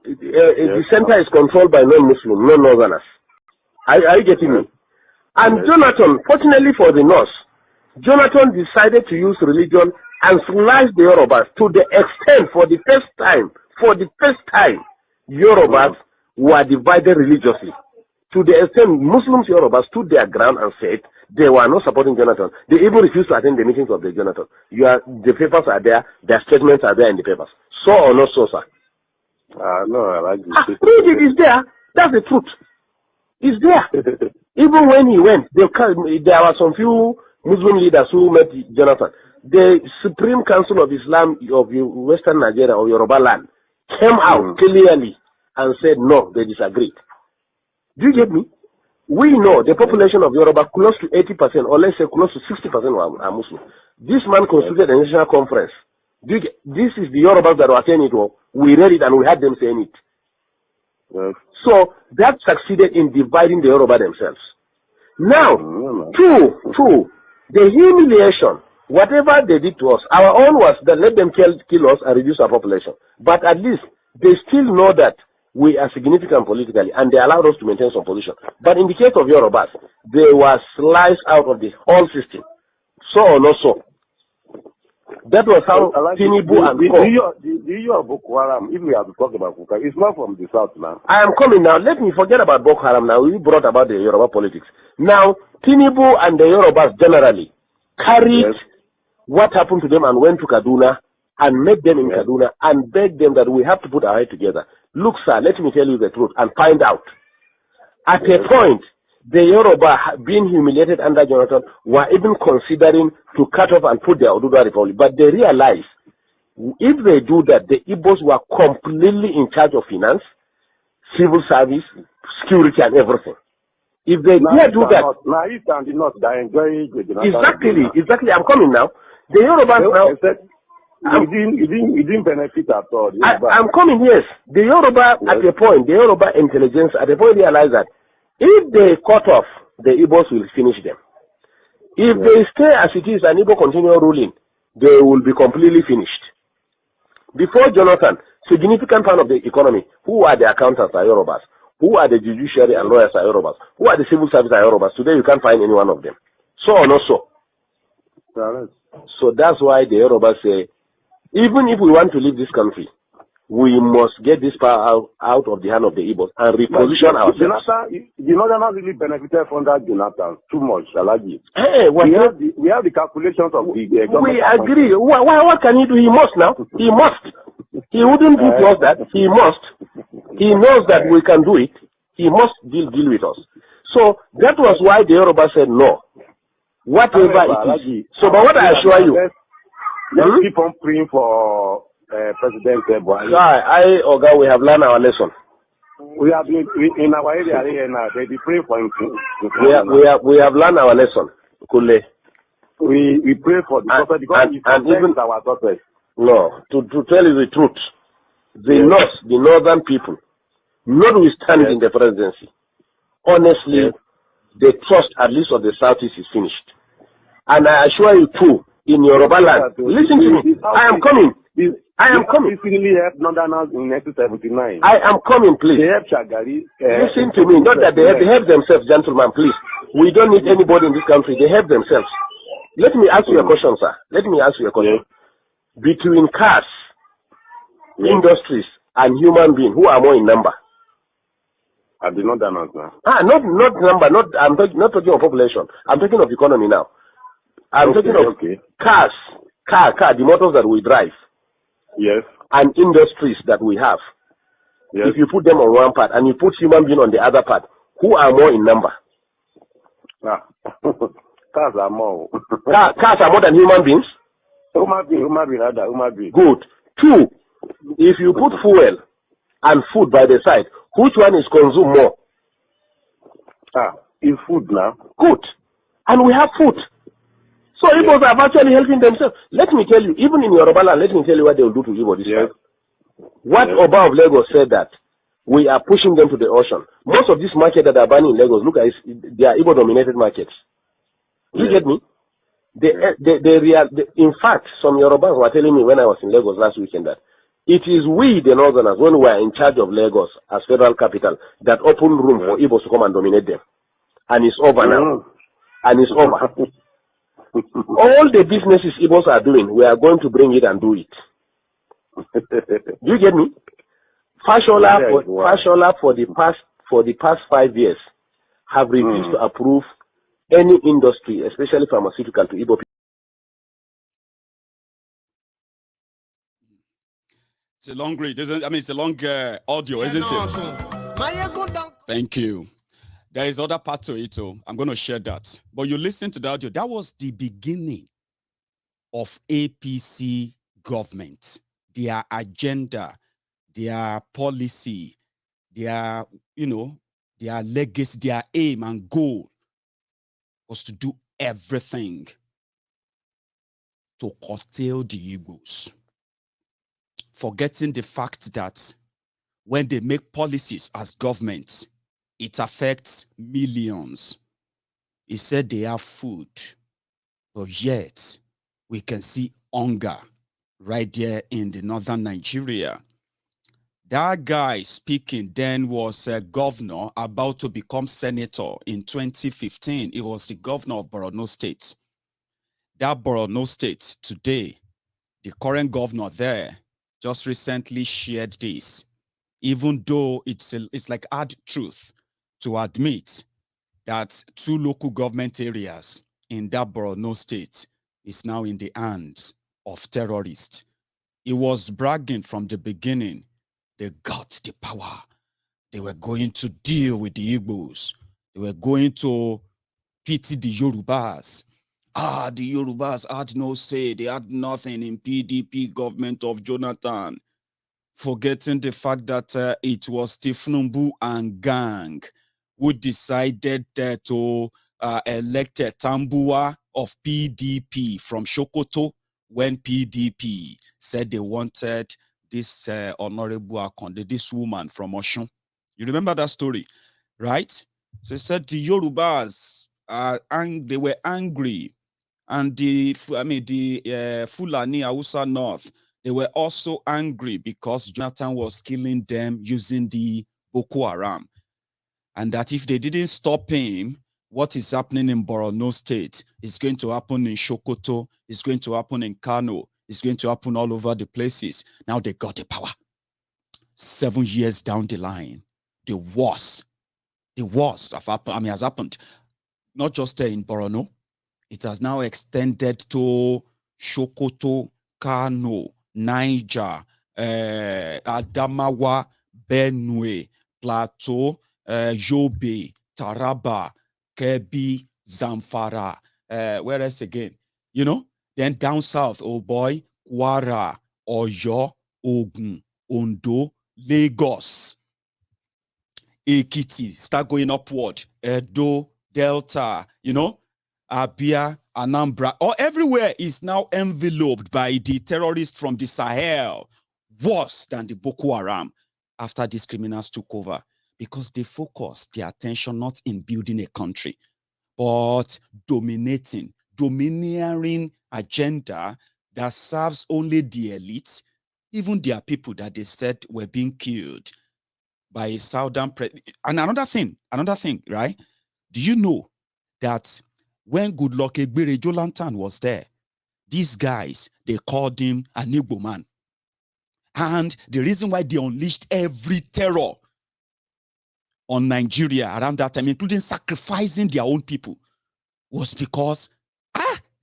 the center is controlled by non-Muslim, non-Northerners. Are you getting me? And Jonathan, fortunately for the North, Jonathan decided to use religion and slash the Yorubas to the extent, for the first time, Yorubas were divided religiously. To the extent Muslims, Yorubas stood their ground and said they were not supporting Jonathan. They even refused to attend the meetings of the Jonathan. The papers are there, their statements are there in the papers. So or not so, sir? No, I like this. Read it, it's there. That's the truth. It's there. Even when he went, there were some few Muslim leaders who met Jonathan. The Supreme Council of Islam of Western Nigeria or Yoruba land came out clearly and said no, they disagreed. Do you get me? We know the population of Yoruba, close to 80%, or let's say close to 60% are Muslim. This man constituted a national conference. This is the Yorubas that were saying it. We read it and we had them saying it. So that succeeded in dividing the Yoruba themselves. Now, two, the humiliation, whatever they did to us, our own was that let them kill us and reduce our population. But at least they still know that we are significant politically and they allowed us to maintain some position. But in the case of Yorubas, they were sliced out of the whole system. So or not so. That was how Tinubu and the issue of Boko Haram, if we have to talk about Boko Haram, it's not from the south now. I am coming now. Let me forget about Boko Haram now. We brought about the Yoruba politics. Now, Tinubu and the Yorubas generally carried what happened to them and went to Kaduna and met them in Kaduna and begged them that we have to put our head together. Look, sir, let me tell you the truth and find out. At a point, the Yoruba, being humiliated under Jonathan, were even considering to cut off and put their Oduduwa Republic. But they realized if they do that, the Igbos were completely in charge of finance, civil service, security, and everything. If they dare do that, now East and the North, they enjoy exactly. I'm coming now. The Yorubas now. You didn't benefit at all. I'm coming. Yes, the Yoruba at a point, the Yoruba intelligence at a point realized that if they cut off, the Igbos will finish them. If they stay as it is and Igbo continue ruling, they will be completely finished. Before Jonathan, significant part of the economy, who are the accountants are Yorubas, who are the judiciary and lawyers are Yorubas, who are the civil service are Yorubas. Today you can't find any one of them. So or not so. So that's why the Yorubas say, even if we want to leave this country, we must get this power out of the hand of the Igbos and reposition ourselves. The Northerners really benefited from that Jonathan too much, Alagi. Hey, we have the calculations of the government. We agree. What can he do? He must now. He must. He wouldn't do to us that. He must. He knows that we can do it. He must deal with us. So that was why the Yoruba said no. Whatever it is. So, but what I assure you, let's keep on praying for President Buhari. Oga, we have learned our lesson. We have been in our area here now. They be praying for him. We have learned our lesson. Kule. We pray for the prophet because and even our daughters. No, to tell you the truth, the northern people, notwithstanding the presidency, honestly, the trust at least of the southeast is finished. And I assure you too, in Yoruba land, listen to me. I am coming. I am coming. Really helped Northerners in 1979. I am coming, please. They helped Shagari. Listen to me. Not that they help themselves, gentlemen, please. We don't need anybody in this country. They help themselves. Let me ask you a question, sir. Let me ask you a question. Between cars, industries, and human beings, who are more in number? I do not know now. Not number. I'm not talking of population. I'm talking of economy now. I'm talking of cars, the motors that we drive. Yes. And industries that we have. Yes. If you put them on one part and you put human being on the other part, who are more in number? Cars are more. Cars are more than human beings? Human being. Good. 2, if you put fuel and food by the side, which one is consumed more? It's food now. Good. And we have food. So Igbos are actually helping themselves. Let me tell you, even in Yoruba land, let me tell you what they will do to Igbo this time. What Oba of Lagos said that we are pushing them to the ocean. Most of this market that are banning in Lagos, look at it, they are Igbo-dominated markets. You get me? In fact, some Yorubas were telling me when I was in Lagos last weekend that it is we, the Northerners, when we are in charge of Lagos as federal capital, that open room for Igbos to come and dominate them. And it's over now. And it's over. All the businesses Igbos are doing, we are going to bring it and do it. Do you get me? Fashola for the past 5 years have refused to approve any industry, especially pharmaceutical, to Igbo people. It's a long read, isn't it? I mean, it's a long audio, isn't it? Thank you. There is other part to it, too. I'm going to share that. But you listen to the audio. That was the beginning of APC government, their agenda, their policy, their, their legacy, their aim and goal was to do everything to curtail the Igbos. Forgetting the fact that when they make policies as government, it affects millions. He said they have food, but yet we can see hunger right there in the northern Nigeria. That guy speaking then was a governor about to become senator in 2015. He was the governor of Borno State. That Borno State today, the current governor there just recently shared this, even though it's like hard truth to admit that 2 local government areas in that Borno State is now in the hands of terrorists. He was bragging from the beginning. They got the power. They were going to deal with the Igbos. They were going to pity the Yorubas. The Yorubas had no say. They had nothing in PDP government of Jonathan. Forgetting the fact that it was Tifnumbu and gang who decided to elect Tambua of PDP from Sokoto when PDP said they wanted this Honorable Akonde, this woman from Oshun. You remember that story, right? So he said the Yorubas, they were angry. And the Fulani Hausa North, they were also angry because Jonathan was killing them using the Boko Haram. And that if they didn't stop him, what is happening in Borno State is going to happen in Sokoto, it's going to happen in Kano, it's going to happen all over the places. Now they got the power. 7 years down the line, the worst has happened. Not just in Borno, it has now extended to Sokoto, Kano, Niger, Adamawa, Benue, Plateau, Yobe, Taraba, Kebbi, Zamfara, where else again? You know, then down south, oh boy, Kwara, Oyo, Ogun, Ondo, Lagos, Ekiti, start going upward, Edo, Delta, you know, Abia, Anambra, or everywhere is now enveloped by the terrorists from the Sahel, worse than the Boko Haram after these criminals took over, because they focused their attention not in building a country, but domineering agenda that serves only the elite, even their people that they said were being killed by a southern and another thing, right? Do you know that when Goodluck Egbere Jolantan was there, these guys, they called him an Igbo man. And the reason why they unleashed every terror on Nigeria around that time, including sacrificing their own people, was because,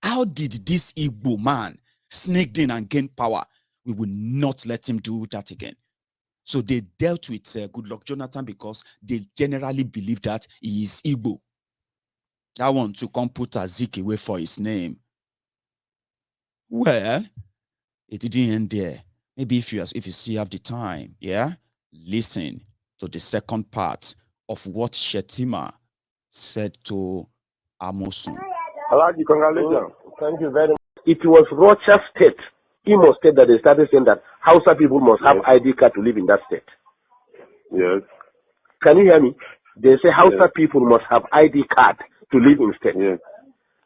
how did this Igbo man sneak in and gain power? We will not let him do that again. So they dealt with Goodluck Jonathan because they generally believe that he is Igbo. That one to come put Azikiwe for his name. Well, it didn't end there. Maybe if you still have the time, yeah, listen to the second part of what Shetima said to Amosun. Congratulations. Thank you very much. It was Rocha State, Imo State, that they started saying that Hausa people must have ID card to live in that state. Yes. Can you hear me? They say Hausa people must have ID card to live in state. Yes.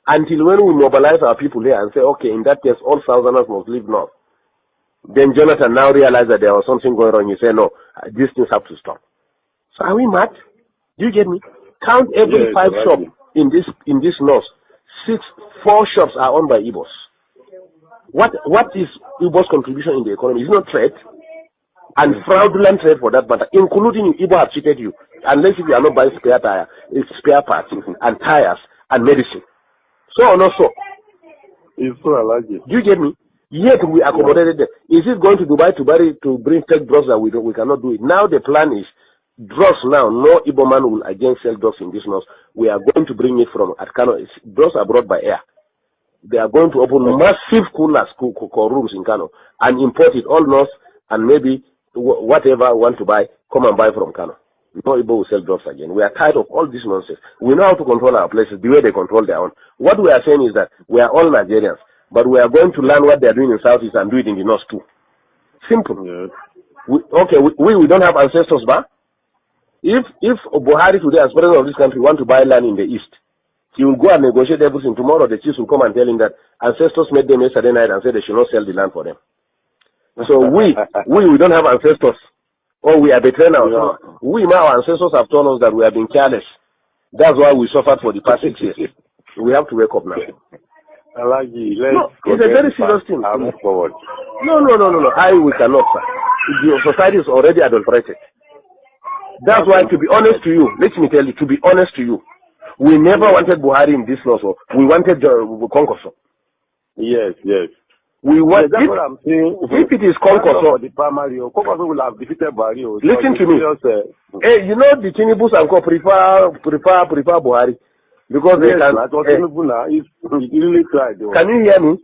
Until when we mobilize our people here and say, okay, in that case, all Southerners must live north. Then Jonathan now realized that there was something going on. He said, no, these things have to stop. So are we mad? Do you get me? Count every 5 shops in this north. 4 shops are owned by Igbos. What is Igbo's contribution in the economy? It's not trade, and fraudulent trade for that matter, including Igbo have cheated you, unless if you are not buying spare parts and tires and medicine. So or not so? It's so allergic. Do you get me? Yet we accommodated them. Is it going to Dubai to bring tech drugs that we cannot do it? Now the plan is drugs now. No Igbo man will again sell drugs in this north. We are going to bring it from Kano. Drugs are brought by air. They are going to open massive coolers, rooms in Kano and import it all north, and maybe whatever you want to buy, come and buy from Kano. No Igbo will sell drugs again. We are tired of all this nonsense. We know how to control our places the way they control their own. What we are saying is that we are all Nigerians, but we are going to learn what they are doing in Southeast and do it in the North too. Simple. Yes. We don't have ancestors, but if Buhari today, as president of this country, want to buy land in the East, he will go and negotiate everything. Tomorrow the chiefs will come and tell him that ancestors made them yesterday night and said they should not sell the land for them. So we don't have ancestors, or we are betraying ourselves. Our ancestors have told us that we have been careless. That's why we suffered for the past 6 years. We have to wake up now. It's a very serious thing. Move forward. No. We cannot, sir. The society is already adulterated. That's why, to be honest to you, let me tell you, to be honest to you, we never wanted Buhari in this law, so we wanted Konkoso. Yes. We want, that's what I'm saying. If it is Konkoso, the primary, Konkoso will have defeated Buhari. Listen to me. Hey, you know the Tinubus and prefer Buhari because they can. He really tried. Can you hear me?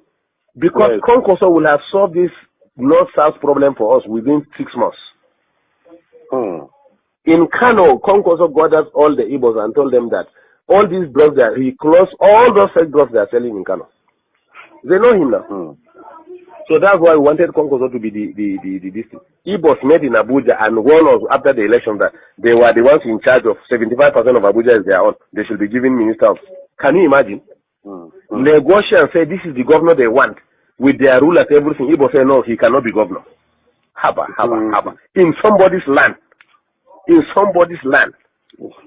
Because Konkoso will have solved this north-south problem for us within 6 months. In Kano, Konkoso gathered all the Igbos and told them that all these drugs that he closed all those fake drugs they are selling in Kano. They know him now. So that's why we wanted Konkoso to be the district. Igbos made in Abuja and warned us after the election that they were the ones in charge of 75% of Abuja is their own. They should be given ministers. Can you imagine? Negotiate and say this is the governor they want with their rulers, everything. Igbo say no, he cannot be governor. Haba. In somebody's land.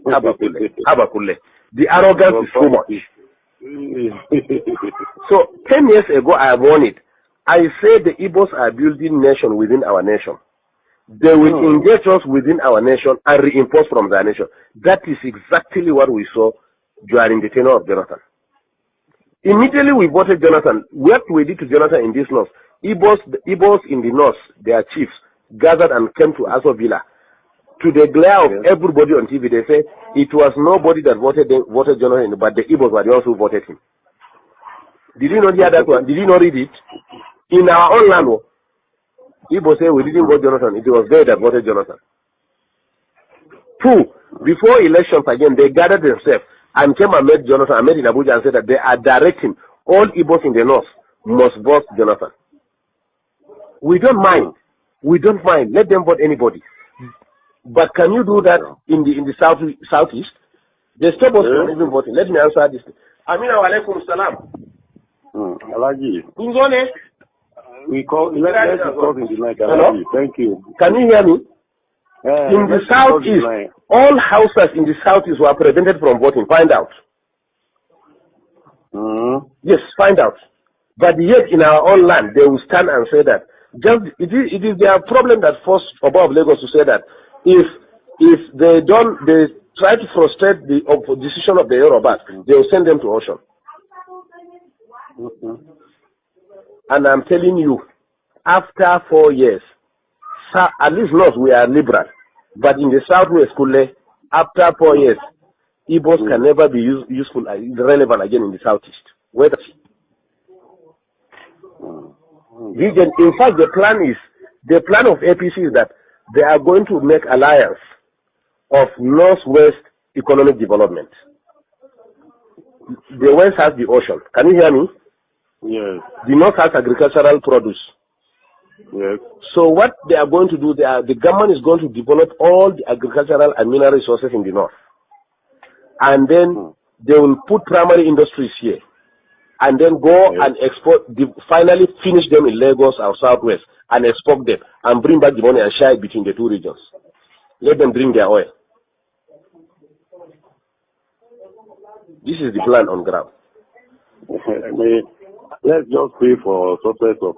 Habakule. The arrogance is too much. So 10 years ago I warned it. I said the Igbos are building nation within our nation. They will engage us within our nation and reinforce from their nation. That is exactly what we saw during the tenure of Jonathan. Immediately we voted Jonathan. What we did to Jonathan in this north, Igbos in the north, their chiefs, gathered and came to Aso Villa To the glare of everybody on TV, they say it was nobody that voted Jonathan, but the Igbos were the ones who voted him. Did you not hear that one? Did you not read it? In our own land, Igbo say we didn't vote Jonathan. It was they that voted Jonathan. 2, before elections again, they gathered themselves and came and met Jonathan. I met in Abuja and said that they are directing all Igbos in the north must vote Jonathan. We don't mind. We don't mind. Let them vote anybody. But can you do that in the southeast? They stop us from even voting. Let me answer this. Amina wa alaikum salam. Alaji. Kungone. We call let's talk in the night. Hello? Thank you. Can you hear me? In the southeast, all houses in the southeast were prevented from voting. Find out. Yes, find out. But yet in our own land, they will stand and say that it is their problem that forced above Lagos to say that if they try to frustrate the decision of the Yorubas, they will send them to ocean. And I'm telling you, after 4 years, at least not we are liberal, but in the southwest, after 4 years, Igbos can never be useful, relevant again in the southeast. Whether region, in fact, the plan of APC is that they are going to make alliance of northwest economic development. The west has the ocean. Can you hear me? Yes. The north has agricultural produce. Yes. So what they are going to do, the government is going to develop all the agricultural and mineral resources in the north. And then they will put primary industries here. And then go and export, finally finish them in Lagos or Southwest and export them and bring back the money and share it between the two regions. Let them bring their oil. This is the plan on ground. Let's just pray for success of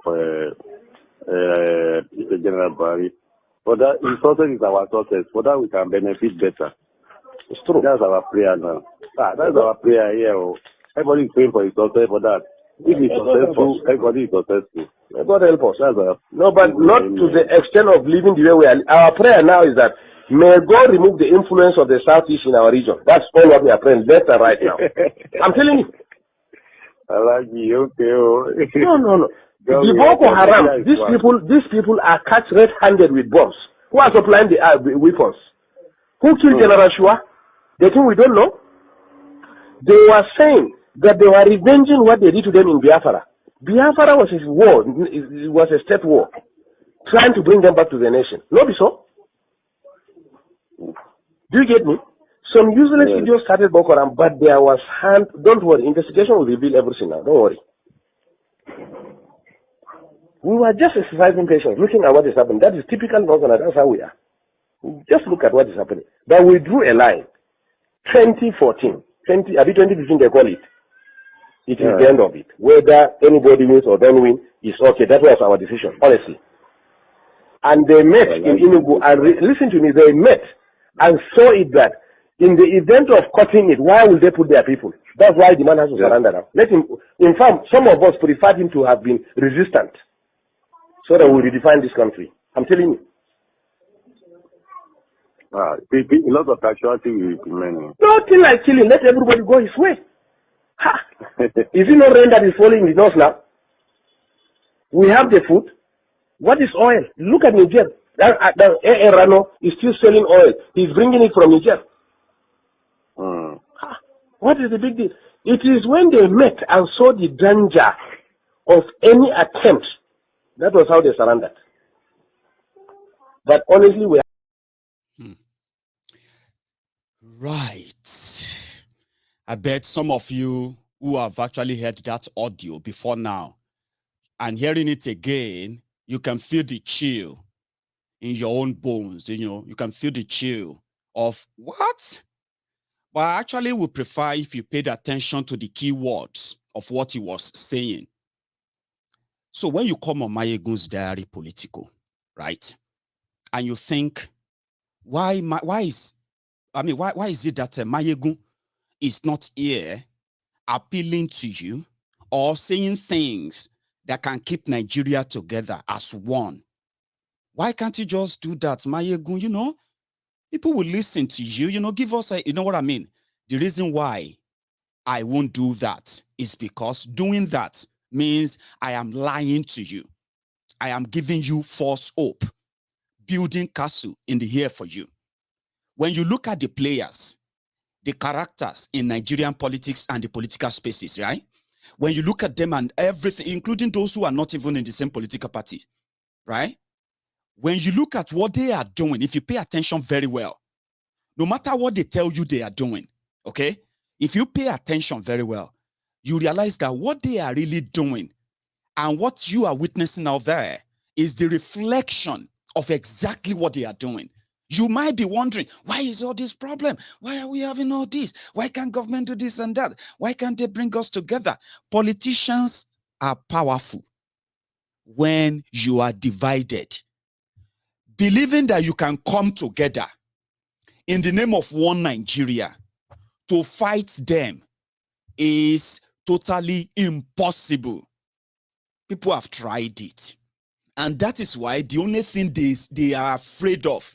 the General Barry. For that, his success is our success. For that, we can benefit better. It's true. That's our prayer now. That's our prayer here. Everybody is praying for his success for that. If he's successful, everybody is successful. God help us. That's no, but not to the extent of living the way we are. Our prayer now is that may God remove the influence of the Southeast in our region. That's all what we are praying left and right now. I'm telling you. I like you. Okay. No. The Boko Haram, these people are catch red-handed with bombs. Who are supplying the weapons? Who killed General Shua? They think we don't know. They were saying that they were revenging what they did to them in Biafra. Biafra was a war. It was a state war, trying to bring them back to the nation. Not so. Do you get me? Some useless idiots started Boko Haram, but there was hand. Don't worry, investigation will reveal everything now. Don't worry. We were just exercising patience, looking at what is happening. That is typical Northerners. That's how we are. Just look at what is happening. But we drew a line. 2014, 2015 they call it. It is the end of it. Whether anybody wins or don't win is okay. That was our decision, honestly. And they met in Enugu, and listen to me, they met and saw it that in the event of cutting it, why will they put their people? That's why the man has to surrender now. Let him, in fact, some of us preferred him to have been resistant so that we redefine this country. I'm telling you. A lot of casualty will be many. Nothing like killing. Let everybody go his way. Ha! Is it not rain that is falling in the north now? We have the food. What is oil? Look at Niger. Rano is still selling oil. He's bringing it from Niger. What is the big deal? It is when they met and saw the danger of any attempt. That was how they surrendered. But honestly, we are. Right. I bet some of you who have actually heard that audio before now and hearing it again, you can feel the chill in your own bones. You can feel the chill of what? But I actually would prefer if you paid attention to the key words of what he was saying. So when you come on Maiyegun's Diary Politico, right? And you think, why is it that Maiyegun is not here appealing to you or saying things that can keep Nigeria together as one? Why can't you just do that, Maiyegun? People will listen to you, give us you know what I mean? The reason why I won't do that is because doing that means I am lying to you. I am giving you false hope, building castle in the air for you. When you look at the players, the characters in Nigerian politics and the political spaces, right? When you look at them and everything, including those who are not even in the same political party, right? When you look at what they are doing, if you pay attention very well, no matter what they tell you they are doing, okay? If you pay attention very well, you realize that what they are really doing and what you are witnessing out there is the reflection of exactly what they are doing. You might be wondering, why is all this problem? Why are we having all this? Why can't government do this and that? Why can't they bring us together? Politicians are powerful when you are divided. Believing that you can come together in the name of one Nigeria to fight them is totally impossible. People have tried it. And that is why the only thing they are afraid of,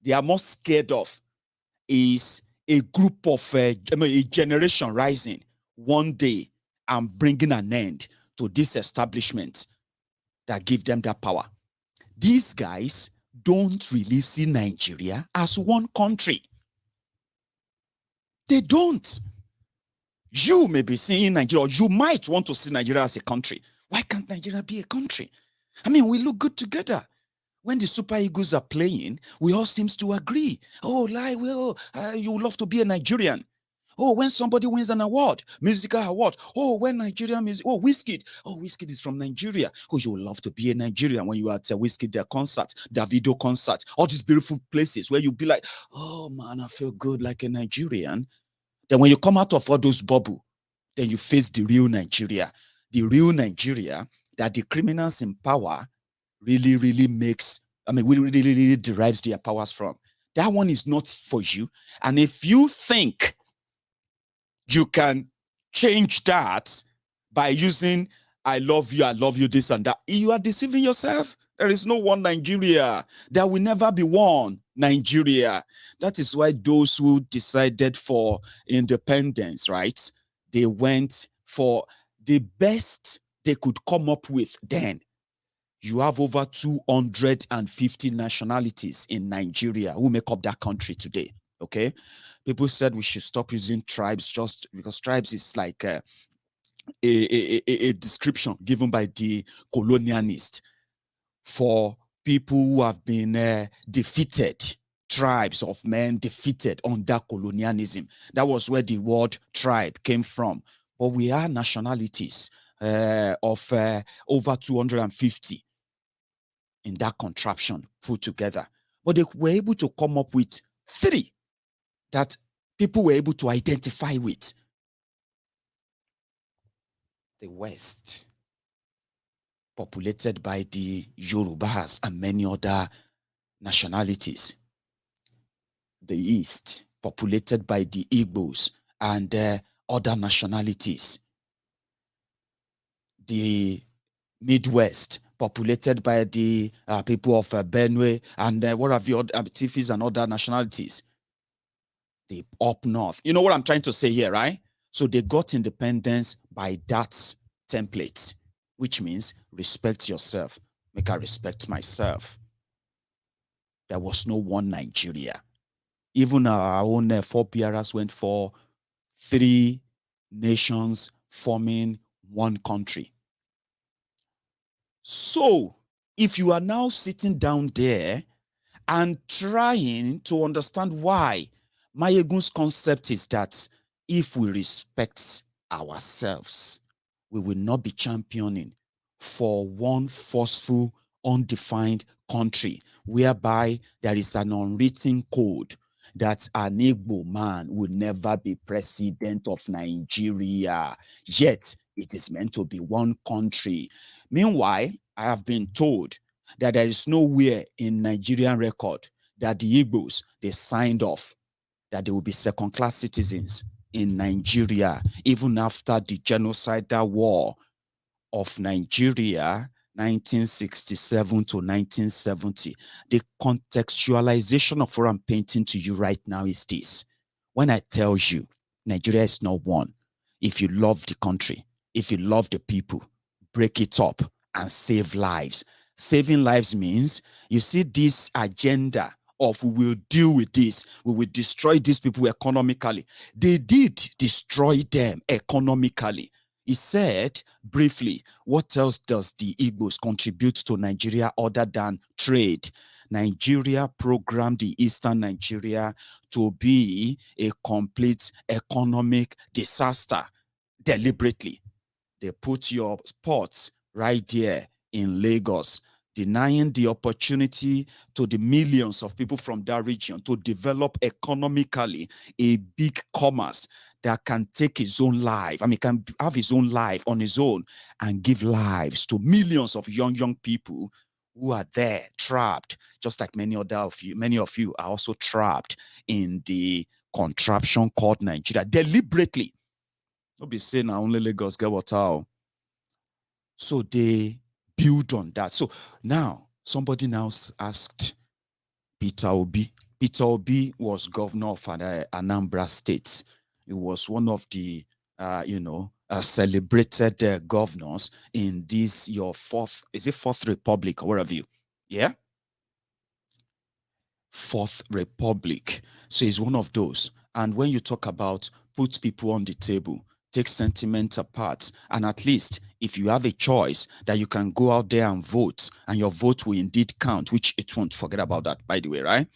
they are more scared of, is a group of, a generation rising one day and bringing an end to this establishment that give them that power. These guys don't really see Nigeria as one country. They don't. You may be seeing Nigeria, or you might want to see Nigeria as a country. Why can't Nigeria be a country? I mean, we look good together. When the Super Eagles are playing, we all seem to agree. Oh, you would love to be a Nigerian. Oh, when somebody wins an award, musical award. Oh, when Nigerian music. Oh, Wizkid. Oh, Wizkid is from Nigeria. Oh, you would love to be a Nigerian when you are at a Wizkid, their concert, their video concert, all these beautiful places where you'll be like, oh man, I feel good like a Nigerian. Then when you come out of all those bubbles, then you face the real Nigeria. The real Nigeria that the criminals in power really derives their powers from. That one is not for you. And if you think you can change that by using I love you, this and that, you are deceiving yourself. There is no one Nigeria. There will never be one Nigeria. That is why those who decided for independence, right, they went for the best they could come up with then. You have over 250 nationalities in Nigeria who make up that country today, okay? People said we should stop using tribes just because tribes is like a description given by the colonialist for people who have been defeated, tribes of men defeated under colonialism. That was where the word tribe came from. But we are nationalities of over 250 in that contraption put together. But they were able to come up with 3 that people were able to identify with. The West, populated by the Yorubas and many other nationalities. The East, populated by the Igbos and other nationalities. The Midwest, populated by the people of Benue and what have you, Tifis and other nationalities. The up north. You know what I'm trying to say here, right? So they got independence by that template, which means respect yourself. Make I respect myself. There was no one Nigeria. Even our own forebearers went for 3 nations forming one country. So, if you are now sitting down there and trying to understand why Maiyegun's concept is that if we respect ourselves, we will not be championing for one forceful, undefined country whereby there is an unwritten code that an Igbo man will never be president of Nigeria. Yet, it is meant to be one country. Meanwhile, I have been told that there is nowhere in Nigerian record that the Igbos, they signed off that they will be second-class citizens in Nigeria, even after the genocidal war of Nigeria 1967 to 1970. The contextualization of what I'm painting to you right now is this. When I tell you Nigeria is not one, if you love the country, if you love the people, break it up and save lives. Saving lives means you see this agenda of we will deal with this, we will destroy these people economically. They did destroy them economically. He said briefly, what else does the Igbos contribute to Nigeria other than trade? Nigeria programmed the Eastern Nigeria to be a complete economic disaster deliberately. They put your ports right there in Lagos, denying the opportunity to the millions of people from that region to develop economically a big commerce that can take his own life. I mean, can have his own life on his own and give lives to millions of young people who are there trapped, just like many of you are also trapped in the contraption called Nigeria deliberately. Don't be saying now only Lagos get water. So they build on that. So now somebody now asked Peter Obi. Peter Obi was governor of Anambra State. He was one of the celebrated governors in this your fourth republic or wherever you, yeah, Fourth Republic. So he's one of those. And when you talk about put people on the table, take sentiment apart, and at least if you have a choice that you can go out there and vote, and your vote will indeed count, which it won't, forget about that, by the way, right?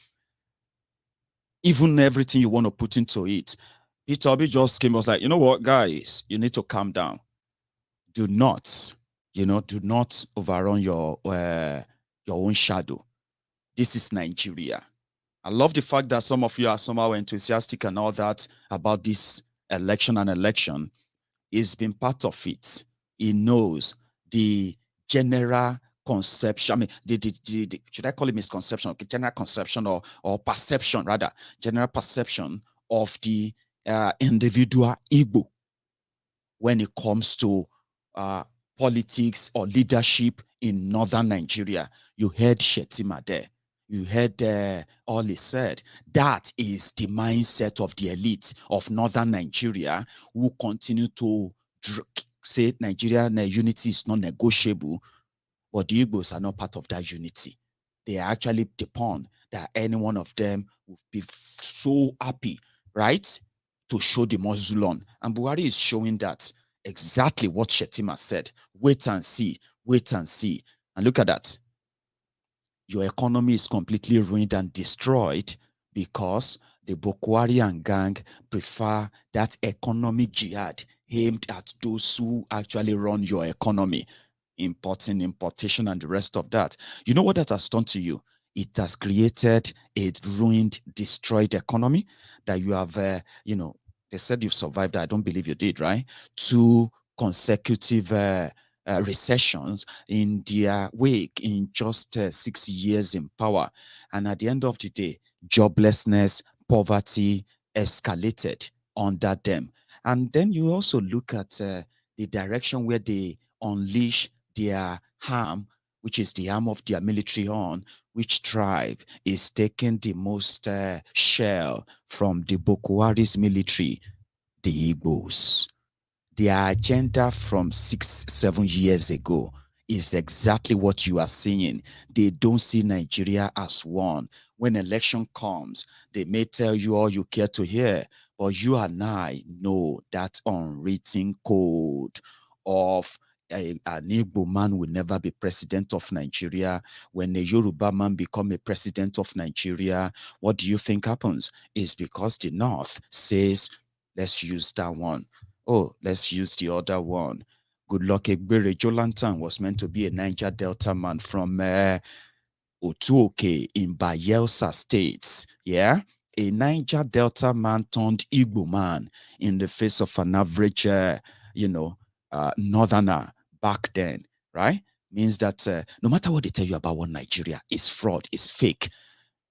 Even everything you want to put into it. Peter Obi just came, was like, you know what, guys, you need to calm down. Do not overrun your own shadow. This is Nigeria. I love the fact that some of you are somehow enthusiastic and all that about this election. He's been part of it. He knows the general conception. I mean, the should I call it misconception? Okay, general conception or perception, rather. General perception of the individual Igbo when it comes to politics or leadership in northern Nigeria. You heard Shetima there. You heard all he said. That is the mindset of the elite of northern Nigeria who continue to say Nigerian unity is not negotiable, but the Igbos are not part of that unity. They are actually depend that any one of them would be so happy, right, to show the muzzle on. And Buhari is showing that exactly what Shetima said. Wait and see, wait and see. And look at that. Your economy is completely ruined and destroyed because the Boko Haram gang prefer that economic jihad aimed at those who actually run your economy, importation, and the rest of that. You know what that has done to you? It has created a ruined, destroyed economy that you have, they said you've survived. I don't believe you did, right? 2 consecutive recessions in their wake in just 6 years in power. And at the end of the day, joblessness, poverty escalated under them. And then you also look at the direction where they unleash their harm, which is the arm of their military on, which tribe is taking the most shell from the Boko Haram's military? The Igbos. Their agenda from 6-7 years ago is exactly what you are seeing. They don't see Nigeria as one. When election comes, they may tell you all you care to hear, but you and I know that unwritten code of an Igbo man will never be president of Nigeria. When a Yoruba man become a president of Nigeria, what do you think happens? It's because the North says, let's use that one. Oh, let's use the other one. Good luck, Egbere Jolantan was meant to be a Niger Delta man from Otuoke in Bayelsa States. Yeah? A Niger Delta man turned Igbo man in the face of an average, northerner back then, right? Means that no matter what they tell you about what Nigeria is fraud, is fake,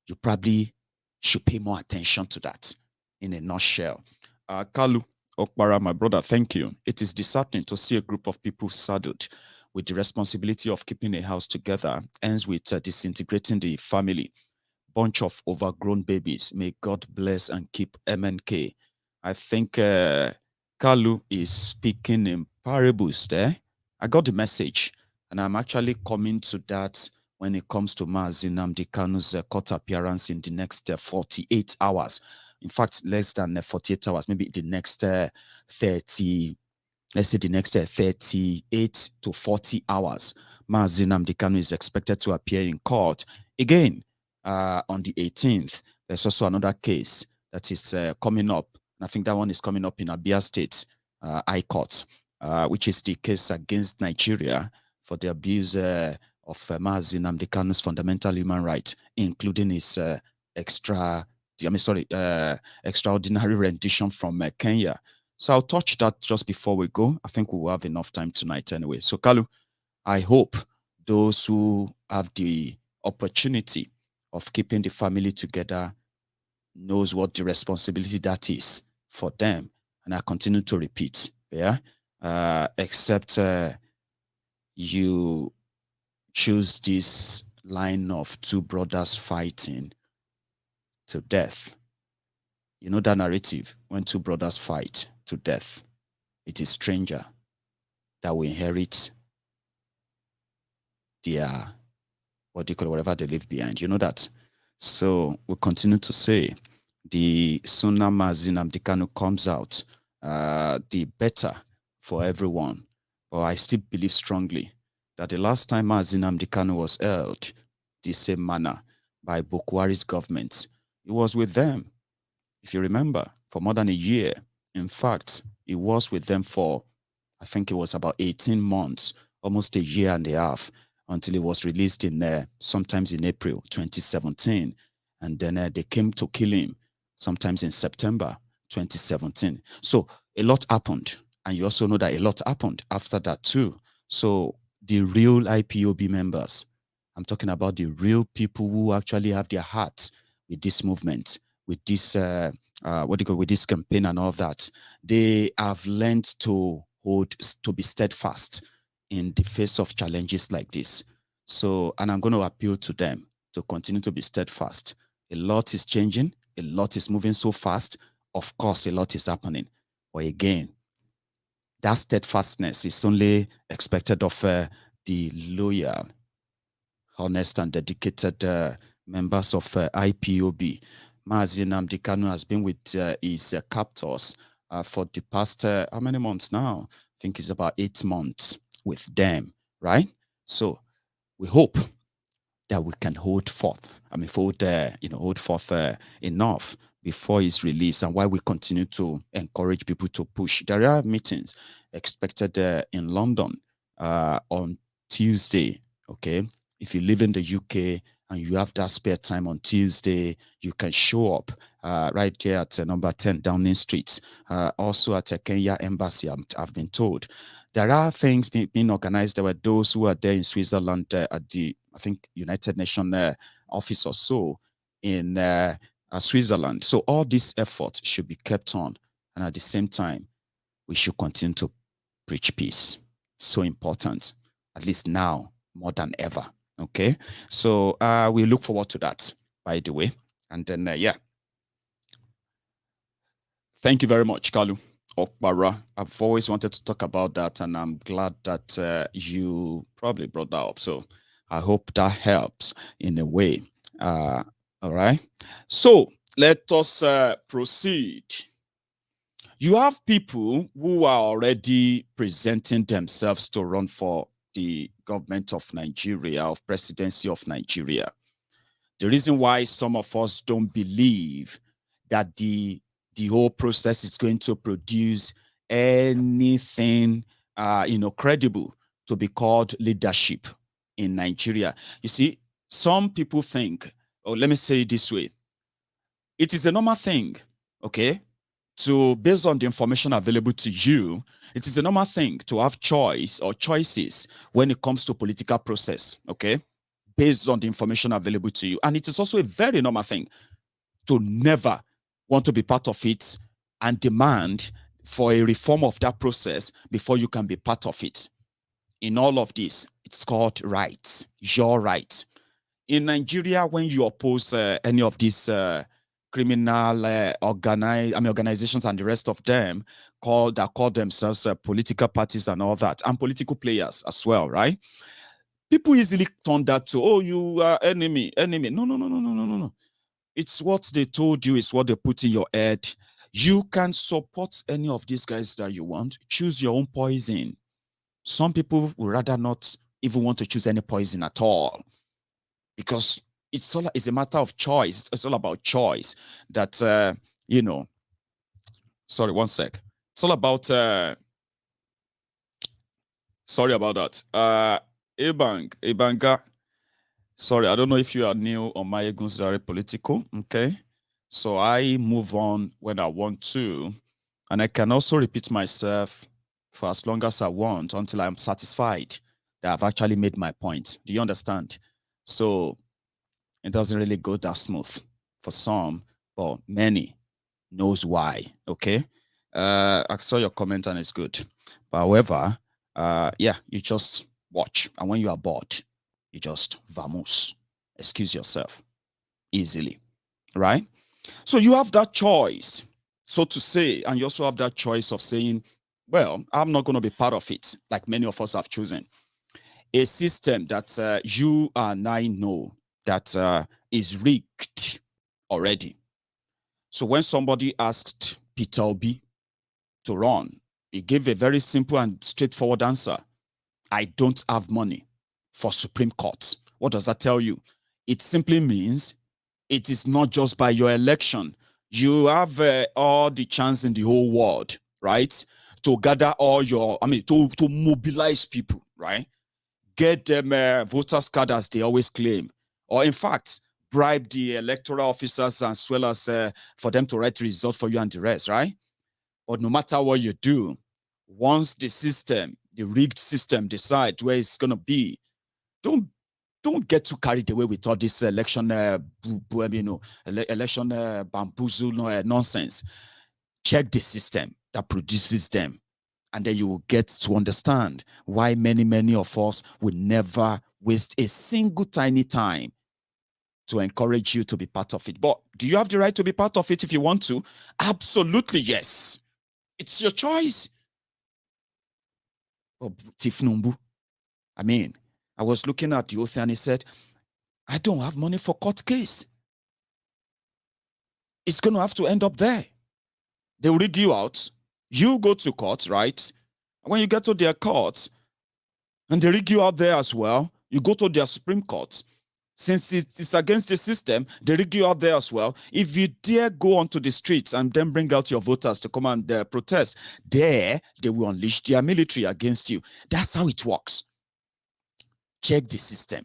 you probably should pay more attention to that in a nutshell. Kalu Okpara, my brother, thank you. It is disheartening to see a group of people saddled with the responsibility of keeping a house together ends with disintegrating the family. Bunch of overgrown babies. May God bless and keep MNK. I think Kalu is speaking in parables there. I got the message, and I'm actually coming to that when it comes to Mazi Nnamdi Kanu's court appearance in the next 48 hours. In fact, less than 48 hours, maybe the next 30, let's say the next 38 to 40 hours. Mazi Nnamdi Kanu is expected to appear in court again on the 18th. There's also another case that is coming up. I think that one is coming up in Abia State High Court, which is the case against Nigeria for the abuse of Mazi Nnamdi Kanu's fundamental human right, including his extraordinary rendition from Kenya. So I'll touch that just before we go. I think we will have enough time tonight anyway. So Kalu, I hope those who have the opportunity of keeping the family together knows what the responsibility that is for them. And I continue to repeat, yeah, except you choose this line of two brothers fighting to death. You know that narrative, when two brothers fight to death, it is stranger that will inherit their, what do you call it, whatever they leave behind. You know that. So we continue to say, the sooner Mazi Nnamdi Kanu comes out, the better for everyone. But I still believe strongly that the last time Mazi Nnamdi Kanu was held the same manner by Bukwari's government, it was with them, if you remember, for more than a year. In fact, it was with them for, I think it was about 18 months, almost a year and a half, until it was released in sometimes in April 2017. And then they came to kill him sometimes in September 2017. So a lot happened. And you also know that a lot happened after that too. So the real IPOB members, I'm talking about the real people who actually have their hearts with this movement, with this, with this campaign and all of that, they have learned to be steadfast in the face of challenges like this. So, and I'm going to appeal to them to continue to be steadfast. A lot is changing. A lot is moving so fast. Of course, a lot is happening. But again, that steadfastness is only expected of the loyal, honest, and dedicated members of IPOB. Mazi Nnamdi Kanu has been with his captors for the past, how many months now? I think it's about 8 months with them, right? So we hope that we can hold forth. I mean, hold forth enough before his release, and why we continue to encourage people to push. There are meetings expected in London on Tuesday, okay? If you live in the UK and you have that spare time on Tuesday, you can show up right here at number 10 Downing Street. Also at Kenya Embassy, I've been told. There are things being organized. There were those who were there in Switzerland at the, I think, United Nations office or so in Switzerland. So all this effort should be kept on. And at the same time, we should continue to preach peace. So important, at least now more than ever. Okay, so we look forward to that, by the way. And then, yeah. Thank you very much, Kalu Okbara. I've always wanted to talk about that, and I'm glad that you probably brought that up. So I hope that helps in a way. All right. So let us proceed. You have people who are already presenting themselves to run for the government of Nigeria, of presidency of Nigeria. The reason why some of us don't believe that the whole process is going to produce anything, credible to be called leadership in Nigeria. You see, some people think, or let me say it this way, it is a normal thing, okay? So based on the information available to you, it is a normal thing to have choice or choices when it comes to political process, okay? Based on the information available to you. And it is also a very normal thing to never want to be part of it and demand for a reform of that process before you can be part of it. in all of this, it's called rights, your right. In Nigeria, when you oppose any of these criminal organizations and the rest of them that call themselves political parties and all that, and political players as well, right? People easily turn that to, oh, you are enemy. No. It's what they told you, it's what they put in your head. You can support any of these guys that you want. Choose your own poison. Some people would rather not even want to choose any poison at all, because it's a matter of choice. It's all about choice. That sorry, one sec. It's all about sorry about that. Ebanga. Sorry, I don't know if you are new on MaiyegundsDiary Politico. Okay, so I move on when I want to, and I can also repeat myself for as long as I want until I'm satisfied that I've actually made my point. Do you understand? So it doesn't really go that smooth for some, but many knows why. Okay. I saw your comment and it's good. But however, yeah, you just watch. And when you are bored, you just vamos. Excuse yourself easily. Right? So you have that choice, so to say, and you also have that choice of saying, well, I'm not going to be part of it, like many of us have chosen. A system that you and I know that is rigged already. So when somebody asked Peter Obi to run, he gave a very simple and straightforward answer. I don't have money for Supreme Court. What does that tell you? It simply means it is not just by your election. You have all the chance in the whole world, right? To gather all your, to mobilize people, right? Get them voters card as they always claim. Or in fact, bribe the electoral officers as well as for them to write results for you and the rest, right? But no matter what you do, once the system, the rigged system decides where it's going to be, don't get too carried away with all this election, election bamboozle nonsense. Check the system that produces them, and then you will get to understand why many of us will never waste a single tiny time to encourage you to be part of it. But do you have the right to be part of it if you want to? Absolutely, yes. It's your choice. But Tifnumbu, I was looking at the author and he said, I don't have money for court case. It's going to have to end up there. They'll rig you out. You go to court, right? And when you get to their court, and they rig you out there as well, you go to their Supreme Court. Since it's against the system, they rig you out there as well. If you dare go onto the streets and then bring out your voters to come and protest, there they will unleash their military against you. That's how it works. Check the system,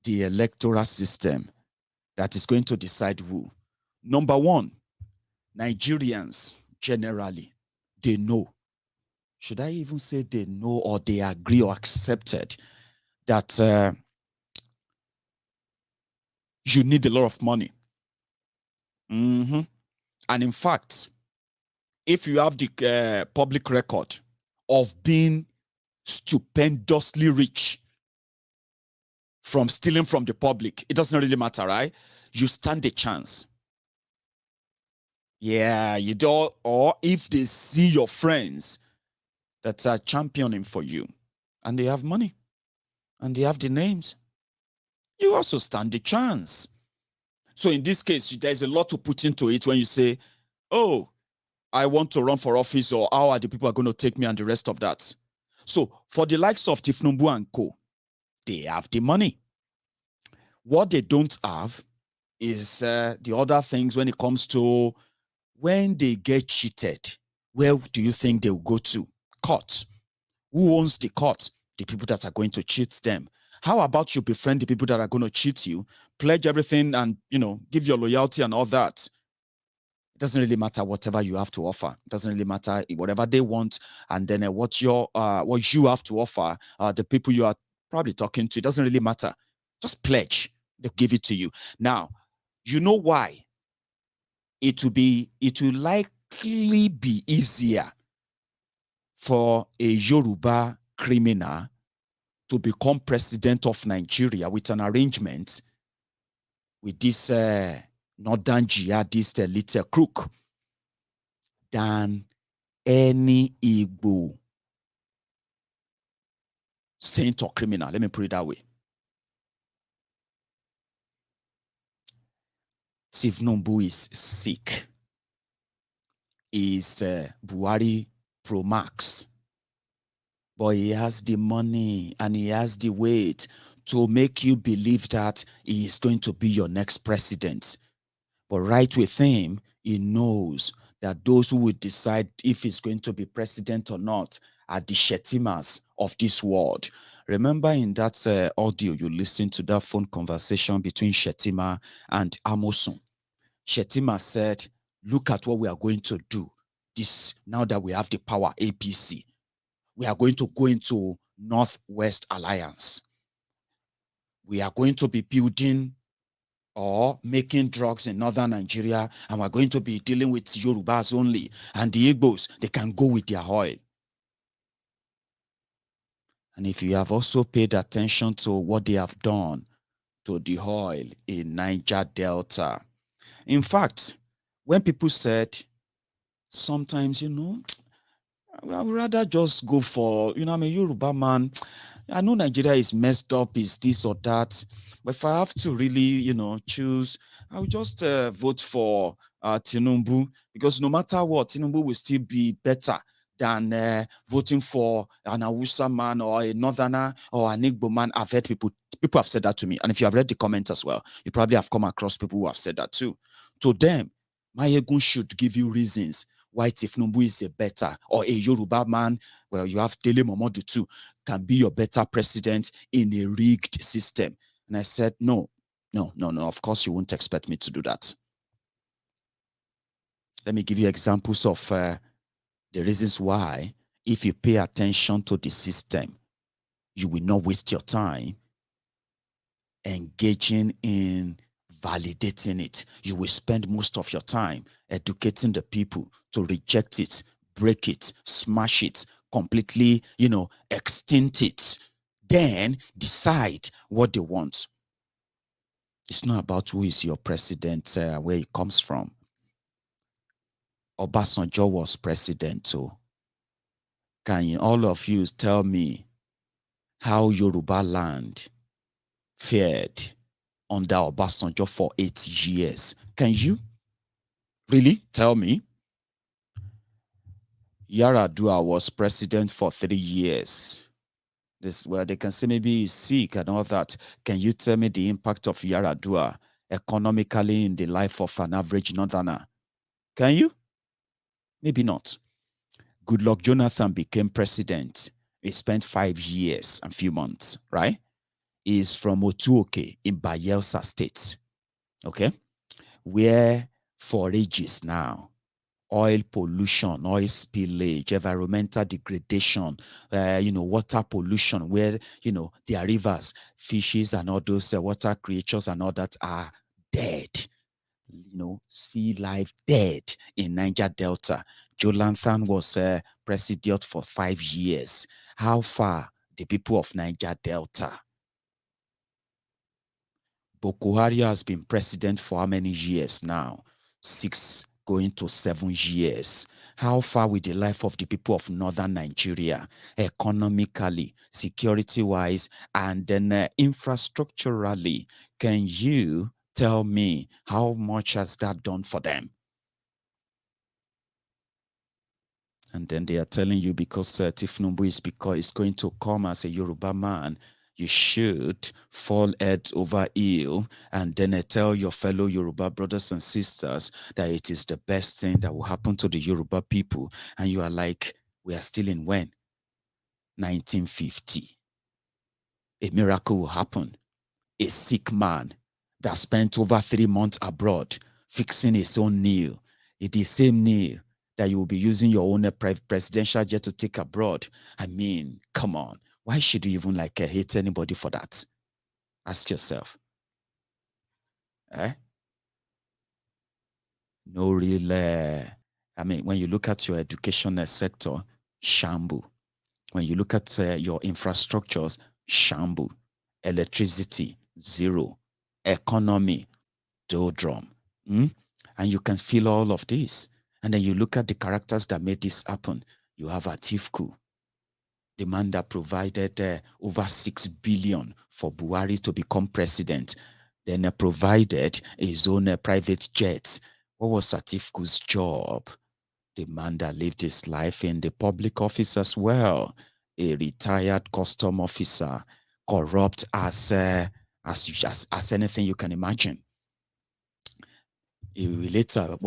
the electoral system that is going to decide who. Number one, Nigerians generally, they know. Should I even say they know or they agree or accepted that you need a lot of money? And in fact, if you have the public record of being stupendously rich from stealing from the public, it doesn't really matter, right? You stand a chance. Yeah, you do. Or if they see your friends that are championing for you and they have money and they have the names, you also stand a chance. So in this case, there's a lot to put into it when you say, oh, I want to run for office, or how are the people are going to take me and the rest of that. So for the likes of Tifnumbu and co, they have the money. What they don't have is the other things when it comes to when they get cheated. Where do you think they will go to? Court. Who owns the court? The people that are going to cheat them. How about you befriend the people that are going to cheat you, pledge everything and, give your loyalty and all that? It doesn't really matter whatever you have to offer. It doesn't really matter whatever they want, and then what you have to offer, the people you are probably talking to, it doesn't really matter. Just pledge. They'll give it to you. Now, you know why? It will likely be easier for a Yoruba criminal to become president of Nigeria with an arrangement with this northern jihadist little crook than any Igbo saint or criminal. Let me put it that way. Steve Numbu is sick. Is Buhari Pro Max. But he has the money and he has the weight to make you believe that he is going to be your next president. But right with him, he knows that those who will decide if he's going to be president or not are the Shetimas of this world. Remember in that audio you listened to, that phone conversation between Shetima and Amosun. Shetima said, look at what we are going to do this now that we have the power, APC. We are going to go into Northwest Alliance. We are going to be building or making drugs in northern Nigeria, and we're going to be dealing with Yorubas only. And the Igbos, they can go with their oil. And if you have also paid attention to what they have done to the oil in Niger Delta. In fact, when people said, sometimes, I would rather just go for, I'm a Yoruba man. I know Nigeria is messed up, is this or that. But if I have to really, choose, I will just vote for Tinubu, because no matter what, Tinubu will still be better than voting for an Hausa man or a Northerner or an Igbo man. I've heard people have said that to me. And if you have read the comments as well, you probably have come across people who have said that too. To them, Maiyegun should give you reasons why Tifnumbu is a better, or a Yoruba man, well, you have Dele Momodu too, can be your better president in a rigged system. And I said, no, of course you won't expect me to do that. Let me give you examples of the reasons why, if you pay attention to the system, you will not waste your time engaging in validating it. You will spend most of your time educating the people to reject it, break it, smash it, completely, extinct it. Then decide what they want. It's not about who is your president, where he comes from. Obasanjo was president too. Can all of you tell me how Yoruba land fared under Obasanjo for 8 years? Can you really tell me? Yaradua was president for 3 years. They can say maybe he's sick and all that. Can you tell me the impact of Yaradua economically in the life of an average northerner? Can you? Maybe not. Goodluck Jonathan became president. He spent 5 years and few months, right? He's from Otuoke in Bayelsa State, okay? Where for ages now, oil pollution, oil spillage, environmental degradation, water pollution, where, their rivers, fishes and all those water creatures and all that are dead. Sea life dead in Niger Delta. Jonathan was president for 5 years. How far the people of Niger Delta? Boko Haram has been president for how many years now? 6 going to 7 years. How far with the life of the people of northern Nigeria, economically, security-wise, and then infrastructurally? Can you tell me how much has that done for them? And then they are telling you because Tifnumbu is going to come as a Yoruba man, you should fall head over heel and then tell your fellow Yoruba brothers and sisters that it is the best thing that will happen to the Yoruba people. And you are like, we are still in when? 1950. A miracle will happen. A sick man that spent over 3 months abroad fixing his own knee. It is the same knee that you will be using your own presidential jet to take abroad. I mean, come on. Why should you even hate anybody for that? Ask yourself. No real, when you look at your educational sector, shamble. When you look at your infrastructures, shamble, electricity, zero, economy, doldrum. And you can feel all of this. And then you look at the characters that made this happen. You have Atifku, the man that provided over 6 billion for Buhari to become president. Then provided his own private jets. What was Atifku's job? The man that lived his life in the public office as well. A retired custom officer, corrupt as anything you can imagine. He later,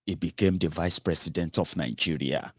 he became the vice president of Nigeria.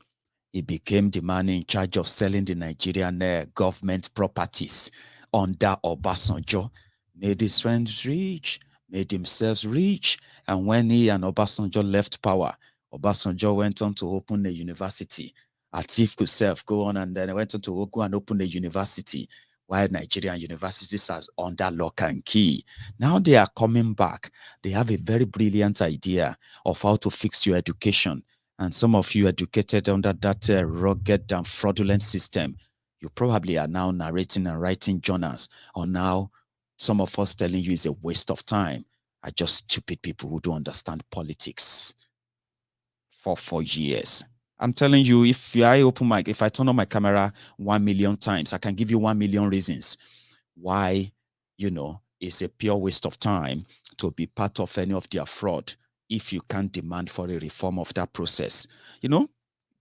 He became the man in charge of selling the Nigerian government properties under Obasanjo. Made his friends rich, made himself rich. And when he and Obasanjo left power, Obasanjo went on to open a university. Atiku himself go on and then went on to go and open a university, while Nigerian universities are under lock and key. Now they are coming back. They have a very brilliant idea of how to fix your education. And some of you educated under that rugged and fraudulent system, you probably are now narrating and writing journals, or now some of us telling you it's a waste of time. Are just stupid people who don't understand politics. For 4 years. I'm telling you, if I turn on my camera 1 million times, I can give you 1 million reasons why, it's a pure waste of time to be part of any of their fraud if you can't demand for a reform of that process.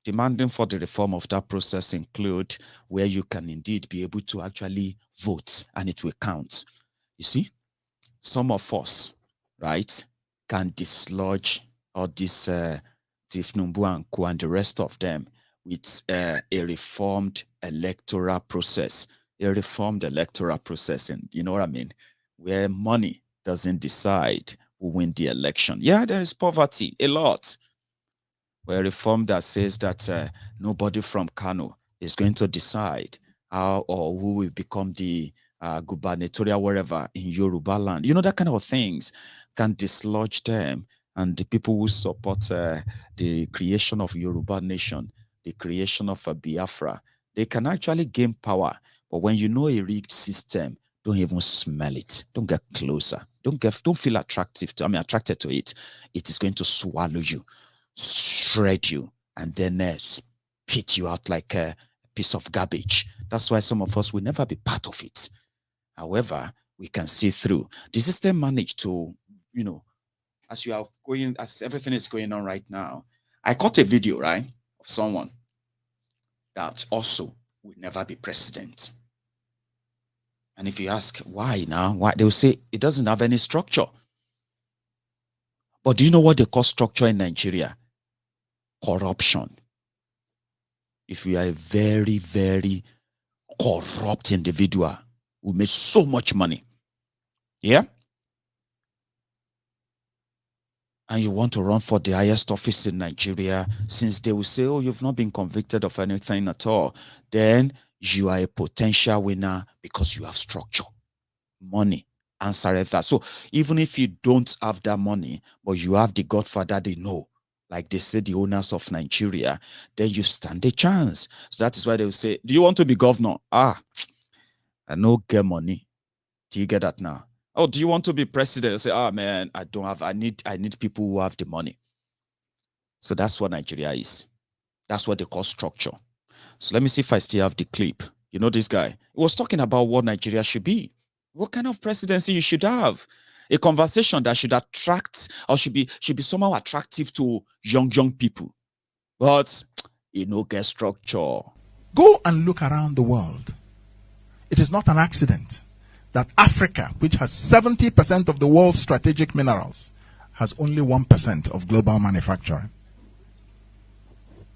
Demanding for the reform of that process include where you can indeed be able to actually vote and it will count. You see, some of us, right, can dislodge all this Tifnumbu and Co and the rest of them with a reformed electoral process. A reformed electoral process, and you know what I mean? Where money doesn't decide who win the election. Yeah, there is poverty, a lot. Where a reform that says that nobody from Kano is going to decide how or who will become the gubernatorial wherever in Yoruba land. That kind of things can dislodge them. And the people who support the creation of Yoruba nation, the creation of a Biafra, they can actually gain power. But when you know a rigged system, don't even smell it. Don't get closer. Don't feel attracted to it. It is going to swallow you, shred you, and then spit you out like a piece of garbage. That's why some of us will never be part of it. However, we can see through. The system managed to, as everything is going on right now, I caught a video, right, of someone that also will never be president. And if you ask why now, why, they will say it doesn't have any structure. But do you know what they call structure in Nigeria? Corruption. If you are a very, very corrupt individual who made so much money, yeah, and you want to run for the highest office in Nigeria, since they will say, oh, you've not been convicted of anything at all, then you are a potential winner because you have structure, money, answer that. So even if you don't have that money, but you have the godfather they know, like they say the owners of Nigeria, then you stand a chance. So that is why they will say, do you want to be governor? I no get money. Do you get that now? Oh, do you want to be president? I say, man, I don't have, I need people who have the money. So that's what Nigeria is. That's what they call structure. So let me see if I still have the clip. This guy, he was talking about what Nigeria should be. What kind of presidency you should have. A conversation that should attract or should be somehow attractive to young people. But get structure. Go and look around the world. It is not an accident that Africa, which has 70% of the world's strategic minerals, has only 1% of global manufacturing.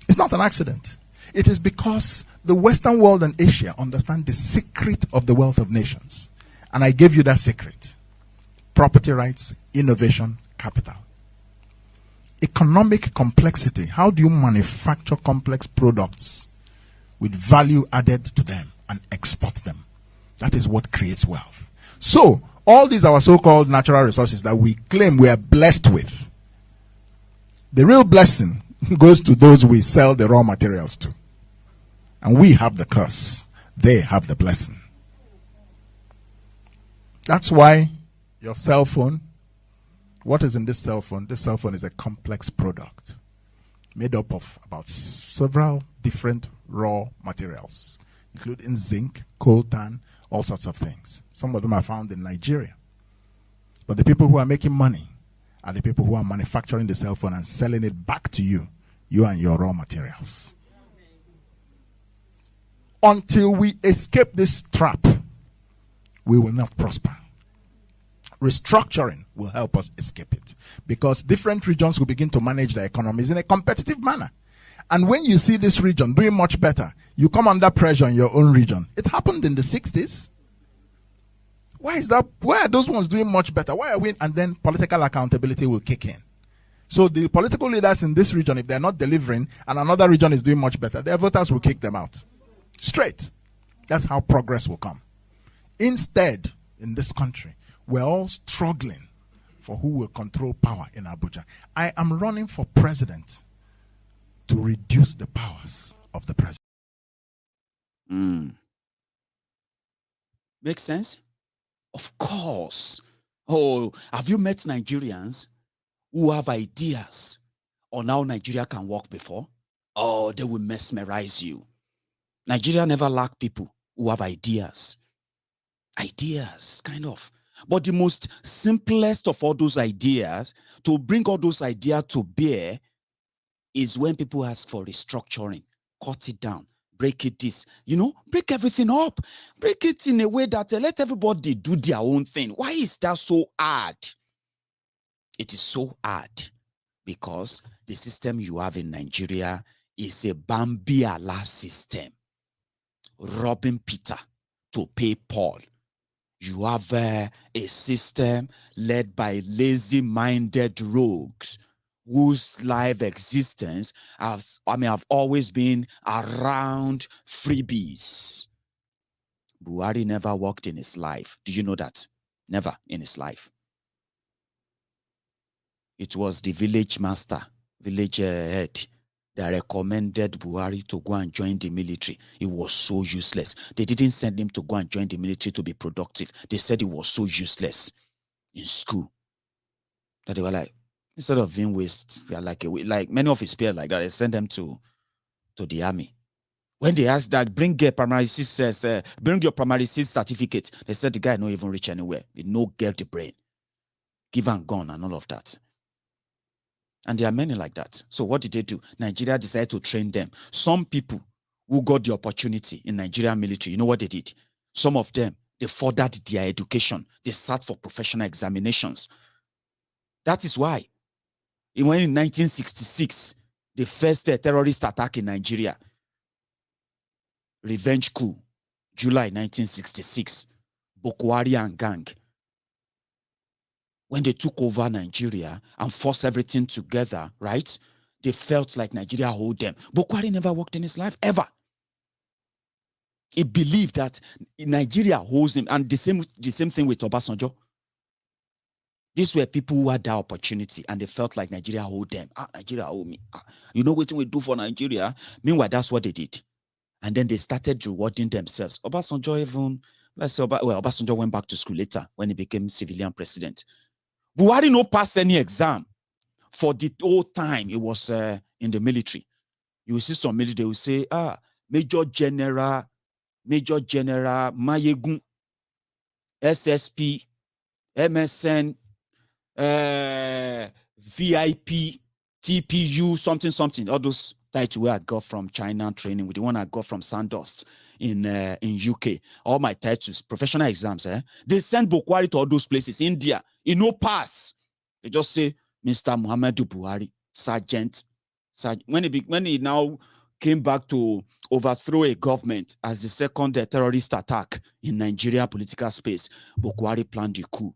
It's not an accident. It is because the Western world and Asia understand the secret of the wealth of nations. And I gave you that secret. Property rights, innovation, capital. Economic complexity. How do you manufacture complex products with value added to them and export them? That is what creates wealth. So, all these our so-called natural resources that we claim we are blessed with, the real blessing goes to those we sell the raw materials to. And we have the curse. They have the blessing. That's why your cell phone, what is in this cell phone? This cell phone is a complex product made up of about several different raw materials, including zinc, coltan, all sorts of things. Some of them are found in Nigeria. But the people who are making money are the people who are manufacturing the cell phone and selling it back to you, you and your raw materials. Until we escape this trap, we will not prosper. Restructuring will help us escape it, because different regions will begin to manage their economies in a competitive manner. And when you see this region doing much better, you come under pressure in your own region. It happened in the 60s. Why is that? Why are those ones doing much better? Why are we? And then political accountability will kick in. So the political leaders in this region, if they're not delivering and another region is doing much better, their voters will kick them out. Straight. That's how progress will come. Instead, in this country, we're all struggling for who will control power in Abuja. I am running for president to reduce the powers of the president. Makes sense? Of course. Oh, have you met Nigerians who have ideas on how Nigeria can work before? Oh, they will mesmerize you. Nigeria never lack people who have ideas. Ideas, kind of. But the most simplest of all those ideas, to bring all those ideas to bear, is when people ask for restructuring. Cut it down. Break it this. Break everything up. Break it in a way that let everybody do their own thing. Why is that so hard? It is so hard because the system you have in Nigeria is a Bambiala system. Robbing Peter to pay Paul. You have a system led by lazy-minded rogues whose life existence have always been around freebies. Buhari never worked in his life. Do you know that? Never in his life. It was the village master, village head, that recommended Buhari to go and join the military. It was so useless. They didn't send him to go and join the military to be productive. They said it was so useless in school that they were like, instead of being waste, we are like many of his peers like that. They send them to the army. When they asked that, bring your primary six certificate, they said the guy not even reach anywhere. He no get the brain, give and gone and all of that. And there are many like that. So what did they do? Nigeria decided to train them. Some people who got the opportunity in Nigerian military, you know what they did? Some of them, they furthered their education. They sat for professional examinations. That is why, in 1966, the first terrorist attack in Nigeria, revenge coup, July 1966, Boko Haram gang, when they took over Nigeria and forced everything together, right? They felt like Nigeria owed them. Boko Haram never worked in his life, ever. He believed that Nigeria owes him, and the same thing with Obasanjo. These were people who had that opportunity and they felt like Nigeria owed them. Nigeria owed me. You know what we do for Nigeria? Meanwhile, that's what they did. And then they started rewarding themselves. Obasanjo even, Obasanjo went back to school later when he became civilian president. Buhari no pass any exam for the whole time he was in the military. You will see some military, they will say, Major General Maiyegun, SSP, MSN, VIP, TPU, something, all those titles I got from China training with the one I got from Sandust in UK. All my titles, professional exams, they send Buhari to all those places. India, he no pass. They just say, Mr. Muhammadu Buhari, Sergeant. When he now came back to overthrow a government as the second terrorist attack in Nigeria political space, Buhari planned the coup.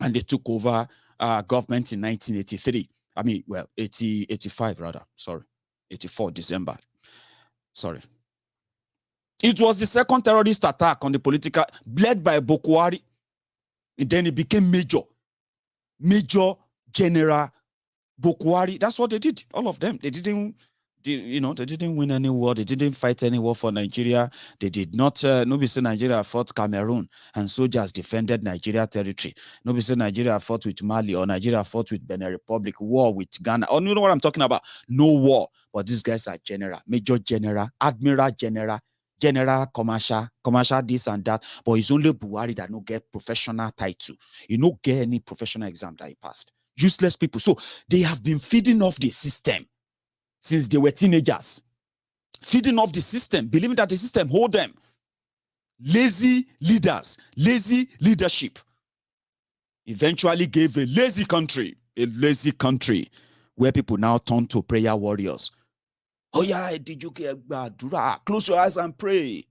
And they took over government in 1983. 85 rather. Sorry. 84 December. Sorry. It was the second terrorist attack on the political, led by Buhari. And then it became Major General Buhari. That's what they did. All of them. They didn't They didn't win any war. They didn't fight any war for Nigeria. They did not. Nobody say Nigeria fought Cameroon and soldiers defended Nigeria territory. Nobody say Nigeria fought with Mali or Nigeria fought with Benin Republic, war with Ghana. Oh, you know what I'm talking about? No war. But these guys are general, major general, admiral general, general commercial this and that. But it's only Buhari that no get professional title. You no get any professional exam that he passed. Useless people. So they have been feeding off the system since they were teenagers, feeding off the system, believing that the system hold them. Lazy leaders, lazy leadership eventually gave a lazy country where people now turn to prayer warriors. Oh yeah, did you get Badura? Close your eyes and pray.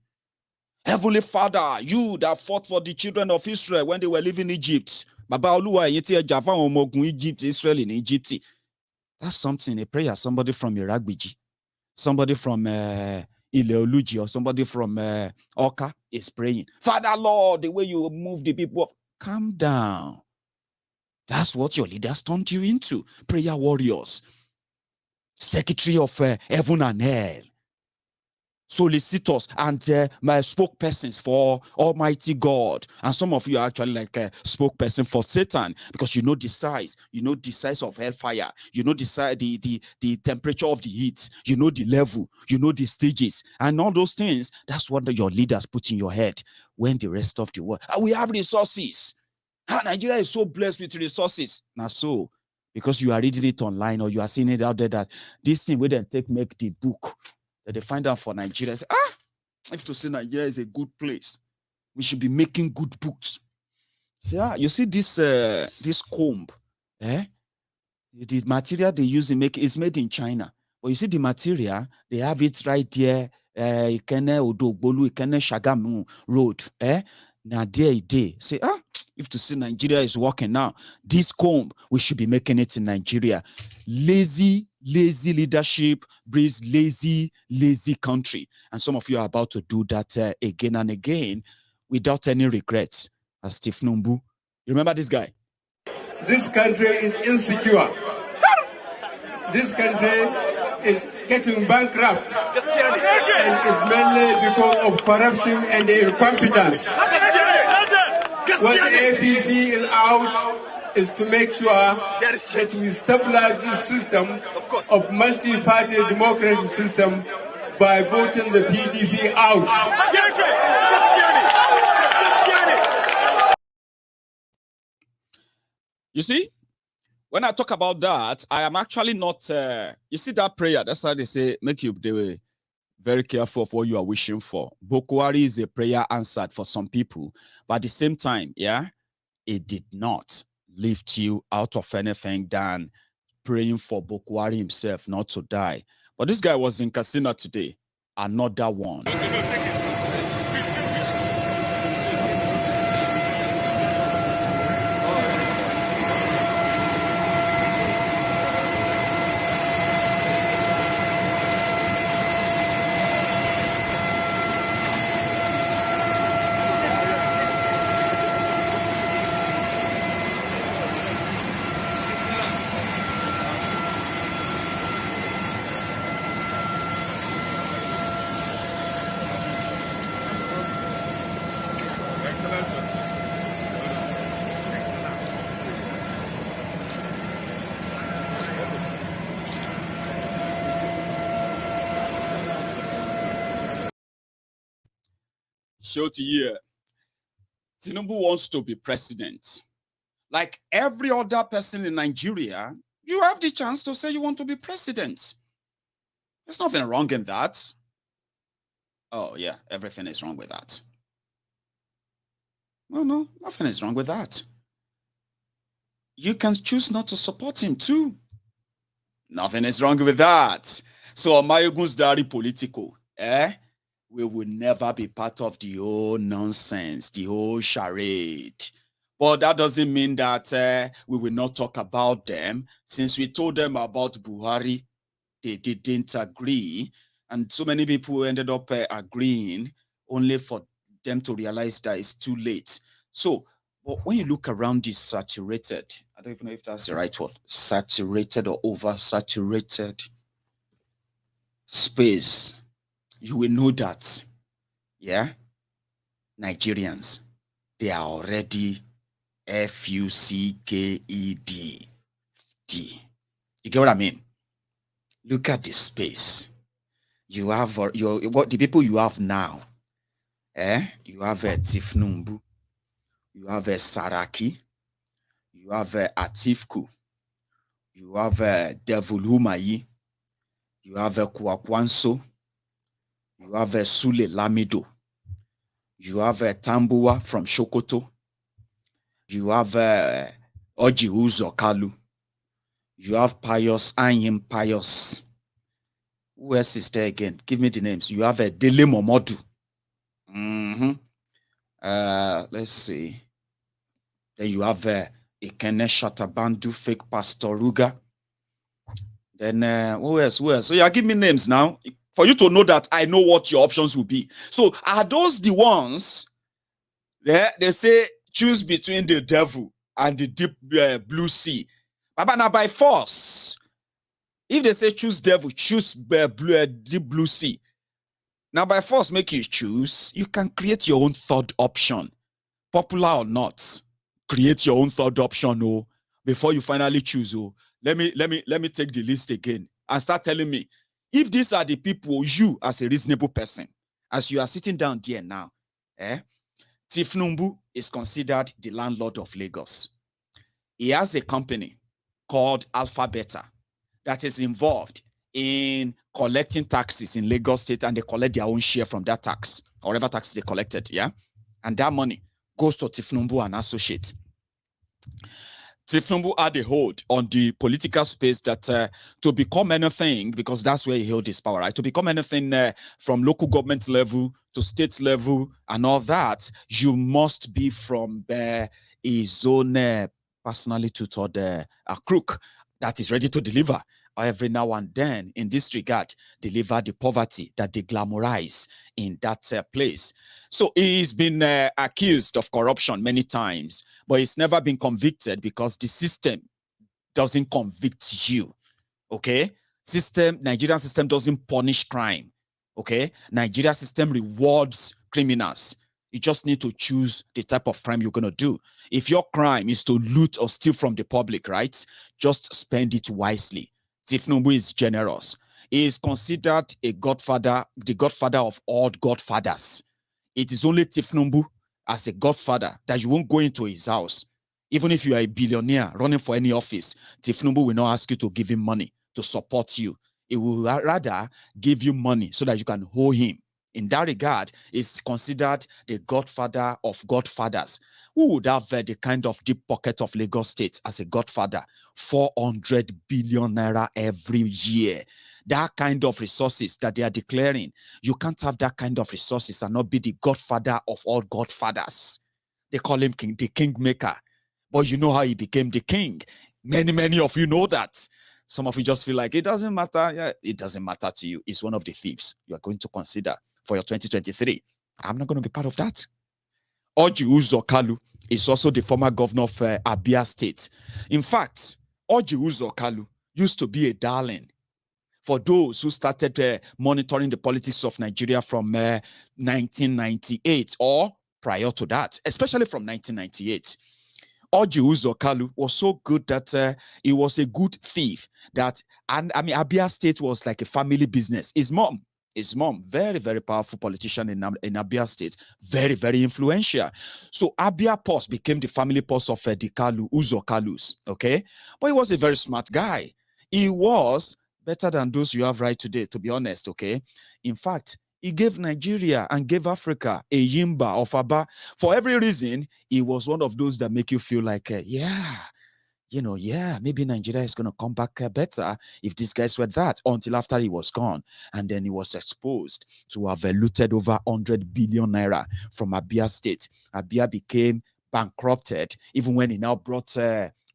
Heavenly Father, you that fought for the children of Israel when they were living in Egypt. Baba Oluwa Egypt, Israel in Egypt. That's something, a prayer. Somebody from Iragbiji, somebody from Ileoluji, or somebody from Oka is praying. Father Lord, the way you move the people, calm down. That's what your leaders turned you into. Prayer warriors, secretary of heaven and hell, solicitors, and my spokespersons for Almighty God. And some of you are actually like a spokesperson for Satan, because you know the size of hellfire, you know the size, the temperature of the heat, you know the level, you know the stages, and all those things. That's what your leaders put in your head when the rest of the world. We have resources. Nigeria is so blessed with resources. Now, so because you are reading it online or you are seeing it out there that this thing we then make the book that they find out for Nigeria. Say, if to say Nigeria is a good place, we should be making good books. So, you see this this comb, the material they use in make is made in China. But you see the material, they have it right there, Ikene Odogbolu, Ikene Shagamu Road. Now there, say, if to see Nigeria is working now, this comb, we should be making it in Nigeria. Lazy leadership breeds lazy country. And some of you are about to do that again and again without any regrets. As Steve Numbu. You remember this guy? This country is insecure. This country is getting bankrupt. And it's mainly because of corruption and incompetence. What the APC is out is to make sure that we stabilize this system of multi-party democratic system by voting the PDP out. You see, when I talk about that, I am actually not, you see that prayer, that's why they say, make you be very careful of what you are wishing for. Boko Haram is a prayer answered for some people, but at the same time, it did not lift you out of anything than praying for Boko Haram himself not to die. But this guy was in Casino today, another one. Show to you, Tinubu wants to be president. Like every other person in Nigeria, you have the chance to say you want to be president. There's nothing wrong in that. Oh yeah, everything is wrong with that. No, nothing is wrong with that. You can choose not to support him too. Nothing is wrong with that. So MaiyegundsDiary Politico, we will never be part of the whole nonsense, the whole charade. But that doesn't mean that we will not talk about them. Since we told them about Buhari, they didn't agree. And so many people ended up agreeing only for them to realize that it's too late. So, but when you look around this saturated, I don't even know if that's the right word, saturated or oversaturated space, you will know that, yeah, Nigerians, they are already FUCKED. You get what I mean? Look at the space. You have what the people you have now. You have Tifnumbu, you have Saraki, you have Atifku, you have Devulumayi, you have Kwakwanso, you have Sule Lamido, you have Tambua from Shokoto, you have Oji Uzo Kalu, you have Pius Anyim Pius. Who else is there again? Give me the names. You have Dele Momodu. Let's see. Then you have Ikene Shatabandu, fake Pastor Ruga. Then who else? So yeah, give me names now for you to know that I know what your options will be. So are those the ones? They say choose between the devil and the deep blue sea. But now by force, if they say choose devil, choose deep blue sea. Now by force, make you choose. You can create your own third option, popular or not. Create your own third option, oh, before you finally choose. Oh, let me take the list again and start telling me if these are the people you, as a reasonable person, as you are sitting down there now, Tifnumbu is considered the landlord of Lagos. He has a company called Alpha Beta that is involved in collecting taxes in Lagos State, and they collect their own share from that tax, or whatever taxes they collected, yeah? And that money goes to Tifnumbu and associates. Tifnumbu had a hold on the political space that to become anything, because that's where he held his power, right? To become anything from local government level to state level and all that, you must be from his own personally tutored a crook that is ready to deliver every now and then, in this regard, deliver the poverty that they glamorize in that place. So he's been accused of corruption many times, but he's never been convicted because the system doesn't convict you, okay? Nigerian system doesn't punish crime, okay? Nigerian system rewards criminals. You just need to choose the type of crime you're going to do. If your crime is to loot or steal from the public, right, just spend it wisely. Tifnumbu is generous. He is considered a godfather, the godfather of all godfathers. It is only Tifnumbu as a godfather that you won't go into his house. Even if you are a billionaire running for any office, Tifnumbu will not ask you to give him money to support you. He will rather give you money so that you can hold him. In that regard, is considered the godfather of godfathers. Who would have the kind of deep pocket of Lagos State as a godfather? 400 billion naira every year. That kind of resources that they are declaring, you can't have that kind of resources and not be the godfather of all godfathers. They call him king, the kingmaker. But you know how he became the king. Many of you know that. Some of you just feel like it doesn't matter. Yeah, it doesn't matter to you. It's one of the thieves you are going to consider for your 2023. I'm not going to be part of that. Oji Uzo Kalu is also the former governor of Abia State. In fact, Oji Uzo Kalu used to be a darling for those who started monitoring the politics of Nigeria from 1998 or prior to that, especially from 1998. Oji Uzo Kalu was so good that he was a good thief. Abia State was like a family business. His mom, very, very powerful politician in Abia State, very, very influential. So Abia Post became the family post of the Uzo Kalus, okay? But he was a very smart guy. He was better than those you have right today, to be honest, okay? In fact, he gave Nigeria and gave Africa a Yimba of Aba. For every reason, he was one of those that make you feel like, maybe Nigeria is going to come back better if these guys were that, until after he was gone. And then he was exposed to have looted over 100 billion naira from Abia State. Abia became bankrupted, even when he now brought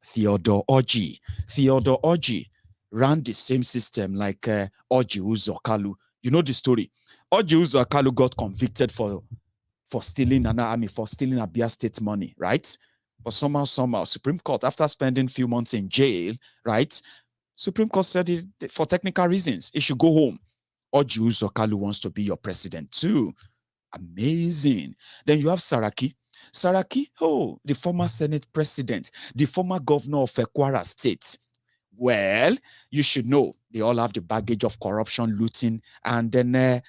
Theodore Oji. Theodore Oji ran the same system like Oji Uzo Kalu. You know the story. Oji Uzo Kalu got convicted for stealing Abia State money, right? But somehow, Supreme Court, after spending a few months in jail, right? Supreme Court said for technical reasons, he should go home. Orji Uzor Kalu wants to be your president too. Amazing. Then you have Saraki. Saraki, oh, the former Senate president, the former governor of Kwara State. Well, you should know they all have the baggage of corruption, looting, and then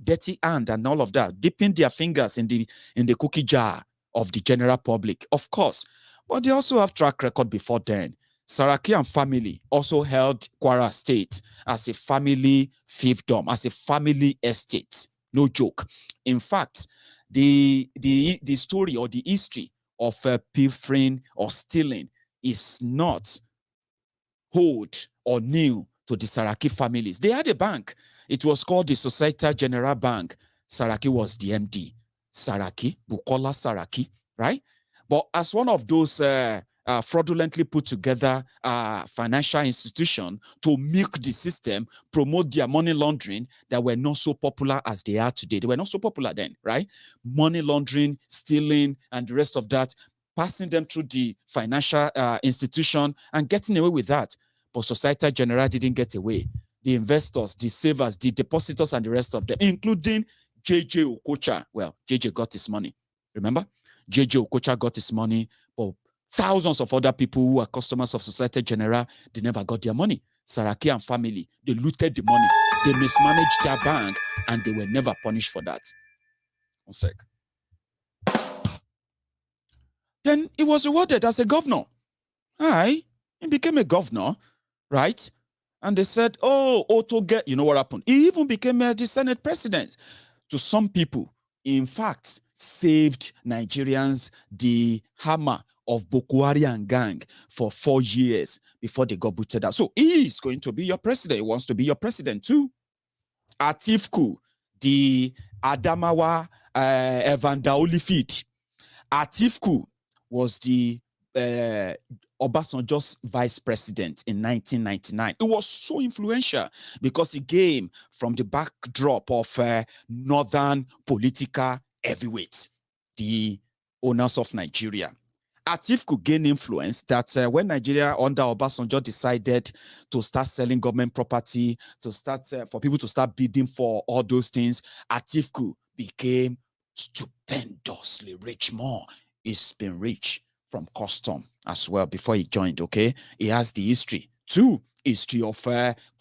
dirty hand and all of that, dipping their fingers in the cookie jar of the general public, of course. But they also have track record before then. Saraki and family also held Kwara State as a family fiefdom, as a family estate. No joke. In fact, the story or the history of pilfering or stealing is not old or new to the Saraki families. They had a bank. It was called the Societe Generale Bank. Saraki was the MD. Saraki, Bukola Saraki, right? But as one of those fraudulently put together financial institution to milk the system, promote their money laundering that were not so popular as they are today. They were not so popular then, right? Money laundering, stealing, and the rest of that, passing them through the financial institution and getting away with that. But Societe Generale didn't get away. The investors, the savers, the depositors, and the rest of them, including JJ Okocha. Well, JJ got his money. Remember? JJ Okocha got his money, but thousands of other people who are customers of Societe Generale, they never got their money. Saraki and family, they looted the money. They mismanaged their bank, and they were never punished for that. One sec. Then he was rewarded as a governor. He became a governor, right? And they said, oh, Otoge, you know what happened? He even became the Senate president. To some people, in fact, saved Nigerians the hammer of Boko Haram gang for 4 years before they got booted out. So he is going to be your president. He wants to be your president too. Atifku, the Adamawa Evander Holyfield. Atifku was the Obasanjo's vice president in 1999. It was so influential because he came from the backdrop of northern political heavyweights, the owners of Nigeria. Atifku gained influence that when Nigeria under Obasanjo decided to start selling government property, to start for people to start bidding for all those things, Atifku became stupendously rich more. He's been rich from custom as well before he joined, okay? He has the history, too, history of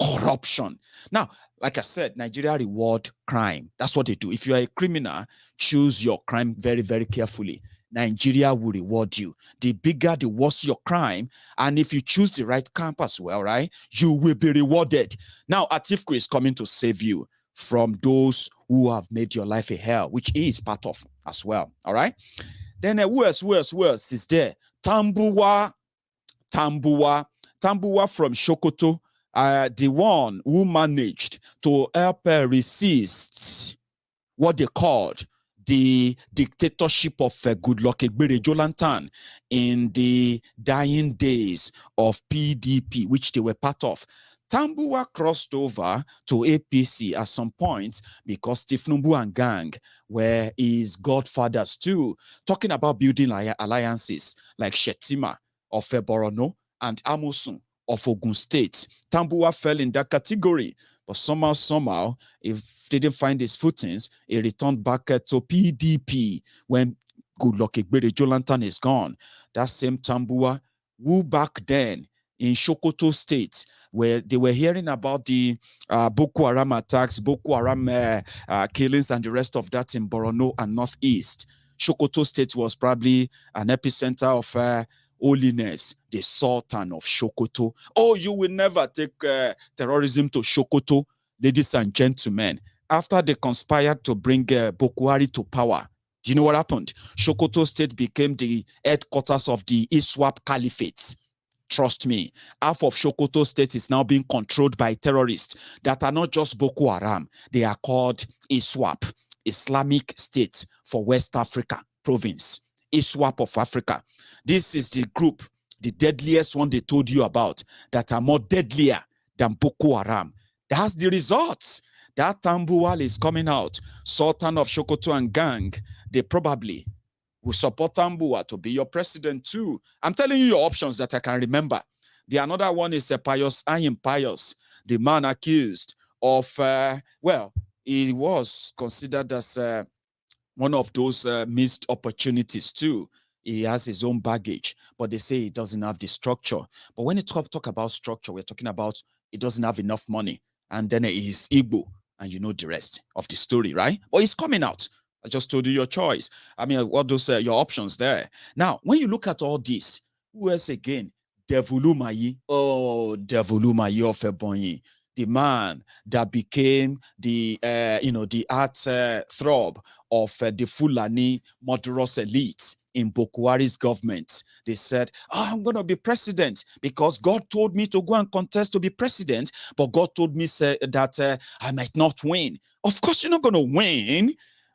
corruption. Now, like I said, Nigeria reward crime. That's what they do. If you are a criminal, choose your crime very, very carefully. Nigeria will reward you. The bigger, the worse your crime. And if you choose the right camp as well, right, you will be rewarded. Now, Atifku is coming to save you from those who have made your life a hell, which he is part of as well, all right? Then who else is there? Tambuwa from Sokoto, the one who managed to help resist what they called the dictatorship of Goodluck Ebele Jonathan in the dying days of PDP, which they were part of. Tambuwa crossed over to APC at some point because Tifnumbu and gang were his godfathers too, talking about building alliances like Shetima of Borono and Amosun of Ogun State. Tambuwa fell in that category, but somehow, if didn't find his footings, he returned back to PDP when Goodluck Ebele Jonathan is gone. That same Tambuwa, who back then in Sokoto State, where they were hearing about the Boko Haram attacks, Boko Haram killings, and the rest of that in Borono and Northeast. Sokoto State was probably an epicenter of holiness, the Sultan of Sokoto. Oh, you will never take terrorism to Sokoto, ladies and gentlemen. After they conspired to bring Boko Haram to power, do you know what happened? Sokoto State became the headquarters of the ISWAP Caliphate. Trust me, half of Sokoto State is now being controlled by terrorists that are not just Boko Haram. They are called ISWAP, Islamic State for West Africa Province. ISWAP of Africa. This is the group, the deadliest one they told you about, that are more deadlier than Boko Haram. That's the results. That Tambuwal is coming out. Sultan of Sokoto and gang, they probably will support Tambuwa to be your president too. I'm telling you your options that I can remember. The another one is Pius Ayin Pius, the man accused of, well, he was considered as one of those missed opportunities too. He has his own baggage, but they say he doesn't have the structure. But when you talk about structure, we're talking about he doesn't have enough money, and then he's Igbo, and you know the rest of the story, right? But he's coming out. I just told you your choice. I mean, what those your options there. Now, when you look at all this, who else again? Devulumayi. Oh, Devulumayi of Ebonyi, the man that became the the art throb of the Fulani murderous elite in Bokwari's government. They said, oh, I'm going to be president because God told me to go and contest to be president, but God told me that I might not win. Of course, you're not going to win.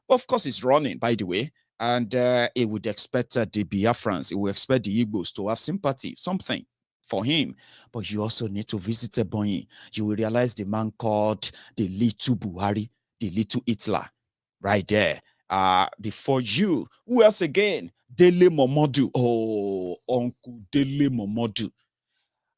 Of course, he's running, by the way. And he would expect the Biafrans, he would expect the Igbos to have sympathy, something for him. But you also need to visit Ebonyi. You will realize the man called the little Buhari, the little Hitler, right there. Before you, who else again? Dele Momodu. Oh, Uncle Dele Momodu.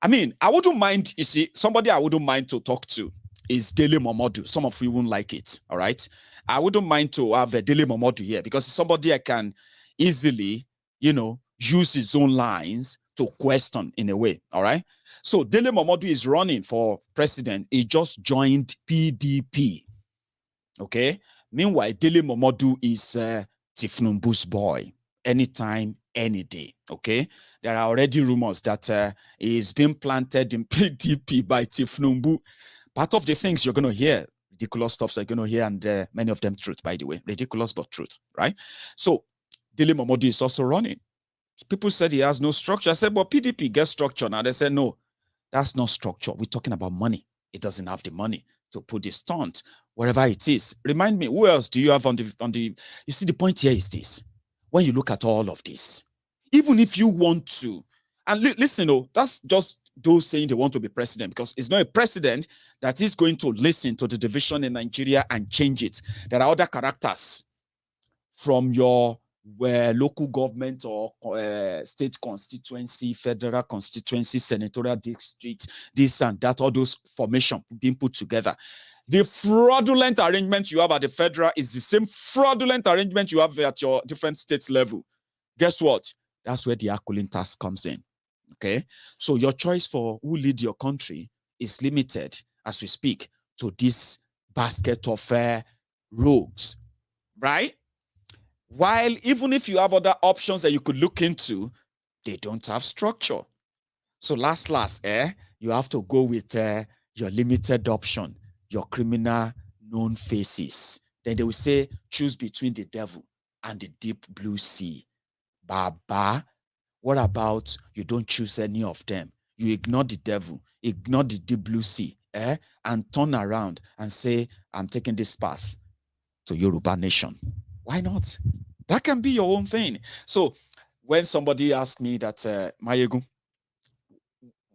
I mean, I wouldn't mind, you see, somebody I wouldn't mind to talk to is Dele Momodu. Some of you won't like it, all right? I wouldn't mind to have a Dele Momodu here because somebody I can easily, use his own lines to question in a way, all right? So Dele Momodu is running for president. He just joined PDP, okay? Meanwhile, Dele Momodu is Tifnumbu's boy. Anytime, any day, okay? There are already rumors that he's been planted in PDP by Tifnumbu. Part of the things you're going to hear, ridiculous stuff you're going to hear, and many of them truth, by the way. Ridiculous, but truth, right? So, Dele Momodu is also running. People said he has no structure. I said, well, PDP gets structure. Now they said, no, that's not structure. We're talking about money. It doesn't have the money to put the stunt, wherever it is. Remind me, who else do you have on the, you see, the point here is this. When you look at all of this, even if you want to, and listen, that's just those saying they want to be president, because it's not a president that is going to listen to the division in Nigeria and change it. There are other characters from your local government or state constituency, federal constituency, senatorial district, this and that, all those formations being put together. The fraudulent arrangement you have at the federal is the same fraudulent arrangement you have at your different state level. Guess what? That's where the accolade task comes in. Okay? So your choice for who lead your country is limited, as we speak, to this basket of rogues, right? While even if you have other options that you could look into, they don't have structure. So last, you have to go with your limited option, your criminal known faces. Then they will say, choose between the devil and the deep blue sea. Baba, what about you don't choose any of them? You ignore the devil, ignore the deep blue sea, and turn around and say, I'm taking this path to Yoruba nation. Why not? That can be your own thing. So when somebody asked me that, Maiyegun,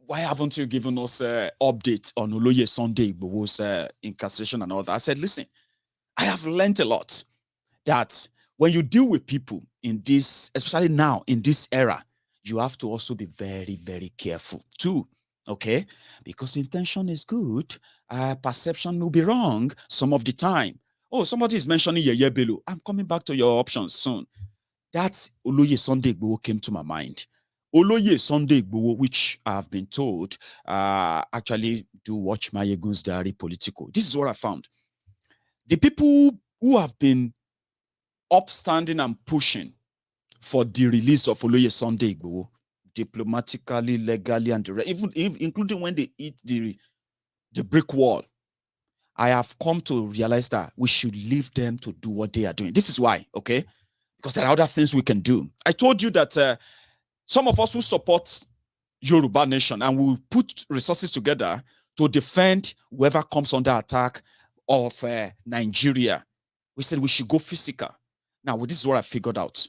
why haven't you given us updates on Oloye Sunday Igboho's incarceration and all that? I said, listen, I have learned a lot that when you deal with people in this, especially now in this era, you have to also be very, very careful too, okay? Because intention is good, perception will be wrong some of the time. Oh, somebody is mentioning Yeye Bello. I'm coming back to your options soon. That's Oloye Sunday Igboho came to my mind. Oloye Sunday Igboho, which I have been told, actually do watch MaiyegunsDiary Politico. This is what I found. The people who have been upstanding and pushing for the release of Oloye Sunday Igboho, diplomatically, legally, and even including when they hit the brick wall, I have come to realize that we should leave them to do what they are doing. This is why, okay? Because there are other things we can do. I told you that some of us who support Yoruba nation and will put resources together to defend whoever comes under attack of Nigeria, we said we should go physical. Now, this is what I figured out.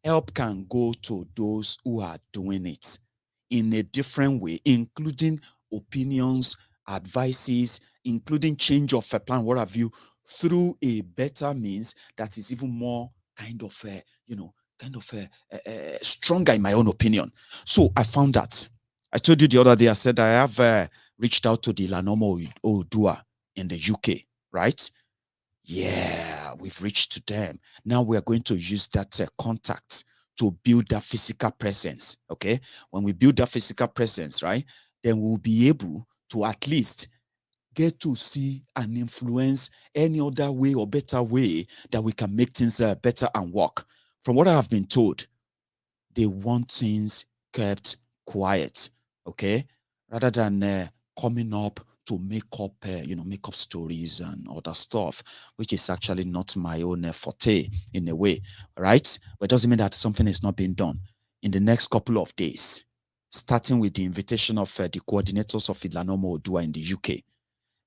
Help can go to those who are doing it in a different way, including opinions, advices, including change of a plan, what have you, through a better means that is even more kind of stronger in my own opinion. So I found that. I told you the other day, I said I have reached out to the Lanomo Odua in the UK, right? Yeah, we've reached to them. Now we are going to use that contact to build that physical presence, okay? When we build that physical presence, right, then we'll be able to at least get to see and influence any other way or better way that we can make things better and work. From what I have been told, they want things kept quiet, okay? Rather than coming up to make up stories and other stuff, which is actually not my own forte in a way, right? But it doesn't mean that something is not being done. In the next couple of days, starting with the invitation of the coordinators of Ilanomo Odua in the UK,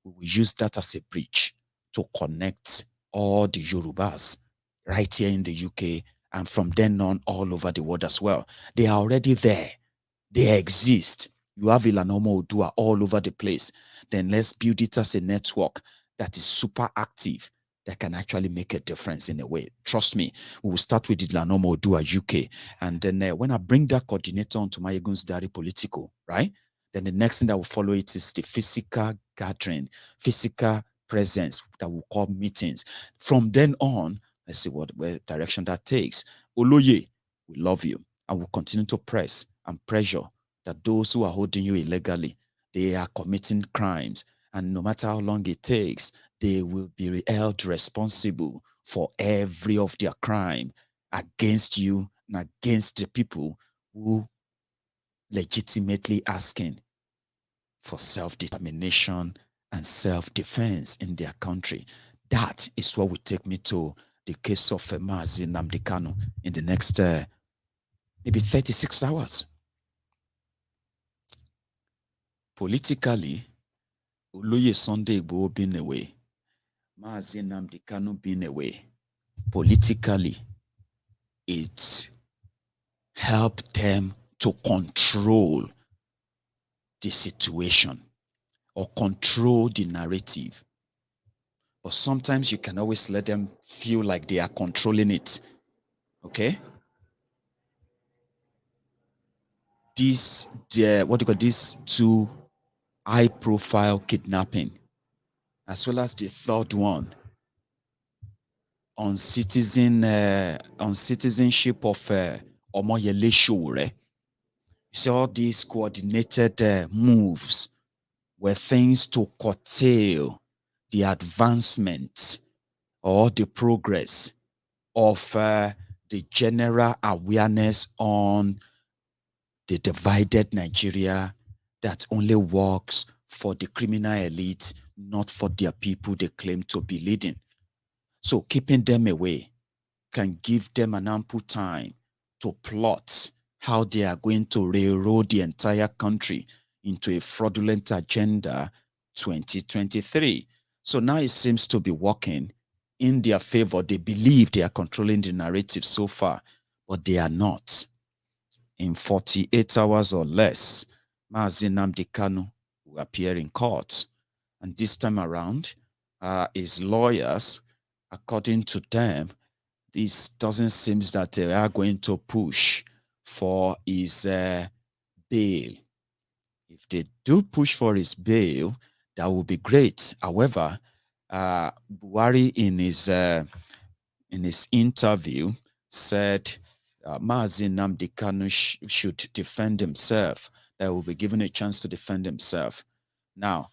we will use that as a bridge to connect all the Yorubas right here in the UK and from then on all over the world as well. They are already there. They exist. You have Ilanomo Odua all over the place. Then let's build it as a network that is super active, that can actually make a difference in a way. Trust me, we will start with Ilanomo Odua UK. And then when I bring that coordinator onto MaiyegunsDiary Politico, right? Then the next thing that will follow it is the physical gathering, physical presence that we'll call meetings. From then on, let's see what direction that takes. Oloye, we love you. And we'll continue to press and pressure that those who are holding you illegally, they are committing crimes. And no matter how long it takes, they will be held responsible for every of their crime against you and against the people who legitimately asking for self-determination and self-defense in their country. That is what will take me to the case of Mazi Nnamdi Kanu in the next maybe 36 hours. Politically, Oloye Sunday Igboho being away, Mazi Nnamdi Kanu being away, politically, it helped them to control the situation or control the narrative. But sometimes you can always let them feel like they are controlling it. Okay? These two high-profile kidnapping, as well as the third one on citizenship of Omoyele Sowore. You see all these coordinated moves were things to curtail the advancement or the progress of the general awareness on the divided Nigeria that only works for the criminal elite, not for their people they claim to be leading. So keeping them away can give them an ample time to plot how they are going to railroad the entire country into a fraudulent agenda 2023. So now it seems to be working in their favor. They believe they are controlling the narrative so far, but they are not. In 48 hours or less, Mazi Nnamdi Kanu will appear in court. And this time around, his lawyers, according to them, this doesn't seem that they are going to push for his bail. If they do push for his bail, that would be great. However, Buhari in his interview said Mazi Nnamdi Kanu should defend himself. That will be given a chance to defend himself. Now,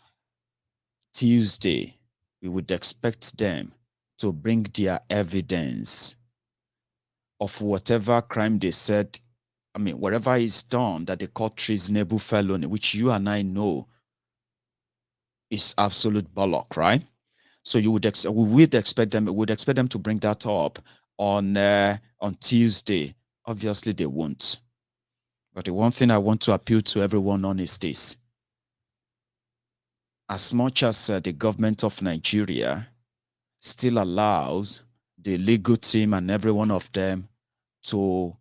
Tuesday, we would expect them to bring their evidence of whatever crime they said, whatever is done that they call treasonable felony, which you and I know is absolute bollock, right? So we would expect them to bring that up on Tuesday. Obviously, they won't. But the one thing I want to appeal to everyone on is this. As much as the government of Nigeria still allows the legal team and every one of them to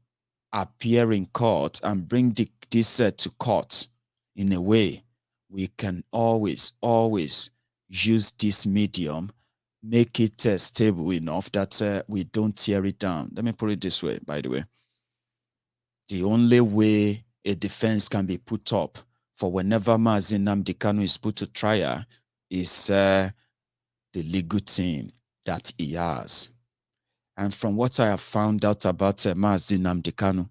appear in court and bring this to court in a way, we can always use this medium, make it stable enough that we don't tear it down. Let me put it this way, by the way. The only way a defense can be put up for whenever Mazi Nnamdi Kanu is put to trial is the legal team that he has. And from what I have found out about Mazi Nnamdi Kanu,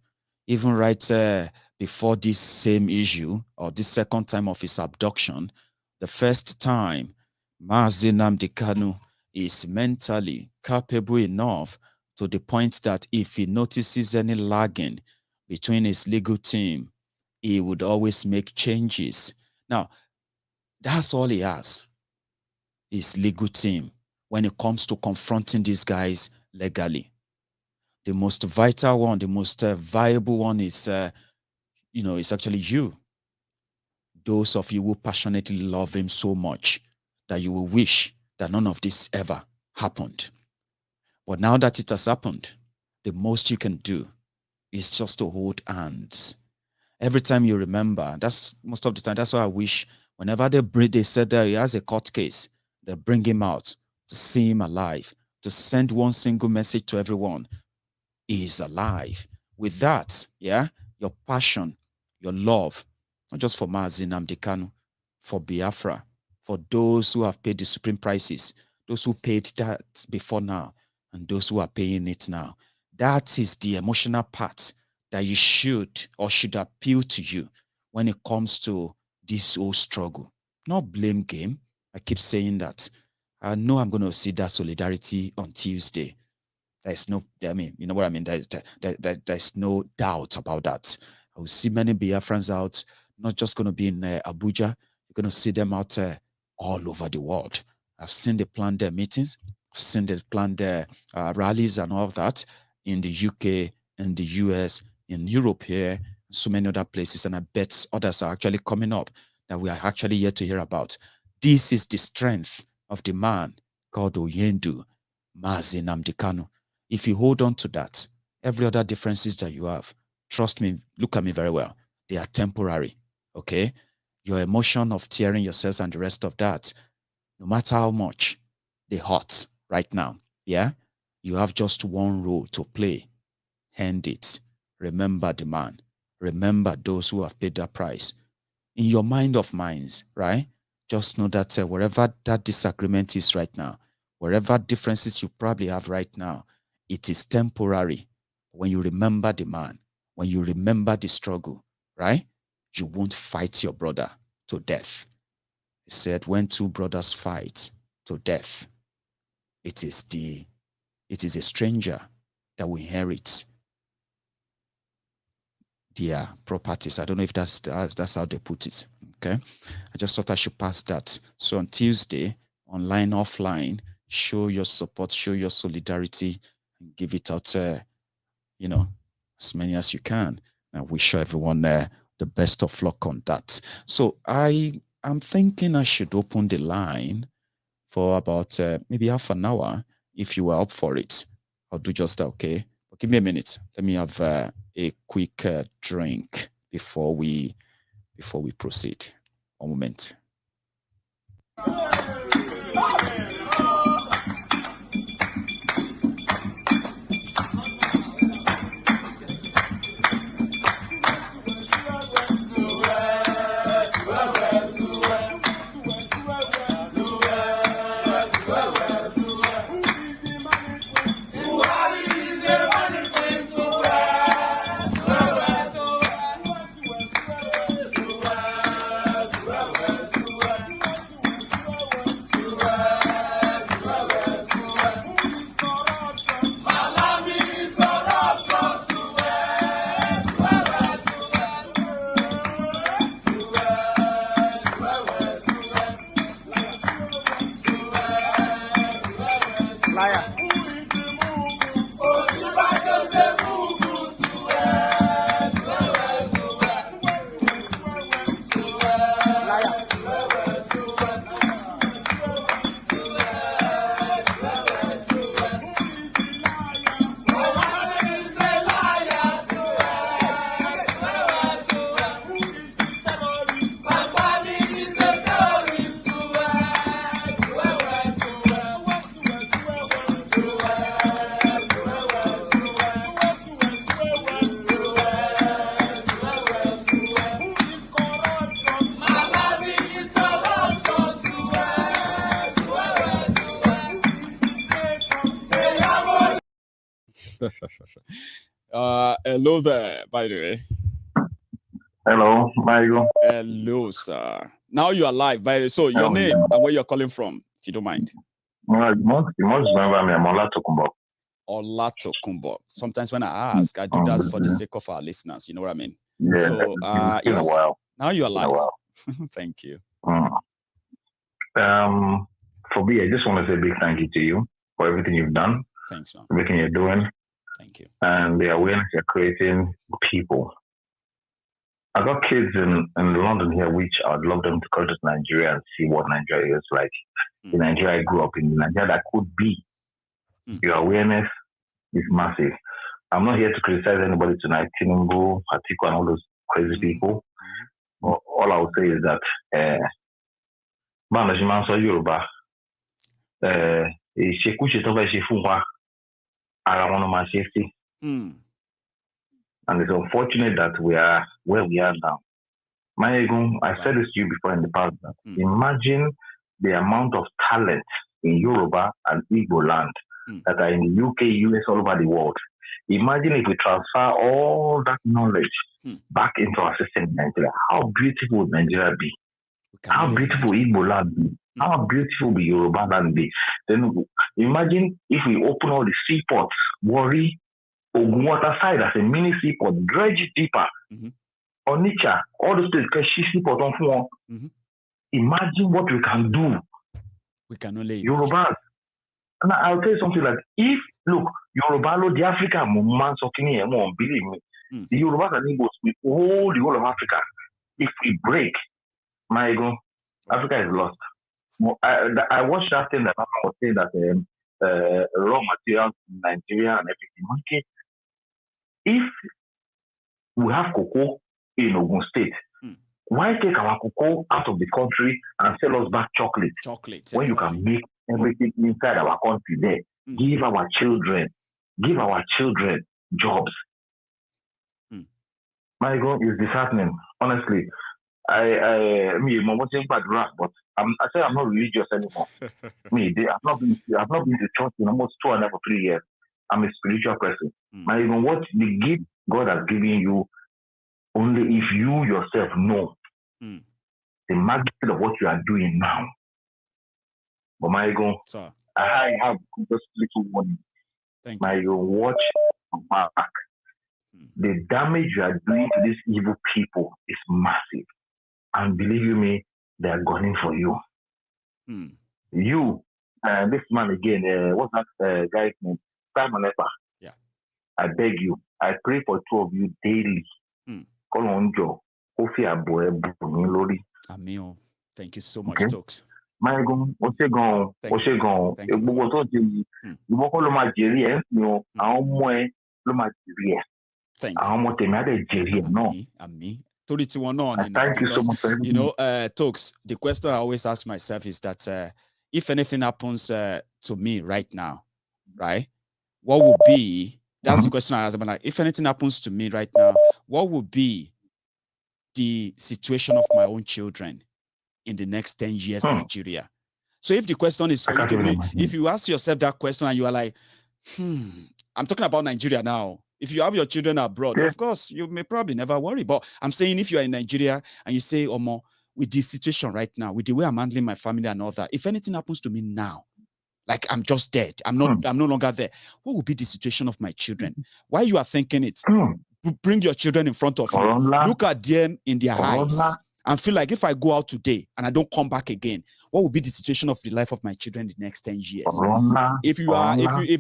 even right before this same issue, or this second time of his abduction, the first time, Mazi Nnamdi Kanu is mentally capable enough to the point that if he notices any lagging between his legal team, he would always make changes. Now, that's all he has, his legal team, when it comes to confronting these guys legally. The most vital one, the most viable one is, is actually you. Those of you who passionately love him so much that you will wish that none of this ever happened. But now that it has happened, the most you can do is just to hold hands. Every time you remember, that's most of the time, that's why I wish whenever they said that he has a court case, they bring him out to see him alive, to send one single message to everyone. He is alive. With that, yeah, your passion, your love, not just for Mazi Nnamdi Kanu, for Biafra, for those who have paid the supreme prices, those who paid that before now, and those who are paying it now. That is the emotional part that you should appeal to you when it comes to this whole struggle. Not blame game. I keep saying that. I know I'm going to see that solidarity on Tuesday. There's no, you know what I mean? There's no doubt about that. I will see many Biafrans out, not just going to be in Abuja. You're going to see them out all over the world. I've seen the planned meetings. I've seen the planned rallies and all of that in the UK, in the US, in Europe here, so many other places. And I bet others are actually coming up that we are actually yet to hear about. This is the strength of the man called Oyendu, Mazi Nnamdi Kanu. If you hold on to that, every other differences that you have, trust me, look at me very well, they are temporary, okay? Your emotion of tearing yourselves and the rest of that, no matter how much they hurt right now, yeah? You have just one role to play. Hand it. Remember the man. Remember those who have paid that price. In your mind of minds, right? Just know that wherever that disagreement is right now, wherever differences you probably have right now, it is temporary. When you remember the man, when you remember the struggle, right? You won't fight your brother to death. He said, when two brothers fight to death, it is a stranger that will inherit their properties. I don't know if that's how they put it. Okay. I just thought I should pass that. So on Tuesday, online, offline, show your support, show your solidarity, and give it out, as many as you can. And wish everyone the best of luck on that. So I'm thinking I should open the line for about maybe half an hour. If you are up for it, I'll do just that, okay? But give me a minute. Let me have a quick drink before we proceed. One moment. Hello there, by the way. Hello, Maiyegun. Hello, sir. Now you are live, by the way. So your name and where you're calling from, if you don't mind. You must remember me. I'm Olatokunbo. Olatokunbo. Sometimes when I ask, I do that for the sake of our listeners. You know what I mean? Yeah. So It's been a while. Now you are live. Thank you. For me, I just want to say a big thank you to you for everything you've done. Thanks, man. Everything you're doing. Thank you. And the awareness you're creating people. I got kids in London here, which I'd love them to come to Nigeria and see what Nigeria is like. The Nigeria I grew up in, Nigeria that could be. Your awareness is massive. I'm not here to criticize anybody tonight, Tinubu, Politico, and all those crazy people. But all I would say is that Yoruba, safety. And it's unfortunate that we are where we are now. Maiyegun, I said this to you before in the past. That imagine the amount of talent in Yoruba and Igbo land that are in the UK, US, all over the world. Imagine if we transfer all that knowledge back into our system in Nigeria. How beautiful would Nigeria be? How beautiful Igbo land be? How beautiful would Yoruba land be? Then imagine if we open all the seaports, Warri, Ogunwata side as a mini seaport, dredge it deeper. Onitsha, all those places, seaport on phone. Imagine what we can do. We can only Yoruba. And I'll tell you something like, if, look, Yoruba, the Africa movement, believe me, the Yorubas and Igbos, we hold the whole of Africa. If we break, Maiyegun, Africa is lost. I watched that thing that I was saying that raw materials in Nigeria and everything. Okay, if we have cocoa in Ogun State, why take our cocoa out of the country and sell us back chocolate? When you can make everything inside our country there. Give our children jobs. My God, is disheartening. Honestly, but I say I'm not religious anymore. I've not been to church in almost 2.5 or 3 years. I'm a spiritual person. Even what the gift God has given you, only if you yourself know the magnitude of what you are doing now. But Maiyegun, I have just little warning. Maiyegun, watch back. The damage you are doing to these evil people is massive. And believe you me, they are gunning for you. You, this man again, what's that guy's name? Simon Epa. Yeah. I beg you, I pray for two of you daily. Call on Joe. Amen. Thank you so much, Okay. Tokes. Maiyegun, Thank you so much for everything. Tokes, the question I always ask myself is that if anything happens to me right now, right, what would be, that's the question I ask, but like, if anything happens to me right now, what would be the situation of my own children in the next 10 years in Nigeria? So if the question is for you to me, if you ask yourself that question and you are like, I'm talking about Nigeria now. If you have your children abroad, of course, you may probably never worry. But I'm saying if you are in Nigeria and you say, Omo, with this situation right now, with the way I'm handling my family and all that, if anything happens to me now, like I'm just dead, I'm no longer there, what will be the situation of my children? While you are thinking it, bring your children in front of you, look at them in their eyes, and feel like if I go out today and I don't come back again, what will be the situation of the life of my children in the next 10 years? If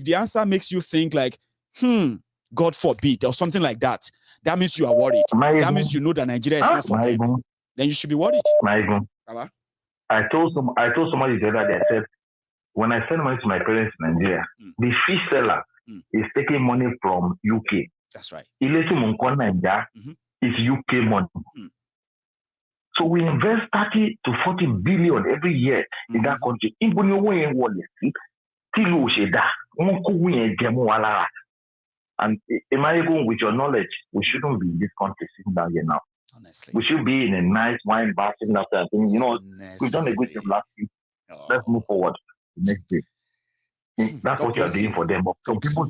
the answer makes you think like, God forbid, or something like that, that means you are worried. That means you know that Nigeria is not for them. Then you should be worried. I told somebody the other day, I said, when I send money to my parents in Nigeria, the fish seller is taking money from UK. That's right. Is UK money. So we invest 30 to 40 billion every year in that country. And Maiyegun, with your knowledge, we shouldn't be in this country sitting down here now. Honestly. We should be in a nice wine bar sitting after and thinking, we've done a good job last week. Let's move forward the next day. That's what you are doing for them. But some people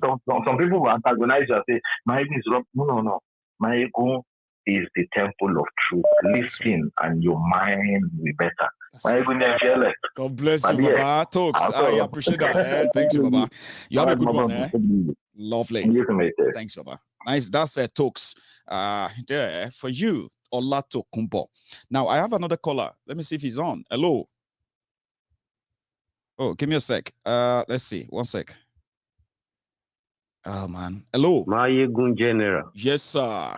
will antagonize you and say, Maiyegun is wrong. No. Maiyegun is the temple of truth. Listen, and your mind will be better. Maiyegun, God bless you, Baba. Talks. I appreciate that. Thanks, Baba. You have a good one. Lovely. Thanks, Baba. Nice. That's Talks. There for you, Olato Kumpo. Now I have another caller. Let me see if he's on. Hello. Oh, give me a sec. Let's see. 1 sec. Oh man. Hello. Maiyegun General. Yes, sir.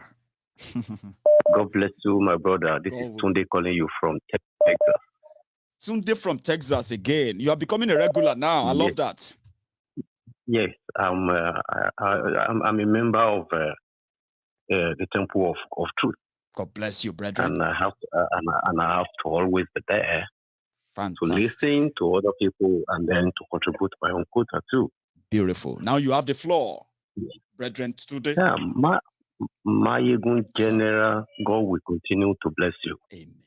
God bless you, my brother. This is Tunde calling you from Texas. Tunde from Texas again. You are becoming a regular now. I love that. Yes, I'm a member of the Temple of Truth. God bless you, brethren. And I have to always be there. Fantastic. To listen to other people and then to contribute my own quota too. Beautiful. Now you have the floor, brethren, today. Yeah, Maiyegun General, God will continue to bless you. Amen.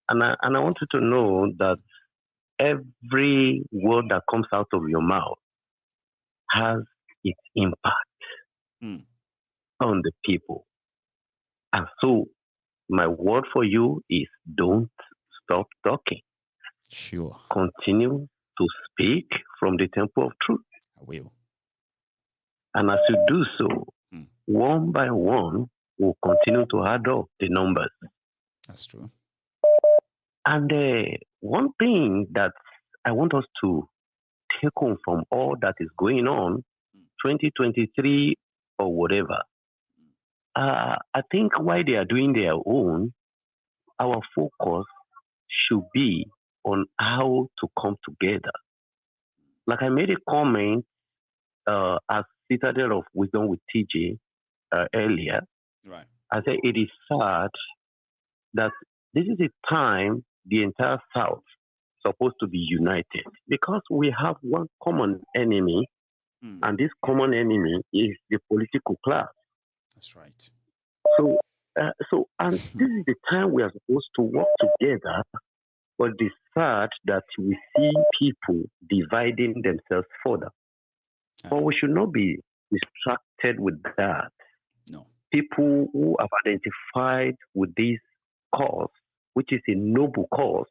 And I want you to know that every word that comes out of your mouth has its impact on the people. And so my word for you is don't stop talking. Sure. Continue to speak from the temple of truth. I will. And as you do so, one by one, we'll continue to add up the numbers. That's true. And one thing that I want us to take home from all that is going on, 2023 or whatever, I think while they are doing their own, our focus should be on how to come together. Like I made a comment as Citadel of Wisdom with TJ earlier. Right. I said it is sad that this is a time the entire South is supposed to be united because we have one common enemy, and this common enemy is the political class. That's right. So this is the time we are supposed to work together. But it's sad that we see people dividing themselves further. But we should not be distracted with that. No. People who have identified with this cause, which is a noble cause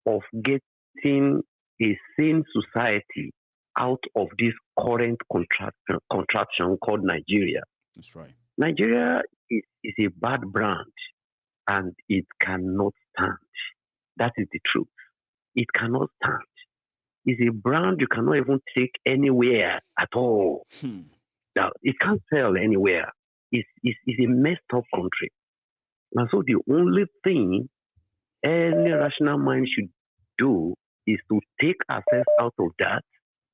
of getting a sane society out of this current contraction called Nigeria. That's right. Nigeria is a bad brand and it cannot stand. That is the truth. It cannot stand. It's a brand you cannot even take anywhere at all. Now, it can't sell anywhere. It's a messed up country. And so the only thing any rational mind should do is to take ourselves out of that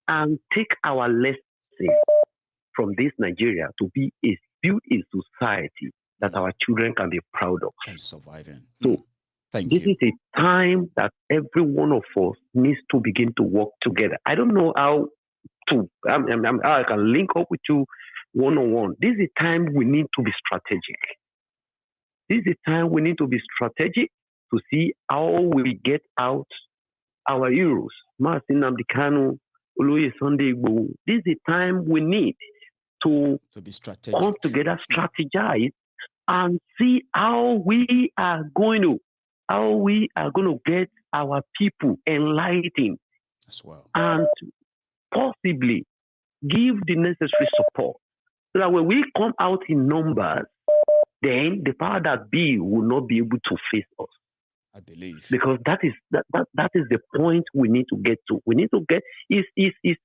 and take our lesson from this Nigeria to build a society that our children can be proud of. And surviving. So this is a time that every one of us needs to begin to work together. I don't know how I can link up with you one-on-one. This is a time we need to be strategic. This is a time we need to be strategic to see how we get out our heroes. Martin Nnamdi Kanu, Oloye Sunday Igboho. This is a time we need to be strategic. Come together, strategize, and see how we are going to get our people enlightened as well, and possibly give the necessary support so that when we come out in numbers, then the power that be will not be able to face us. I believe, because that is the point we need to get to. We need to get is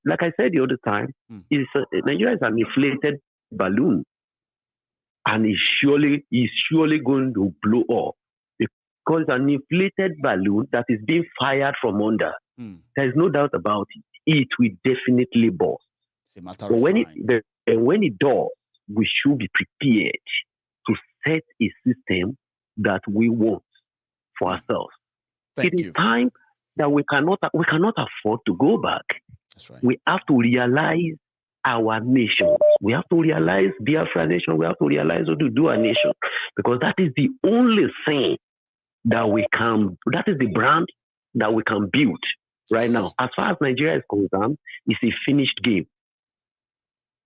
like I said the other time. Nigeria is an inflated balloon, and is surely going to blow up because an inflated balloon that is being fired from under. There is no doubt about it. It will definitely burst. It's a matter but of when time. When it does, we should be prepared to set a system that we want for ourselves. Thank it you. is time that we cannot afford to go back. That's right. We have to realize our nation. We have to realize Biafra nation. We have to realize Oduduwa nation, because that is the only thing that we can. That is the brand that we can build right now. As far as Nigeria is concerned, it's a finished game.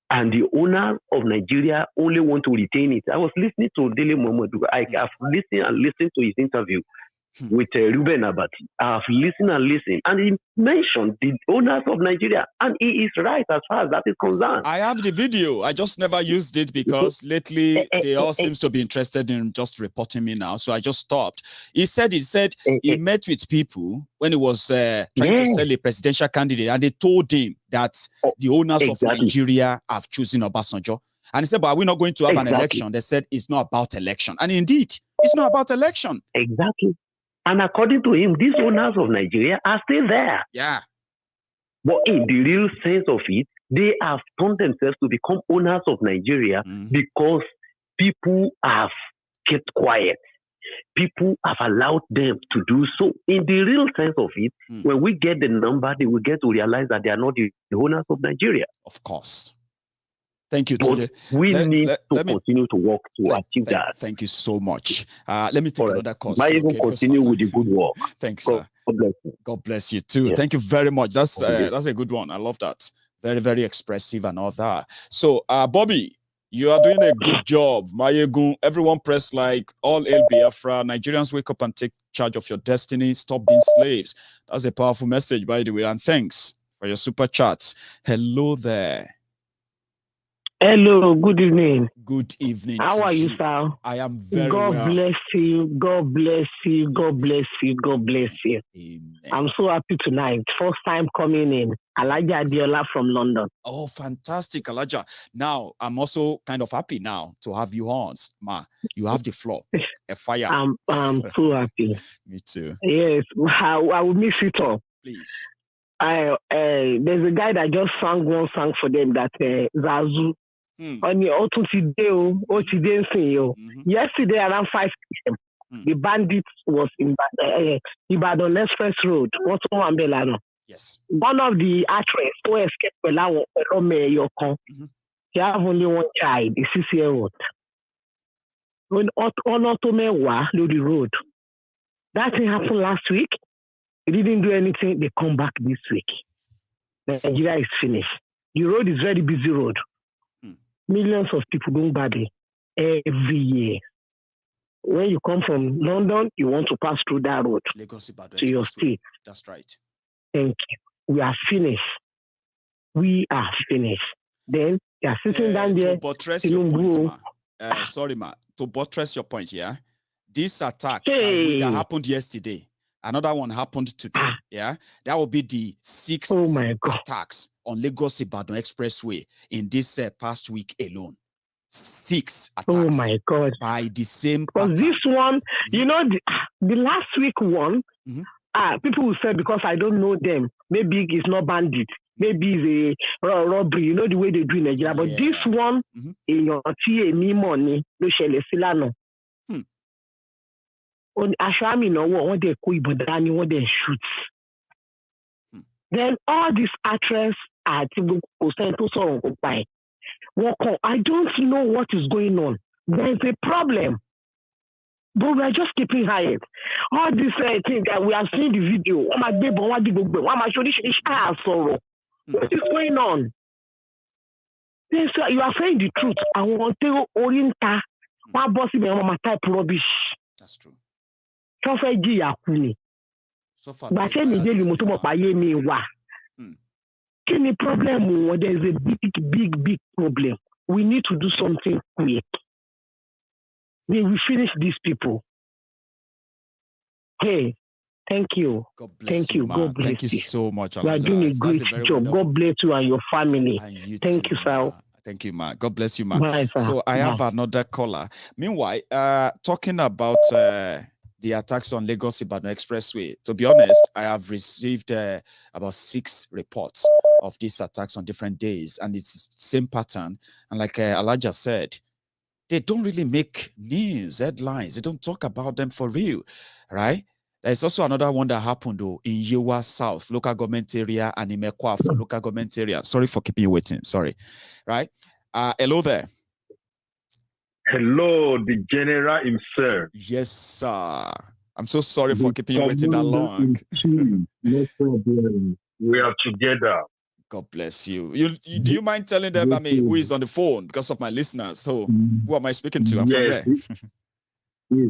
And the owner of Nigeria only want to retain it. I was listening to Dele Momodu. I have listened to his interview with Ruben Abati. I have listened, and he mentioned the owners of Nigeria, and he is right as far as that is concerned. I have the video. I just never used it because lately they all seems to be interested in just reporting me now, so I just stopped. He said he met with people when he was trying to sell a presidential candidate, and they told him that the owners of Nigeria have chosen Obasanjo. And he said, but are we not going to have an election? They said it's not about election. And indeed, it's not about election. Exactly. And according to him, these owners of Nigeria are still there. Yeah. But in the real sense of it, they have turned themselves to become owners of Nigeria because people have kept quiet. People have allowed them to do so. In the real sense of it, when we get the number, they will get to realize that they are not the owners of Nigeria. Of course. Thank you, But we need to continue to work to achieve that. Thank you so much. Let me take another course. Maiyegun, continue with the good work. Thanks, sir. God bless you. God bless you too. Thank you very much. That's a good one. I love that. Very, very expressive and all that. So, Bobby, you are doing a good job. Maiyegun, everyone press like, all hail Biafra. Nigerians, wake up and take charge of your destiny. Stop being slaves. That's a powerful message, by the way. And thanks for your super chats. Hello there. Hello, good evening. Good evening. How are you, sir? I am very well. God bless you. God bless you. God bless you. God bless you. Amen. I'm so happy tonight. First time coming in. Alaja Adiola from London. Oh, fantastic, Alaja. Now, I'm also kind of happy now to have you on. Ma, you have the floor. A fire. I'm so happy. Me too. Yes, I will miss it all. Please. There's a guy that just sang one song for them that Zazu. Yesterday around 5 p.m. The bandits was in Ibadan Express Road. Yes. One of the actresses who escaped he have only one child, a 6-year-old. When the road. That thing happened last week. They didn't do anything. They come back this week. Nigeria is finished. The road is very busy road. Millions of people going by there every year. When you come from London, you want to pass through that road to your state. That's right. Thank you. We are finished. We are finished. Then they are sitting down there. To buttress your point, sorry, ma. To buttress your point, yeah. This attack that happened yesterday, another one happened today. Yeah, that will be the 6th attacks on Lagos Ibadan Expressway in this past week alone. 6 attacks. Oh my God! By the same. Because this one, you know, the last week one, people will say because I don't know them, maybe it's not bandit, maybe it's a robbery. You know the way they do in Nigeria. But this one, in your me money, no shele silano. On Ashami no what they call Ibodani, what they shoot. Then all these actresses are to buy. I don't know what is going on. There's a problem. But we are just keeping quiet. All these things that we have seen the video. What is going on? Yes, you are saying the truth. I want to orienta. One boss is my type rubbish. That's true. So far, but any problem? There's a big problem. We need to do something quick. Then we finish these people. Hey, thank you. God bless you. God bless Thank you so much. You are doing a great job. God bless you and your family. Thank you, sir. Thank you, ma. God bless you, ma. Bye, so I have another caller. Meanwhile, talking about the attacks on Lagos Ibadan Expressway. To be honest, I have received about 6 reports of these attacks on different days, and it's the same pattern. And like Elijah said, they don't really make news, headlines. They don't talk about them for real, right? There's also another one that happened though in Yewa South, local government area, and in Mekwa, local government area. Sorry for keeping you waiting. Sorry, right? Hello there. Hello, the general himself. Yes, sir. I'm so sorry for keeping you waiting that long. No problem. We are together. God bless you. Do you mind telling them, I mean, who is on the phone because of my listeners? So, who am I speaking to? I'm from where? He's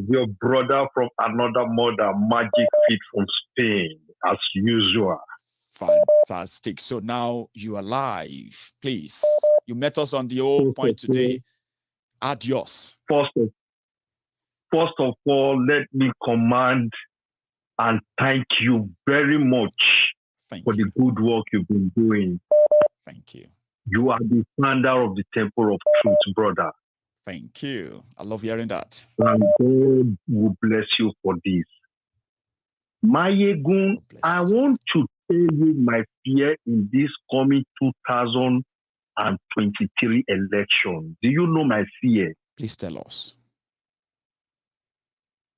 your brother from another mother, Magic Feet from Spain, as usual. Fantastic. So now you are live. Please, you met us on the old point today. Adios. First of all, let me command and thank you very much for the good work you've been doing. Thank you. You are the founder of the Temple of Truth, brother. Thank you. I love hearing that. And God will bless you for this. Maiyegun, I want to tell you my fear in this coming 2023 election. Do you know my fear? Please tell us.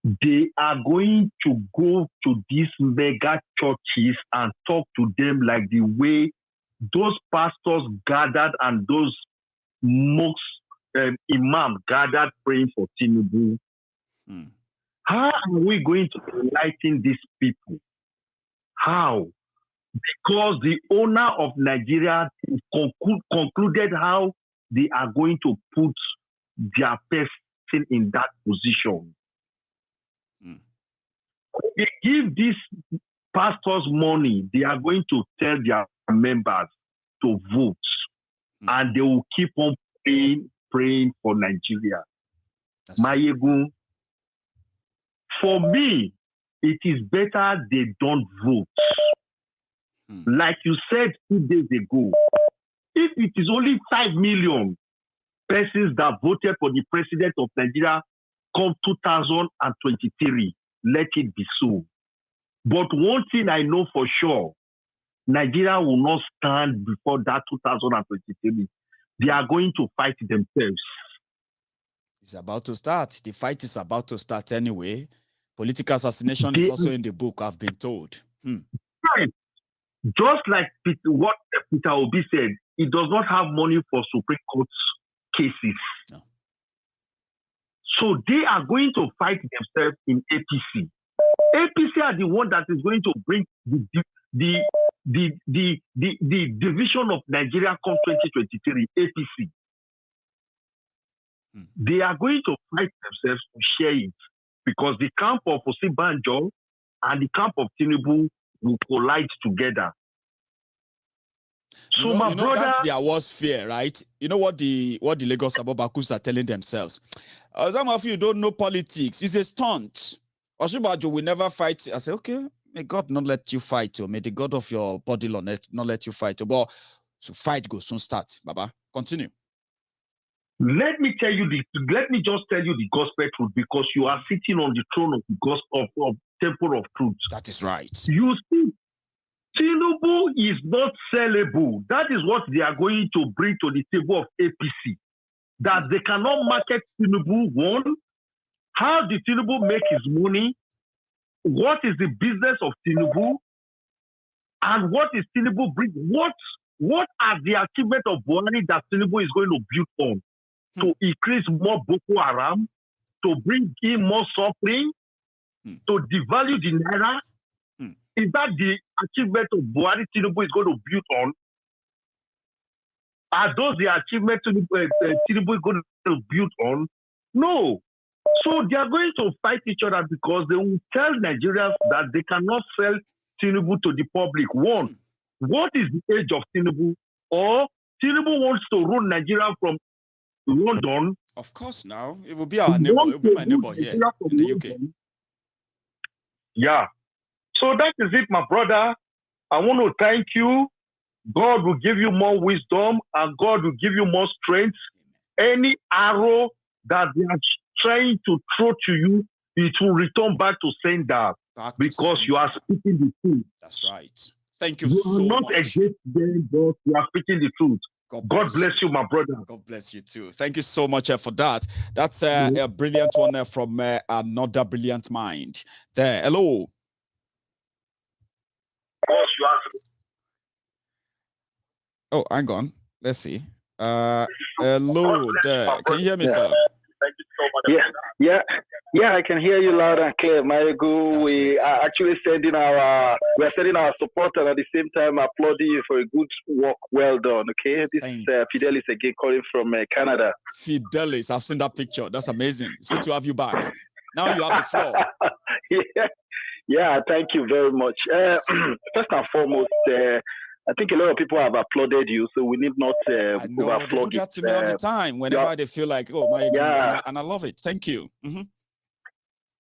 They are going to go to these mega churches and talk to them like the way those pastors gathered and those mosques, imams gathered praying for Tinubu. How are we going to enlighten these people? How? Because the owner of Nigeria concluded how they are going to put their person in that position. They give these pastors money, they are going to tell their members to vote, and they will keep on praying for Nigeria. Maiyegun, for me, it is better they don't vote. Like you said 2 days ago, if it is only 5 million persons that voted for the president of Nigeria come 2023, let it be so. But one thing I know for sure, Nigeria will not stand before that 2023. They are going to fight themselves. It's about to start. The fight is about to start anyway. Political assassination is also in the book, I've been told. Right. Just like what Peter Obi said, he does not have money for Supreme Court cases. No. So they are going to fight themselves in APC. APC are the one that is going to bring the division of Nigeria come 2023. APC. They are going to fight themselves to share it because the camp of Osibanjo and the camp of Tinubu will collide together. So my brother, that's their worst fear, right? You know what the Lagos Abobakus are telling themselves? Some of you don't know politics. It's a stunt. Osibanjo will never fight. I say, okay, may God not let you fight, or may the God of your body not let you fight. But so fight goes soon start. Baba, continue. Let me just tell you the gospel truth, because you are sitting on the throne of the gospel of Temple of Truth. That is right. You see, Tinubu is not sellable. That is what they are going to bring to the table of APC. That they cannot market Tinubu. One, how did Tinubu make his money? What is the business of Tinubu? And what is Tinubu bring? What are the achievements of Buhari that Tinubu is going to build on? To increase more Boko Haram, to bring in more suffering, to devalue the Naira? Is that the achievement of Buhari Tinubu is going to build on? Are those the achievements Tinubu is going to build on? No. So they are going to fight each other because they will tell Nigerians that they cannot sell Tinubu to the public. One, what is the age of Tinubu? Or Tinubu wants to rule Nigeria from London. Of course, now it will be our neighbor. It will be my neighbor here in the UK. Yeah. So that is it, my brother. I want to thank you. God will give you more wisdom and God will give you more strength. Any arrow that they are trying to throw to you, it will return back to sender because you are speaking the truth. That's right. Thank you so much. You are not against them, but you are speaking the truth. God bless you, my brother. God bless you too. Thank you so much for that. That's a brilliant one from another brilliant mind. There, hello. Oh, hang on. Let's see. Hello there. Can you hear me, sir? Thank you so much. Yeah, I can hear you loud and clear, Maiyegun. We are actually sending our support and at the same time applauding you for a good work. Well done. Okay, this is Fidelis again calling from Canada. Fidelis, I've seen that picture. That's amazing. It's good to have you back. Now you have the floor. Yeah, thank you very much. First and foremost, I think a lot of people have applauded you, so we need not overflog they do that to me all the time whenever they feel like, oh, Maiyegun, and I love it. Thank you. Mm-hmm.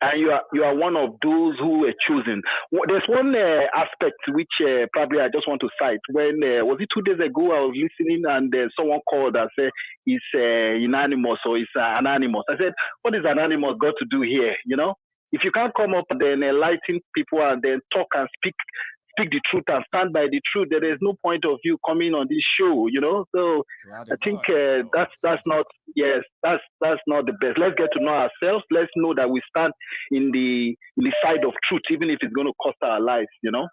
And you are one of those who were chosen. There's one aspect which probably I just want to cite. When was it 2 days ago? I was listening and someone called and said it's unanimous or it's anonymous. I said, what is anonymous got to do here? You know, if you can't come up and then enlighten people and then talk and speak the truth and stand by the truth, there is no point of you coming on this show, you know. So I think that's not the best. Let's get to know ourselves. Let's know that we stand in the side of truth, even if it's going to cost our lives, you know.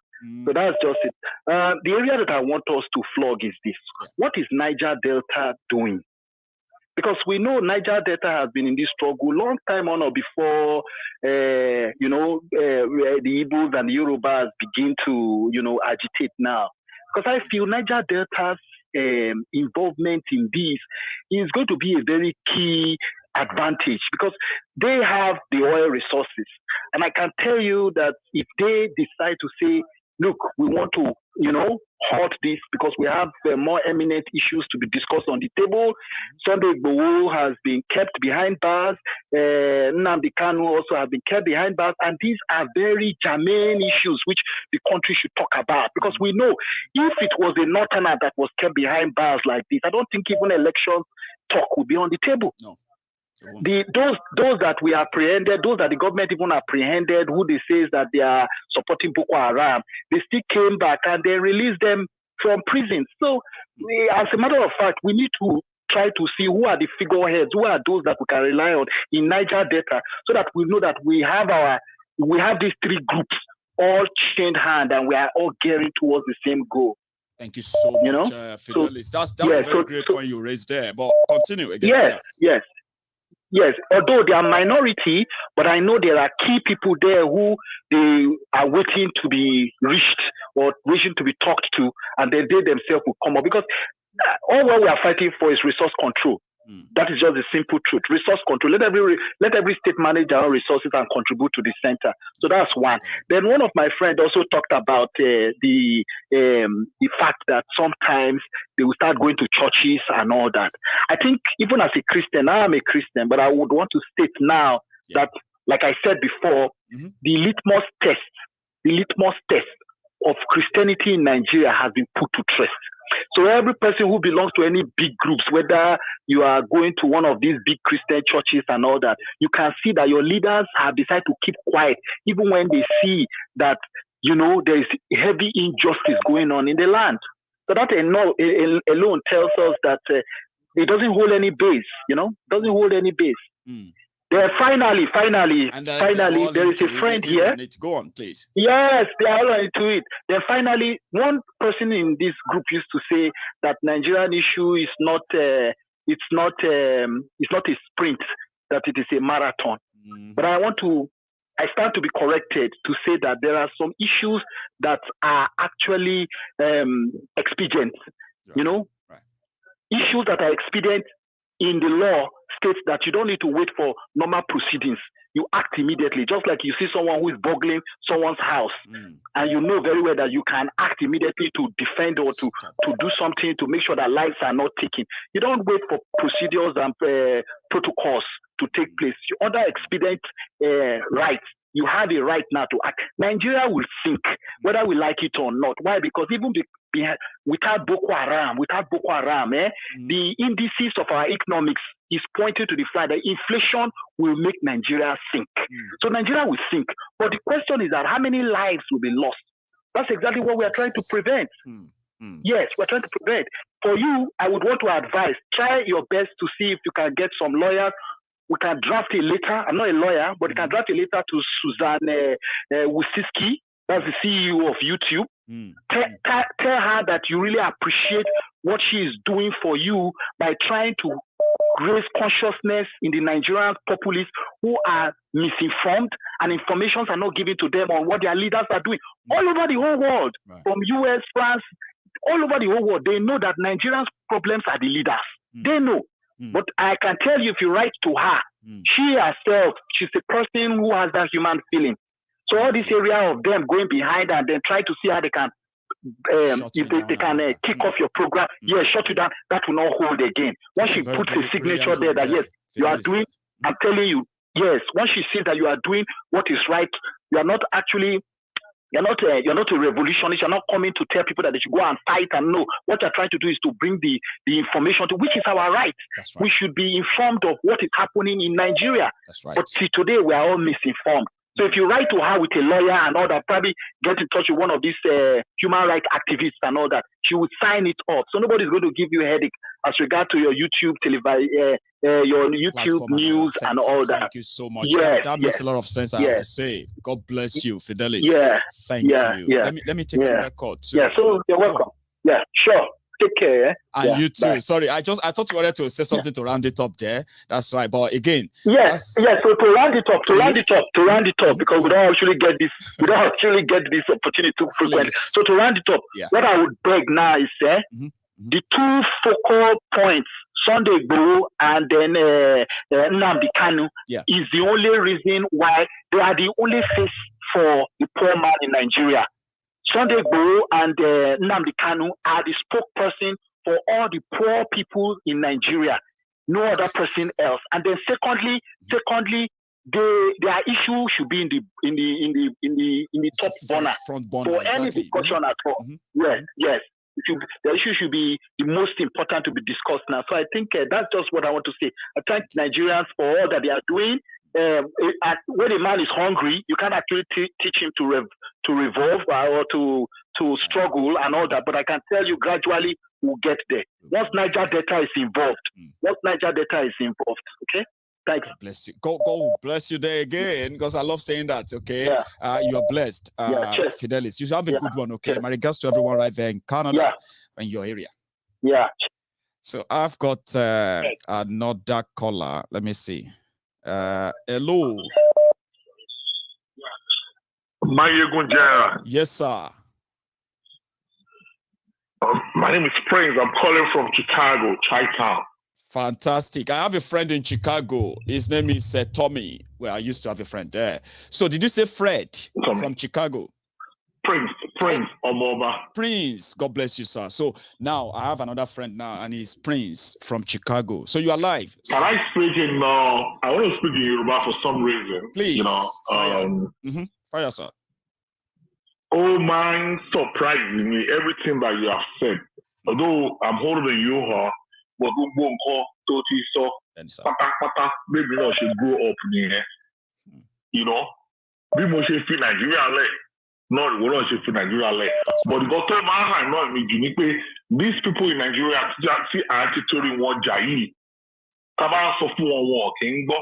So that's just it. The area that I want us to flog is this: what is Niger Delta doing? Because we know Niger Delta has been in this struggle long time on or before, the Igbos and the Yorubas begin to, agitate now. Because I feel Niger Delta's involvement in this is going to be a very key advantage because they have the oil resources. And I can tell you that if they decide to say, look, we want to, halt this because we have more eminent issues to be discussed on the table. Sunday Igboho has been kept behind bars. Nnamdi Kanu also has been kept behind bars. And these are very germane issues which the country should talk about because we know if it was a northerner that was kept behind bars like this, I don't think even election talk would be on the table. No. Those that we apprehended, those that the government even apprehended, who they say that they are supporting Boko Haram, they still came back and they released them from prison. So, as a matter of fact, we need to try to see who are the figureheads, who are those that we can rely on in Niger Delta, so that we know that we have these three groups all chained hand and we are all gearing towards the same goal. Thank you so much, Fidelis. That's a very great point you raised there. But continue again. Yes, although they are minority, but I know there are key people there who they are waiting to be reached or wishing to be talked to, and then they themselves will come up because all what we are fighting for is resource control. That is just the simple truth. Resource control. Let every state manage their own resources and contribute to the center. So that's one. Then one of my friends also talked about the fact that sometimes they will start going to churches and all that. I think even as a Christian, I am a Christian, but I would want to state now that, like I said before, the litmus test of Christianity in Nigeria has been put to test. So every person who belongs to any big groups, whether you are going to one of these big Christian churches and all that, you can see that your leaders have decided to keep quiet, even when they see that, there is heavy injustice going on in the land. So that alone tells us that it doesn't hold any base, doesn't hold any base. Then finally, there is a friend here. Go on, please. Yes, they are all into it. Then finally, one person in this group used to say that Nigerian issue is not a sprint, that it is a marathon. But I stand to be corrected to say that there are some issues that are actually expedient. Issues that are expedient in the law states that you don't need to wait for normal proceedings. You act immediately, just like you see someone who is burgling someone's house, and you know very well that you can act immediately to defend or to do something to make sure that lives are not taken. You don't wait for procedures and protocols to take place. Under expedient rights, you have a right now to act. Nigeria will sink, whether we like it or not. Why? Because even without Boko Haram, the indices of our economics is pointing to the fact that inflation will make Nigeria sink. So Nigeria will sink. But the question is that how many lives will be lost? That's exactly what we are trying to prevent. Yes, we're trying to prevent. For you, I would want to advise, try your best to see if you can get some lawyers. We can draft a letter. I'm not a lawyer, but we can draft a letter to Suzanne Wisiski, that's the CEO of YouTube. Tell her that you really appreciate what she is doing for you by trying to raise consciousness in the Nigerian populace who are misinformed and informations are not given to them on what their leaders are doing. All over the whole world, from US, France, all over the whole world, they know that Nigerians' problems are the leaders. They know. But I can tell you, if you write to her, she herself, she's a person who has that human feeling. So all this area of them going behind and then try to see how they can, if they can kick off your program, shut you down, that will not hold again. Once she puts a signature there that, yes, you are doing, I'm telling you, yes, once she sees that you are doing what is right, you are not actually, you're not a revolutionist. You're not coming to tell people that they should go and fight and no. What you're trying to do is to bring the information to, which is our right. We should be informed of what is happening in Nigeria. But see, today we are all misinformed. So if you write to her with a lawyer and all that, probably get in touch with one of these human rights activists and all that, she would sign it off. So nobody's going to give you a headache as regard to your YouTube your YouTube news and all that. Thank you so much. Yes, that makes a lot of sense, I have to say. God bless you, Fidelis. Thank you. Let me take another call too. Yeah, so you're welcome. Yeah, sure. Take care. And you too. Bye. Sorry, I thought you wanted to say something to round it up there. That's right. But again, So to round it up, because we don't actually get this opportunity too frequently. So to round it up, what I would beg now is the two focal points, Sunday Igboho and then Nnamdi Kanu, is the only reason why they are the only face for the poor man in Nigeria. Sunday Igboho and Nnamdi Kanu are the spokesperson for all the poor people in Nigeria. No other person else. And then secondly, their issue should be in the top burner for any discussion at all. Yes. The issue should be the most important to be discussed now. So I think that's just what I want to say. I thank Nigerians for all that they are doing. When a man is hungry, you can't actually teach him to revolve or to struggle and all that. But I can tell you, gradually we'll get there. Once Niger Delta is involved. Okay. Thanks. God bless you. God bless you there again, because I love saying that. Okay. You are blessed. Fidelis. You should have a good one. Okay. My regards to everyone right there in Canada and your area. So I've got another caller. Let me see. Hello. Maiyegun. Yes, sir. My name is Prince. I'm calling from Chicago, Chi-Town. Fantastic. I have a friend in Chicago. His name is Tommy. Well, I used to have a friend there. So did you say Fred from Chicago? Prince Omoba. Prince. God bless you, sir. So now I have another friend now, and he's Prince from Chicago. So you are live. Can I speak in I want to speak in Yoruba for some reason. Please. Fire, sir. Oh, man, surprising me, everything that you have said. Although I'm older than you are, but maybe I should grow up here. You know, we must feel Nigeria not we don't feel Nigeria but the got my not me these people in Nigeria see attitude one jai. Kaba so fún wọn king go.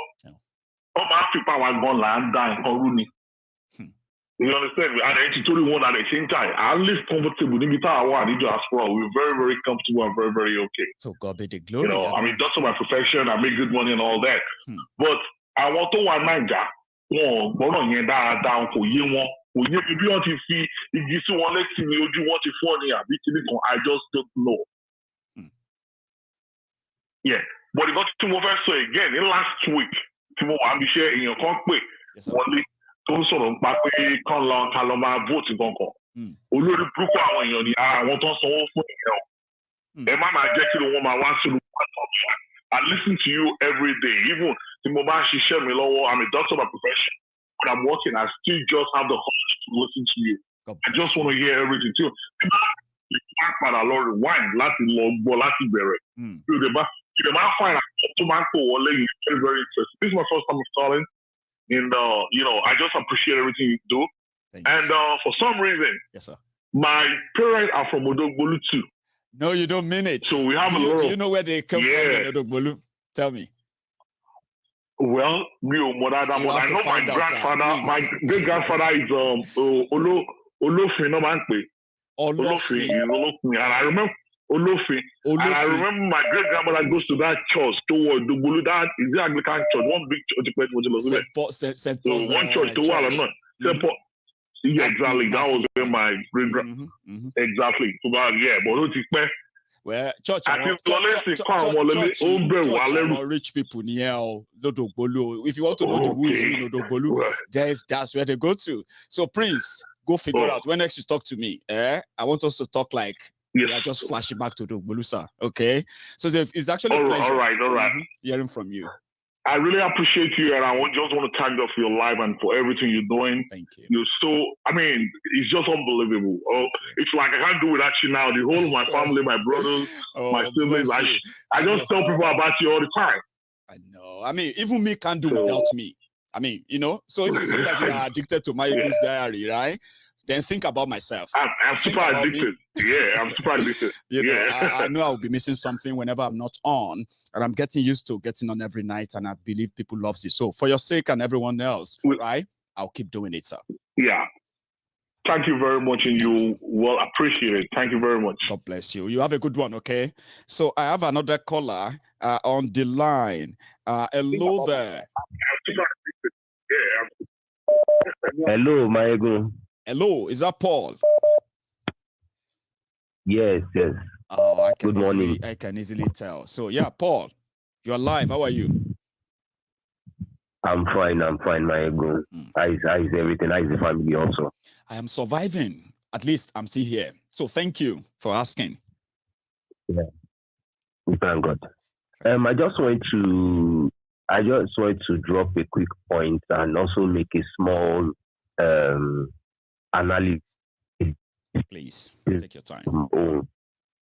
Oh my people were gone land down Koruni. You understand? And attitude one at the same time. I live comfortable in the power in diaspora. We're very, very comfortable and very, very okay. So God be the glory. You know, I mean, that's my profession. I make good money and all that. But I want to one Niger. If you want to see, if you see one next thing, you want to phone here, I just don't know. Yeah. But it got to move so again, in last week, Timo Ambisha in your cockpit, one day, tó ń sọ̀rọ̀ nípa pé kán lọ máa vote gangan olórí burúkú àwọn èèyàn ni àwọn tó ń sanwó fún ìyẹn o ẹ má máa jẹ́ kí wọ́n máa wá sínú pàtàkì. I listen to you every day even tí mo bá ń ṣiṣẹ́ mi lọ́wọ́. I'm a doctor by profession. When I'm working, I still just have the heart to listen to you. I just want to hear everything too. Ìpá padà lọ rewind láti lọ gbọ́ láti bẹ̀rẹ̀. Ìdè máa find out tó máa ń pò wọlé yìí very very interesting. This is my first time calling. And you know, I just appreciate everything you do. And for some reason, yes, sir, my parents are from Odogbolu too. No, you don't mean it. So we have a lot. Do you know where they come from in Odogbolu? Tell me. Well, I know my grandfather. My great grandfather is Olofinomankwe. Olofin, and I remember Olofin. And I remember my great grandmother goes to that church toward the Bulu. That is the Anglican church, one big church. St. So one church to all or not. St. Paul. Yeah, exactly. That was where my great grandmother. Exactly. So yeah, but well, church rich people near if you want to know the who is in Odogbolu, that's where they go to. So Prince, go figure out when next you talk to me. I want us to talk like we are just flashing back to Odogbolu, sir. Okay. So it's actually a pleasure. All right. Hearing from you. I really appreciate you, and I just want to thank you for your life and for everything you're doing. Thank you. You're so, it's just unbelievable. It's like I can't do without you now. The whole of my family, my brothers, my siblings, I just tell people about you all the time. I know. Even me can't do without me. So if you feel like you are addicted to MaiyegunsDiary, right? Then think about myself. I'm super addicted. Yeah, I'm super addicted. I know I'll be missing something whenever I'm not on, and I'm getting used to getting on every night, and I believe people love it. So for your sake and everyone else, right? I'll keep doing it, sir. Yeah. Thank you very much, and you will appreciate it. Thank you very much. God bless you. You have a good one, okay? So I have another caller on the line. Hello there. Hello, Maiyegun. Hello, is that Paul? Yes. Oh, good morning. I can easily tell. So yeah, Paul, you're live. How are you? I'm fine, Maiyegun. How is everything? How is the family also? I am surviving. At least I'm still here. So thank you for asking. Yeah. Thank God. I just want to drop a quick point and also make a small analysis. Please take your time.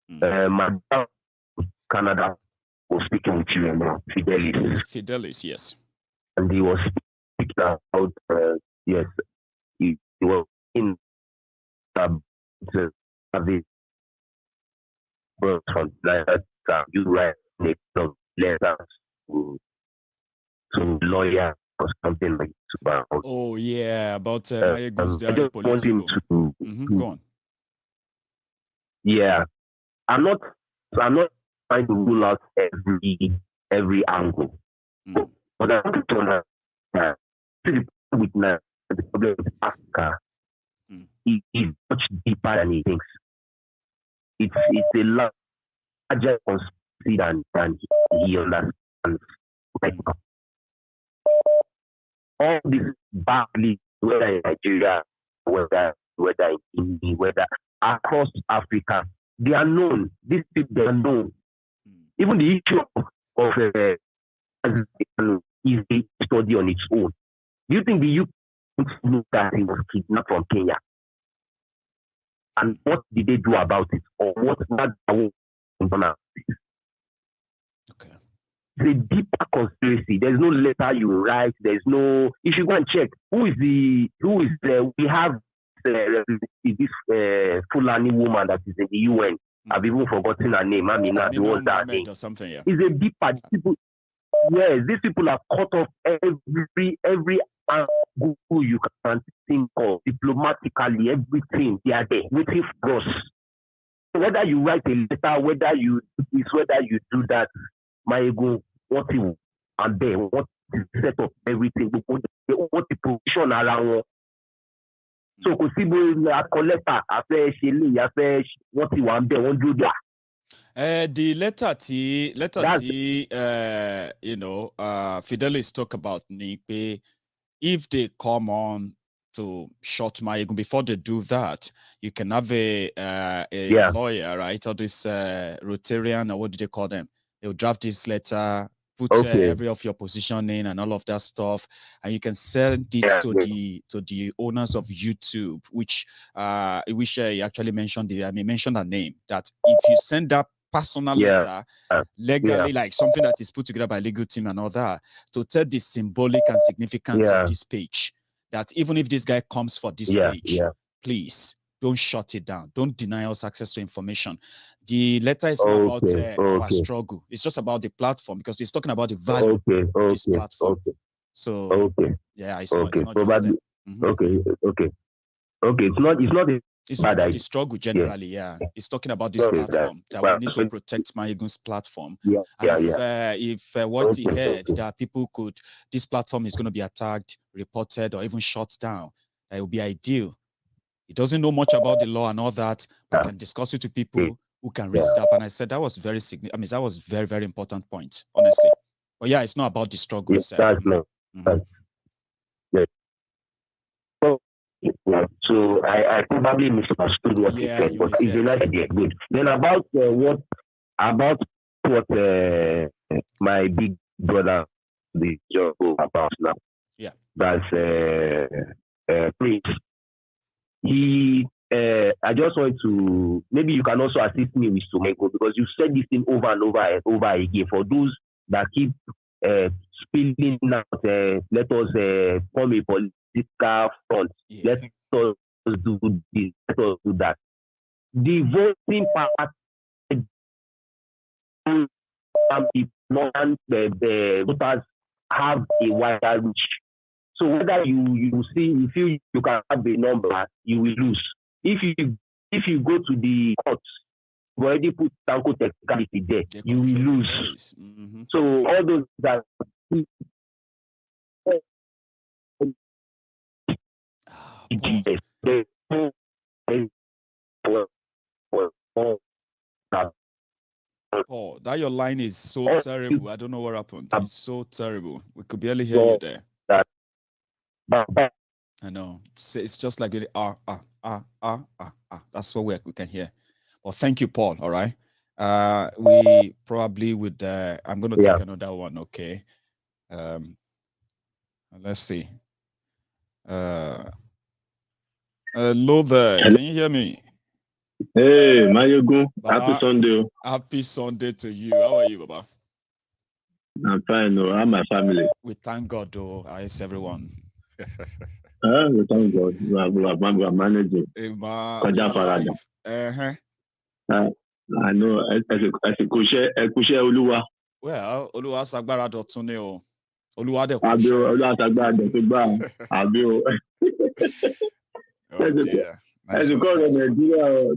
My dad, Canada, was speaking with you about Fidelis. Fidelis, yes. And he was speaking about he was in the from that you write letters to lawyer or something like that. Oh yeah, about MaiyegunsDiary Politico. Go on. Yeah, I'm not trying to rule out every angle, but I want to understand with the problem with Africa is much deeper than he thinks. It's a larger conspiracy than he understands. All these badly, whether in Nigeria, whether in India, whether across Africa, they are known. These people, they are known. Even the issue of is a study on its own. Do you think the youth know that he was kidnapped from Kenya? And what did they do about it? Or what that Okay. It's a deeper conspiracy. There's no letter you write. There's no. You should go and check we have this Fulani woman that is in the UN. I've even forgotten her name. Or something. Yeah. It's a deeper people. Yes, these people are cut off every angle you can think of diplomatically. Everything they are there waiting for us. Whether you write a letter, whether you do this, whether you do that, Maiyegun, what you are there, what is set up everything, what the position around. So kò sí bó collector afẹ́ ṣe lè afẹ́ wọ́n ti wà ń bẹ̀ wọ́n dúró dà. The letter tí Fidelis talk about ni pé if they come on to short Maiyegun, before they do that, you can have a lawyer, right? Or this Rotarian, or what do they call them? They'll draft this letter, put every of your position in and all of that stuff, and you can send it to the owners of YouTube, which he actually mentioned. Mentioned a name that if you send that personal letter legally, like something that is put together by legal team and all that, to tell the symbolic and significance of this page, that even if this guy comes for this page, please don't shut it down. Don't deny us access to information. The letter is not about our struggle. It's just about the platform, because it's talking about the value of this platform. So yeah, it's not just that. Okay. It's not It's not about the struggle generally, yeah. It's talking about this platform that we need to protect Maiyegun's platform. If what he heard that this platform is going to be attacked, reported, or even shut down, that would be ideal. He doesn't know much about the law and all that. We can discuss it to people who can raise that. And I said that was very significant. I mean, that was very, very important point, honestly. But yeah, it's not about the struggle itself. So I probably misunderstood what you said, but it's a nice idea. Good. Then about what my big brother, the job about now. Yeah. That's Prince. I just want to, maybe you can also assist me with Someko, because you said this thing over and over again. For those that keep spilling out, let us form a political front. Let us do this, let us do that. The voting part, the voters have a wider reach. So whether you feel you can have a number, you will lose. If you go to the courts, you already put Tanko technicality there, you will lose. Mm-hmm. So all those that Paul, that your line is so terrible. I don't know what happened. It's so terrible. We could barely hear you there. I know. It's just like that's what we can hear. Well, thank you, Paul. All right. We probably would. I'm going to take another one. Okay. Let's see. Hello there. Can you hear me? Hey, Maiyegun. Happy Sunday. Happy Sunday to you. How are you, Baba? I'm fine. How my family? We thank God, though. How is everyone? We thank God. We are managing. I know. Well, Oluwa sagbara dotun ni o. Oluwa de Oluwa sagbara dotun gba. Abi o. Oh dear. As you call in Nigeria,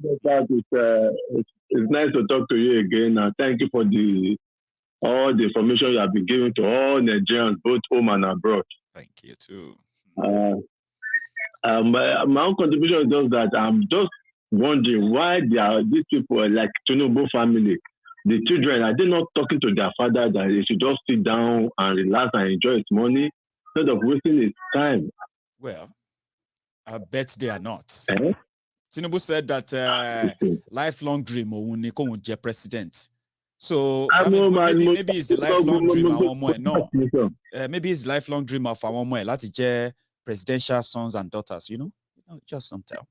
it's nice to talk to you again. And thank you for all the information you have been giving to all Nigerians, both home and abroad. Thank you too. My own contribution is just that I'm just wondering why these people, like Tinubu family, the children, are they not talking to their father that they should just sit down and relax and enjoy his money instead of wasting his time? Well, I bet they are not. Tinubu said that lifelong dream of president. So maybe it's the lifelong dream of one more. No, maybe it's lifelong dream of one more. That's presidential sons and daughters. You know, just some tell.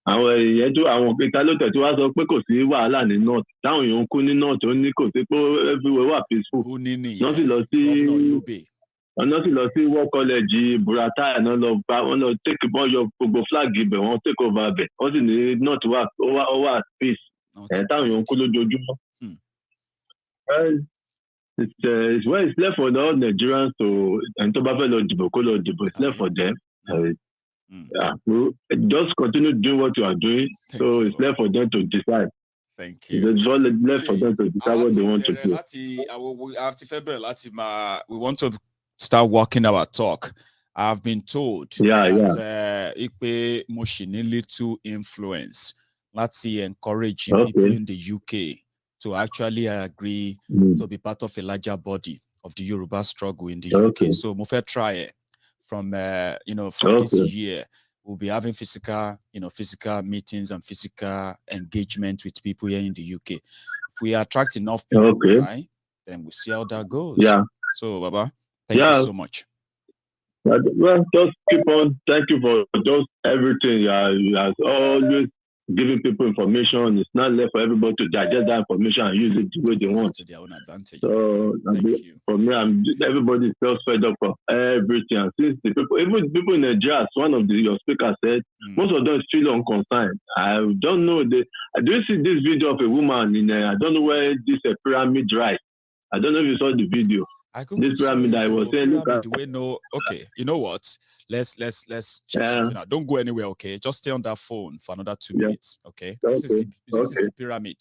Àwọn èèyàn tó àwọn ìta ló tẹ̀ tí wá sọ pé kò sí wàhálà ní north táwọn èèyàn ń kú ní north ó ní kò sí pé everywhere wà peaceful. Wọ́n sì lọ sí War College Buratai náà lọ bá wọn lọ take bọ́ yọ gbogbo flag ibẹ̀ wọ́n take over bẹ̀ wọ́n sì ní north wà peace táwọn èèyàn ń kú lójoojúmọ́. It's left for all Nigerians to ẹni tó bá fẹ́ lọ dìbò kó lọ dìbò. It's left for them. Just continue doing what you are doing. It's left for them to decide. Thank you. It's all left for them to decide what they want to do. We want to start working our talk. I've been told that Ikpe Moshini little influence. Let's see, encourage people in the UK to actually agree to be part of a larger body of the Yoruba struggle in the UK. So Mofe try it. From this year, we'll be having physical meetings and physical engagement with people here in the UK. If we attract enough people, right, then we'll see how that goes. Yeah. So, Baba, thank you so much. Well, just keep on. Thank you for just everything. You are always giving people information. It's not left for everybody to digest that information and use it the way they want. To their own advantage. So for me, everybody is just fed up of everything. And since the people, even people in Nigeria, as one of your speakers said, most of them feel unconcerned. I don't know. Do you see this video of a woman in I don't know where this pyramid rise? I don't know if you saw the video. This pyramid I was saying, look at. Okay, you know what? Let's check something out. Don't go anywhere, okay? Just stay on that phone for another 2 minutes, okay? This is the pyramid.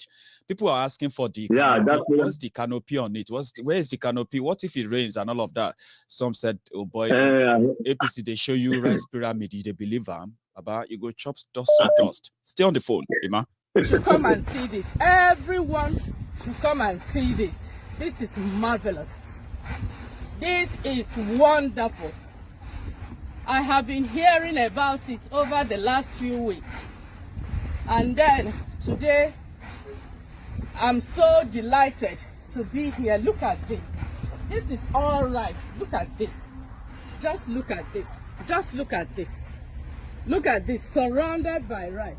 People are asking for the canopy. What's the canopy on it? Where is the canopy? What if it rains and all of that? Some said, oh boy, APC, they show you rice pyramid. They believe about you go chop dust. Stay on the phone, Ima. Should come and see this. Everyone should come and see this. This is marvelous. This is wonderful. I have been hearing about it over the last few weeks. And then today, I'm so delighted to be here. Look at this. This is all rice. Look at this. Just look at this. Just look at this. Look at this, surrounded by rice.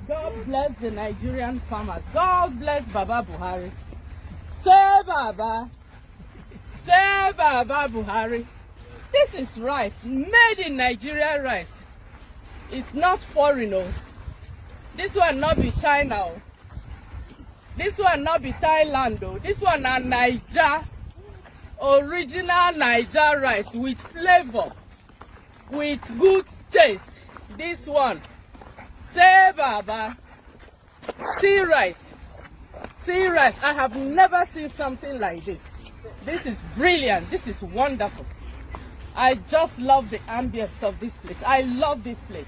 God bless the Nigerian farmers. God bless Baba Buhari. Say Baba. Say Baba Buhari. This is rice, made in Nigeria rice. It's not foreign. Oh. This one not be China. Oh. This one not be Thailand. Oh. This one are Niger. Original Niger rice with flavor. With good taste. This one. Say Baba. See rice. See rice. I have never seen something like this. This is brilliant. This is wonderful. I just love the ambience of this place. I love this place.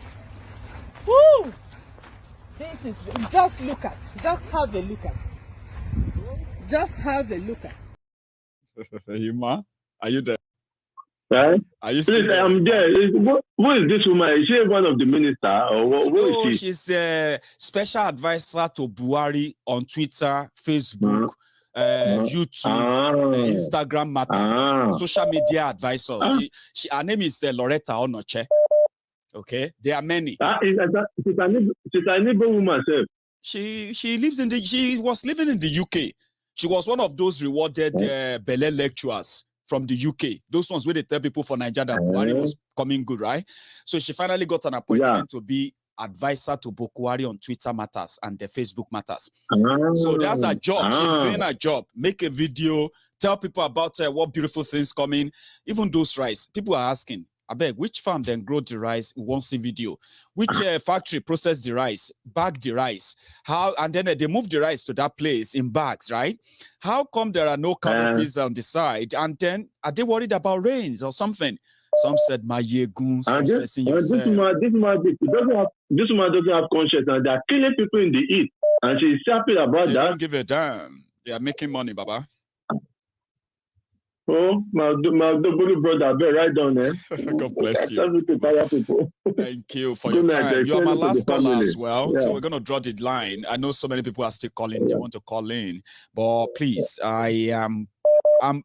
Woo! This is, just look at. Just have a look at. Just have a look at. Yuma, are you there? Right? Are you still there? I'm there. Who is this woman? Is she one of the minister or what is she? She's a special advisor to Buhari on Twitter, Facebook, YouTube, Instagram matter, social media advisor. Her name is Loretta Onoche. Okay, there are many. She's a neighbor woman, sir. She was living in the UK. She was one of those rewarded Bele lecturers from the UK. Those ones where they tell people for Nigeria that Buhari was coming good, right? So she finally got an appointment to be advisor to Buhari on Twitter matters and the Facebook matters. So that's her job. She's doing her job. Make a video, tell people about what beautiful things coming. Even those rice, people are asking, I beg, which farm then grow the rice? We won't see video. Which factory process the rice, bag the rice? How, and then they move the rice to that place in bags, right? How come there are no canopies on the side? And then are they worried about rains or something? Some said Maiyegun. This woman doesn't have conscience, and they are killing people in the heat, and she's happy about that. They don't give a damn. They are making money, Baba. Oh, my double brother, bear right down there. God bless you. Thank you for your time. You are my last caller as well, so we're going to draw the line. I know so many people are still calling. They want to call in, but please, I'm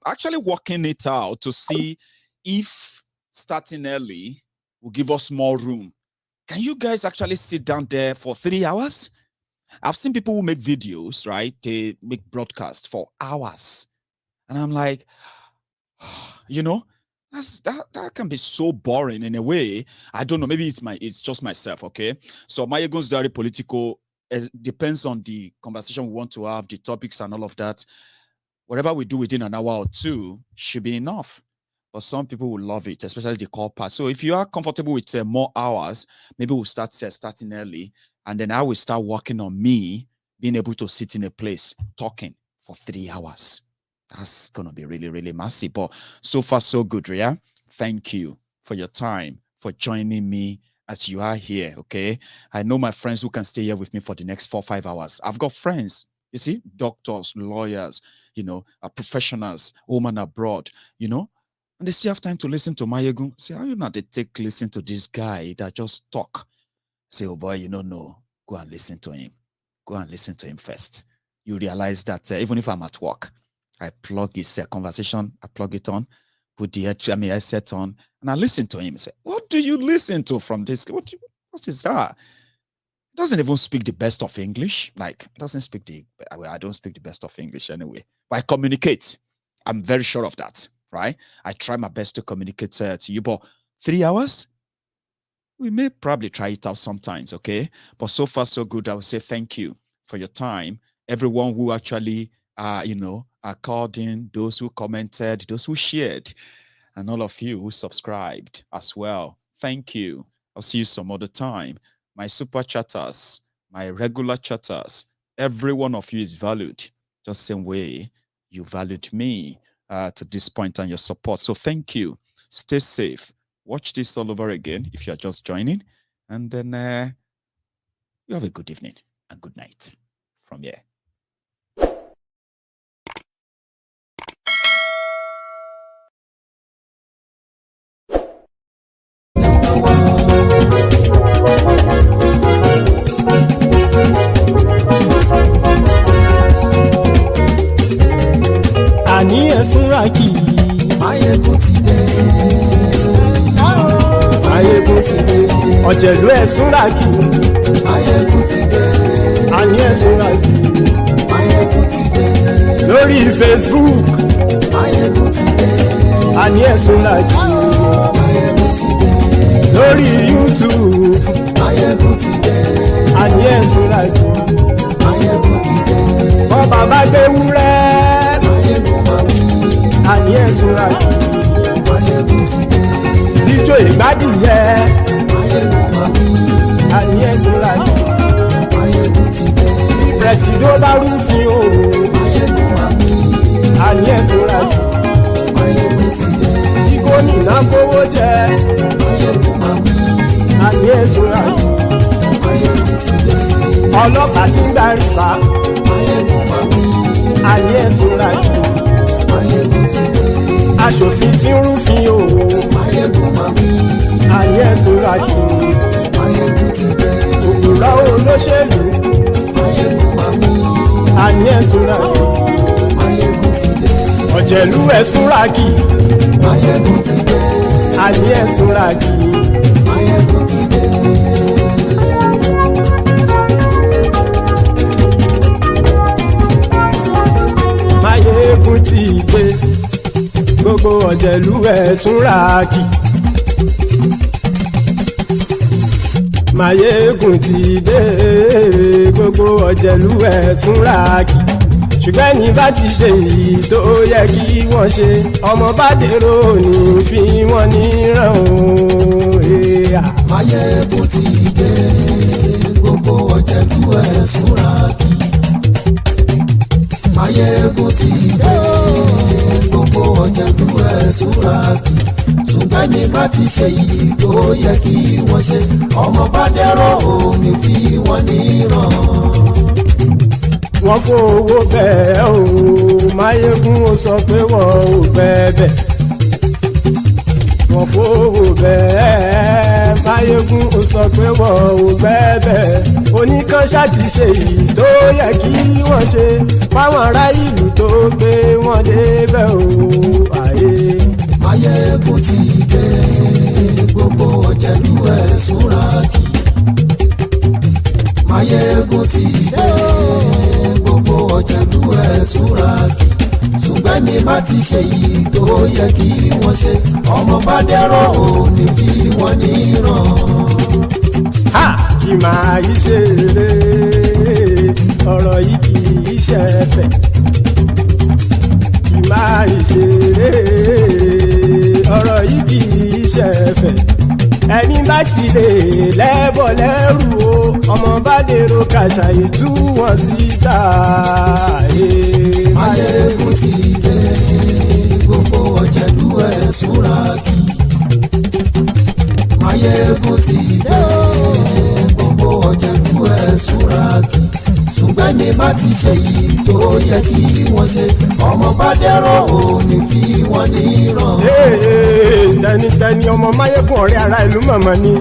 actually working it out to see if starting early will give us more room. Can you guys actually sit down there for 3 hours? I've seen people who make videos, right? They make broadcasts for hours, and I'm like, you know, that can be so boring in a way. I don't know. Maybe it's just myself. Okay. So MaiyegunsDiary Politico depends on the conversation we want to have, the topics and all of that. Whatever we do within an hour or two should be enough. But some people will love it, especially the call part. So if you are comfortable with more hours, maybe we'll start starting early, and then I will start working on me being able to sit in a place talking for 3 hours. That's going to be really, really massive. But so far, so good, Ria. Thank you for your time, for joining me as you are here, okay? I know my friends who can stay here with me for the next 4 or 5 hours. I've got friends, you see, doctors, lawyers, you know, professionals, women abroad, you know, and they still have time to listen to Maiyegun. Say, how you not they listen to this guy that just talk? Say, oh boy, you don't know. Go and listen to him. Go and listen to him first. You realize that even if I'm at work, I plug his conversation, I plug it on, put the headset on, and I listen to him and say, what do you listen to from this? What is that? He doesn't even speak the best of English. Like, doesn't speak I don't speak the best of English anyway. But I communicate. I'm very sure of that, right? I try my best to communicate to you. But 3 hours? We may probably try it out sometimes, okay? But so far, so good. I would say thank you for your time. Everyone who actually, you know, according those who commented, those who shared, and all of you who subscribed as well. Thank you. I'll see you some other time. My super chatters, my regular chatters, every one of you is valued, just the same way you valued me to this point and your support. So thank you. Stay safe. Watch this all over again if you're just joining. And then you have a good evening and good night from here. Àní ẹ̀sùn rákì. Máyégún ti dé. Máyégún ti dé. Ọ̀jẹ̀lú ẹ̀sùn rákì. Máyégún ti dé. Àní ẹ̀sùn rákì. Máyégún ti dé. Lórí Facebook. Máyégún ti dé. Àní ẹ̀sùn rákì. Máyégún ti dé. Lórí YouTube. Máyégún ti dé. Àní ẹ̀sùn rákì. Máyégún ti dé. Bọ́ba bá gbé wúrẹ́. Àní ẹ̀sùn rákì. Máyégún ti dé. Ijó ìgbádìyẹ. Máyégún mami. Àní ẹ̀sùn rákì. Máyégún ti dé. Pẹ̀sìdó bá rúfin o. Máyégún mami. Àní ẹ̀sùn rákì. Máyégún ti dé. Tí gómìnà kówó jẹ. Máyégún mami. Àní ẹ̀sùn rákì. Máyégún ti dé. Ọlọ́pàá ti ń darí fa. Máyégún mami. Àní ẹ̀sùn rákì. Máyégún ti dé. Aṣòfin tí ń rúfin o. Máyégún mami. Àní ẹ̀sùn rákì. Máyégún ti dé. Òpùrọ́ olóṣèlú. Máyégún mami. Àní ẹ̀sùn rákì. Máyégún ti dé. Ọ̀jẹ̀lú ẹ̀sùn rákì. Máyégún ti dé. Àní ẹ̀sùn rákì. Máyégún ti dé. Máyégún ti dé. Gbogbo ọ̀jẹ̀lú ẹ̀sùn rákì. Máyégún ti dé. Gbogbo ọ̀jẹ̀lú ẹ̀sùn rákì. Ṣùgbọ́n ní bá ti ṣe èyí tó yẹ kí wọ́n ṣe, ọmọ bá dèrò ní fi wọ́n níran o. Máyégún ti dé. Gbogbo ọ̀jẹ̀lú ẹ̀sùn rákì. Máyégún ti dé. Gbogbo ọ̀jẹ̀lú ẹ̀sùn rákì. Ṣùgbọ́n ní bá ti ṣe èyí tó yẹ kí wọ́n ṣe, ọmọ bá dèrò ní fi wọ́n níran. Wọ́n fowó bẹ́ẹ̀ o. Máyégún ó sọ pé wọ́n ò fẹ́ bẹ́ẹ̀. Wọ́n fowó bẹ́ẹ̀. Máyégún ó sọ pé wọ́n ò fẹ́ bẹ́ẹ̀. Oníkan ṣáàtì ṣe èyí tó yẹ kí wọ́n ṣe fáwọn ará ìlú tó gbé wọn débẹ̀ o. Máyégún ti dé. Gbogbo ọ̀jẹ̀lú ẹ̀sùn rákì. Máyégún ti dé. Gbogbo ọ̀jẹ̀lú ẹ̀sùn rákì. Ṣùgbọ́n ní bá ti ṣe yìí tó yẹ kí wọ́n ṣe, ọmọ bá dẹ́rọ̀ ò ní fi wọ́n níran. Kì máa yí ṣe eré, ọ̀rọ̀ yìí kì í ṣe ẹ̀fẹ̀. Kì máa yí ṣe eré, ọ̀rọ̀ yìí kì í ṣe ẹ̀fẹ̀. Ẹni bá ti lè lẹ́bọ̀ lẹ́rù o, ọmọ bá dèrò kàṣàyè tú wọn síta. Máyégún ti dé. Gbogbo ọ̀jẹ̀lú ẹ̀sùn rákì. Máyégún ti dé. Gbogbo ọ̀jẹ̀lú ẹ̀sùn rákì. Ṣùgbọ́n ní bá ti ṣe yìí tó yẹ kí wọ́n ṣe, ọmọ bá dẹ́rọ̀ ò ní fi wọ́n níran. Tẹnitẹni ọmọ Máyégún ọ̀rẹ́ ara ìlú mọ̀mọ́ ni.